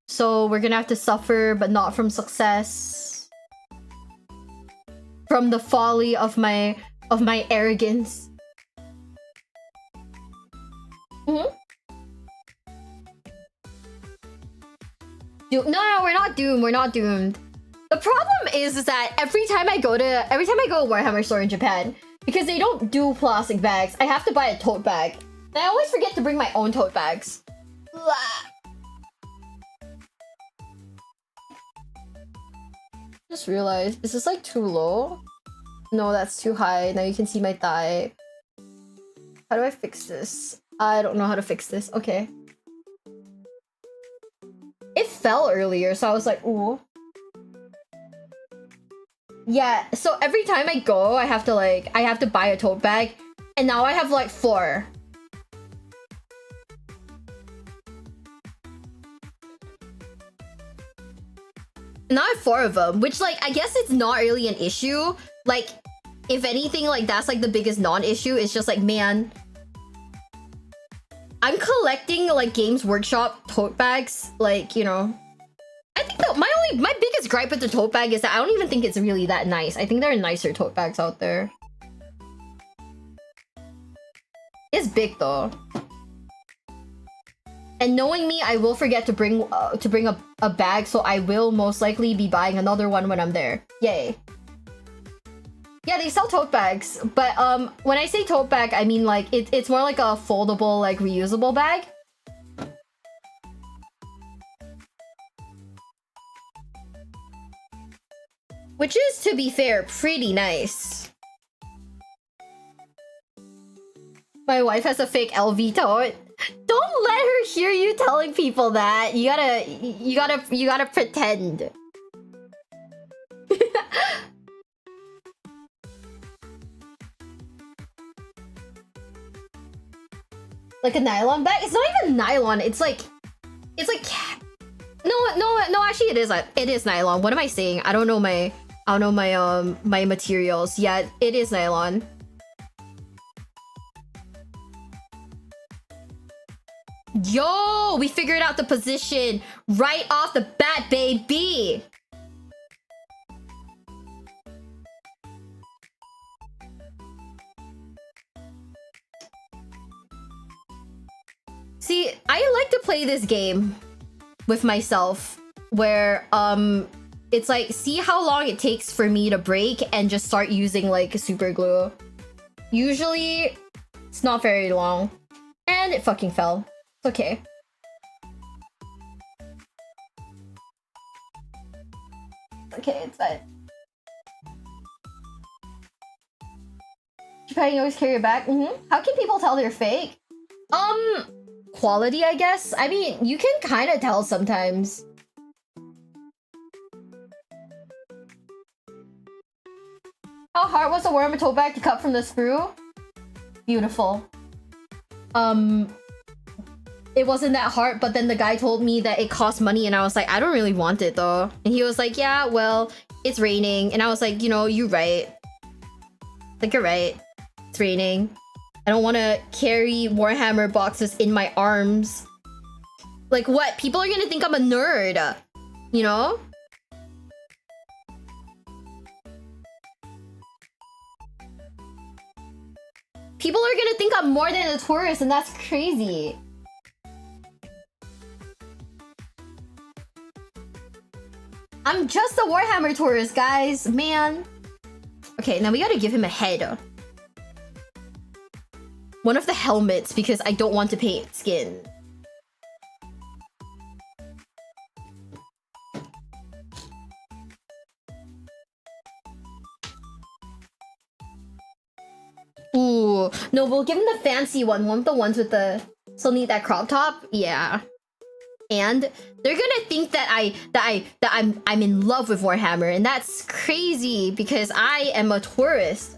So we're gonna have to suffer, but not from success. From the folly of my arrogance. No, we're not doomed. We're not doomed. The problem is that every time I go to a Warhammer store in Japan, because they don't do plastic bags, I have to buy a tote bag. And I always forget to bring my own tote bags. Blah. Just realized, is this like too low? No, that's too high. Now you can see my thigh. How do I fix this? I don't know how to fix this. Okay. It fell earlier, so I was like, ooh. Yeah, so every time I go, I have to buy a tote bag. And now I have like 4. Now I have 4 of them, which like, I guess it's not really an issue. Like, if anything, like that's like the biggest non-issue. It's just like, man, I'm collecting like Games Workshop tote bags. Like, you know, I think that my biggest gripe with the tote bag is that I don't even think it's really that nice. I think there are nicer tote bags out there. It's big though. And knowing me, I will forget to bring a bag, so I will most likely be buying another one when I'm there. Yay. Yeah, they sell tote bags, but when I say tote bag, I mean like it's more like a foldable, like reusable bag. Which is, to be fair, pretty nice. My wife has a fake LV tote. Don't let her hear you telling people that. You gotta pretend. Like a nylon bag? It's not even nylon. It's like no, actually it is nylon. What am I saying? I don't know my materials. Yeah, it is nylon. Yo, we figured out the position right off the bat, baby. See, I like to play this game with myself where it's like, see how long it takes for me to break and just start using like super glue. Usually it's not very long. And it fucking fell. It's okay. Okay, it's fine. Japan, you always carry it back? How can people tell they're fake? Quality, I guess? I mean, you can kind of tell sometimes. How hard was the Warhammer tote bag to cut from the screw? Beautiful. It wasn't that hard, but then the guy told me that it cost money and I was like, I don't really want it though. And he was like, yeah, well, it's raining. And I was like, you know, you're right. Like, you're right. It's raining. I don't want to carry Warhammer boxes in my arms. Like, what? People are gonna think I'm a nerd. You know? People are gonna think I'm more than a tourist, and that's crazy. I'm just a Warhammer tourist, guys. Man. Okay, now we gotta give him a head. One of the helmets, because I don't want to paint skin. Ooh, no, we'll give him the fancy one of the ones with the still need that crop top. Yeah, and they're gonna think that I'm in love with Warhammer, and that's crazy because I am a tourist.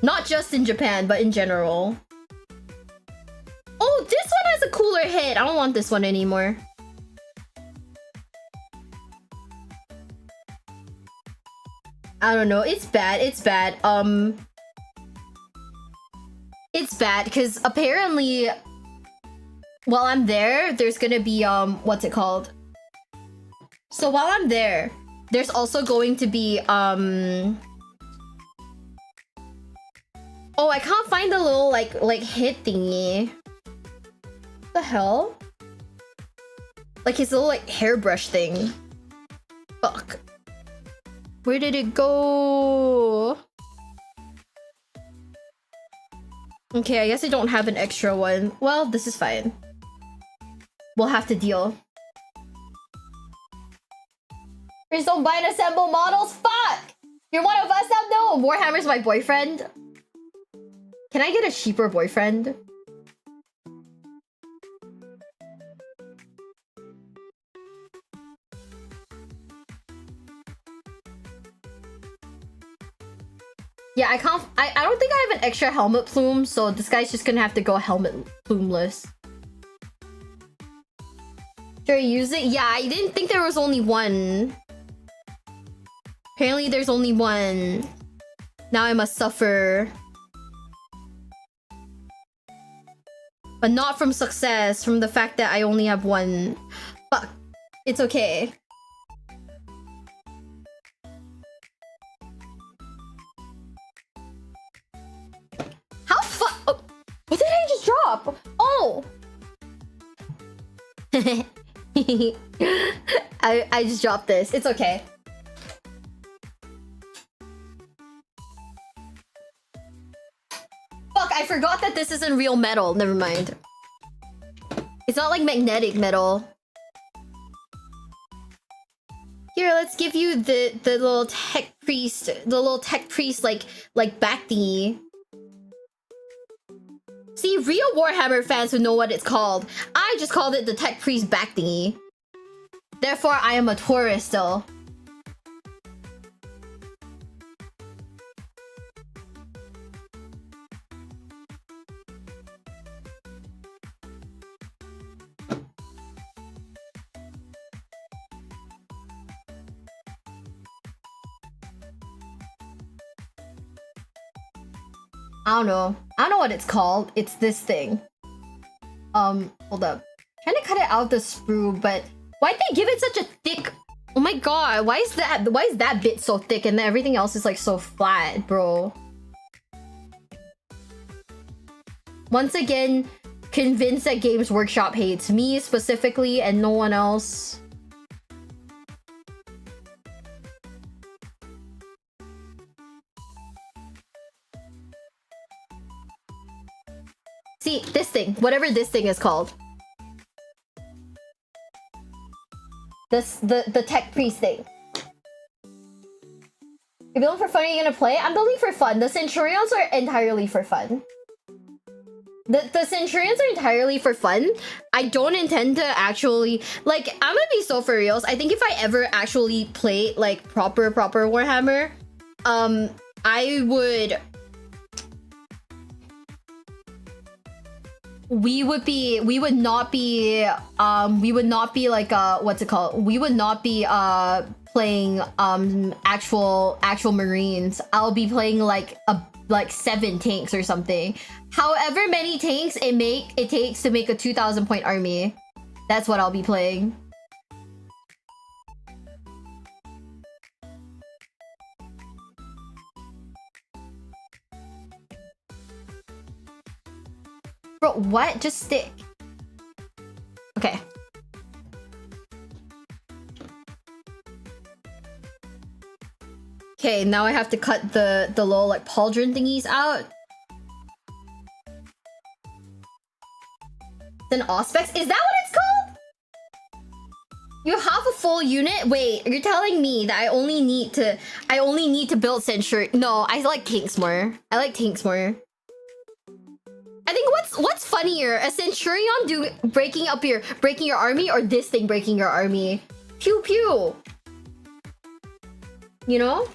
Not just in Japan, but in general. Oh, this one has a cooler head. I don't want this one anymore. I don't know. It's bad. It's bad. It's bad because apparently while I'm there, there's gonna be what's it called? So while I'm there, there's also going to be oh, I can't find the little like hit thingy. What the hell? Like his little like hairbrush thing. Fuck. Where did it go? Okay, I guess I don't have an extra one. Well, this is fine. We'll have to deal. Please don't buy and assemble models. Fuck! You're one of us now? No, Warhammer's my boyfriend. Can I get a cheaper boyfriend? Yeah, I can't. I don't think I have an extra helmet plume, so this guy's just gonna have to go helmet plumeless. Should I use it? Yeah, I didn't think there was only one. Apparently, there's only one. Now I must suffer. But not from success, from the fact that I only have one. Fuck. It's okay. How fuck? Oh, what did I just drop? Oh! I just dropped this. It's okay. Fuck, I forgot that this isn't real metal. Never mind. It's not like magnetic metal. Here, let's give you the little tech priest, like back thingy. See, real Warhammer fans would know what it's called. I just called it the tech priest back thingy. Therefore, I am a tourist still. I don't know. I don't know what it's called. It's this thing. Hold up. Trying to cut it out the sprue, but why'd they give it such a thick? Oh my god, why is that bit so thick and then everything else is like so flat, bro? Once again, convinced that Games Workshop hates me specifically and no one else. See, this thing, whatever this thing is called. The tech priest thing. You're building for fun, are you gonna play? I'm building for fun. The Centurions are entirely for fun. The Centurions are entirely for fun. I don't intend to actually... Like, I'm gonna be so for reals. I think if I ever actually play, like, proper Warhammer, I would... We would not be like what's it called? We would not be playing actual Marines. I'll be playing like 7 tanks or something. However many tanks it takes to make a 2,000 point army. That's what I'll be playing. Bro, what? Just stick. Okay. Okay, now I have to cut the little like pauldron thingies out. Then Auspex? Is that what it's called? You have a full unit? Wait, you're telling me that I only need to build Centurion. No, I like tanks more. I like tanks more. I think what's funnier, a Centurion breaking your army, or this thing breaking your army? Pew pew. You know?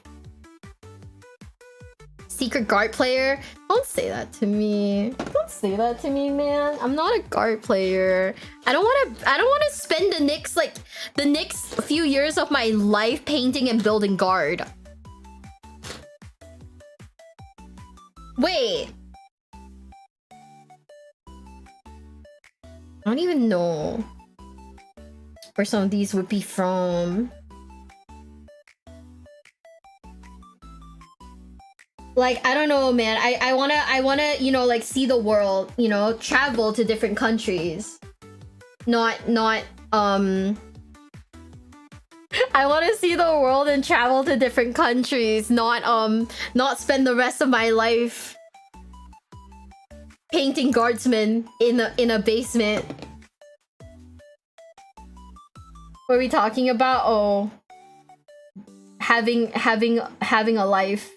Secret guard player? Don't say that to me. Don't say that to me, man. I'm not a guard player. I don't want to spend the next few years of my life painting and building guard. Wait. I don't even know where some of these would be from. Like, I don't know, man. I wanna, you know, like, see the world, you know, travel to different countries. Not, I wanna see the world and travel to different countries, not spend the rest of my life painting guardsmen in a basement. What are we talking about? Oh, having a life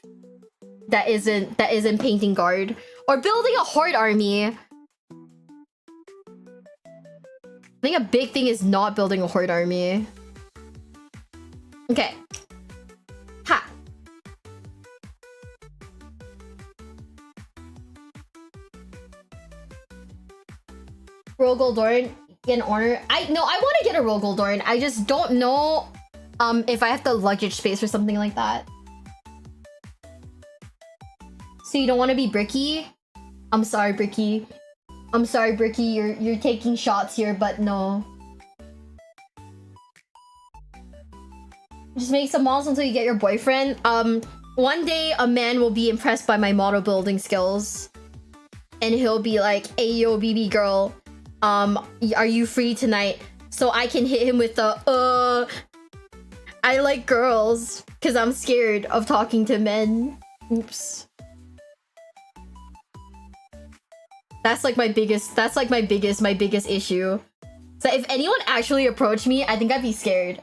that isn't painting guard or building a horde army. I think a big thing is not building a horde army. Okay. Ha. Rogaldorn in order. I want to get a Rogaldorn. I just don't know if I have the luggage space or something like that. So you don't want to be Bricky? I'm sorry, Bricky. I'm sorry, Bricky. You're taking shots here, but no. Just make some models until you get your boyfriend. One day a man will be impressed by my model building skills, and he'll be like, "Hey, yo, BB girl, are you free tonight?" So I can hit him with the I like girls because I'm scared of talking to men. Oops. That's like my biggest issue. So if anyone actually approached me, I think I'd be scared.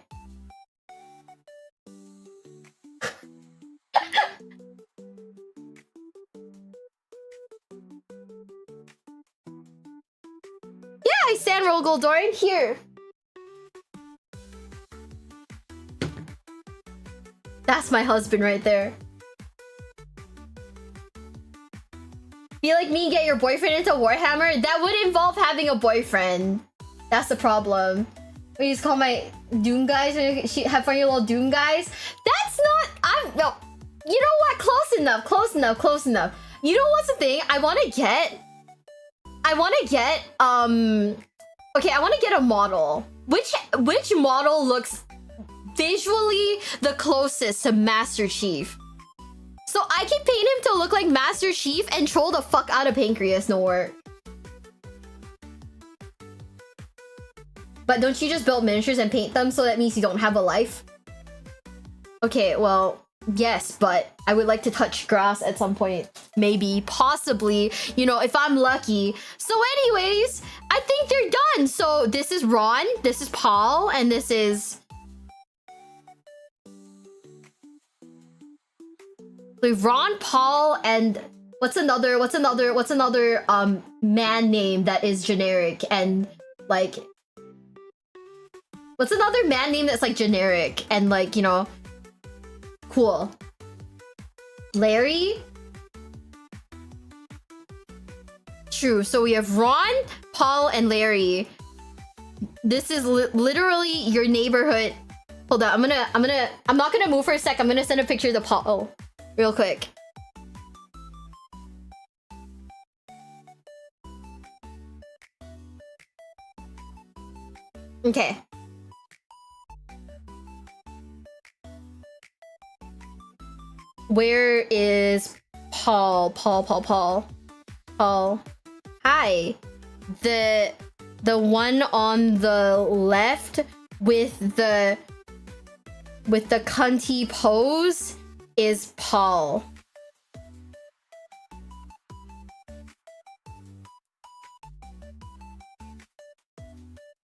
Yeah, I stand Rogaldorn here. That's my husband right there. Be like me, get your boyfriend into Warhammer? That would involve having a boyfriend. That's the problem. We just call my Doom guys and have fun, your little Doom guys. That's not... No. You know what? Close enough. Close enough. Close enough. You know what's the thing? I want to get... Okay, I want to get a model. Which model looks visually the closest to Master Chief? So I can paint him to look like Master Chief and troll the fuck out of Pancreas, no work. But don't you just build miniatures and paint them, so that means you don't have a life? Okay, well, yes, but I would like to touch grass at some point. Maybe, possibly, you know, if I'm lucky. So anyways, I think they're done. So this is Ron, this is Paul, and this is... So Ron, Paul, and what's another man name that is generic and like... What's another man name that's like generic and like, you know, cool? Larry? True. So we have Ron, Paul, and Larry. This is literally your neighborhood. Hold on, I'm not gonna move for a sec. I'm gonna send a picture to Paul real quick. Okay. Where is Paul? Paul. Hi. The one on the left with the cunty pose is Paul.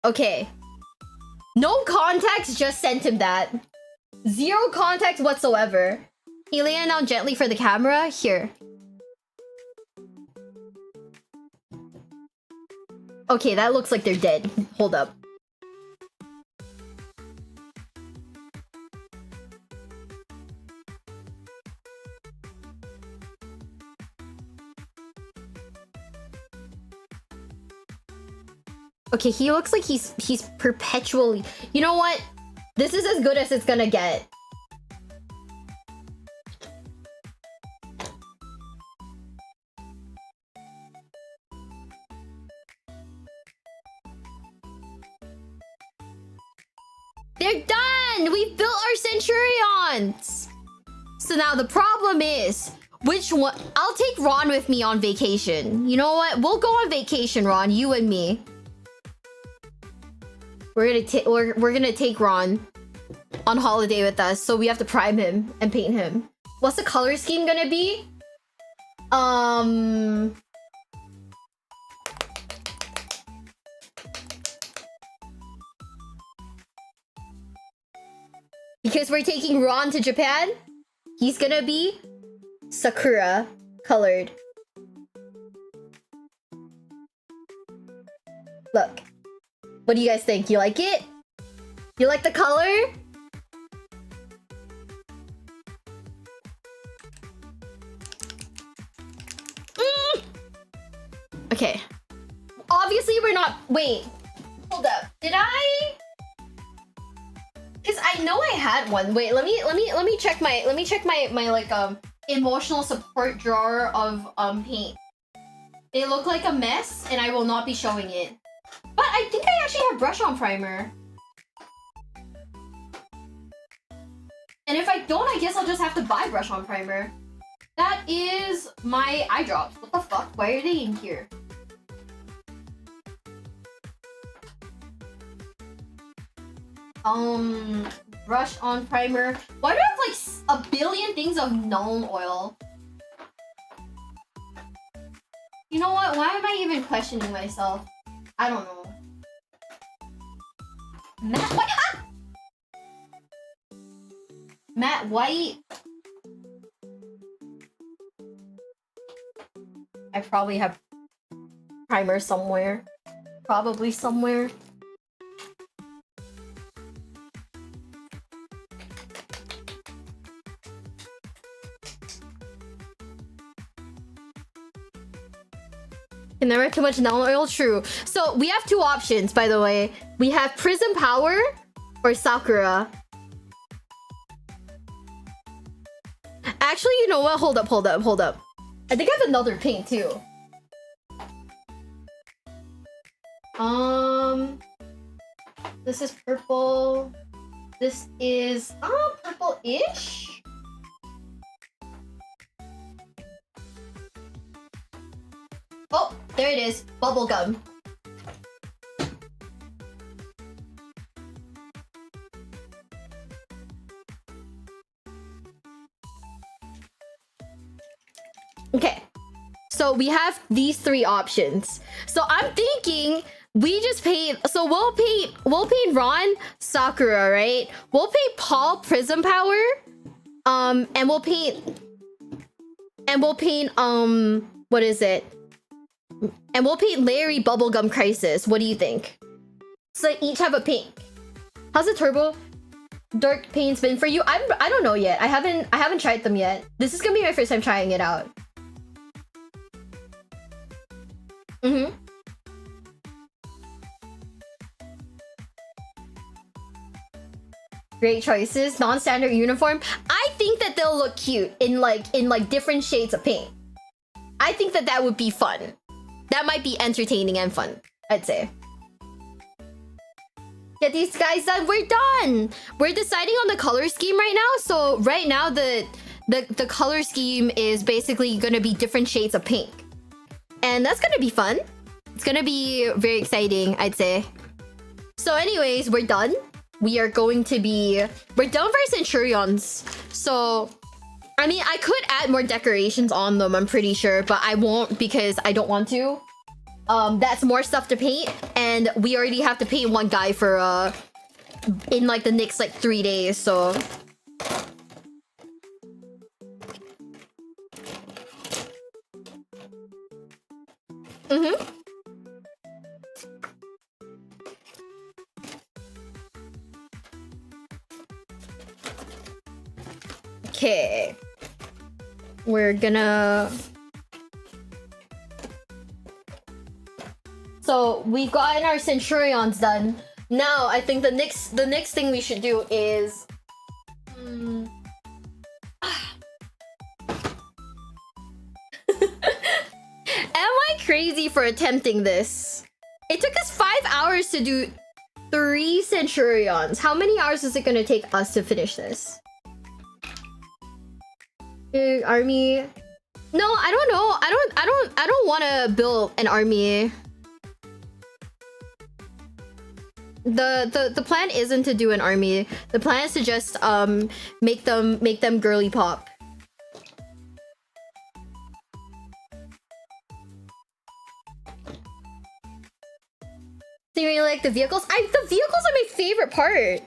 Okay. No context, just sent him that. Zero context whatsoever. He lay it down gently for the camera. Here. Okay, that looks like they're dead. Hold up. Okay, he looks like he's perpetually... You know what? This is as good as it's gonna get. They're done! We've built our Centurions! So now the problem is, which one? I'll take Ron with me on vacation. You know what? We'll go on vacation, Ron, you and me. We're gonna take Ron on holiday with us, so we have to prime him and paint him. What's the color scheme gonna be? Because we're taking Ron to Japan, he's gonna be Sakura colored. Look. What do you guys think? You like it? You like the color? Okay. Obviously we're not... Wait. Hold up. Did I... Because I know I had one. Wait, let me check my like emotional support drawer of paint. They look like a mess and I will not be showing it. But I think I actually have brush on primer. And if I don't, I guess I'll just have to buy brush on primer. That is my eye drops. What the fuck? Why are they in here? Brush on primer. Why do I have like a billion things of Nuln Oil? You know what? Why am I even questioning myself? I don't know. Matte White. Ah! Matte White. I probably have primer somewhere. Probably somewhere. Can never have too much Nuln Oil, true. So we have two options, by the way. We have Prism Power or Sakura. Actually, you know what? Hold up. I think I have another pink too. This is purple. This is purple-ish. Oh, there it is. Bubblegum. So we have these three options. So I'm thinking we just paint. So we'll paint Ron Sakura, right? We'll paint Paul Prism Power. And we'll paint what is it? And we'll paint Larry Bubblegum Crisis. What do you think? So they each have a pink. How's the turbo dark paints been for you? I don't know yet. I haven't tried them yet. This is gonna be my first time trying it out. Great choices. Non-standard uniform. I think that they'll look cute in like different shades of pink. I think that would be fun. That might be entertaining and fun, I'd say. Get these guys done. We're done. We're deciding on the color scheme right now. So right now the color scheme is basically gonna be different shades of pink. And that's gonna be fun. It's gonna be very exciting, I'd say. So anyways, we're done. We're done for our Centurions. So, I mean, I could add more decorations on them, I'm pretty sure, but I won't because I don't want to. That's more stuff to paint, and we already have to paint one guy for, in like the next like 3 days, so. Okay. We're gonna... So we've gotten our Centurions done. Now I think the next thing we should do is... Am I crazy for attempting this? It took us 5 hours to do 3 Centurions. How many hours is it gonna take us to finish this? Army. No, I don't know. I don't want to build an army. The plan isn't to do an army. The plan is to just make them girly pop. Do you really like the vehicles? The vehicles are my favorite part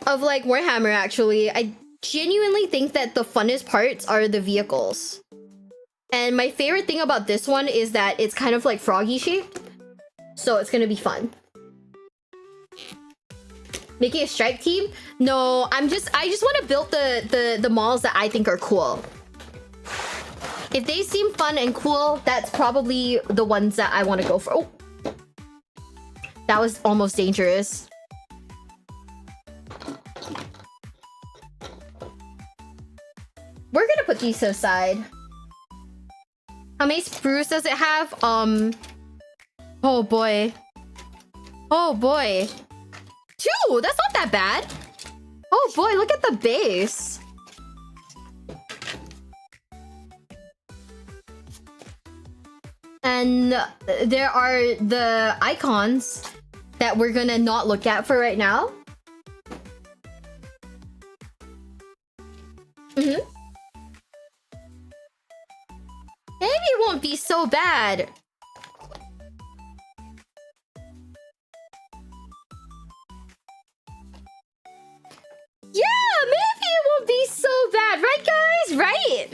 of like Warhammer, actually. I genuinely think that the funnest parts are the vehicles. And my favorite thing about this one is that it's kind of like froggy shaped. So it's gonna be fun. Making a stripe team? No, I just want to build the models that I think are cool. If they seem fun and cool, that's probably the ones that I want to go for. Oh, that was almost dangerous. We're gonna put these to the side. How many sprues does it have? Oh boy. Oh boy. 2! That's not that bad. Oh boy, look at the base. And there are the icons that we're gonna not look at for right now. Maybe it won't be so bad. Yeah, maybe it won't be so bad. Right, guys? Right?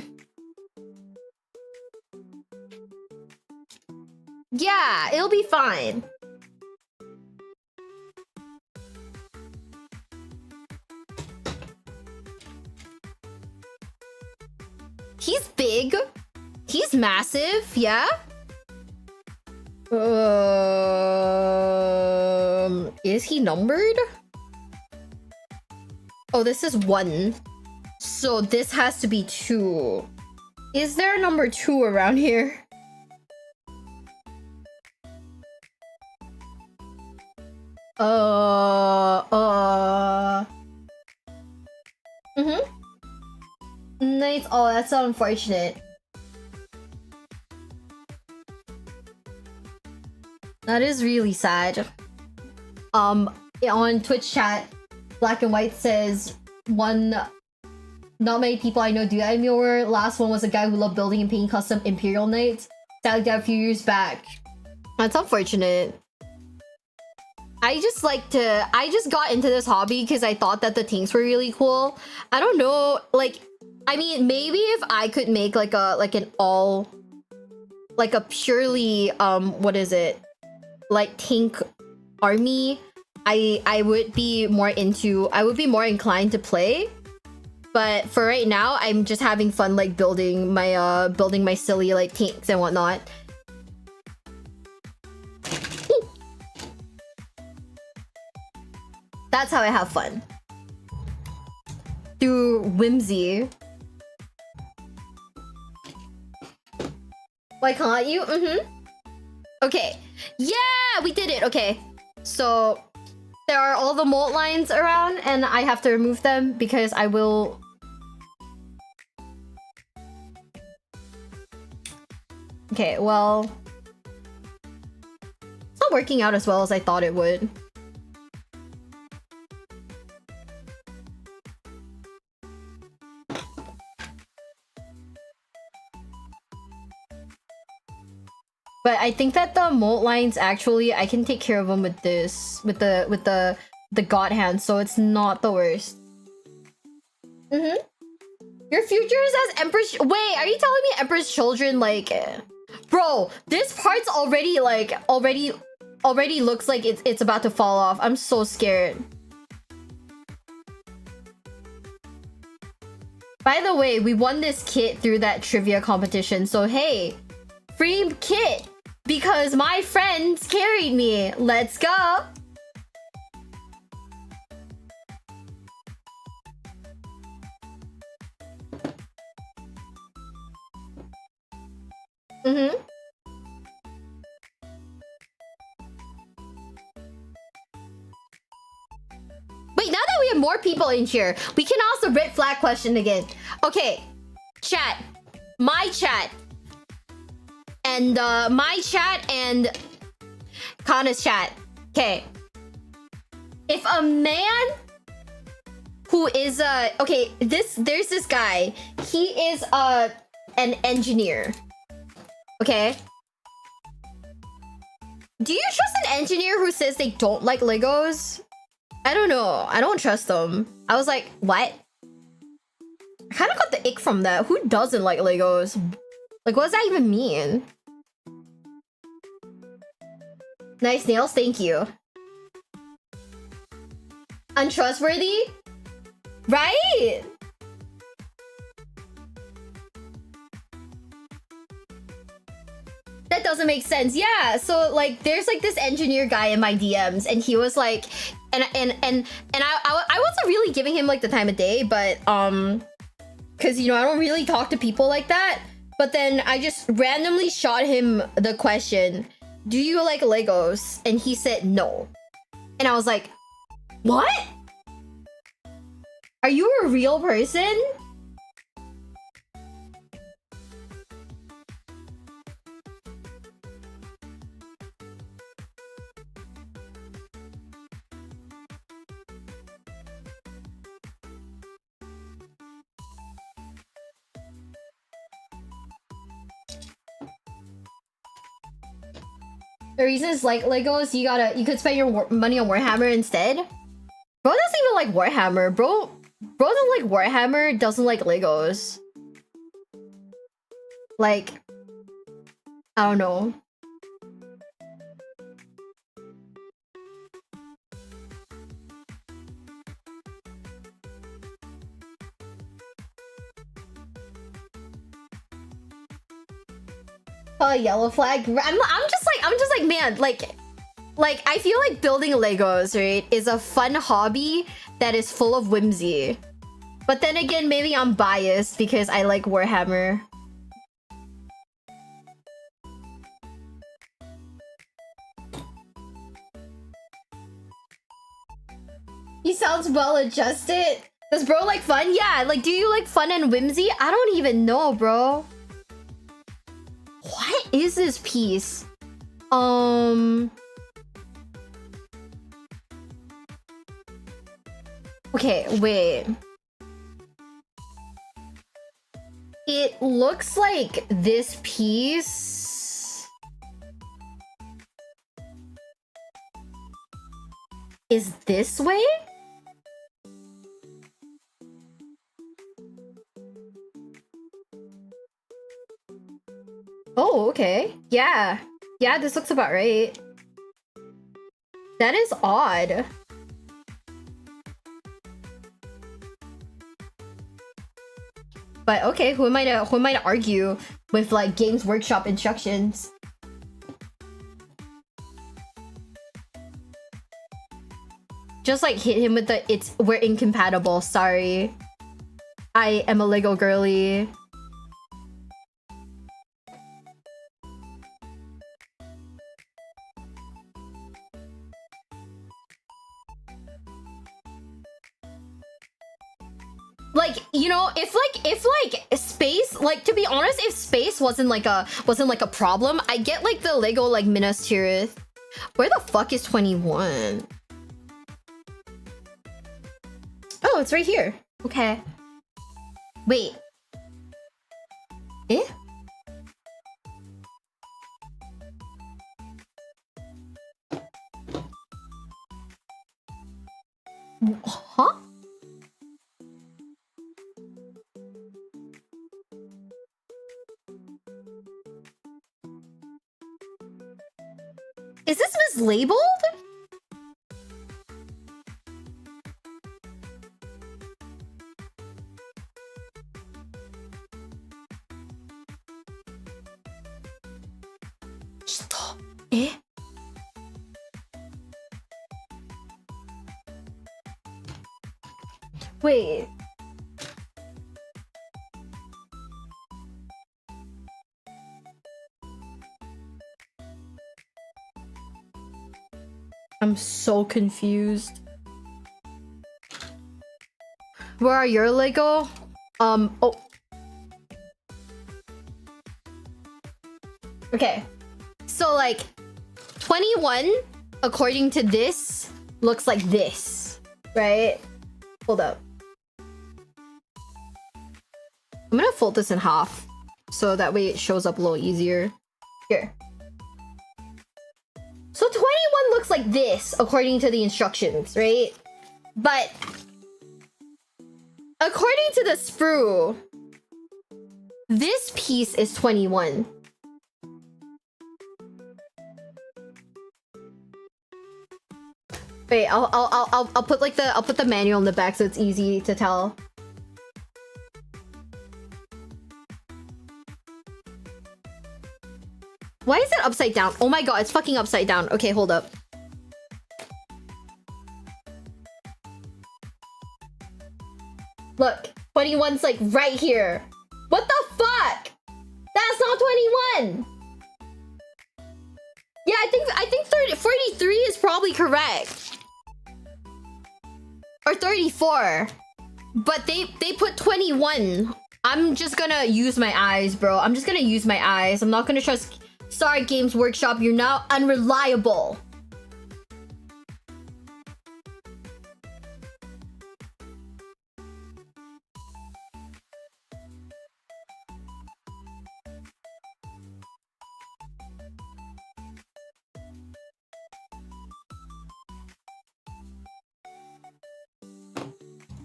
Yeah, it'll be fine. He's big. He's massive, yeah? Is he numbered? Oh, this is 1. So this has to be 2. Is there a number 2 around here? Nice. Oh, that's so unfortunate. That is really sad. On Twitch chat, Black and White says not many people I know do anymore. Last one was a guy who loved building and painting custom Imperial Knights. Sagged out a few years back. That's unfortunate. I just got into this hobby because I thought that the tanks were really cool. I don't know, like, I mean, maybe if I could make like a purely what is it, like tank army, I would be more inclined to play. But for right now, I'm just having fun like building my silly like tanks and whatnot. That's how I have fun. Through whimsy. Why can't you? Okay. Yeah, we did it. Okay. So there are all the mold lines around and I have to remove them because I will... Okay, well... It's not working out as well as I thought it would. But I think that the mold lines actually, I can take care of them with this, with the god hand, so it's not the worst. Your future is as Emperor's... Wait, are you telling me Emperor's Children, like... Bro, this part's already, like, already looks like it's about to fall off. I'm so scared. By the way, we won this kit through that trivia competition, so hey, free kit! Because my friends carried me. Let's go. Wait, now that we have more people in here, we can ask the red flag question again. Okay, chat. My chat. And my chat and Kana's chat. Okay. If a man who is okay, there's this guy. He is an engineer. Okay. Do you trust an engineer who says they don't like Legos? I don't know. I don't trust them. I was like, what? I kind of got the ick from that. Who doesn't like Legos? Like, what does that even mean? Nice nails, thank you. Untrustworthy? Right? That doesn't make sense. Yeah, so like there's like this engineer guy in my DMs and he was like, and I wasn't really giving him like the time of day, but because you know I don't really talk to people like that. But then I just randomly shot him the question, do you like Legos? And he said no. And I was like, what? Are you a real person? The reason is like Legos, you could spend your money on Warhammer instead. Bro doesn't even like Warhammer. Bro doesn't like Warhammer, doesn't like Legos. Like, I don't know. Yellow flag. I'm just like man, like I feel like building Legos, right, is a fun hobby that is full of whimsy. But then again, maybe I'm biased because I like Warhammer. He sounds well adjusted. Does bro like fun? Yeah, like do you like fun and whimsy? I don't even know, bro. What is this piece? Okay, wait. It looks like this piece is this way? Oh, okay. Yeah. Yeah, this looks about right. That is odd. But okay, who am I to argue with like Games Workshop instructions? Just like hit him with the we're incompatible, sorry. I am a Lego girly. Like, you know, if space, like, to be honest, if space wasn't like a problem, I get like the Lego like Minas Tirith. Where the fuck is 21? Oh, it's right here. Okay. Wait. Eh? Huh? Is this mislabeled? Stop. Eh? Wait. I'm so confused. Where are your Lego? Oh. Okay. So like 21, according to this, looks like this, right? Hold up. I'm gonna fold this in half so that way it shows up a little easier. Here. So 21 looks like this, according to the instructions, right? But according to the sprue, this piece is 21. Wait, I'll put like I'll put the manual in the back so it's easy to tell. Why is it upside down? Oh my god, it's fucking upside down. Okay, hold up. Look, 21's like right here. What the fuck? That's not 21. Yeah, I think 43 is probably correct. Or 34. But they put 21. I'm just gonna use my eyes, bro. I'm just gonna use my eyes. I'm not gonna trust... Sorry, Games Workshop, you're now unreliable.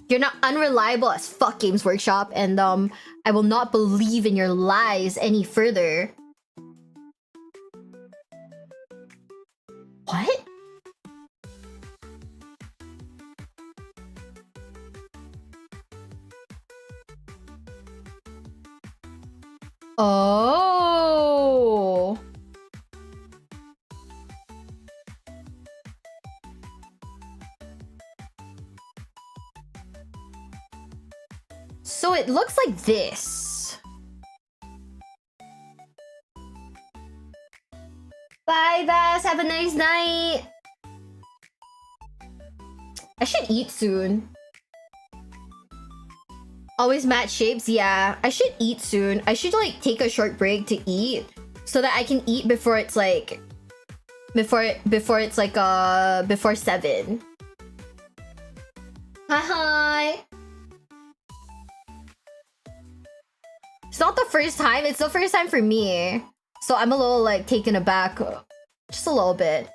You're not unreliable as fuck, Games Workshop, and I will not believe in your lies any further. What? Oh. So it looks like this. Bye, Bass. Have a nice night. I should eat soon. Always match shapes? Yeah, I should eat soon. I should like take a short break to eat so that I can eat before it's like before it's like before 7. Hi. It's not the first time. It's the first time for me. So I'm a little like taken aback. Just a little bit.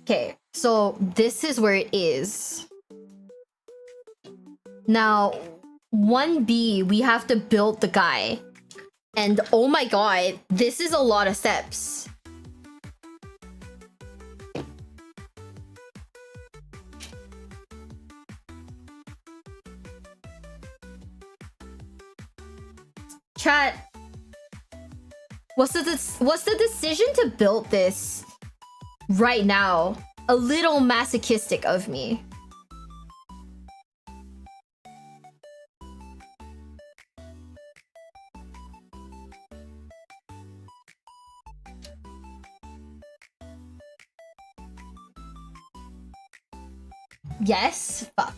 Okay, so this is where it is. Now, 1B, we have to build the guy. And oh my god, this is a lot of steps. Chat, what's the decision to build this right now? A little masochistic of me. Yes? Fuck.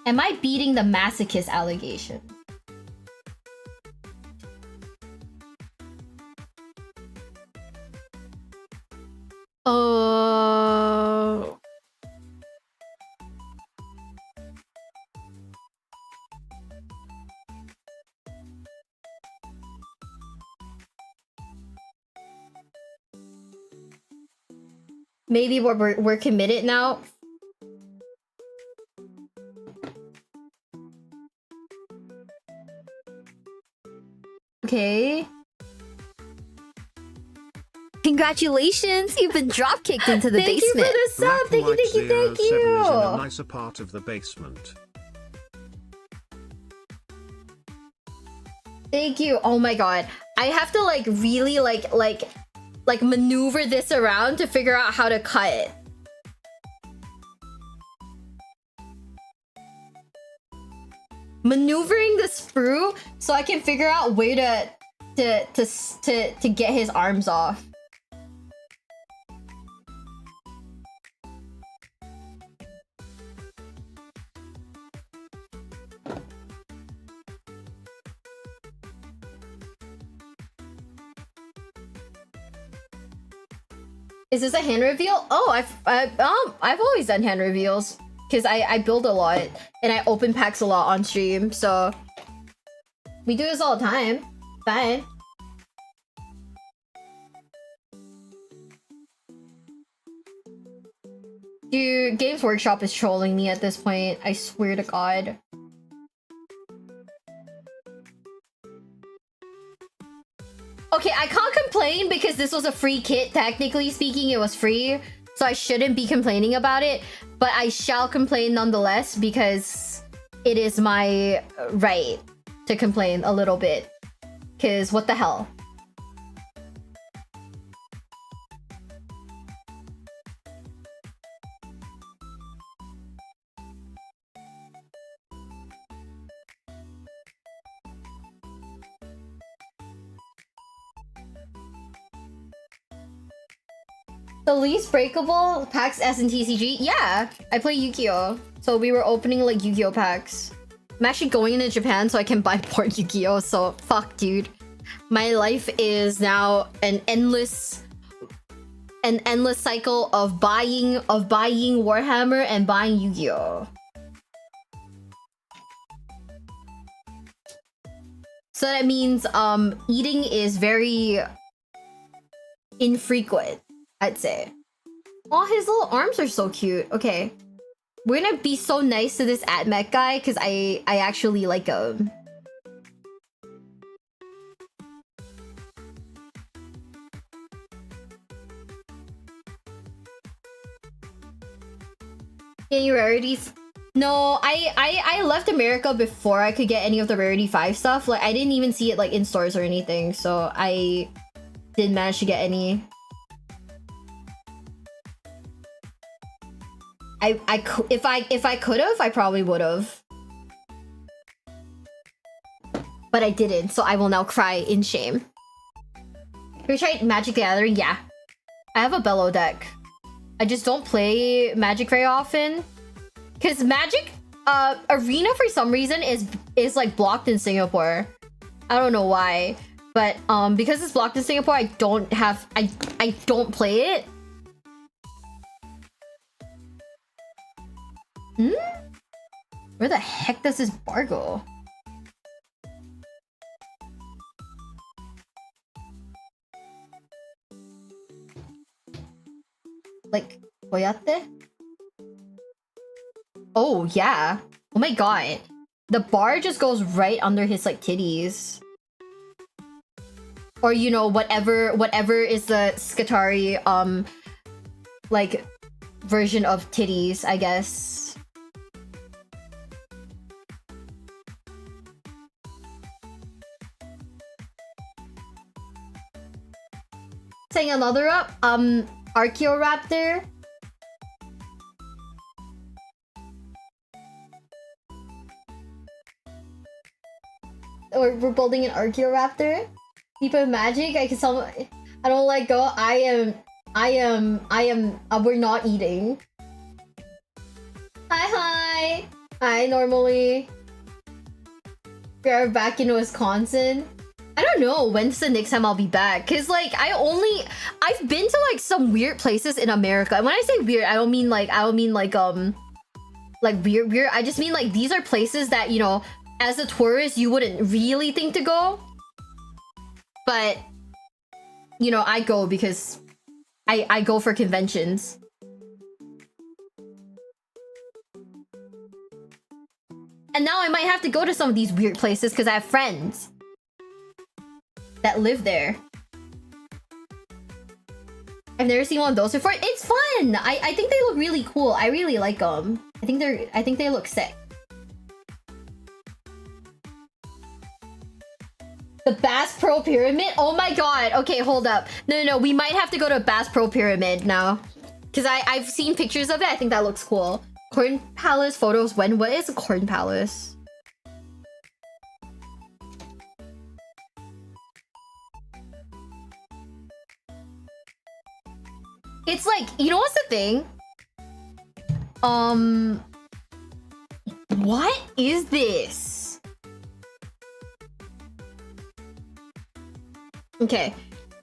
Am I beating the masochist allegation? Maybe we're committed now. Okay. Congratulations, you've been drop kicked into the Thank you basement. for the sub. Black Thank you, Mike thank you, thank 07 is in a you. nicer part of the basement. Thank you. Oh my god. I have to like really like maneuver this around to figure out how to cut it. Maneuvering the sprue so I can figure out where to get his arms off. Is this a hand reveal? Oh, I've always done hand reveals because I build a lot and I open packs a lot on stream, so we do this all the time. Fine. Dude, Games Workshop is trolling me at this point. I swear to God. Okay, I can't complain because this was a free kit. Technically speaking, it was free. So I shouldn't be complaining about it. But I shall complain nonetheless because it is my right to complain a little bit. Because what the hell? The least breakable packs S and TCG? Yeah, I play Yu-Gi-Oh! So we were opening like Yu-Gi-Oh! Packs. I'm actually going into Japan so I can buy more Yu-Gi-Oh! So fuck, dude. My life is now an endless cycle of buying Warhammer and buying Yu-Gi-Oh! So that means eating is very infrequent, I'd say. Oh, his little arms are so cute. Okay. We're gonna be so nice to this AtMech guy because I actually like him. Any rarities? No, I left America before I could get any of the Rarity 5 stuff. Like, I didn't even see it like in stores or anything, so I didn't manage to get any. If I could have, I probably would have. But I didn't, so I will now cry in shame. Have you tried Magic the Gathering? Yeah. I have a Bello deck. I just don't play Magic very often. Because Magic Arena for some reason is like blocked in Singapore. I don't know why. But because it's blocked in Singapore, I don't play it. Where the heck does this bar go? Like, koyate? Oh, yeah. Oh my god. The bar just goes right under his, like, titties. Or, you know, whatever is the Skatari, like, version of titties, I guess. Saying another up, Archaeoraptor. Or we're building an Archaeoraptor. Deep of magic. I can tell. I don't let go. We're not eating. Hi. Hi, normally. We're back in Wisconsin. I don't know when's the next time I'll be back. Cause like I've been to like some weird places in America. And when I say weird, I don't mean like weird. I just mean like these are places that, you know, as a tourist you wouldn't really think to go. But you know, I go because I go for conventions. And now I might have to go to some of these weird places because I have friends that live there. I've never seen one of those before. It's fun! I think they look really cool. I really like them. I think they look sick. The Bass Pro Pyramid? Oh my god. Okay, hold up. No. We might have to go to Bass Pro Pyramid now. Because I've seen pictures of it. I think that looks cool. Corn Palace photos. What is a Corn Palace? It's like, you know what's the thing? What is this? Okay.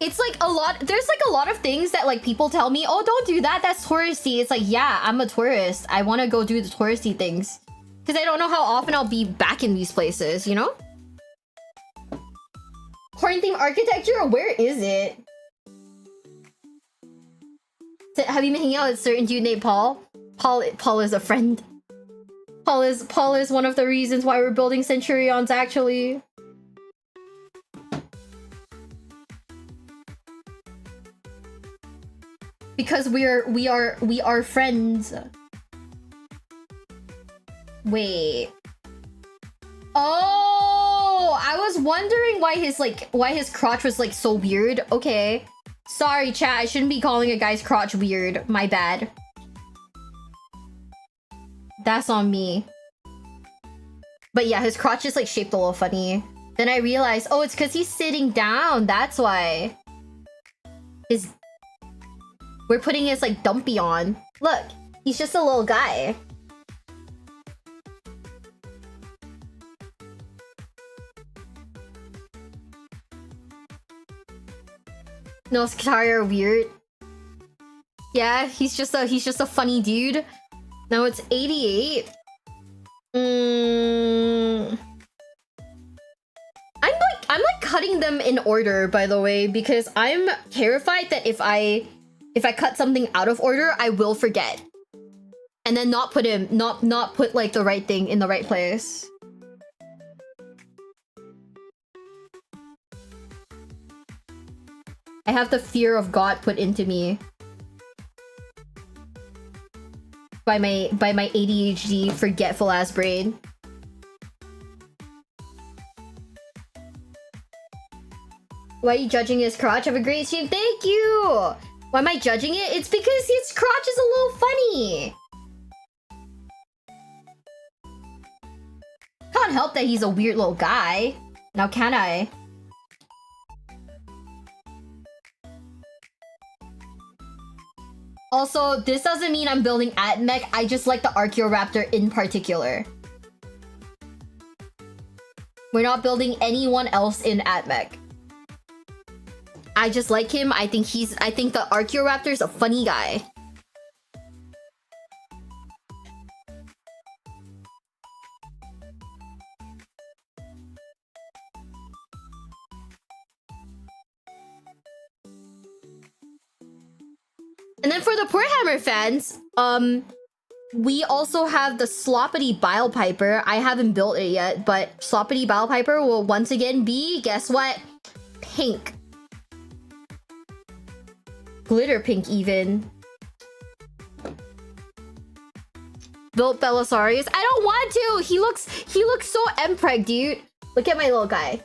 It's like there's like a lot of things that like people tell me, oh, don't do that, that's touristy. It's like, yeah, I'm a tourist. I want to go do the touristy things. Because I don't know how often I'll be back in these places, you know? Corn theme architecture? Where is it? Have you been hanging out with a certain dude named Paul? Paul is a friend. Paul is one of the reasons why we're building Centurions, actually. Because we are friends. Wait. Oh, I was wondering why his crotch was like so weird. Okay. Sorry, chat. I shouldn't be calling a guy's crotch weird. My bad. That's on me. But yeah, his crotch is like shaped a little funny. Then I realized, oh, it's because he's sitting down. That's why. We're putting his like dumpy on. Look, he's just a little guy. No, Skitari are weird. Yeah, he's just a funny dude. Now it's 88. I'm like cutting them in order, by the way, because I'm terrified that if I cut something out of order, I will forget. And then not put like the right thing in the right place. I have the fear of God put into me by my ADHD forgetful ass brain. Why are you judging his crotch? Have a great stream. Thank you. Why am I judging it? It's because his crotch is a little funny. Can't help that he's a weird little guy. Now can I? Also, this doesn't mean I'm building Atmech. I just like the Archaeoraptor in particular. We're not building anyone else in Atmech. I just like him. I think the Archaeoraptor is a funny guy. And then for the Warhammer fans, we also have the Sloppity Bile Piper. I haven't built it yet, but Sloppity Bile Piper will once again be, guess what? Pink. Glitter pink even. Built Belisarius. I don't want to. He looks so empreg, dude. Look at my little guy.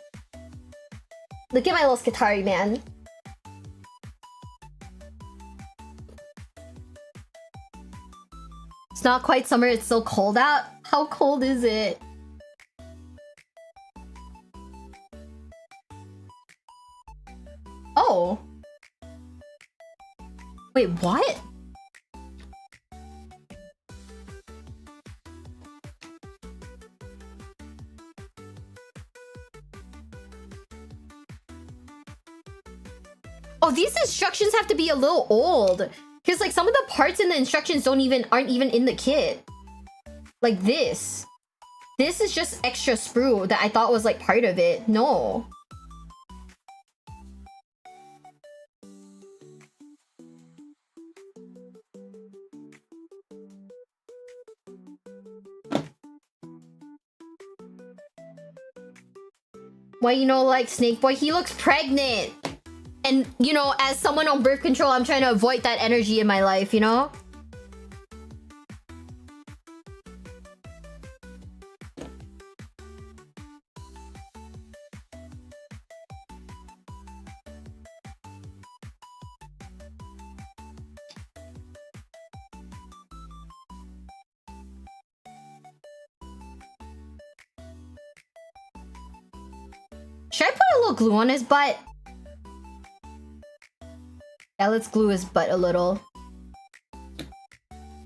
Look at my little Skitari, man. It's not quite summer, it's still cold out. How cold is it? Oh. Wait, what? Oh, these instructions have to be a little old. Because like some of the parts in the instructions aren't even in the kit. Like this. This is just extra sprue that I thought was like part of it. No. Why, you know, like Snake Boy, he looks pregnant. And, you know, as someone on birth control, I'm trying to avoid that energy in my life, you know? Should I put a little glue on his butt? Yeah, let's glue his butt a little.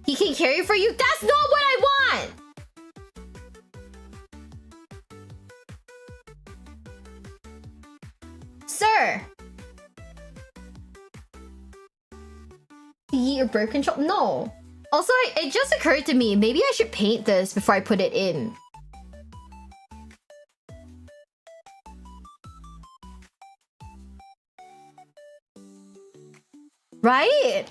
He can carry for you? That's not what I want! Sir! Your birth control? No. Also, it just occurred to me, maybe I should paint this before I put it in. Right?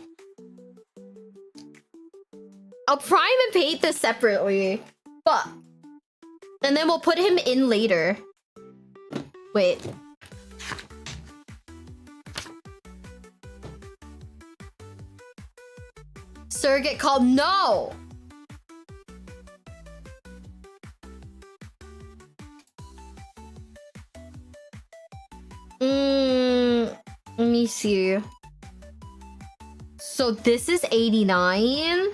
I'll prime and paint this separately. But and then we'll put him in later. Wait. Surrogate call, no! Let me see. So this is 89.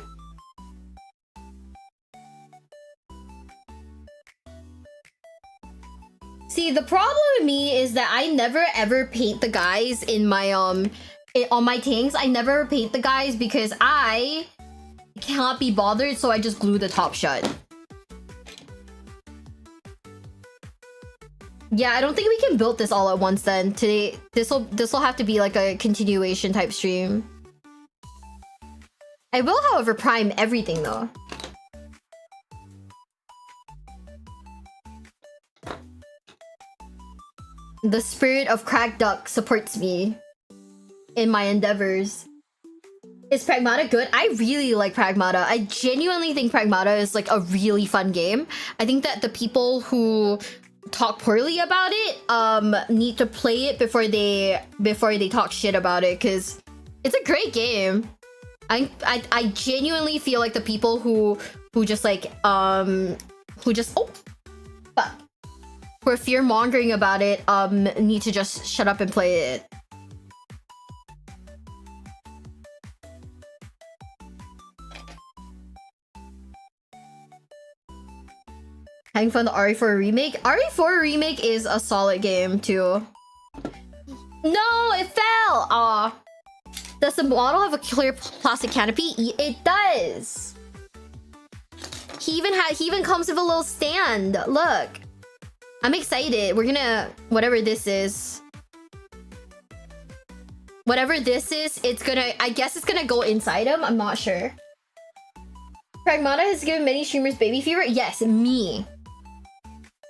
See, the problem with me is that I never ever paint the guys in my on my tanks. I never paint the guys because I cannot be bothered, so I just glue the top shut. Yeah, I don't think we can build this all at once then. Today, this will have to be like a continuation type stream. I will, however, prime everything though. The spirit of Cracked Duck supports me in my endeavors. Is Pragmata good? I really like Pragmata. I genuinely think Pragmata is like a really fun game. I think that the people who talk poorly about it need to play it before they talk shit about it, because it's a great game. I genuinely feel like the people who just like who are fear mongering about it need to just shut up and play it. Having fun the RE4 remake? RE4 remake is a solid game too. No, it fell! Aw. Does the model have a clear plastic canopy? It does. He even comes with a little stand. Look. I'm excited. We're gonna whatever this is. Whatever this is, it's gonna, I guess it's gonna go inside him. I'm not sure. Pragmata has given many streamers baby fever. Yes, me.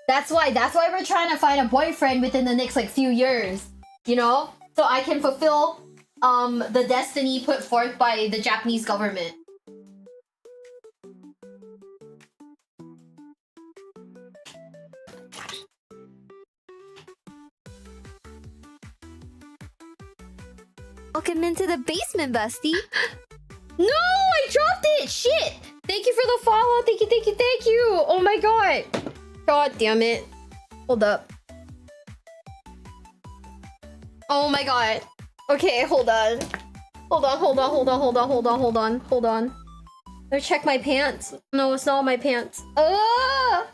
That's why we're trying to find a boyfriend within the next like few years, you know? So I can fulfill the destiny put forth by the Japanese government. Welcome into the basement, Busty. No, I dropped it. Shit. Thank you for the follow. Thank you, thank you, thank you. Oh my god. God damn it. Hold up. Oh my god. Okay, hold on. Hold on. Let me check my pants. No, it's not my pants. Ah!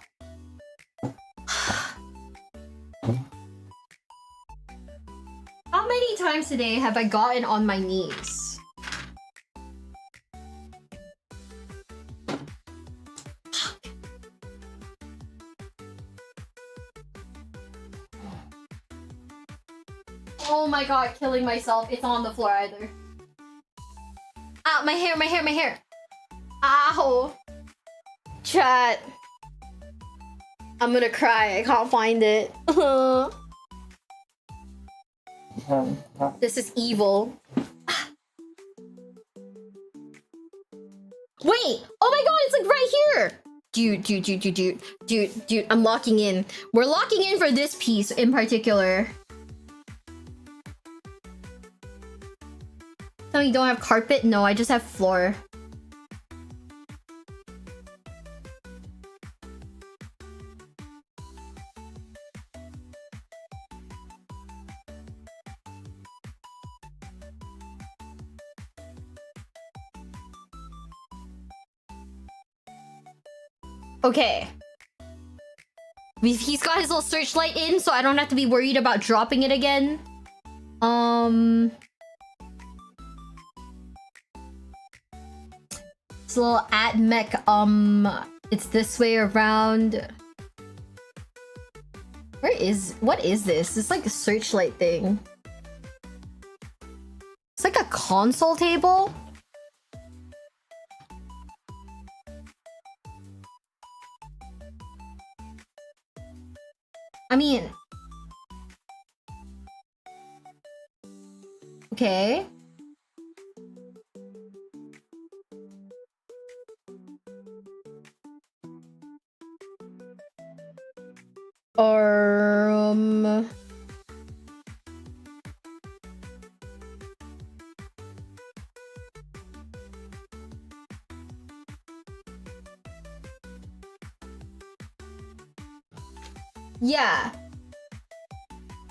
How many times today have I gotten on my knees? Oh my god, killing myself. It's on the floor either. Ah, my hair. Ow. Chat. I'm gonna cry. I can't find it. This is evil. Wait! Oh my god, it's like right here! Dude, I'm locking in. We're locking in for this piece in particular. Tell me you don't have carpet? No, I just have floor. Okay. He's got his little searchlight in, so I don't have to be worried about dropping it again. It's a little atmech, it's this way around. What is this? It's like a searchlight thing. It's like a console table. I mean, okay. Yeah.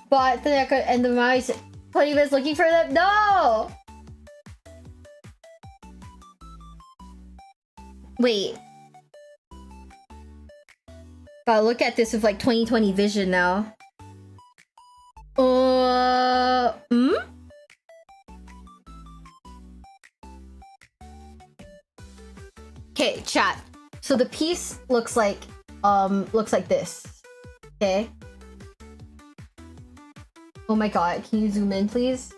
But then I could end the mouse. But he was looking for them. No! Wait. Gotta look at this with like 2020 vision now. Okay, chat. So the piece looks like this. Okay. Oh my god, can you zoom in please?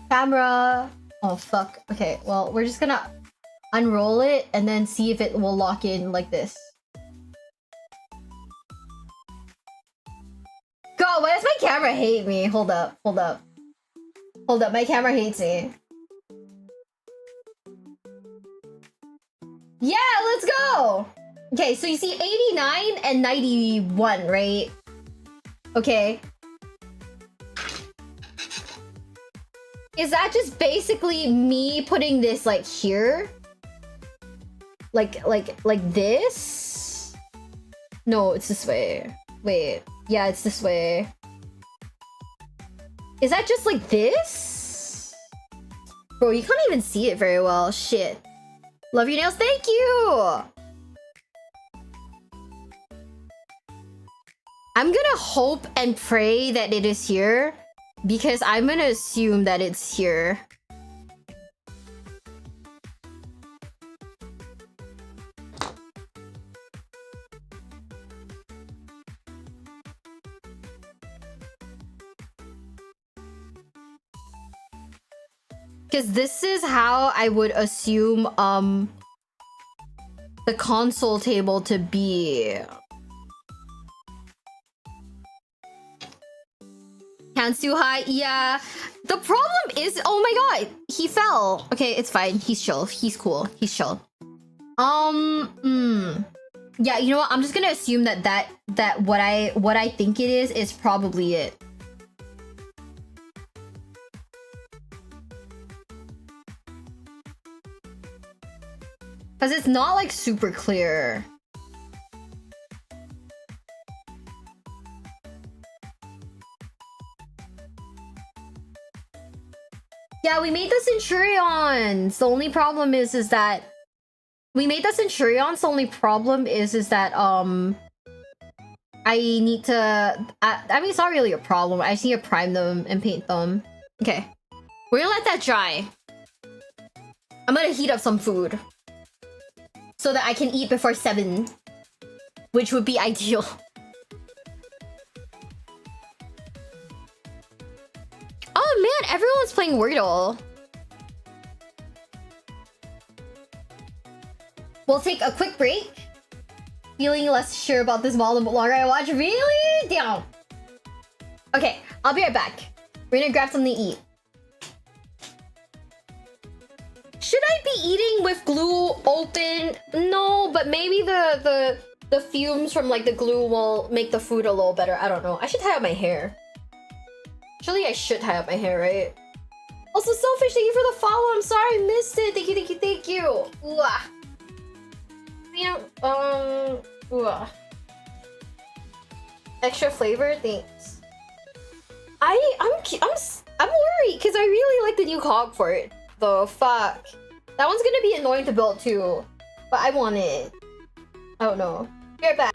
Camera. Oh fuck. Okay, well, we're just gonna unroll it and then see if it will lock in like this. God, why does my camera hate me? Hold up. My camera hates me. Yeah, let's go! Okay, so you see 89 and 91, right? Okay. Is that just basically me putting this like here? Like this? No, it's this way. Wait. Yeah, it's this way. Is that just like this? Bro, you can't even see it very well. Shit. Love your nails. Thank you! I'm gonna hope and pray that it is here, because I'm gonna assume that it's here. Because this is how I would assume the console table to be. Hands too high. Yeah. The problem is, oh my god, he fell. Okay, it's fine. He's chill. He's cool. He's chill. Yeah, you know what? I'm just gonna assume that what I think it is probably it. Cause it's not like super clear. Yeah, we made the Centurions. The only problem is that we made the Centurions. The only problem is that I need to. I mean, it's not really a problem. I just need to prime them and paint them. Okay, we're gonna let that dry. I'm gonna heat up some food so that I can eat before 7, which would be ideal. Oh man, everyone's playing Wordle. We'll take a quick break. Feeling less sure about this model the longer I watch. Really? Damn. Okay, I'll be right back. We're gonna grab something to eat. Should I be eating with glue open? No, but maybe the fumes from like the glue will make the food a little better. I don't know. I should tie up my hair. Actually, I should tie up my hair, right? Also, Selfish, thank you for the follow. I'm sorry I missed it. Thank you, thank you, thank you. Ooh. Ooh. Extra flavor, thanks. I'm worried because I really like the new cog for it. The fuck. That one's gonna be annoying to build too, but I want it. I don't know. Be right back.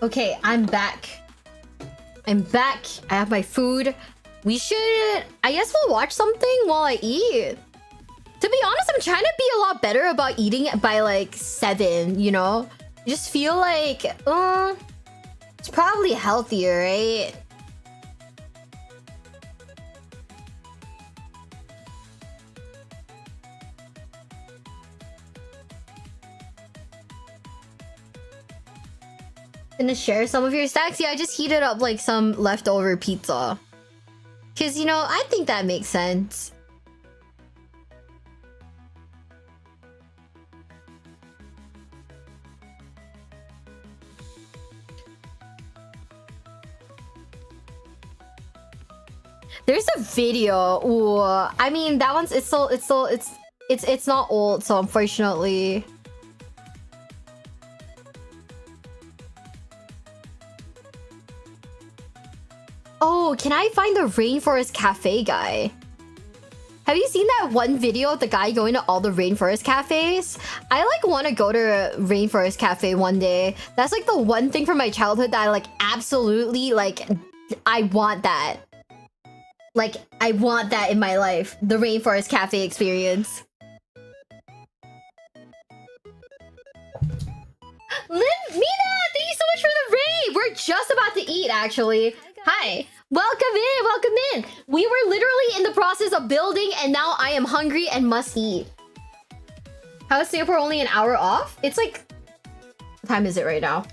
Okay, I'm back. I'm back. I have my food. We should... I guess we'll watch something while I eat. To be honest, I'm trying to be a lot better about eating by like 7, you know? I just feel like... it's probably healthier, right? Gonna share some of your stacks? Yeah, I just heated up like some leftover pizza. Cause you know, I think that makes sense. There's a video. Ooh, I mean that one's it's not old, so unfortunately. Oh, can I find the Rainforest Cafe guy? Have you seen that one video of the guy going to all the Rainforest Cafes? I like want to go to a Rainforest Cafe one day. That's like the one thing from my childhood that I like absolutely like, I want that. Like, I want that in my life. The Rainforest Cafe experience. Mina, thank you so much for the raid. We're just about to eat, actually. Hi. Welcome in, welcome in. We were literally in the process of building and now I am hungry and must eat. How is Singapore only an hour off? It's like... What time is it right now?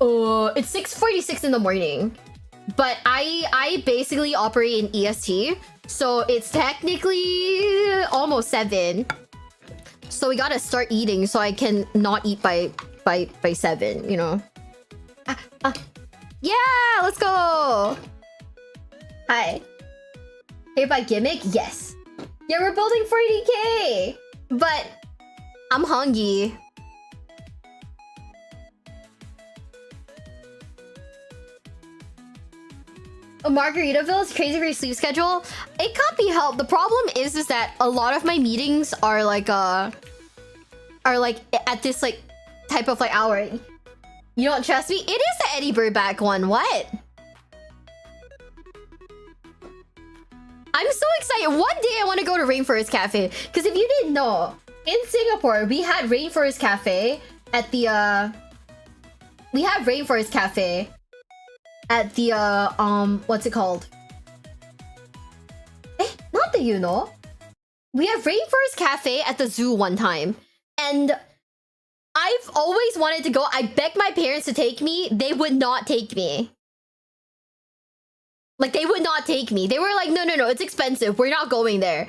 It's 6:46 in the morning. But I basically operate in EST. So it's technically almost 7. So we gotta start eating so I can not eat by 7, you know? Yeah, let's go. Hi. Here by gimmick? Yes. Yeah, we're building 40k. But I'm hungry. Margaritaville is crazy for your sleep schedule. It can't be helped. The problem is that a lot of my meetings are like at this like type of like hour. You don't trust me? It is the Eddie Burback one. What? I'm so excited. One day I want to go to Rainforest Cafe. Because if you didn't know, in Singapore, we had Rainforest Cafe at the... We had Rainforest Cafe at the, what's it called? Not that you know. We have Rainforest Cafe at the zoo one time. And... I've always wanted to go. I begged my parents to take me. They would not take me. Like, they would not take me. They were like, no, it's expensive. We're not going there. And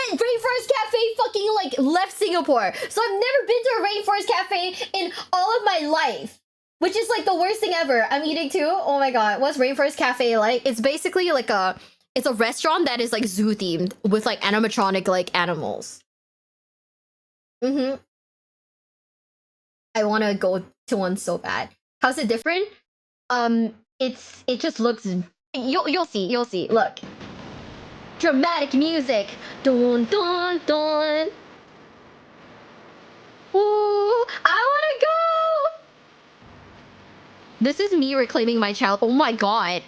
then Rainforest Cafe fucking, like, left Singapore. So I've never been to a Rainforest Cafe in all of my life. Which is, like, the worst thing ever. I'm eating too. Oh my god. What's Rainforest Cafe like? It's basically, like, it's a restaurant that is, like, zoo-themed. With, like, animatronic, like, animals. I want to go to one so bad. How's it different? It just looks... You'll see. Look. Dramatic music. Dun, dun, dun. Ooh, I want to go! This is me reclaiming my child. Oh my god.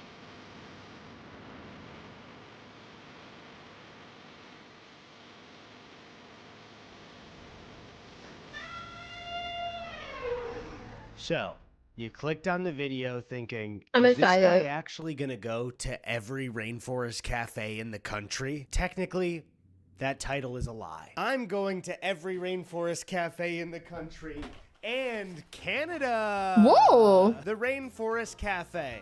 So, you clicked on the video thinking, I'm is this guy excited. actually gonna go to every Rainforest Cafe in the country? Technically, that title is a lie. I'm going to every Rainforest Cafe in the country and Canada! Whoa! The Rainforest Cafe.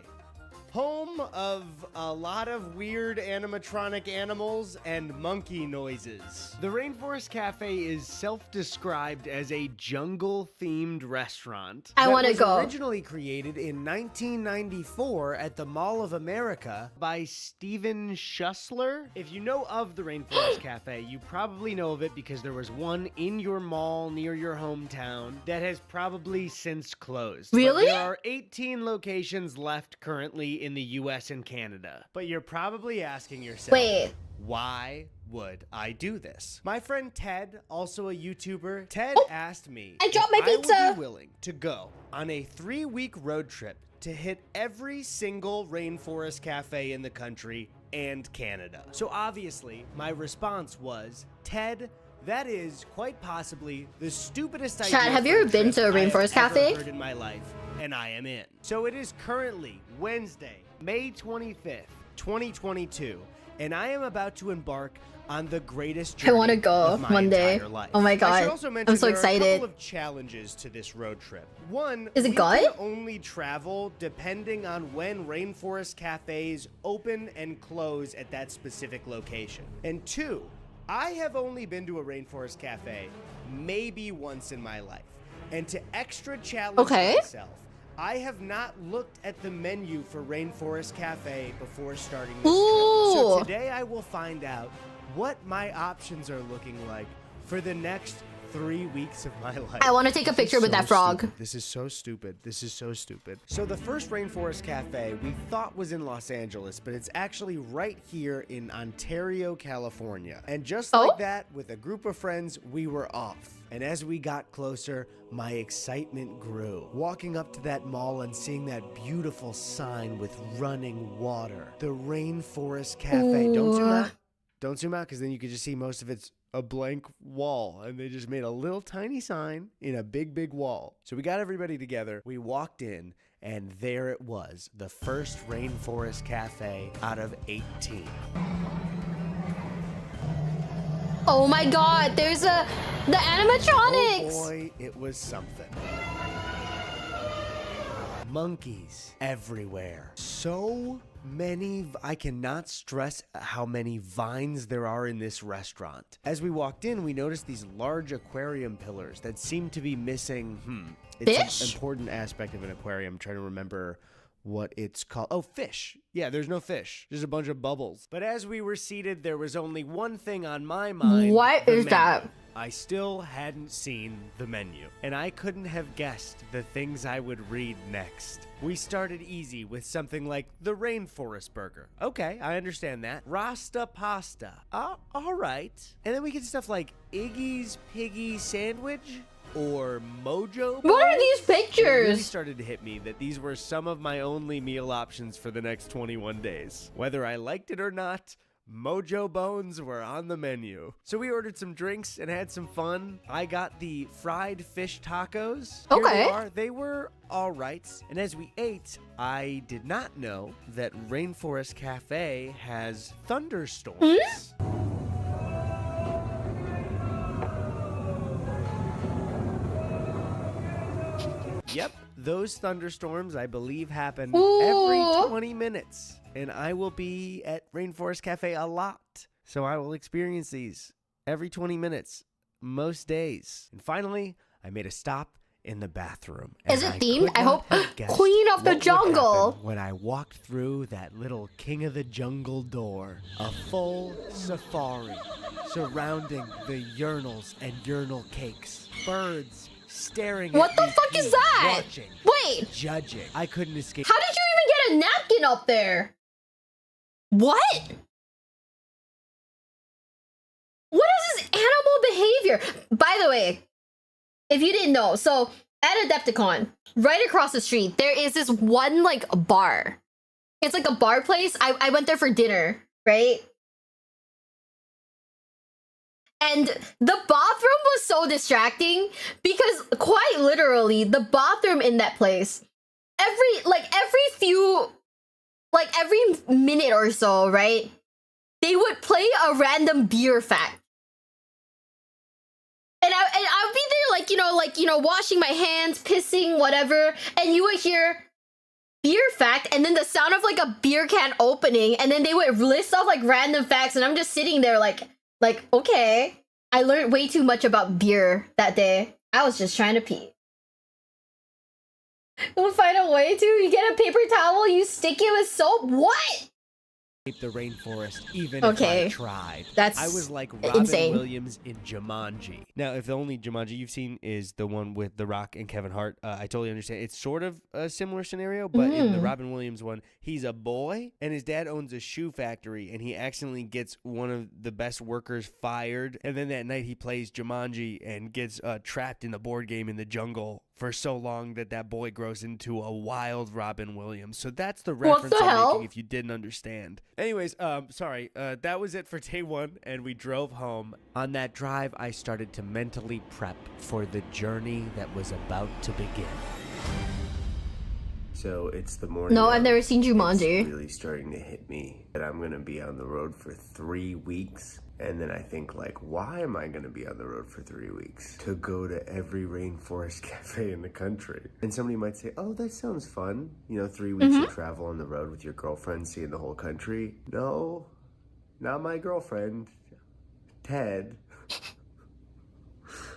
Home of a lot of weird animatronic animals and monkey noises. The Rainforest Cafe is self-described as a jungle-themed restaurant. I want to go. Originally created in 1994 at the Mall of America by Steven Schussler. If you know of the Rainforest Cafe, you probably know of it because there was one in your mall near your hometown that has probably since closed. Really? But there are 18 locations left currently in the US and Canada. But you're probably asking yourself, Wait. Why would I do this? My friend Ted, also a YouTuber, Ted asked me I dropped if my pizza. I would be willing to go on a 3-week road trip to hit every single rainforest cafe in the country and Canada. So obviously, my response was, Ted, that is quite possibly the stupidest idea. Chad, have you for ever been to a trip I have rainforest ever cafe? heard in my life, and I am in. So it is currently Wednesday, May 25th, 2022, and I am about to embark on the greatest journey I want to go of my one day. entire life. Oh my I should god. also mention I'm so there are a excited. couple of challenges to this road trip. One, Is it we good? can only travel depending on when rainforest cafes open and close at that specific location. And two, I have only been to a rainforest cafe maybe once in my life. And to extra challenge myself, I have not looked at the menu for Rainforest Cafe before starting this trip. So today I will find out what my options are looking like for the next 3 weeks of my life. I want to take a picture with that frog. Stupid. This is so stupid. This is so stupid. So the first Rainforest Cafe we thought was in Los Angeles, but it's actually right here in Ontario, California. And just like that, with a group of friends, we were off. And as we got closer, my excitement grew. Walking up to that mall and seeing that beautiful sign with running water. The Rainforest Cafe. Ooh. Don't zoom out. Don't zoom out, because then you can just see most of it's a blank wall, and they just made a little tiny sign in a big, big wall. So we got everybody together. We walked in, and there it was, the first Rainforest Cafe out of 18. Oh my god, there's the animatronics. Oh boy, it was something. Monkeys everywhere. So many, I cannot stress how many vines there are in this restaurant. As we walked in, we noticed these large aquarium pillars that seem to be missing, it's Fish? an important aspect of an aquarium. I'm trying to remember what it's called. Oh, fish. Yeah, there's no fish. There's a bunch of bubbles. But as we were seated, there was only one thing on my mind. What the is menu. that? I still hadn't seen the menu, and I couldn't have guessed the things I would read next. We started easy with something like the Rainforest Burger. Okay, I understand that. Rasta Pasta. All right. And then we get stuff like Iggy's Piggy Sandwich or Mojo. What are these It really pictures? started to hit me that these were some of my only meal options for the next 21 days. Whether I liked it or not, Mojo Bones were on the menu. So we ordered some drinks and had some fun. I got the fried fish tacos. Here Okay. they are. They were all right. And as we ate, I did not know that Rainforest Cafe has thunderstorms. Yep, those thunderstorms, I believe, happen every 20 minutes. And I will be at Rainforest Cafe a lot. So I will experience these every 20 minutes, most days. And finally, I made a stop in the bathroom. Is And it themed? could I not hope have guessed Queen of the what would Jungle. happen when I walked through that little King of the Jungle door. A full safari surrounding the urinals and urinal cakes. Birds staring What at the me, fuck is that? watching, Wait, judging. I couldn't escape. how did you even get a napkin up there? What? What is this animal behavior? By the way, if you didn't know, so at Adepticon, right across the street, there is this one like bar. It's like a bar place. I went there for dinner, right? And the bathroom was so distracting because quite literally the bathroom in that place, every minute or so, right? They would play a random beer fact. And I would be there washing my hands, pissing, whatever, and you would hear beer fact and then the sound of like a beer can opening, and then they would list off like random facts, and I'm just sitting there like okay. I learned way too much about beer that day. I was just trying to pee. You'll find a way to. You get a paper towel, you stick it with soap. What? the rainforest even Okay. if I tried. That's I was like Robin insane. Williams in Jumanji. Now, if the only Jumanji you've seen is the one with The Rock and Kevin Hart, I totally understand. It's sort of a similar scenario, but in the Robin Williams one, he's a boy and his dad owns a shoe factory and he accidentally gets one of the best workers fired. And then that night he plays Jumanji and gets trapped in the board game in the jungle for so long that boy grows into a wild Robin Williams. So that's the reference I'm making if you didn't understand. Anyways, sorry, that was it for day one, and we drove home. On that drive, I started to mentally prep for the journey that was about to begin. So it's the morning. No, I've never seen Jumanji. It's really starting to hit me that I'm gonna be on the road for 3 weeks. And then I think, like, why am I gonna be on the road for 3 weeks? To go to every rainforest cafe in the country. And somebody might say, oh, that sounds fun. You know, 3 weeks of travel on the road with your girlfriend, seeing the whole country. No, not my girlfriend, Ted.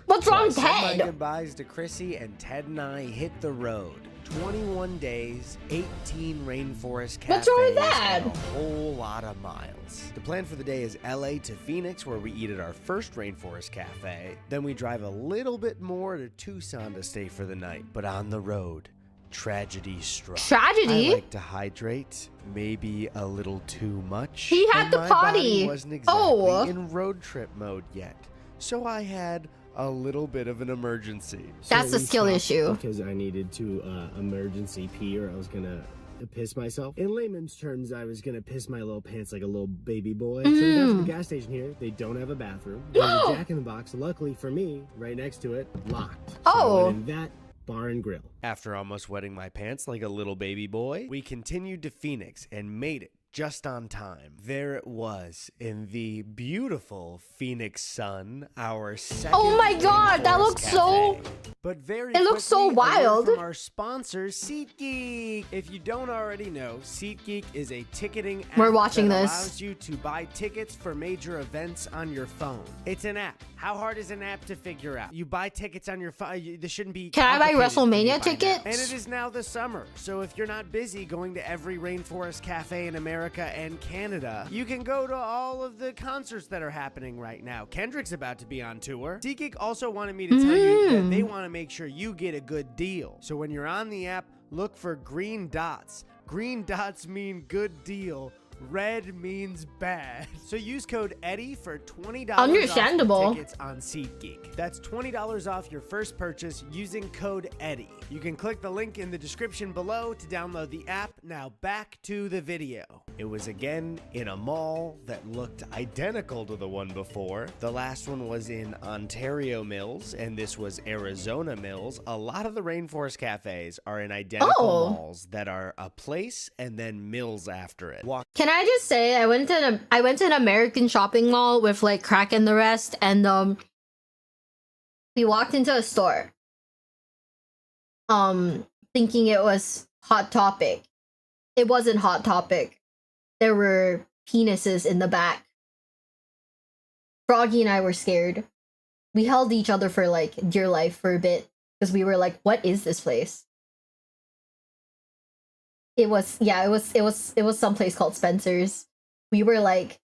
What's wrong, So I said Ted? my goodbyes to Chrissy, and Ted and I hit the road. 21 days, 18 rainforest cafes, What's wrong with that? and a whole lot of miles. The plan for the day is LA to Phoenix, where we eat at our first rainforest cafe. Then we drive a little bit more to Tucson to stay for the night. But on the road, tragedy struck. Tragedy? I like to hydrate, maybe a little too much. He had and to my potty. body wasn't exactly Oh. in road trip mode yet. So I had a little bit of an emergency. That's a skill issue. Because I needed to emergency pee or I was gonna piss myself. In layman's terms, I was gonna piss my little pants like a little baby boy. So we got to the gas station here. They don't have a bathroom. There's a Jack in the Box. Luckily for me, right next to it, locked. So Oh. I went in that bar and grill. After almost wetting my pants like a little baby boy, we continued to Phoenix and made it just on time. There it was in the beautiful Phoenix sun, our second Oh my God, that rainforest looks so- cafe. But very It looks so quickly, a word wild. from our sponsor, SeatGeek. If you don't already know, SeatGeek is a ticketing app We're watching that this. allows you to buy tickets for major events on your phone. It's an app. How hard is an app to figure out? You buy tickets on your phone. This shouldn't be. Can I buy complicated for you WrestleMania by now. tickets? And it is now the summer, so if you're not busy going to every rainforest cafe in America and Canada, you can go to all of the concerts that are happening right now. Kendrick's about to be on tour. SeatGeek also wanted me to tell you that they want to make sure you get a good deal. So when you're on the app, look for green dots. Green dots mean good deal. Red means bad. So use code Eddie for $20 Understandable. off your tickets on SeatGeek. That's $20 off your first purchase using code Eddie. You can click the link in the description below to download the app. Now back to the video. It was again in a mall that looked identical to the one before. The last one was in Ontario Mills, and this was Arizona Mills. A lot of the rainforest cafes are in identical malls that are a place and then mills after it. Can I just say I went to an American shopping mall with like Crack and the rest, and we walked into a store thinking it was Hot Topic. It wasn't Hot Topic. There were penises in the back. Froggy and I were scared. We held each other for like dear life for a bit because we were like, what is this place? It was someplace called Spencer's. We were like,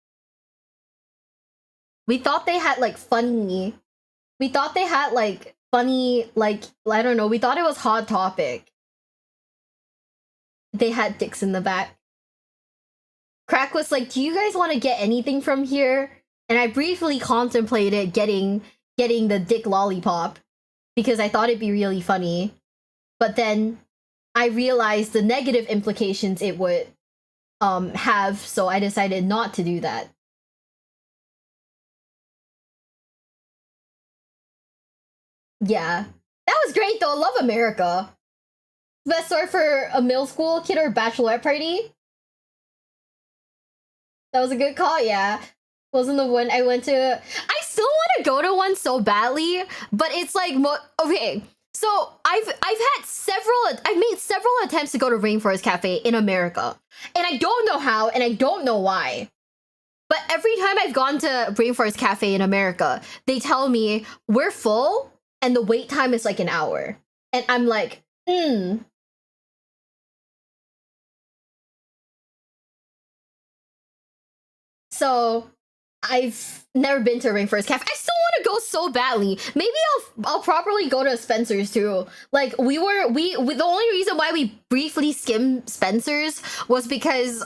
we thought they had like funny, I don't know, we thought it was Hot Topic. They had dicks in the back. Crack was like, do you guys want to get anything from here? And I briefly contemplated getting the dick lollipop because I thought it'd be really funny. But then I realized the negative implications it would have, so I decided not to do that. Yeah. That was great though. I love America. Best store for a middle school kid or bachelorette party? That was a good call, yeah. Wasn't the one I went to. I still want to go to one so badly, but it's like, okay. So I've made several attempts to go to Rainforest Cafe in America, and I don't know how, and I don't know why. But every time I've gone to Rainforest Cafe in America, they tell me we're full, and the wait time is like an hour, and I'm like, So I've never been to a Rainforest Cafe. I still want to go so badly. Maybe I'll properly go to Spencer's too. Like we the only reason why we briefly skimmed Spencer's was because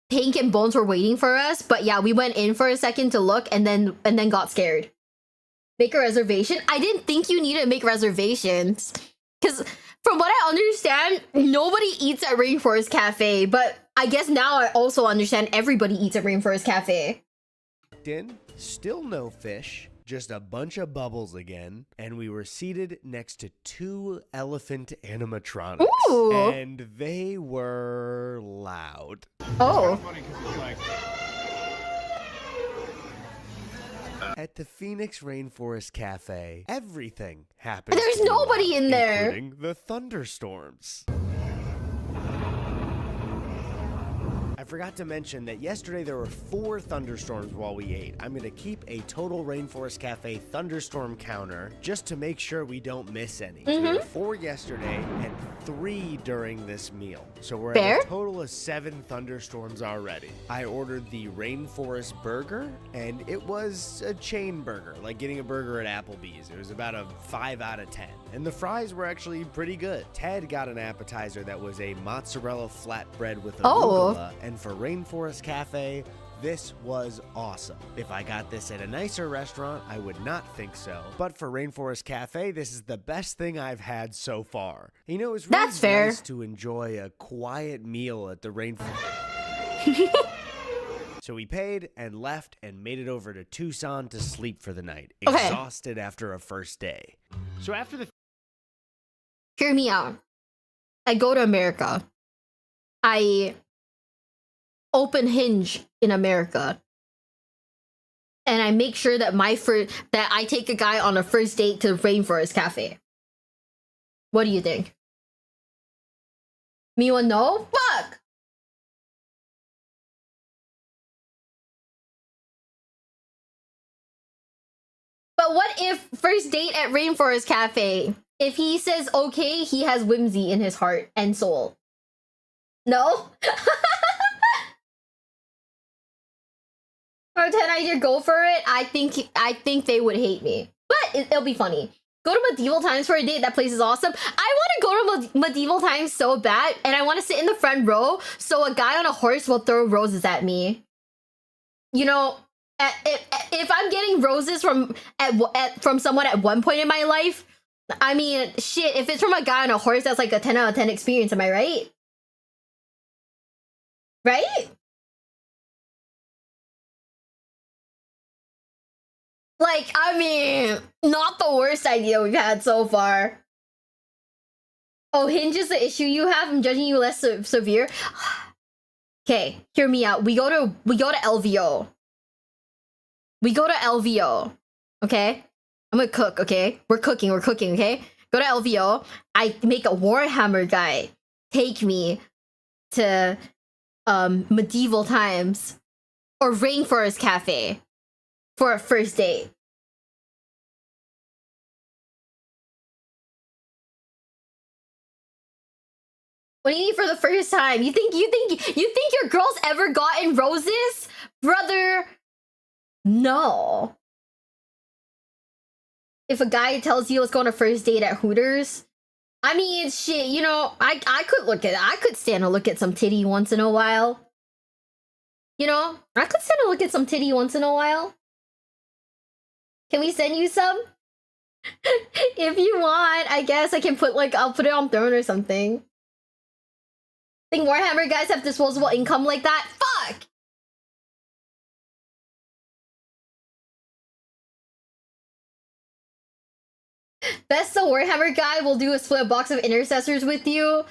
Pink and Bones were waiting for us. But yeah, we went in for a second to look and then got scared. Make a reservation? I didn't think you needed to make reservations. Because from what I understand, nobody eats at Rainforest Cafe. But I guess now I also understand everybody eats at Rainforest Cafe. In, still no fish, just a bunch of bubbles again, and we were seated next to 2 elephant animatronics. Ooh. And they were loud. Oh. At the Phoenix Rainforest Cafe, everything happens. There's to be nobody loud, in there. including the thunderstorms. I forgot to mention that yesterday there were 4 thunderstorms while we ate. I'm going to keep a total Rainforest Cafe thunderstorm counter just to make sure we don't miss any. So there were 4 yesterday and 3 during this meal. So we're at a total of 7 thunderstorms already. I ordered the Rainforest Burger, and it was a chain burger, like getting a burger at Applebee's. It was about a 5 out of 10. And the fries were actually pretty good. Ted got an appetizer that was a mozzarella flatbread with arugula, and for Rainforest Cafe, this was awesome. If I got this at a nicer restaurant, I would not think so. But for Rainforest Cafe, this is the best thing I've had so far. You know, it's really nice to enjoy a quiet meal at the Rainforest. So we paid and left and made it over to Tucson to sleep for the night, exhausted after a first day. So after the... Hear me out. I go to America. I open Hinge in America. And I make sure that that I take a guy on a first date to Rainforest Cafe. What do you think? Me want no? Fuck! But what if first date at Rainforest Cafe? If he says okay, he has whimsy in his heart and soul. No? Or 10 either go for it. I think they would hate me. But it'll be funny. Go to Medieval Times for a date. That place is awesome. I want to go to Medieval Times so bad, and I want to sit in the front row so a guy on a horse will throw roses at me. You know, if I'm getting roses from someone at one point in my life, I mean, shit, if it's from a guy on a horse, that's like a 10 out of 10 experience, am I right? Right? Like, I mean, not the worst idea we've had so far. Oh, Hinge is the issue you have? I'm judging you less severe? Okay, hear me out. We go to LVO. We go to LVO, okay? I'm gonna cook, okay? We're cooking, okay? Go to LVO. I make a Warhammer guy take me to Medieval Times or Rainforest Cafe for a first date. What do you need for the first time? You think your girl's ever gotten roses? Brother, no. If a guy tells you let's go on a first date at Hooters, I mean, shit, you know, I could stand to look at some titty once in a while. You know, I could stand to look at some titty once in a while. Can we send you some? If you want, I guess I can I'll put it on Throne or something. Think Warhammer guys have disposable income like that? Fuck! Best the Warhammer guy will do a split box of intercessors with you.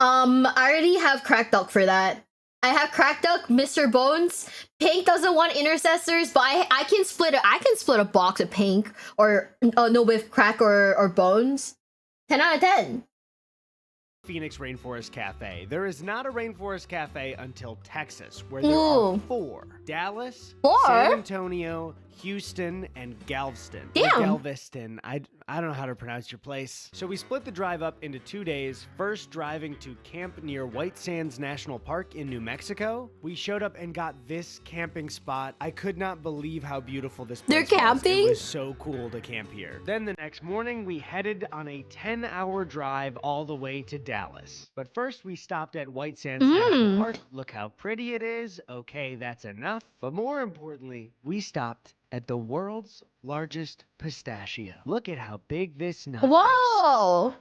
I already have Crack Duck for that. I have Crack Duck, Mr. Bones. Pink doesn't want intercessors, but I can split a box of Pink or no, with Crack or Bones. 10 out of 10. Phoenix Rainforest Cafe. There is not a Rainforest Cafe until Texas, where there are 4. Dallas, San Antonio, Houston, and Galveston. Damn. Or Galveston. I don't know how to pronounce your place. So we split the drive up into 2 days, first driving to camp near White Sands National Park in New Mexico. We showed up and got this camping spot. I could not believe how beautiful this place They're was. camping? It was so cool to camp here. Then the next morning, we headed on a 10-hour drive all the way to Dallas. But first, we stopped at White Sands National Park. Look how pretty it is. Okay, that's enough. But more importantly, we stopped at the world's largest pistachio. Look at how big this nut is. Whoa!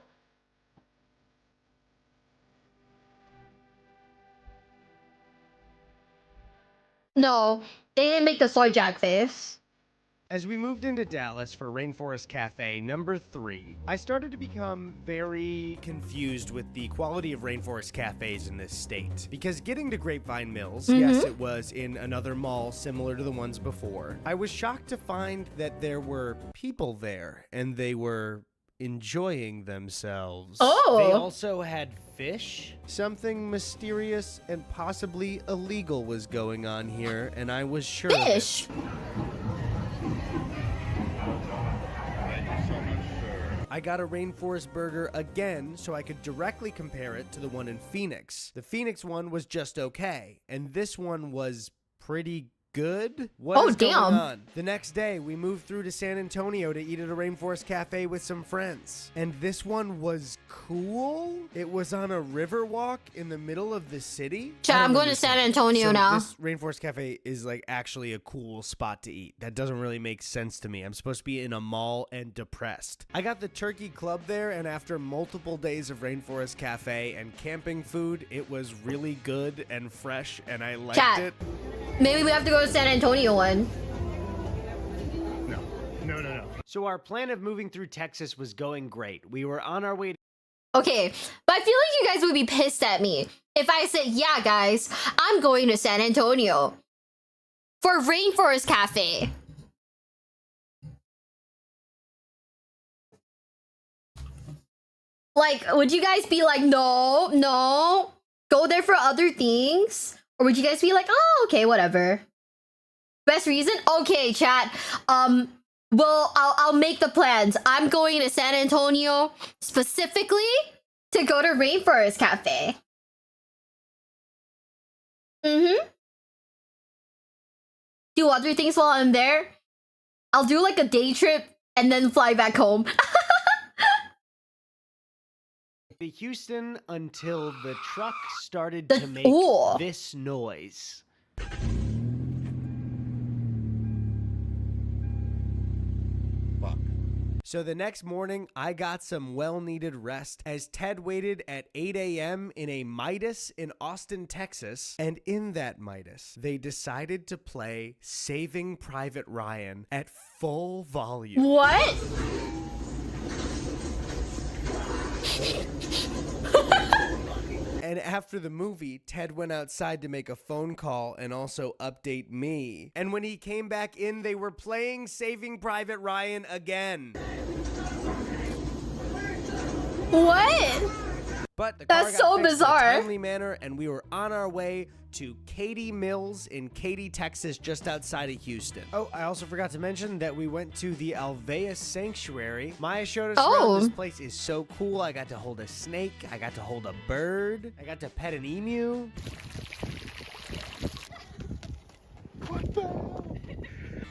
No, they didn't make the soy jack face. As we moved into Dallas for Rainforest Cafe number 3, I started to become very confused with the quality of Rainforest Cafes in this state. Because getting to Grapevine Mills, yes, it was in another mall similar to the ones before, I was shocked to find that there were people there, and they were enjoying themselves. Oh. They also had fish. Something mysterious and possibly illegal was going on here, and I was sure of it. Fish? I got a Rainforest burger again so I could directly compare it to the one in Phoenix. The Phoenix one was just okay, and this one was pretty good. What is going on? The next day, we moved through to San Antonio to eat at a Rainforest Cafe with some friends. And this one was cool. It was on a river walk in the middle of the city. Chad, I'm going to San Antonio now. This Rainforest Cafe is like actually a cool spot to eat. That doesn't really make sense to me. I'm supposed to be in a mall and depressed. I got the turkey club there, and after multiple days of Rainforest Cafe and camping food, it was really good and fresh, and I liked it. Maybe we have to go to San Antonio one. No. So our plan of moving through Texas was going great. We were on our way to Okay, but I feel like you guys would be pissed at me if I said, yeah, guys, I'm going to San Antonio for Rainforest Cafe. Like, would you guys be like, no, go there for other things? Or would you guys be like, oh, okay, whatever. Best reason? Okay, chat. Well, I'll make the plans. I'm going to San Antonio specifically to go to Rainforest Cafe. Do other things while I'm there. I'll do like a day trip and then fly back home. Houston until the truck started to make this noise. So the next morning, I got some well-needed rest as Ted waited at 8 a.m. in a Midas in Austin, Texas. And in that Midas, they decided to play Saving Private Ryan at full volume. What? And after the movie, Ted went outside to make a phone call and also update me. And when he came back in, they were playing Saving Private Ryan again. What? But the car That's got so fixed bizarre. in a timely manner, and we were on our way to Katy Mills in Katy, Texas, just outside of Houston. Oh, I also forgot to mention that we went to the Alveus Sanctuary. Maya showed us around. This place is so cool. I got to hold a snake. I got to hold a bird. I got to pet an emu. What the?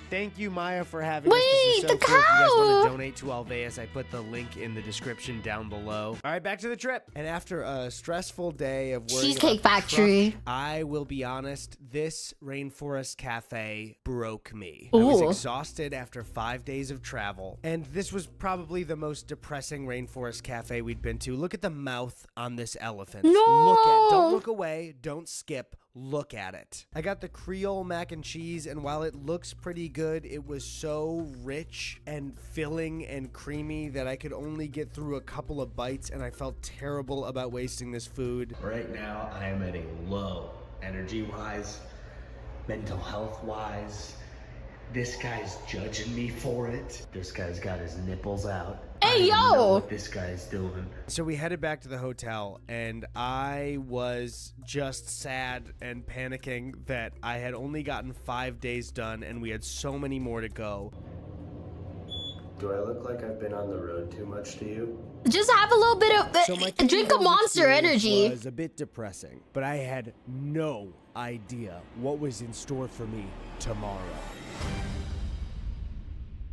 Thank you, Maya, for having us. This is so the cool. If you guys want cow! to donate to Alveus, I put the link in the description down below. All right, back to the trip. And after a stressful day of worrying Cheesecake about the Factory. truck, I will be honest, this Rainforest Cafe broke me. I was exhausted after 5 days of travel, and this was probably the most depressing Rainforest Cafe we'd been to. Look at the mouth on this elephant. Don't look away, don't skip. Look at it. I got the Creole mac and cheese, and while it looks pretty good, it was so rich and filling and creamy that I could only get through a couple of bites, and I felt terrible about wasting this food. Right now, I am at a low, energy-wise, mental health-wise, This guy's judging me for it. This guy's got his nipples out. Hey, I don't know yo! what this guy's doing. So we headed back to the hotel, and I was just sad and panicking that I had only gotten 5 days done, and we had so many more to go. Do I look like I've been on the road too much to you? Just have a little bit of So my drink a Katie Monster experience Energy. was a bit depressing, but I had no idea what was in store for me tomorrow.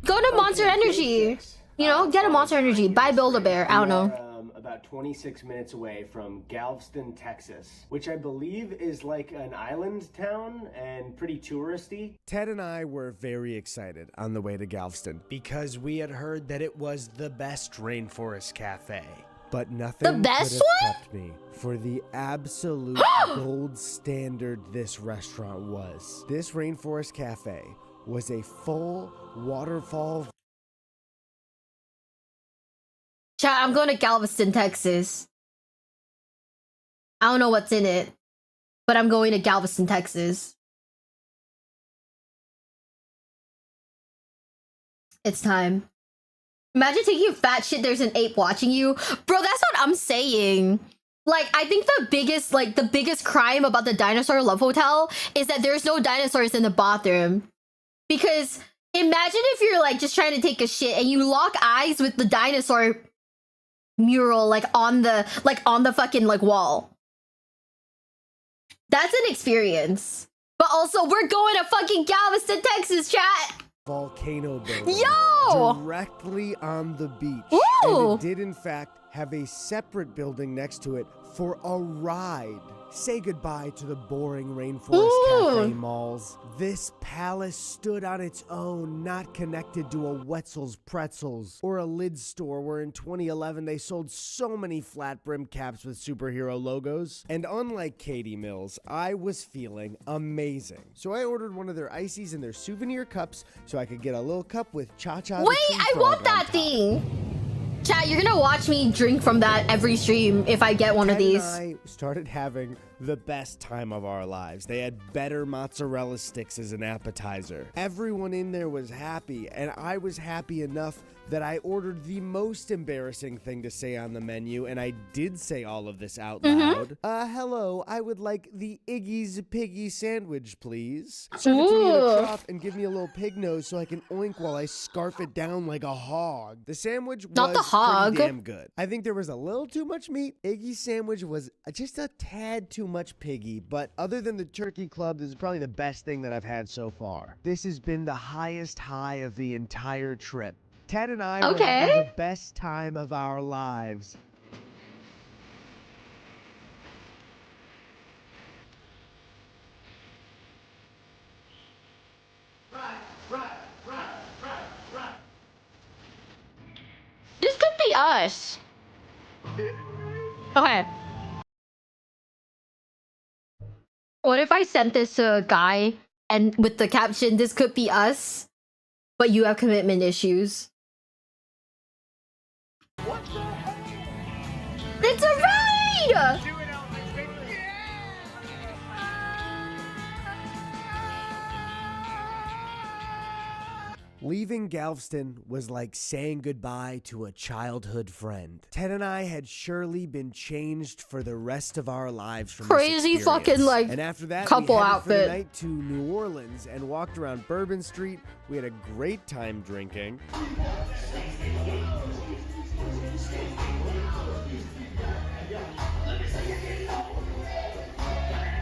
Go to Monster Energy. You know, get a Monster Energy. Buy Build-A-Bear. I don't know. About 26 minutes away from Galveston, Texas, which I believe is like an island town and pretty touristy. Ted and I were very excited on the way to Galveston because we had heard that it was the best rainforest cafe. But nothing The best could have one? prepped me for the absolute gold standard this restaurant was. This rainforest cafe was a full waterfall. Chat, I'm going to Galveston, Texas. I don't know what's in it, but I'm going to Galveston, Texas. It's time. Imagine taking fat shit, there's an ape watching you. Bro, that's what I'm saying. Like, I think the biggest crime about the Dinosaur Love Hotel is that there's no dinosaurs in the bathroom. Because imagine if you're like just trying to take a shit and you lock eyes with the dinosaur mural on the fucking wall. That's an experience. But also, we're going to fucking Galveston, Texas, chat. Volcano building Yo! directly on the beach. Ooh! And it did in fact have a separate building next to it for a ride. Say goodbye to the boring Rainforest Cafe malls. This palace stood on its own, not connected to a Wetzel's Pretzels or a lid store where in 2011 they sold so many flat brim caps with superhero logos. And unlike Katie Mills, I was feeling amazing. So I ordered one of their ices and their souvenir cups so I could get a little cup with Cha-Cha. Wait, I want that thing. Chat, you're gonna watch me drink from that every stream if I get one of these. I started having the best time of our lives. They had better mozzarella sticks as an appetizer. Everyone in there was happy, and I was happy enough that I ordered the most embarrassing thing to say on the menu, and I did say all of this out loud. Hello, I would like the Iggy's Piggy sandwich, please. Serve it to me in a trough and give me a little pig nose so I can oink while I scarf it down like a hog. The sandwich was Not the hog. pretty damn good. I think there was a little too much meat. Iggy's sandwich was just a tad too much piggy, but other than the turkey club, this is probably the best thing that I've had so far. This has been the highest high of the entire trip. Ted and I were having the best time of our lives. This could be us. Okay. What if I sent this to a guy and with the caption, "This could be us, but you have commitment issues"? It's a raid! Leaving Galveston was like saying goodbye to a childhood friend. Ted and I had surely been changed for the rest of our lives from Crazy this fucking experience. And after that, couple we headed outfit. for the night to New Orleans and walked around Bourbon Street. We had a great time drinking.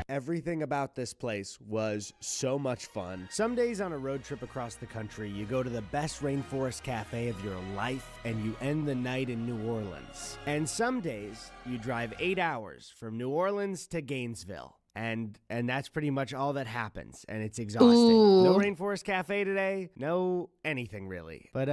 Everything about this place was so much fun. Some days on a road trip across the country, you go to the best rainforest cafe of your life and you end the night in New Orleans. And some days you drive 8 hours from New Orleans to Gainesville. And that's pretty much all that happens, and it's exhausting. Ooh. No rainforest cafe today, no anything really. But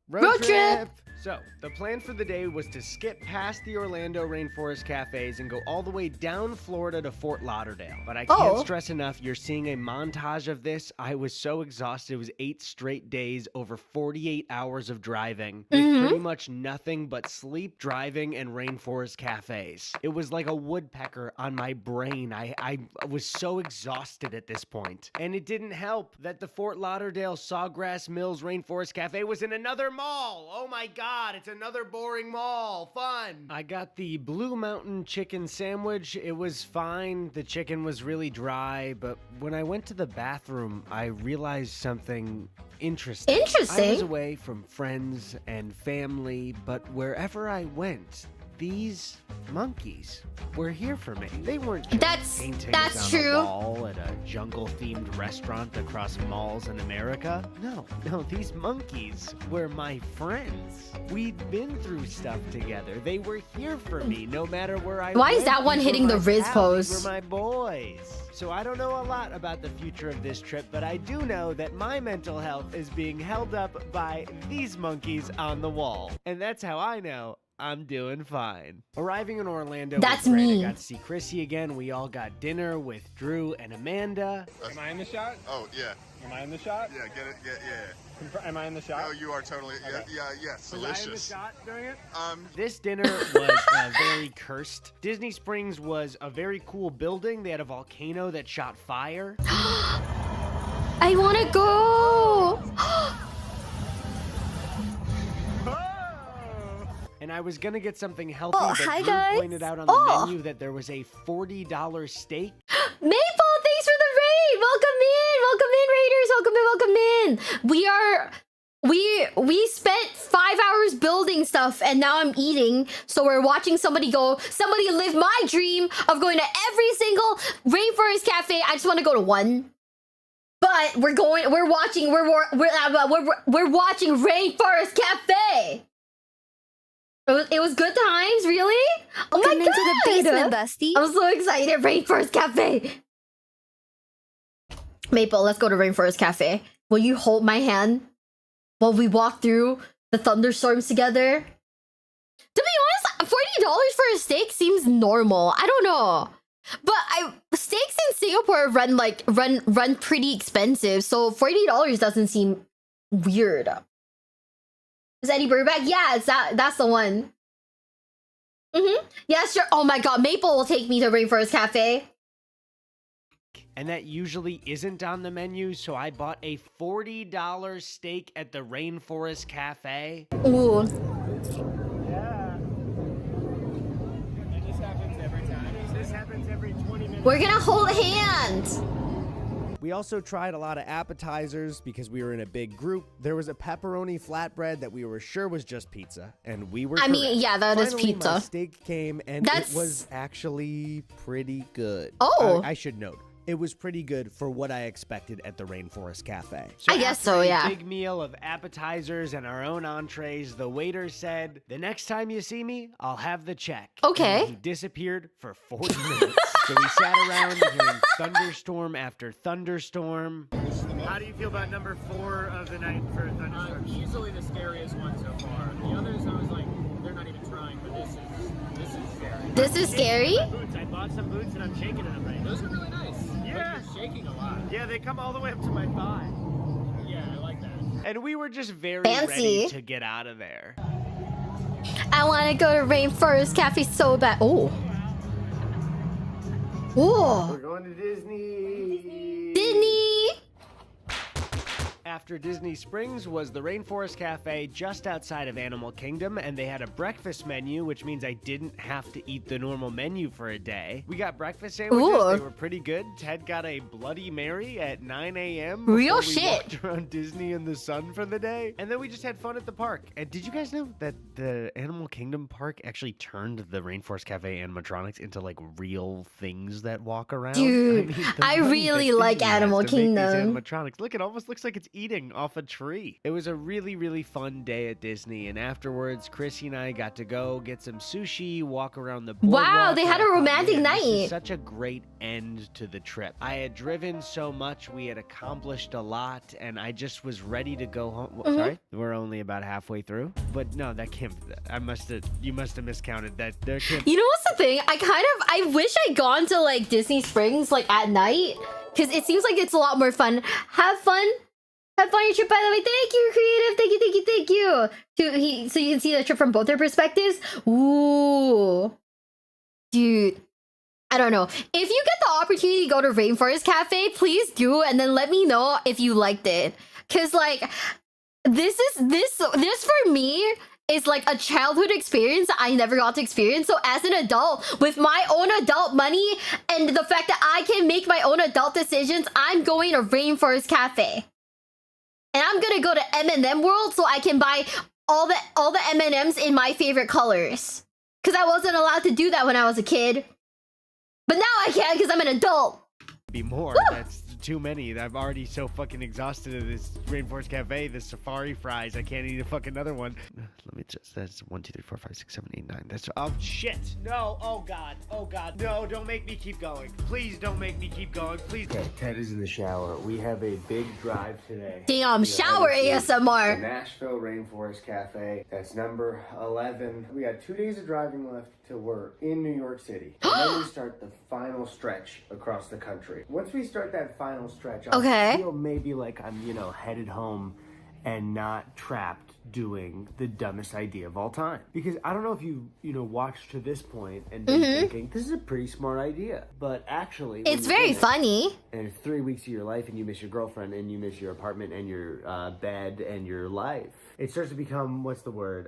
Road trip! So, the plan for the day was to skip past the Orlando Rainforest Cafes and go all the way down Florida to Fort Lauderdale. But I can't stress enough, you're seeing a montage of this. I was so exhausted. It was 8 straight days, over 48 hours of driving, with pretty much nothing but sleep, driving, and Rainforest Cafes. It was like a woodpecker on my brain. I was so exhausted at this point. And it didn't help that the Fort Lauderdale Sawgrass Mills Rainforest Cafe was in another mall. Oh my God. It's another boring mall. Fun. I got the Blue Mountain chicken sandwich. It was fine. The chicken was really dry, but when I went to the bathroom, I realized something interesting. I was away from friends and family, but wherever I went, these monkeys were here for me. They weren't just paintings on a wall at a jungle-themed restaurant across malls in America. No, these monkeys were my friends. We'd been through stuff together. They were here for me no matter where I went. Why is that one hitting the Riz pose? These were my boys. So I don't know a lot about the future of this trip, but I do know that my mental health is being held up by these monkeys on the wall. And that's how I know I'm doing fine. Arriving in Orlando, that's was great. me. I got to see Chrissy again. We all got dinner with Drew and Amanda. Am I in the shot? Oh, yeah. Am I in the shot? Yeah, get it, yeah. Am I in the shot? No, you are totally, Okay. yes, Was I in the delicious. shot during it? Um, This dinner was very cursed. Disney Springs was a very cool building. They had a volcano that shot fire. I want to go! And I was gonna get something healthy, but hi, Drew guys. pointed out on the menu that there was a $40 steak. Maple, thanks for the raid! Welcome in, Raiders! We spent 5 hours building stuff, and now I'm eating. So we're watching somebody live my dream of going to every single Rainforest Cafe. I just want to go to one. But we're watching Rainforest Cafe. It was good times, really? Oh my Welcome god! into the basement, bestie. I'm so excited. Rainforest Cafe. Maple, let's go to Rainforest Cafe. Will you hold my hand while we walk through the thunderstorms together? To be honest, $40 for a steak seems normal. I don't know. But steaks in Singapore run pretty expensive, so $40 doesn't seem weird. Is Eddie Burback? Yeah, that's the one. Yeah, sure. Oh my god, Maple will take me to Rainforest Cafe. And that usually isn't on the menu, so I bought a $40 steak at the Rainforest Cafe. Ooh. Yeah. It just happens every time. This happens every 20 minutes. We're gonna hold hands. We also tried a lot of appetizers because we were in a big group. There was a pepperoni flatbread that we were sure was just pizza, and we were I mean, yeah, that is Finally, pizza. My steak came, and That's- it was actually pretty good. Oh. I should note, it was pretty good for what I expected at the Rainforest Cafe. So I guess after so, a yeah. big meal of appetizers and our own entrees, the waiter said, "The next time you see me, I'll have the check." Okay. And he disappeared for 40 minutes. So we sat around hearing thunderstorm after thunderstorm. How do you feel about number 4 of the night for thunderstorms? Easily the scariest one so far. The others, I was like, they're not even trying, but this is scary. This is scary? Boots. I bought some boots and I'm shaking in them right now. Those are really nice. Yeah. But you're shaking a lot. Yeah, they come all the way up to my thigh. Yeah, I like that. And we were just very Fancy. ready to get out of there. I want to go to Rainforest Cafe so bad. Oh. Oh. We're going to Disney. Disney. After Disney Springs was the Rainforest Cafe just outside of Animal Kingdom, and they had a breakfast menu, which means I didn't have to eat the normal menu for a day. We got breakfast sandwiches. Ooh. They were pretty good. Ted got a Bloody Mary at 9 a.m. Real before we shit. walked around Disney in the sun for the day. And then we just had fun at the park. And did you guys know that the Animal Kingdom park actually turned the Rainforest Cafe animatronics into like real things that walk around? Dude, the I money really that like Disney has Animal to make these Kingdom. animatronics. Look, it almost looks like it's eating. hanging off a tree. It was a really, really fun day at Disney, and afterwards, Chrissy and I got to go get some sushi, walk around the boardwalk. Wow, they had a romantic night. This is such a great end to the trip. I had driven so much, we had accomplished a lot, and I just was ready to go home. Sorry, we're only about halfway through, but no, that can't. You must have miscounted that. There can't. You know what's the thing? I wish I'd gone to like Disney Springs like at night, because it seems like it's a lot more fun. Have fun on your trip, by the way. Thank you, Creative. Thank you. So you can see the trip from both their perspectives. Ooh, dude. I don't know. If you get the opportunity to go to Rainforest Cafe, please do, and then let me know if you liked it. Cause like this for me is like a childhood experience I never got to experience. So as an adult, with my own adult money and the fact that I can make my own adult decisions, I'm going to Rainforest Cafe. And I'm gonna go to M&M World so I can buy all the M&Ms in my favorite colors. Cause I wasn't allowed to do that when I was a kid. But now I can because I'm an adult. Be more. That's too many. I'm already so fucking exhausted of this Rainforest Cafe, this safari fries. I can't eat a fucking another one. Let me just. That's 1, 2, 3, 4, 5, 6, 7, 8, 9. That's. Oh shit. No. Oh god. Oh god. No. Don't make me keep going. Please don't make me keep going. Please. Okay, Ted is in the shower. We have a big drive today. Damn, shower The ASMR. Nashville Rainforest Cafe. That's number 11. We got 2 days of driving left to work in New York City. And then we start the final stretch across the country. Once we start that final stretch, I feel maybe like I'm, headed home and not trapped doing the dumbest idea of all time. Because I don't know if you watched to this point and been thinking, this is a pretty smart idea. But actually, It's very funny. And it's 3 weeks of your life and you miss your girlfriend and you miss your apartment and your bed and your life. It starts to become, what's the word?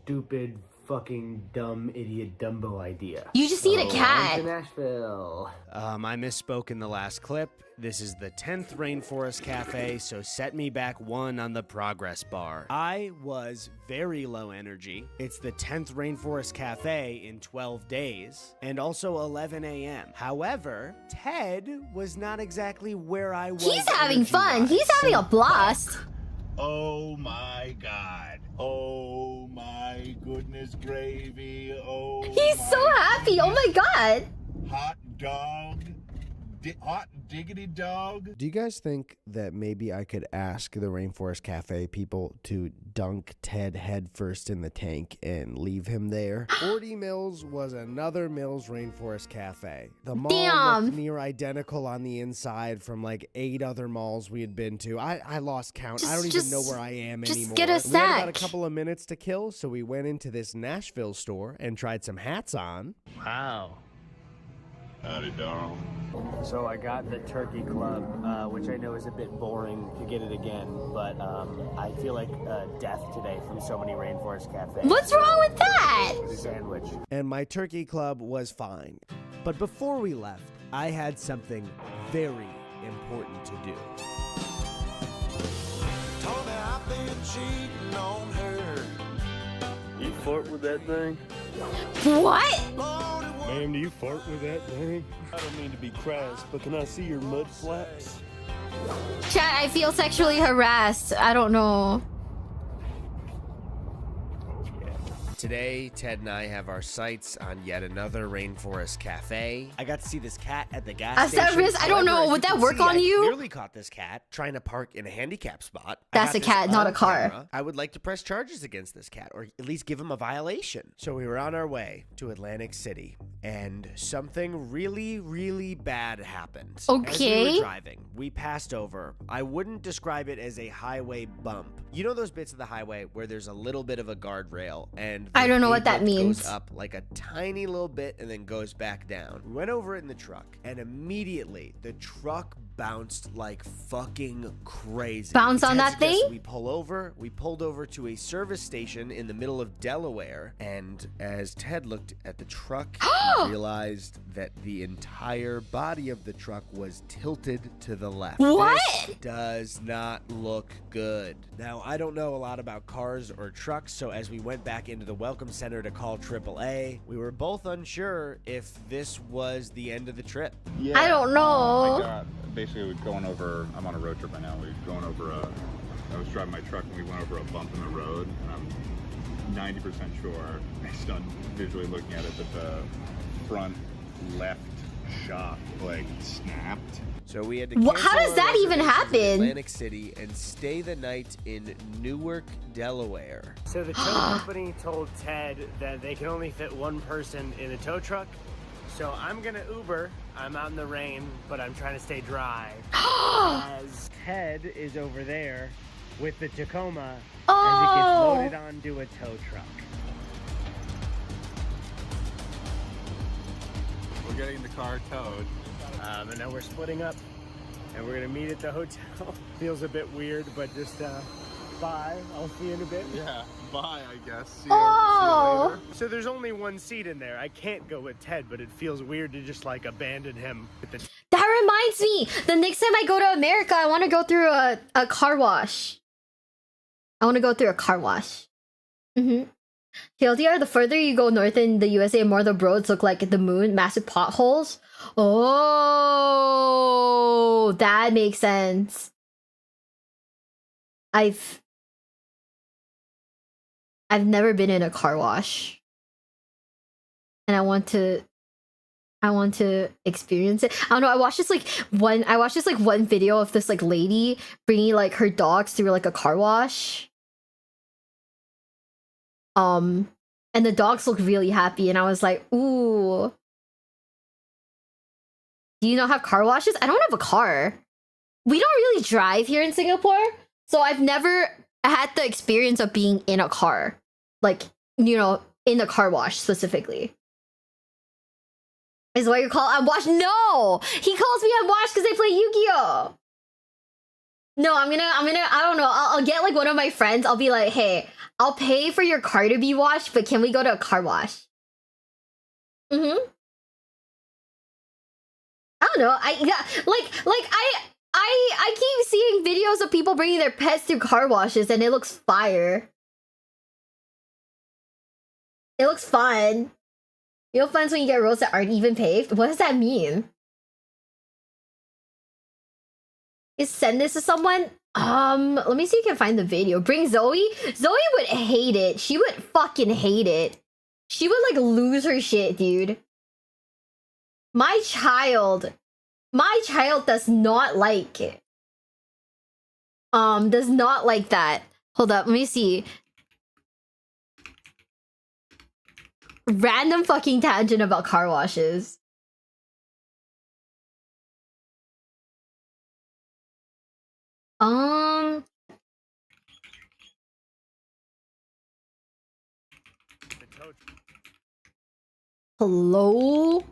Stupid, fucking dumb idiot Dumbo idea. You just need a cat. On to Nashville. I misspoke in the last clip. This is the 10th Rainforest Cafe, so set me back 1 on the progress bar. I was very low energy. It's the 10th Rainforest Cafe in 12 days, and also 11 a.m. However, Ted was not exactly where I was. He's having fun. He's having a blast. Oh my god. Oh my goodness gravy. Oh. He's so happy. Oh my god. Hot dog. Hot diggity dog. Do you guys think that maybe I could ask the Rainforest Cafe people to dunk Ted headfirst in the tank and leave him there? 40 Mills was another Mills Rainforest Cafe. The mall looked near identical on the inside from like 8 other malls we had been to. I lost count. I don't even know where I am anymore. Just get a We had about a sec. couple of minutes to kill, so we went into this Nashville store and tried some hats on. Wow. Howdy, darling. So I got the Turkey Club, which I know is a bit boring to get it again, but I feel like death today from so many Rainforest Cafes. What's wrong with that? Sandwich. And my Turkey Club was fine. But before we left, I had something very important to do. Told me I've been cheating on her. You fart with that thing? What? Ma'am, do you fart with that thing? I don't mean to be crass, but can I see your mud flaps? Chat, I feel sexually harassed. I don't know. Today, Ted and I have our sights on yet another Rainforest Cafe. I got to see this cat at the gas station. I don't know. However, Would as that you work can see, on I you? clearly caught this cat trying to park in a handicap spot. That's a cat, not a car. Camera. I would like to press charges against this cat, or at least give him a violation. So we were on our way to Atlantic City, and something really, really bad happened. As we were driving, we passed over. I wouldn't describe it as a highway bump. You know those bits of the highway where there's a little bit of a guardrail, and I don't know what that pavement means. goes up like a tiny little bit and then goes back down. We went over it in the truck, and immediately the truck bounced like fucking crazy. Bounce on that thing? We pulled over to a service station in the middle of Delaware, and as Ted looked at the truck, he realized that the entire body of the truck was tilted to the left. What? This does not look good. Now, I don't know a lot about cars or trucks, so as we went back into the welcome center to call AAA. We were both unsure if this was the end of the trip. Yeah, I don't know. Basically, we're going over, I'm on a road trip right now. We're going over I was driving my truck and we went over a bump in the road. And I'm 90% sure, based on visually looking at it, that the front left shock like snapped. So we had to cancel how does that even happen? in Atlantic City and stay the night in Newark, Delaware. So the tow company told Ted that they can only fit one person in the tow truck. So I'm gonna Uber. I'm out in the rain, but I'm trying to stay dry. As Ted is over there with the Tacoma as it gets loaded onto a tow truck. We're getting the car towed. And now we're splitting up, and we're gonna meet at the hotel. Feels a bit weird, but just bye. I'll see you in a bit. Yeah, bye, I guess. See you later. So there's only one seat in there. I can't go with Ted, but it feels weird to just like abandon him. That reminds me, the next time I go to America, I want to go through a car wash. I want to go through a car wash. TLDR, the further you go north in the USA, more the roads look like the moon, massive potholes. Oh, that makes sense. I've never been in a car wash, and I want to experience it. I don't know. I watched this like one video of this like lady bringing like her dogs through like a car wash. And the dogs look really happy, and I was like, ooh. Do you not have car washes? I don't have a car. We don't really drive here in Singapore, so I've never had the experience of being in a car. Like, you know, in a car wash specifically. Is what you call unwashed? No! He calls me unwashed because I play Yu-Gi-Oh! No, I'm gonna, I don't know, I'll get like one of my friends, I'll be like, hey, I'll pay for your car to be washed, but can we go to a car wash? I don't know, I keep seeing videos of people bringing their pets through car washes and it looks fire. It looks fun. You know, fun when you get roads that aren't even paved? What does that mean? Send this to someone? Let me see if you can find the video. Bring Zoe? Zoe would hate it. She would fucking hate it. She would like lose her shit, dude. My child does not like it. Does not like that. Hold up, let me see. Random fucking tangent about car washes. Hello?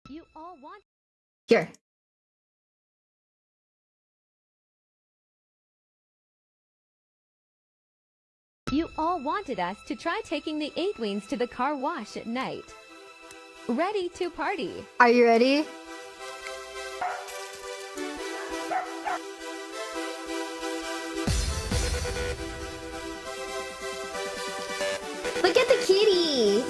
You all want Here. You all wanted us to try taking the 8 Wings to the car wash at night. Ready to party. Are you ready? Look at the kitty!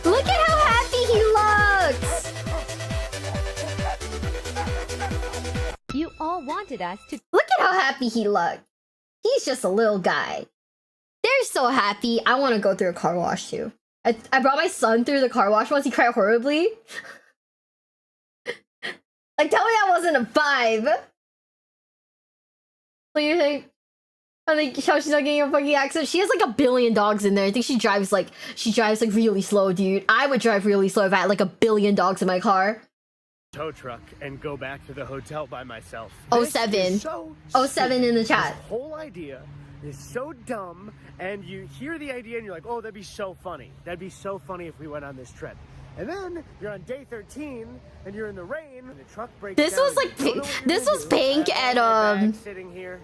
Look at how happy he looks! You all wanted us to... Look at how happy he looked. He's just a little guy. They're so happy. I want to go through a car wash too. I brought my son through the car wash once. He cried horribly. Like, tell me that wasn't a 5. What do you think? I think how she's not getting a fucking accent. She has like 1 billion dogs in there. I think she drives like really slow, dude. I would drive really slow if I had like 1 billion dogs in my car. Tow truck and go back to the hotel by myself. 07. 07 in the chat. This whole idea is so dumb, and you hear the idea and you're like, oh, that'd be so funny. That'd be so funny if we went on this trip. And then you're on day 13 and you're in the rain and the truck breaks This down was and like you don't know what you're this gonna was do. Pink I have all my at bags sitting here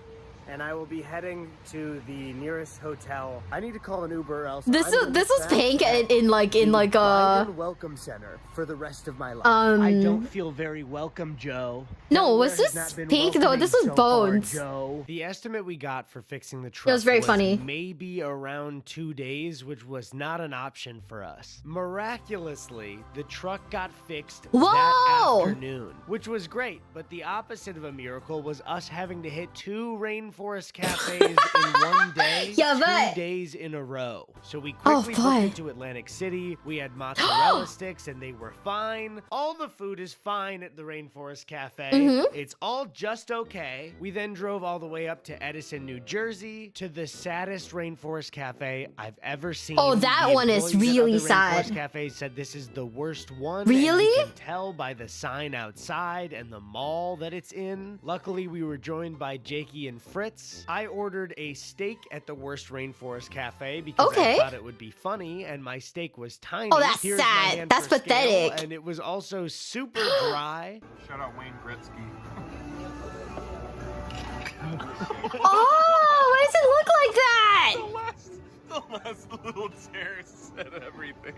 and I will be heading to the nearest hotel. I need to call an Uber or else This I'm was gonna this was crash Pink at in like the Byron Welcome Center for the rest of my life. I don't feel very welcome, Joe. No, was Delaware has this not been Pink though? welcoming This was so far, Bones. Joe. The estimate we got for fixing the truck was very funny. maybe around 2 days, which was not an option for us. Miraculously, the truck got fixed that afternoon, which was great. But the opposite of a miracle was us having to hit 2 rainforest cafes in one day, 2 days in a row. So we quickly booked into Atlantic City. We had mozzarella sticks and they were fine. All the food is fine at the Rainforest Cafe. It's all just okay. We then drove all the way up to Edison, New Jersey, to the saddest Rainforest Cafe I've ever seen. Oh, that The one is employees at really other sad. Rainforest Cafe said this is the worst one. Really? And you can tell by the sign outside and the mall that it's in. Luckily, we were joined by Jakey and Fritz. I ordered a steak at the worst Rainforest Cafe because I thought it would be funny, and my steak was tiny. Oh, that's Here's my sad. hand That's for scale, pathetic. and it was also super dry. Shout out Wayne Gretzky. Oh, why does it look like that? The last little tear said everything,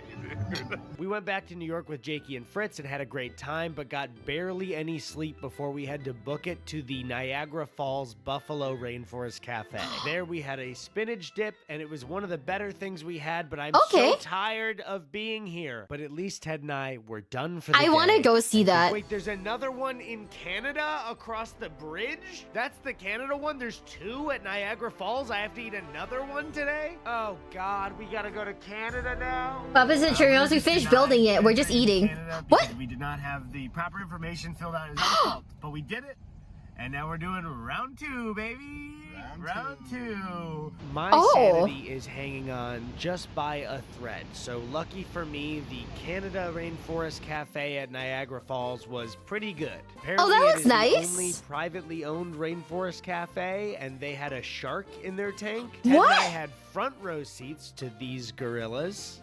dude. We went back to New York with Jakey and Fritz and had a great time, but got barely any sleep before we had to book it to the Niagara Falls Buffalo Rainforest Cafe. There we had a spinach dip, and it was one of the better things we had, but I'm so tired of being here. But at least Ted and I were done for the day. I want to go see that. Wait, there's another one in Canada across the bridge? That's the Canada one? There's 2 at Niagara Falls? I have to eat another one today? Oh God, we gotta go to Canada now? Papa Centurions, we finished building it. We're just eating. What? We did not have the proper information filled out. It was our fault, but we did it. And now we're doing round 2, baby. Round 2. My sanity is hanging on just by a thread. So lucky for me, the Canada Rainforest Cafe at Niagara Falls was pretty good. Apparently, that it looks is the nice. only privately owned rainforest cafe, and they had a shark in their tank. Ted What? and I had front row seats to these gorillas.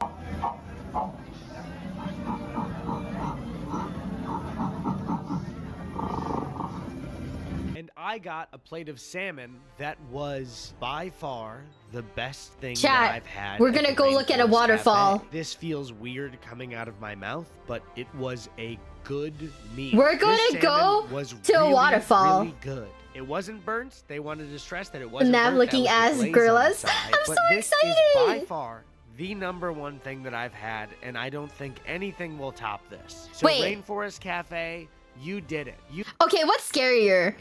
And I got a plate of salmon that was by far the best thing that I've had. We're at gonna the go look at a Rainforest waterfall. Cafe. This feels weird coming out of my mouth, but it was a good meal. We're This gonna salmon go was to a really, waterfall. Really good. It wasn't burnt. They wanted to stress that it wasn't Nav burnt. looking That was ass the glaze on the gorillas. side. I'm But so this is by excited. far the #1 thing that I've had, and I don't think anything will top this. So Wait. Rainforest Cafe, you did it. You Okay, what's scarier?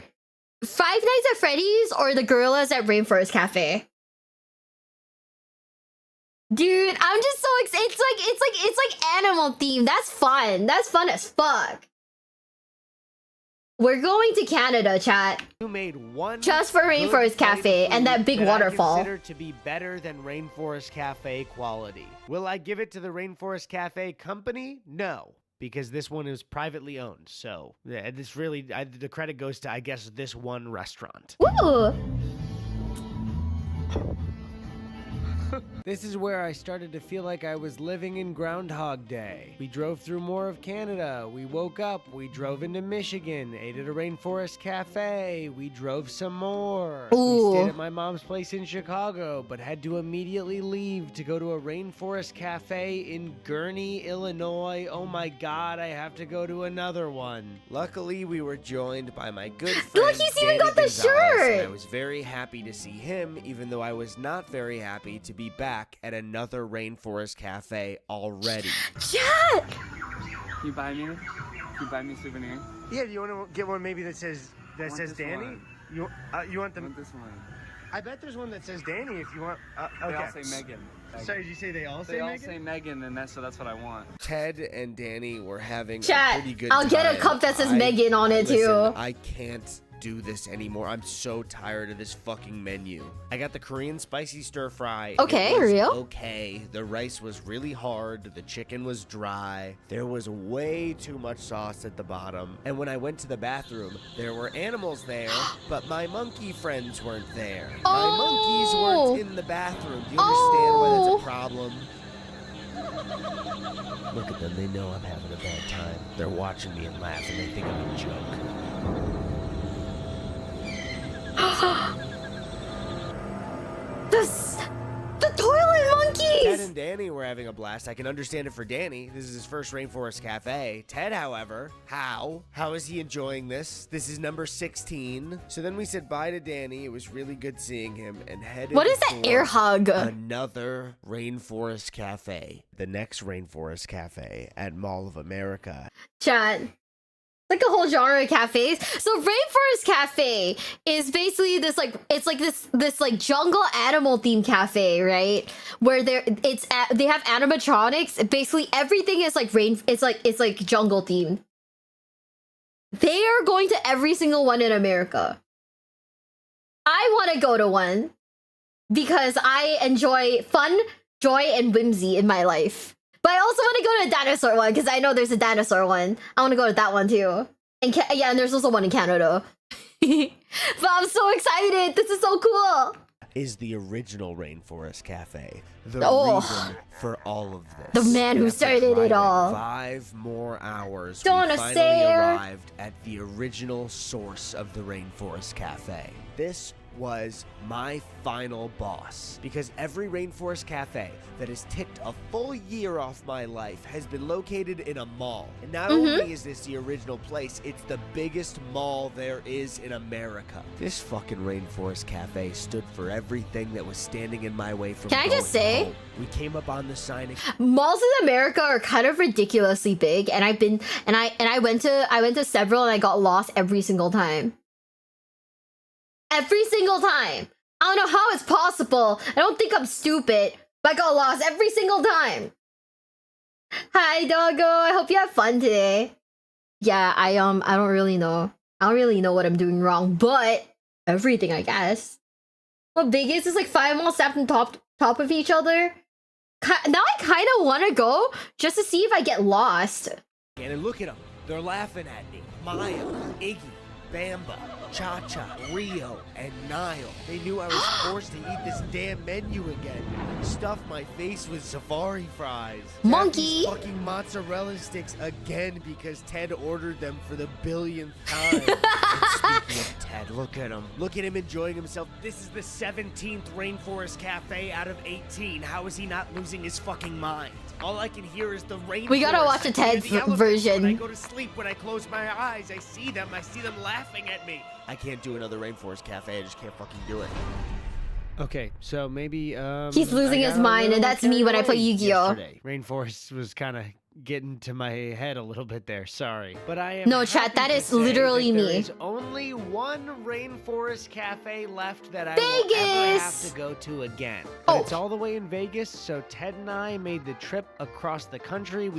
Five Nights at Freddy's or the gorillas at Rainforest Cafe? Dude, I'm just so excited. It's like animal themed. That's fun. That's fun as fuck. We're going to Canada, chat. You made one just for good Rainforest plate of Cafe and food that big I waterfall. consider to be better than Rainforest Cafe quality. Will I give it to the Rainforest Cafe company? No, because this one is privately owned. So yeah, this really the credit goes to, I guess, this one restaurant. Woo! This is where I started to feel like I was living in Groundhog Day. We drove through more of Canada. We woke up. We drove into Michigan. Ate at a Rainforest Cafe. We drove some more. Ooh. We stayed at my mom's place in Chicago, but had to immediately leave to go to a Rainforest Cafe in Gurnee, Illinois. Oh my God, I have to go to another one. Luckily, we were joined by my good friend, Look, he's even Danny got the Gonzalez, shirt. and I was very happy to see him, even though I was not very happy to be back at another Rainforest Cafe already. Chat! Can you buy me a souvenir? Yeah, do you want to get one maybe that says Danny? One. You want them? I want this one. I bet there's one that says Danny if you want. They Okay. all say Megan. Sorry, did you say they all say They all Megan? say Megan, and so that's what I want. Ted and Danny were having Chat, a pretty good I'll get a time. cup that says Megan on it, too. I can't do this anymore. I'm so tired of this fucking menu. I got the Korean spicy stir fry. Okay, It was real. okay. The rice was really hard. The chicken was dry. There was way too much sauce at the bottom. And when I went to the bathroom, there were animals there, but my monkey friends weren't there. My monkeys weren't in the bathroom. Do you understand why that's a problem? Look at them, they know I'm having a bad time. They're watching me and laugh and they think I'm a joke. The toilet monkeys! Ted and Danny were having a blast. I can understand it for Danny. This is his first Rainforest Cafe. Ted, however, how is he enjoying this? This is number 16. So then we said bye to Danny. It was really good seeing him and headed What is that air hug? another Rainforest Cafe. The next Rainforest Cafe at Mall of America. Chat. Like a whole genre of cafes. So Rainforest Cafe is basically this like this like jungle animal themed cafe, right? Where they have animatronics. Basically everything is like it's like jungle themed. They are going to every single one in America. I want to go to one because I enjoy fun, joy, and whimsy in my life. But I also want to go to a dinosaur one because I know there's a dinosaur one. I want to go to that one too. And yeah, and there's also one in Canada. But I'm so excited. This is so cool. Is the original Rainforest Cafe. The reason for all of this. The man who started it all. 5 more hours. Don't we wanna finally say it. arrived at the original source of the Rainforest Cafe. This was my final boss, because every Rainforest Cafe that has ticked a full year off my life has been located in a mall. And not only is this the original place, it's the biggest mall there is in America. This fucking Rainforest Cafe stood for everything that was standing in my way from Can I just say? home. We came up on the sign. Malls in America are kind of ridiculously big, and I went to several and I got lost every single time. Every single time. I don't know how it's possible. I don't think I'm stupid, but I got lost every single time. Hi, doggo. I hope you have fun today. Yeah, I don't really know. I don't really know what I'm doing wrong, but everything, I guess. What Vegas is like 5 malls stacked on top of each other. Now I kind of want to go just to see if I get lost. And look at them. They're laughing at me. Maya, Iggy, Bamba, Cha-Cha, Rio, and Nile. They knew I was forced to eat this damn menu again. Stuff my face with safari fries. Monkey! Fucking mozzarella sticks again because Ted ordered them for the billionth time. And speaking of Ted, look at him. Look at him enjoying himself. This is the 17th Rainforest Cafe out of 18. How is he not losing his fucking mind? All I can hear is the rainforest. We gotta watch the Ted version. When I go to sleep, when I close my eyes, I see them laughing at me. I can't do another Rainforest Cafe. I just can't fucking do it. Okay, so maybe he's losing his mind, and that's me when I play Yu-Gi-Oh. Rainforest was kind of getting to my head a little bit there. Sorry, but I am. No, chat. That is literally me. There's only one Rainforest Cafe left that I will ever have to go to again. But it's all the way in Vegas, so Ted and I made the trip across the country.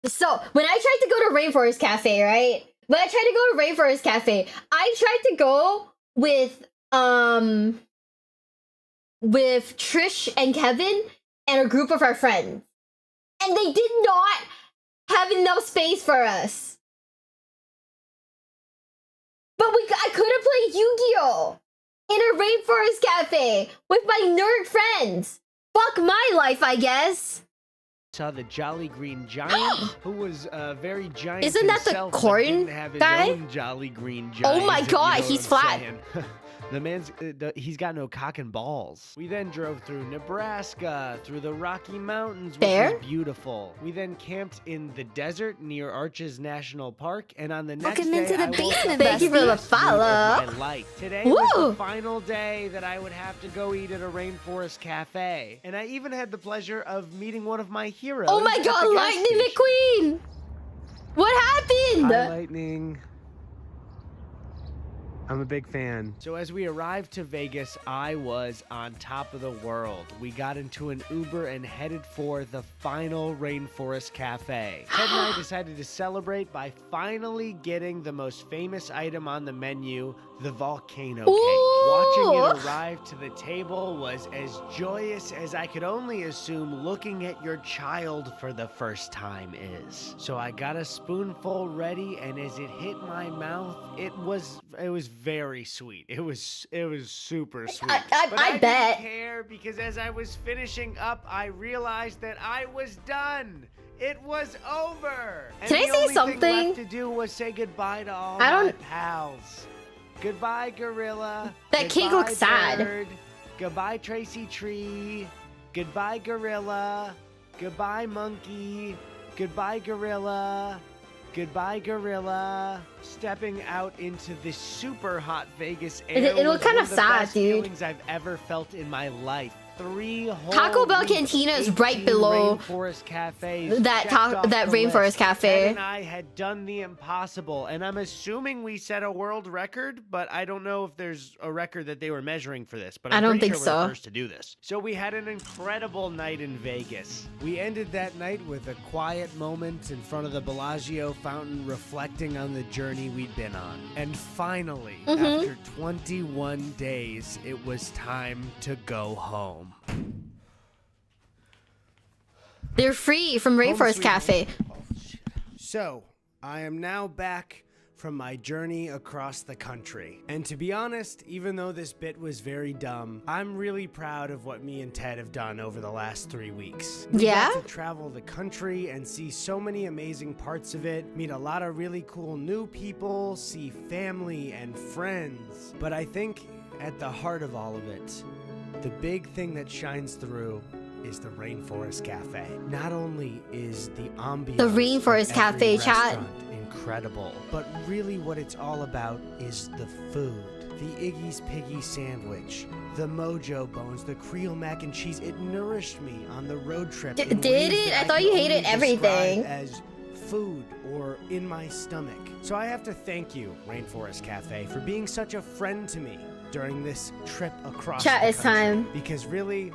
So when I tried to go to Rainforest Cafe, right? When I tried to go to Rainforest Cafe, I tried to go with Trish and Kevin and a group of our friends. And they did not have enough space for us. But I could have played Yu-Gi-Oh! In a Rainforest Cafe with my nerd friends. Fuck my life, I guess. Saw the Jolly Green Giant, who was very giant. Isn't that the corn guy? Jolly Green Giant. Oh my god, he's flat. The man's, he's got no cock and balls. We then drove through Nebraska, through the Rocky Mountains, which was beautiful. We then camped in the desert near Arches National Park, and on the next day, into the I woke basement. up Thank you for the follow. my life. Today was the final day that I would have to go eat at a Rainforest Cafe, and I even had the pleasure of meeting one of my heroes. Oh my god, Lightning McQueen! What happened? Hi, Lightning. I'm a big fan. So as we arrived to Vegas, I was on top of the world. We got into an Uber and headed for the final Rainforest Cafe. Ted and I decided to celebrate by finally getting the most famous item on the menu, the volcano cake. Watching it arrive to the table was as joyous as I could only assume looking at your child for the first time is. So I got a spoonful ready, and as it hit my mouth, it was very sweet. It was super sweet. But I bet. didn't care because as I was finishing up, I realized that I was done. It was over. And Can I the say only something? thing left to do was say goodbye to all my pals. Goodbye, Gorilla. That cake Goodbye, looks sad. Bird. Goodbye, Tracy Tree. Goodbye, Gorilla. Goodbye, Monkey. Goodbye, Gorilla. Goodbye, Gorilla. Stepping out into this super hot Vegas air. It looked was kind one of the sad, best dude. feelings I've ever felt in my life. 3 whole Taco Bell weeks, Cantina is 18 right below Rainforest Cafes that checked off the Rainforest list. Cafe. Ted and I had done the impossible, and I'm assuming we set a world record, but I don't know if there's a record that they were measuring for this. But I I'm don't pretty think sure we're so. the first to do this. So we had an incredible night in Vegas. We ended that night with a quiet moment in front of the Bellagio fountain, reflecting on the journey we'd been on. And finally, after 21 days, it was time to go home. They're free from Rainforest Cafe. So, I am now back from my journey across the country. And to be honest, even though this bit was very dumb, I'm really proud of what me and Ted have done over the last 3 weeks. We got to travel the country and see so many amazing parts of it, meet a lot of really cool new people, see family and friends. But I think at the heart of all of it, the big thing that shines through is the Rainforest Cafe. Not only is the ambiance The Rainforest of Cafe, every chat. restaurant incredible, but really what it's all about is the food. The Iggy's Piggy sandwich, the Mojo Bones, the Creole mac and cheese. It nourished me on the road trip. in Did ways it? that I thought can you only hated describe everything. as food or in my stomach. So I have to thank you, Rainforest Cafe, for being such a friend to me during this trip across Chat, the it's country. time. Because really,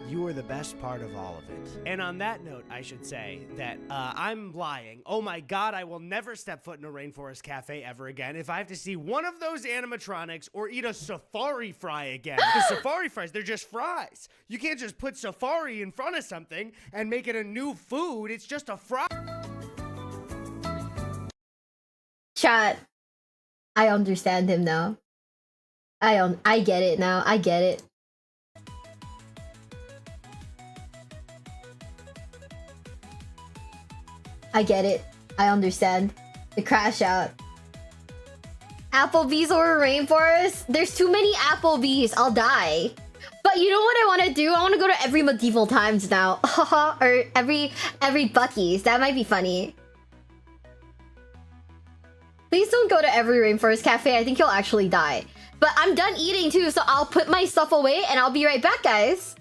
you were the best part of all of it. And on that note, I should say that I'm lying. Oh my god, I will never step foot in a Rainforest Cafe ever again if I have to see one of those animatronics or eat a safari fry again. Because safari fries, they're just fries. You can't just put safari in front of something and make it a new food. It's just a fry. Chat. I understand him now. I get it now. I get it. I get it. I understand. The crash out. Applebee's or Rainforest? There's too many Applebee's. I'll die. But you know what I want to do? I want to go to every medieval times now. Or every Buc-ee's. That might be funny. Please don't go to every Rainforest Cafe. I think you'll actually die. But I'm done eating too, so I'll put my stuff away and I'll be right back, guys.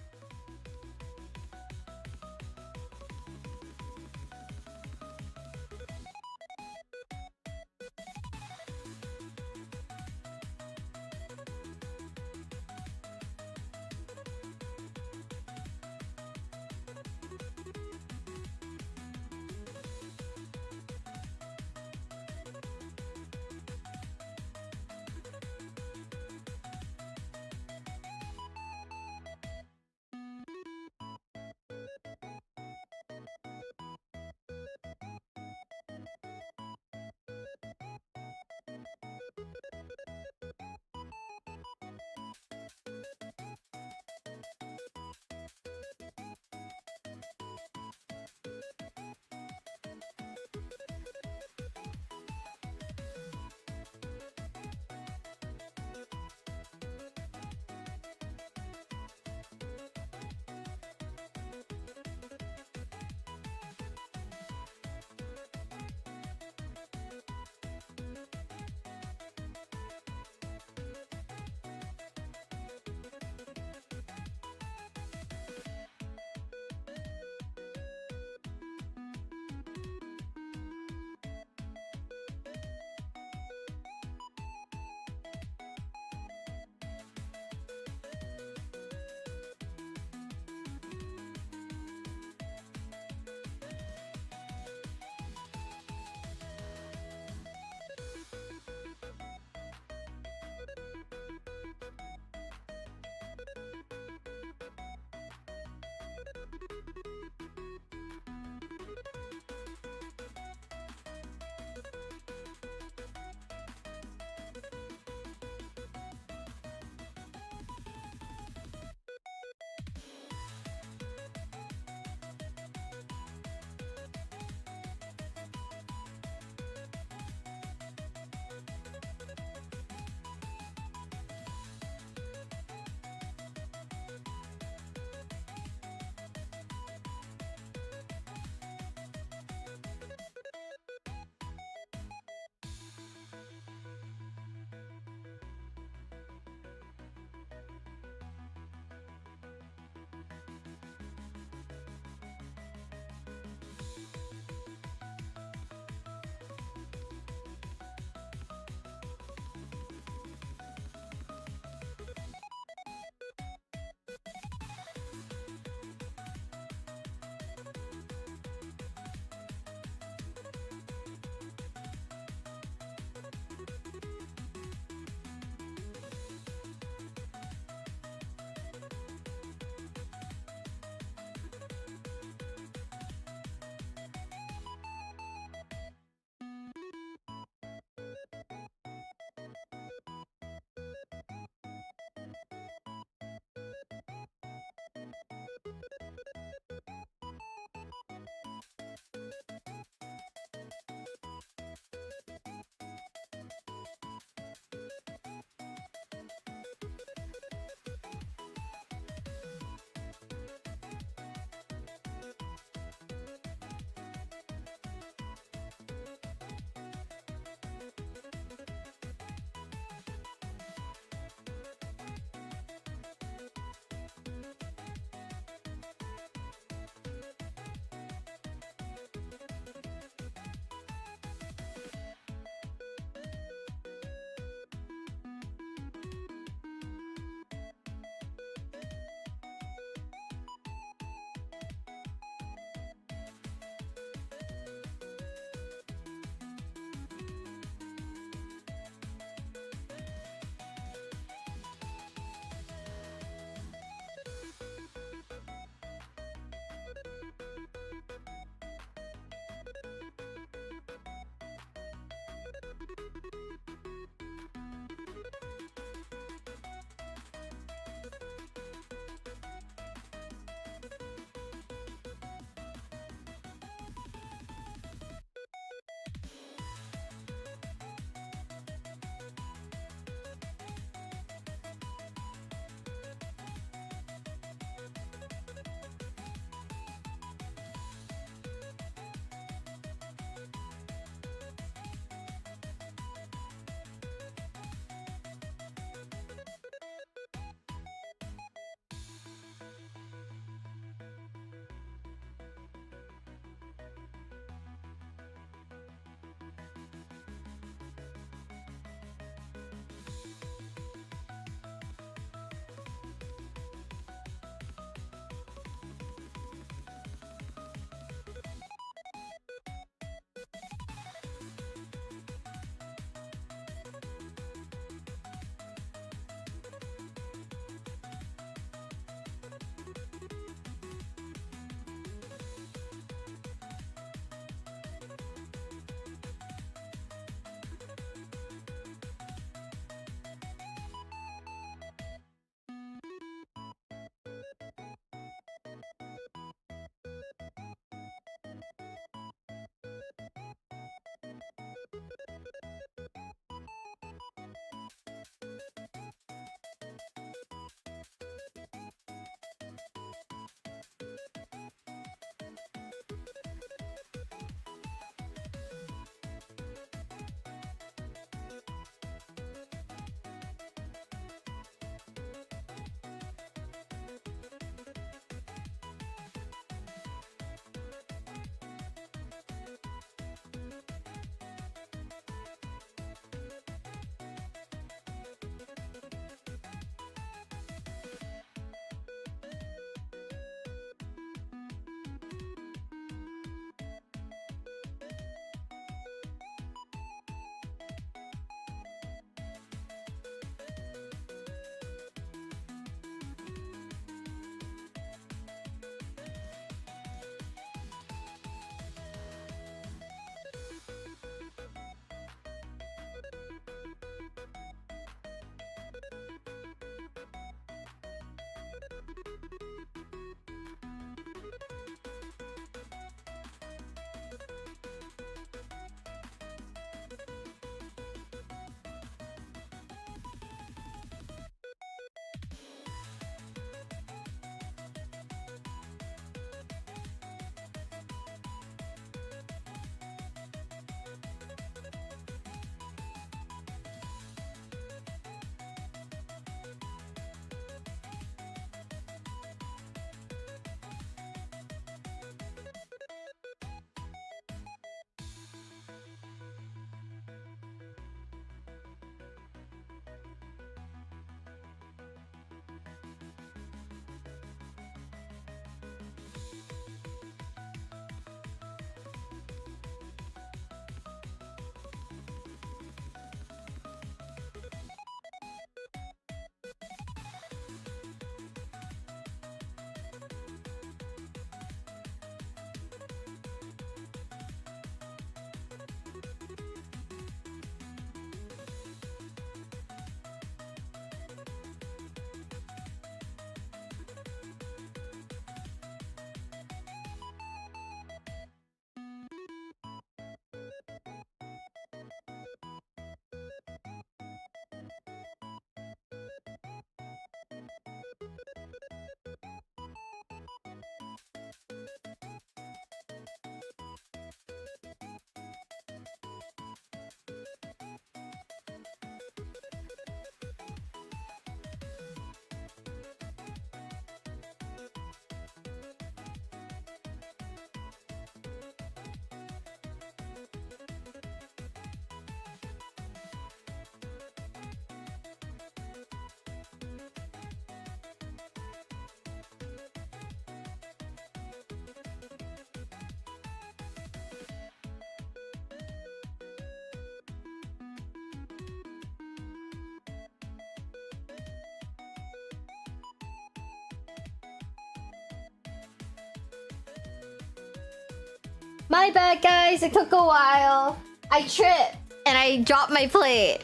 My bad, guys. It took a while. I tripped and I dropped my plate.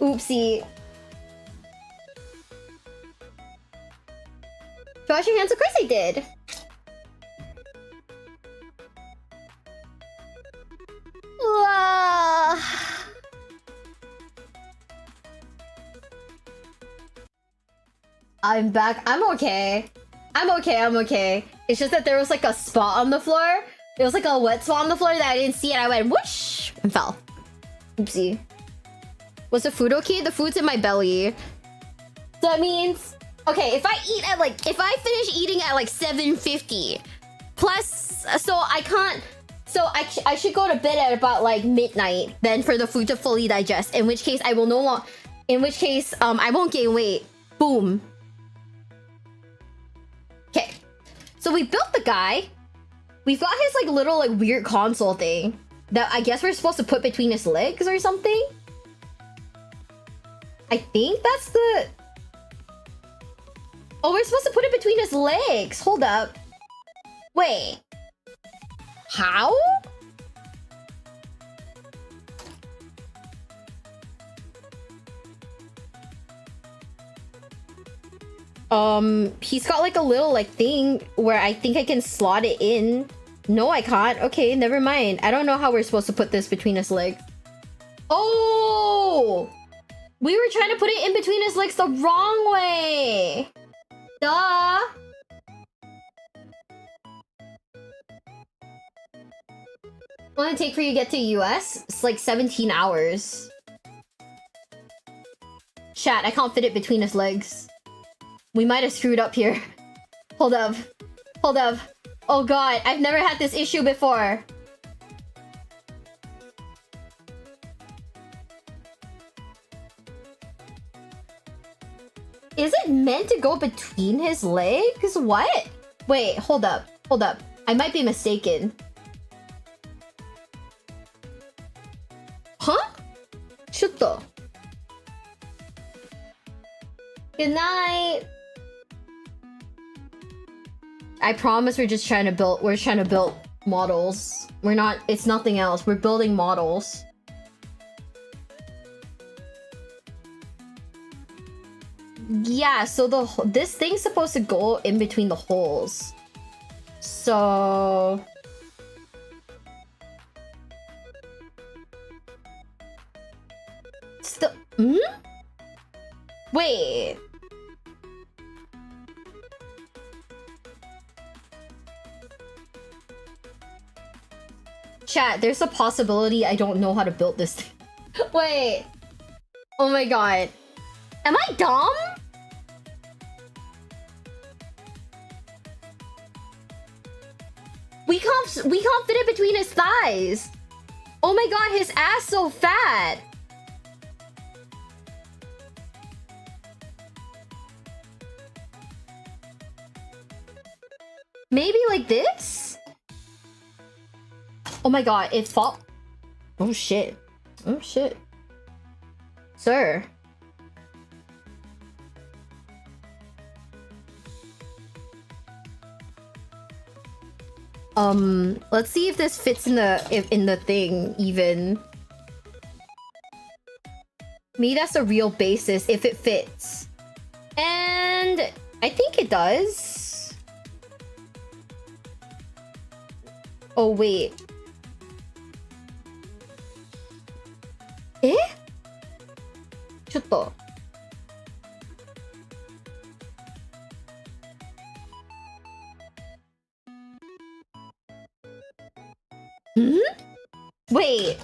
Oopsie. Did you wash your hands? Of course I did. I'm back. I'm okay. I'm okay. It's just that there was like a spot on the floor. There was like a wet spot on the floor that I didn't see, and I went whoosh and fell. Oopsie. Was the food okay? The food's in my belly. So that means, okay, if I finish eating at like 7:50, plus, so I can't, so I should go to bed at about like midnight then for the food to fully digest. In which case I will no longer, I won't gain weight. Boom. Okay, so we built the guy. We've got his like little like weird console thing that I guess we're supposed to put between his legs or something. I think that's the... Oh, we're supposed to put it between his legs. Hold up. Wait. How? He's got like a little like thing where I think I can slot it in. No, I can't. Okay, never mind. I don't know how we're supposed to put this between his legs. Oh! We were trying to put it in between his legs the wrong way. Duh. How long did it take for you to get to US? It's like 17 hours. Chat, I can't fit it between his legs. We might have screwed up here. Hold up. Hold up. Oh god, I've never had this issue before. Is it meant to go between his legs? What? Wait, hold up. Hold up. I might be mistaken. Huh? Shutto. Good night. I promise we're just trying to build, models. We're not, it's nothing else. We're building models. Yeah, so this thing's supposed to go in between the holes. So... Still... Hmm? Wait... Chat, there's a possibility I don't know how to build this thing. Wait. Oh my god. Am I dumb? We can't fit it between his thighs. Oh my god, his ass so fat. Maybe like this? Oh my god, it fall. Oh shit. Oh shit. Sir. Let's see if this fits in the thing even. Maybe that's the real basis if it fits. And I think it does. Oh wait. Eh? ちょっと。Hmm? Wait.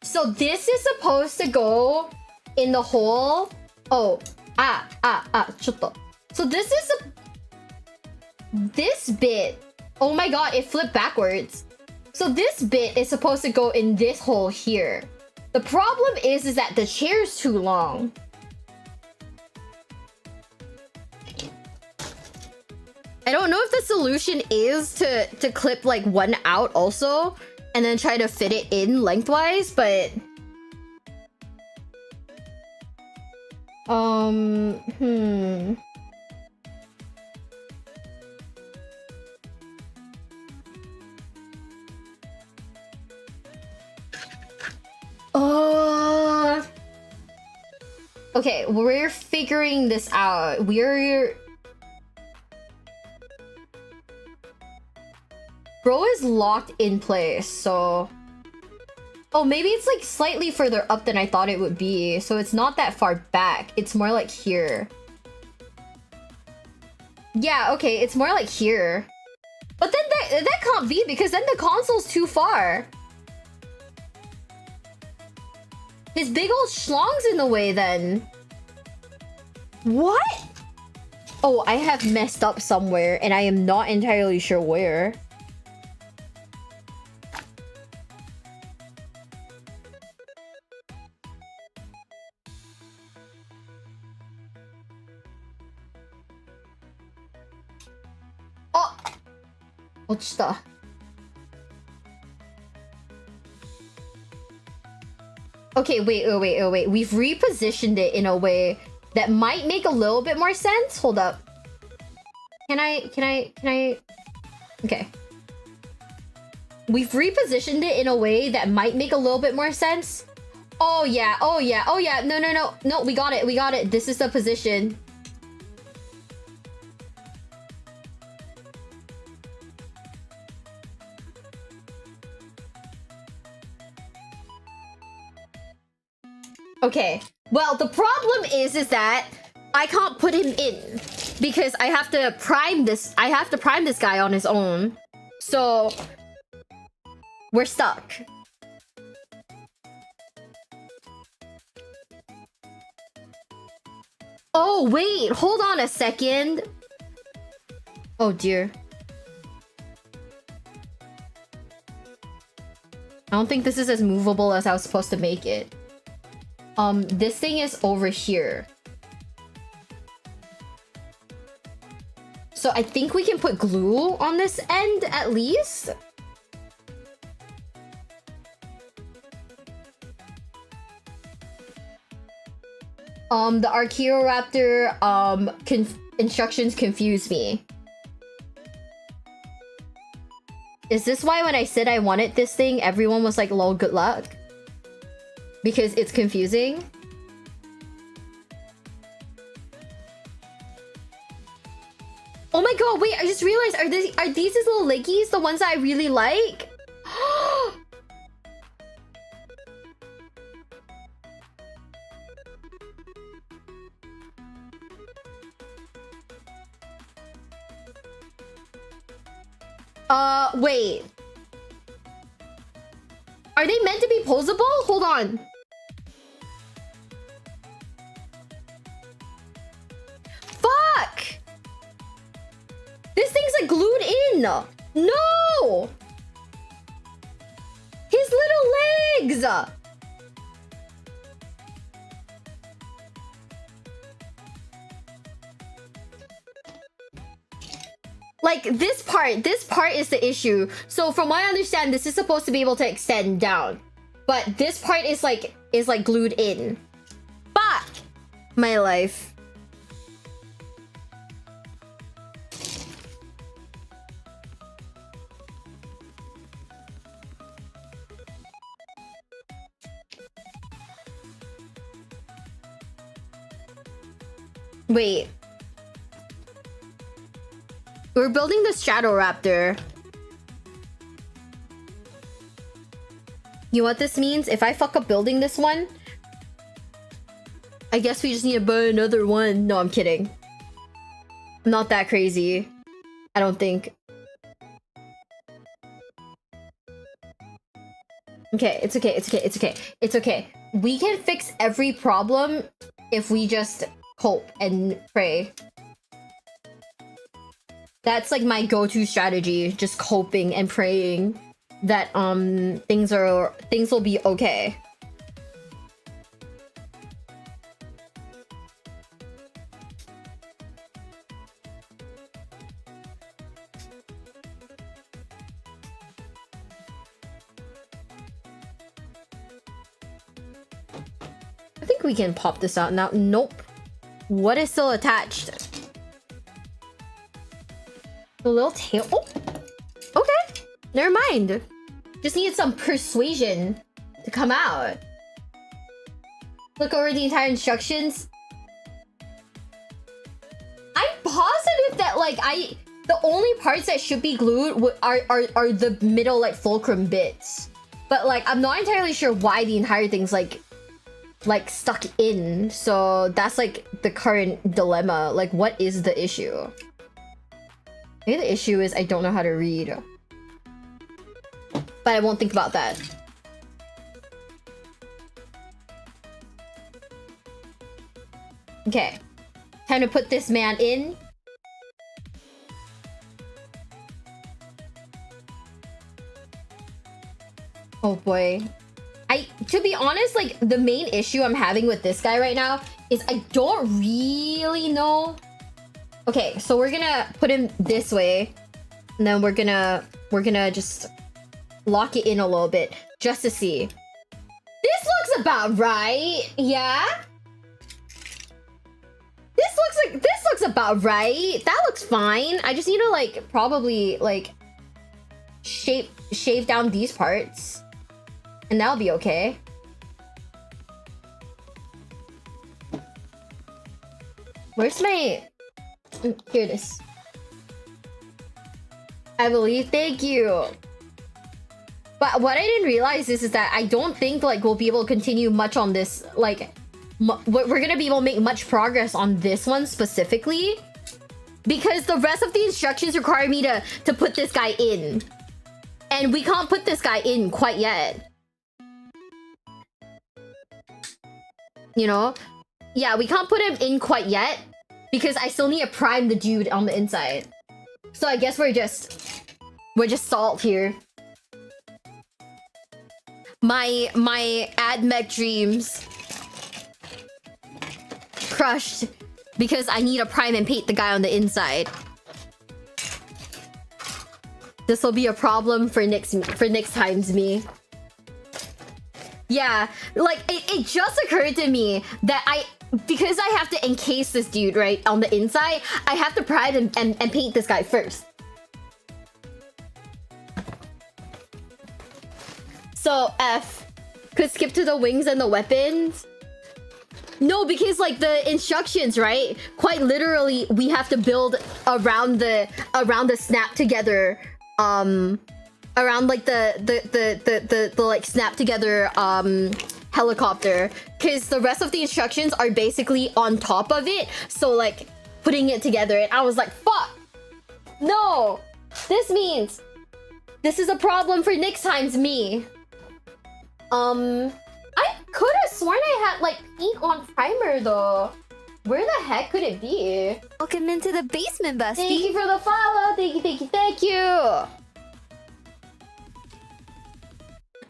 So this is supposed to go in the hole. Oh, so this is this bit. Oh my god, it flipped backwards. So this bit is supposed to go in this hole here. The problem is that the chair's too long. I don't know if the solution is to clip like one out also and then try to fit it in lengthwise, but okay, we're figuring this out. Bro is locked in place, so... Oh, maybe it's like slightly further up than I thought it would be. So it's not that far back. It's more like here. Yeah, okay, it's more like here. But then that can't be because then the console's too far. His big old schlong's in the way then. What? Oh, I have messed up somewhere and I am not entirely sure where. Oh! 落ちた. Okay, wait. We've repositioned it in a way that might make a little bit more sense. Hold up. Can I... Okay. We've repositioned it in a way that might make a little bit more sense. Oh yeah. No, we got it. This is the position. Okay, well, the problem is that I can't put him in because I have to prime this guy on his own. So we're stuck. Oh, wait, hold on a second. Oh dear. I don't think this is as movable as I was supposed to make it. This thing is over here. So I think we can put glue on this end at least. The Archaeoraptor instructions confuse me. Is this why when I said I wanted this thing, everyone was like, lol, good luck? Because it's confusing? Oh my god, wait, I just realized, are these his little leggies, the ones that I really like? Wait. Are they meant to be posable? Hold on. Fuck! This thing's like glued in. No! His little legs! Like this part is the issue. So from what I understand, this is supposed to be able to extend down. But this part is like glued in. Fuck! My life. Wait. We're building the Stratolaptor. You know what this means? If I fuck up building this one, I guess we just need to buy another one. No, I'm kidding. I'm not that crazy. I don't think. Okay, it's okay. We can fix every problem if we just hope and pray. That's like my go-to strategy, just hoping and praying that things will be okay. we can pop this out now. Nope. What is still attached? The little tail. Oh, okay. Never mind. Just need some persuasion to come out. Look over the entire instructions. I'm positive that like the only parts that should be glued are the middle like fulcrum bits. But like I'm not entirely sure why the entire thing's like stuck in. So that's like the current dilemma. Like what is the issue? Maybe the issue is I don't know how to read. But I won't think about that. Okay. Time to put this man in. Oh boy. To be honest, like the main issue I'm having with this guy right now is I don't really know. Okay, so we're gonna put him this way. And then we're gonna just lock it in a little bit just to see. This looks about right. Yeah. This looks about right. That looks fine. I just need to like probably like shave down these parts. And that'll be okay. Where's my... Here it is. I believe, thank you. But what I didn't realize is that I don't think like we'll be able to continue much on this. Like, we're gonna be able to make much progress on this one specifically. Because the rest of the instructions require me to put this guy in. And we can't put this guy in quite yet. You know? Yeah, we can't put him in quite yet. Because I still need to prime the dude on the inside. So I guess we're just salt here. My AdMech dreams crushed because I need to prime and paint the guy on the inside. This will be a problem for next time's me. Yeah, like it just occurred to me that because I have to encase this dude right on the inside, I have to prime and paint this guy first. So F could skip to the wings and the weapons. No, because like the instructions, right? Quite literally, we have to build around the snap together, around like the like snap together helicopter, because the rest of the instructions are basically on top of it. So like putting it together, and I was like, fuck, no, this means this is a problem for next time's me. I could have sworn I had like paint on primer though. Where the heck could it be? Welcome into the basement, Busty. Thank you for the follow. Thank you.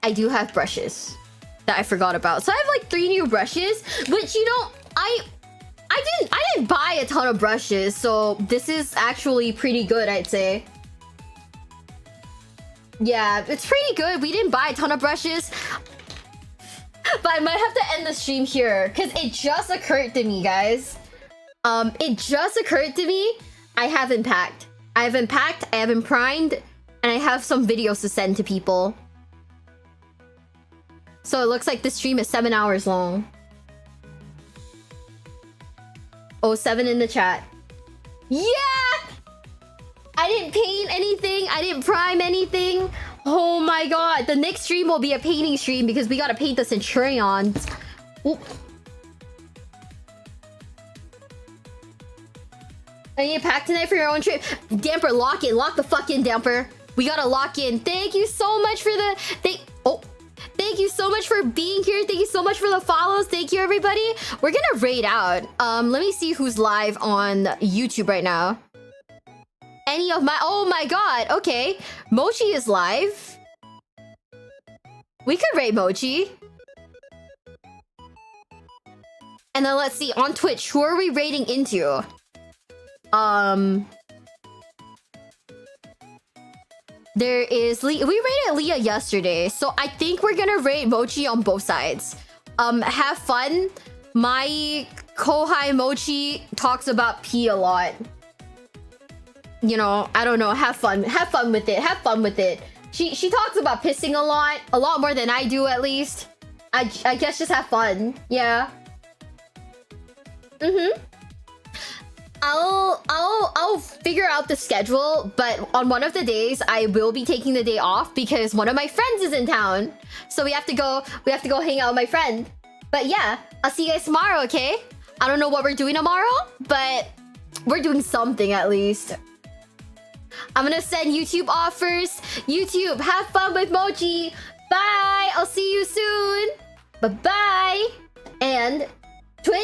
I do have brushes that I forgot about. So I have like 3 new brushes, which you know, I didn't buy a ton of brushes, so this is actually pretty good, I'd say. Yeah, it's pretty good. We didn't buy a ton of brushes. But I might have to end the stream here because it just occurred to me, guys. It just occurred to me. I haven't packed. I haven't primed, and I have some videos to send to people. So it looks like the stream is 7 hours long. Oh, 7 in the chat. Yeah! I didn't paint anything. I didn't prime anything. Oh my god. The next stream will be a painting stream because we gotta paint the Centurions. Oop. I need to pack tonight for your own trip. Damper, lock it. Lock the fuck in, Damper. We gotta lock in. Thank you so much for the... Thank you so much for being here. Thank you so much for the follows. Thank you, everybody. We're gonna raid out. Let me see who's live on YouTube right now. Any of my... Oh my god. Okay. Mochi is live. We could raid Mochi. And then let's see. On Twitch, who are we raiding into? There is... We raided Leah yesterday. So I think we're gonna raid Mochi on both sides. Have fun. My Kohai Mochi talks about pee a lot. You know, I don't know. Have fun with it. Have fun with it. She talks about pissing a lot more than I do, at least. I guess just have fun. Yeah. I'll figure out the schedule, but on one of the days I will be taking the day off because one of my friends is in town. So we have to go hang out with my friend. But yeah, I'll see you guys tomorrow, okay? I don't know what we're doing tomorrow, but we're doing something at least. I'm gonna send YouTube offers. YouTube, have fun with Mochi. Bye. I'll see you soon. Bye-bye. And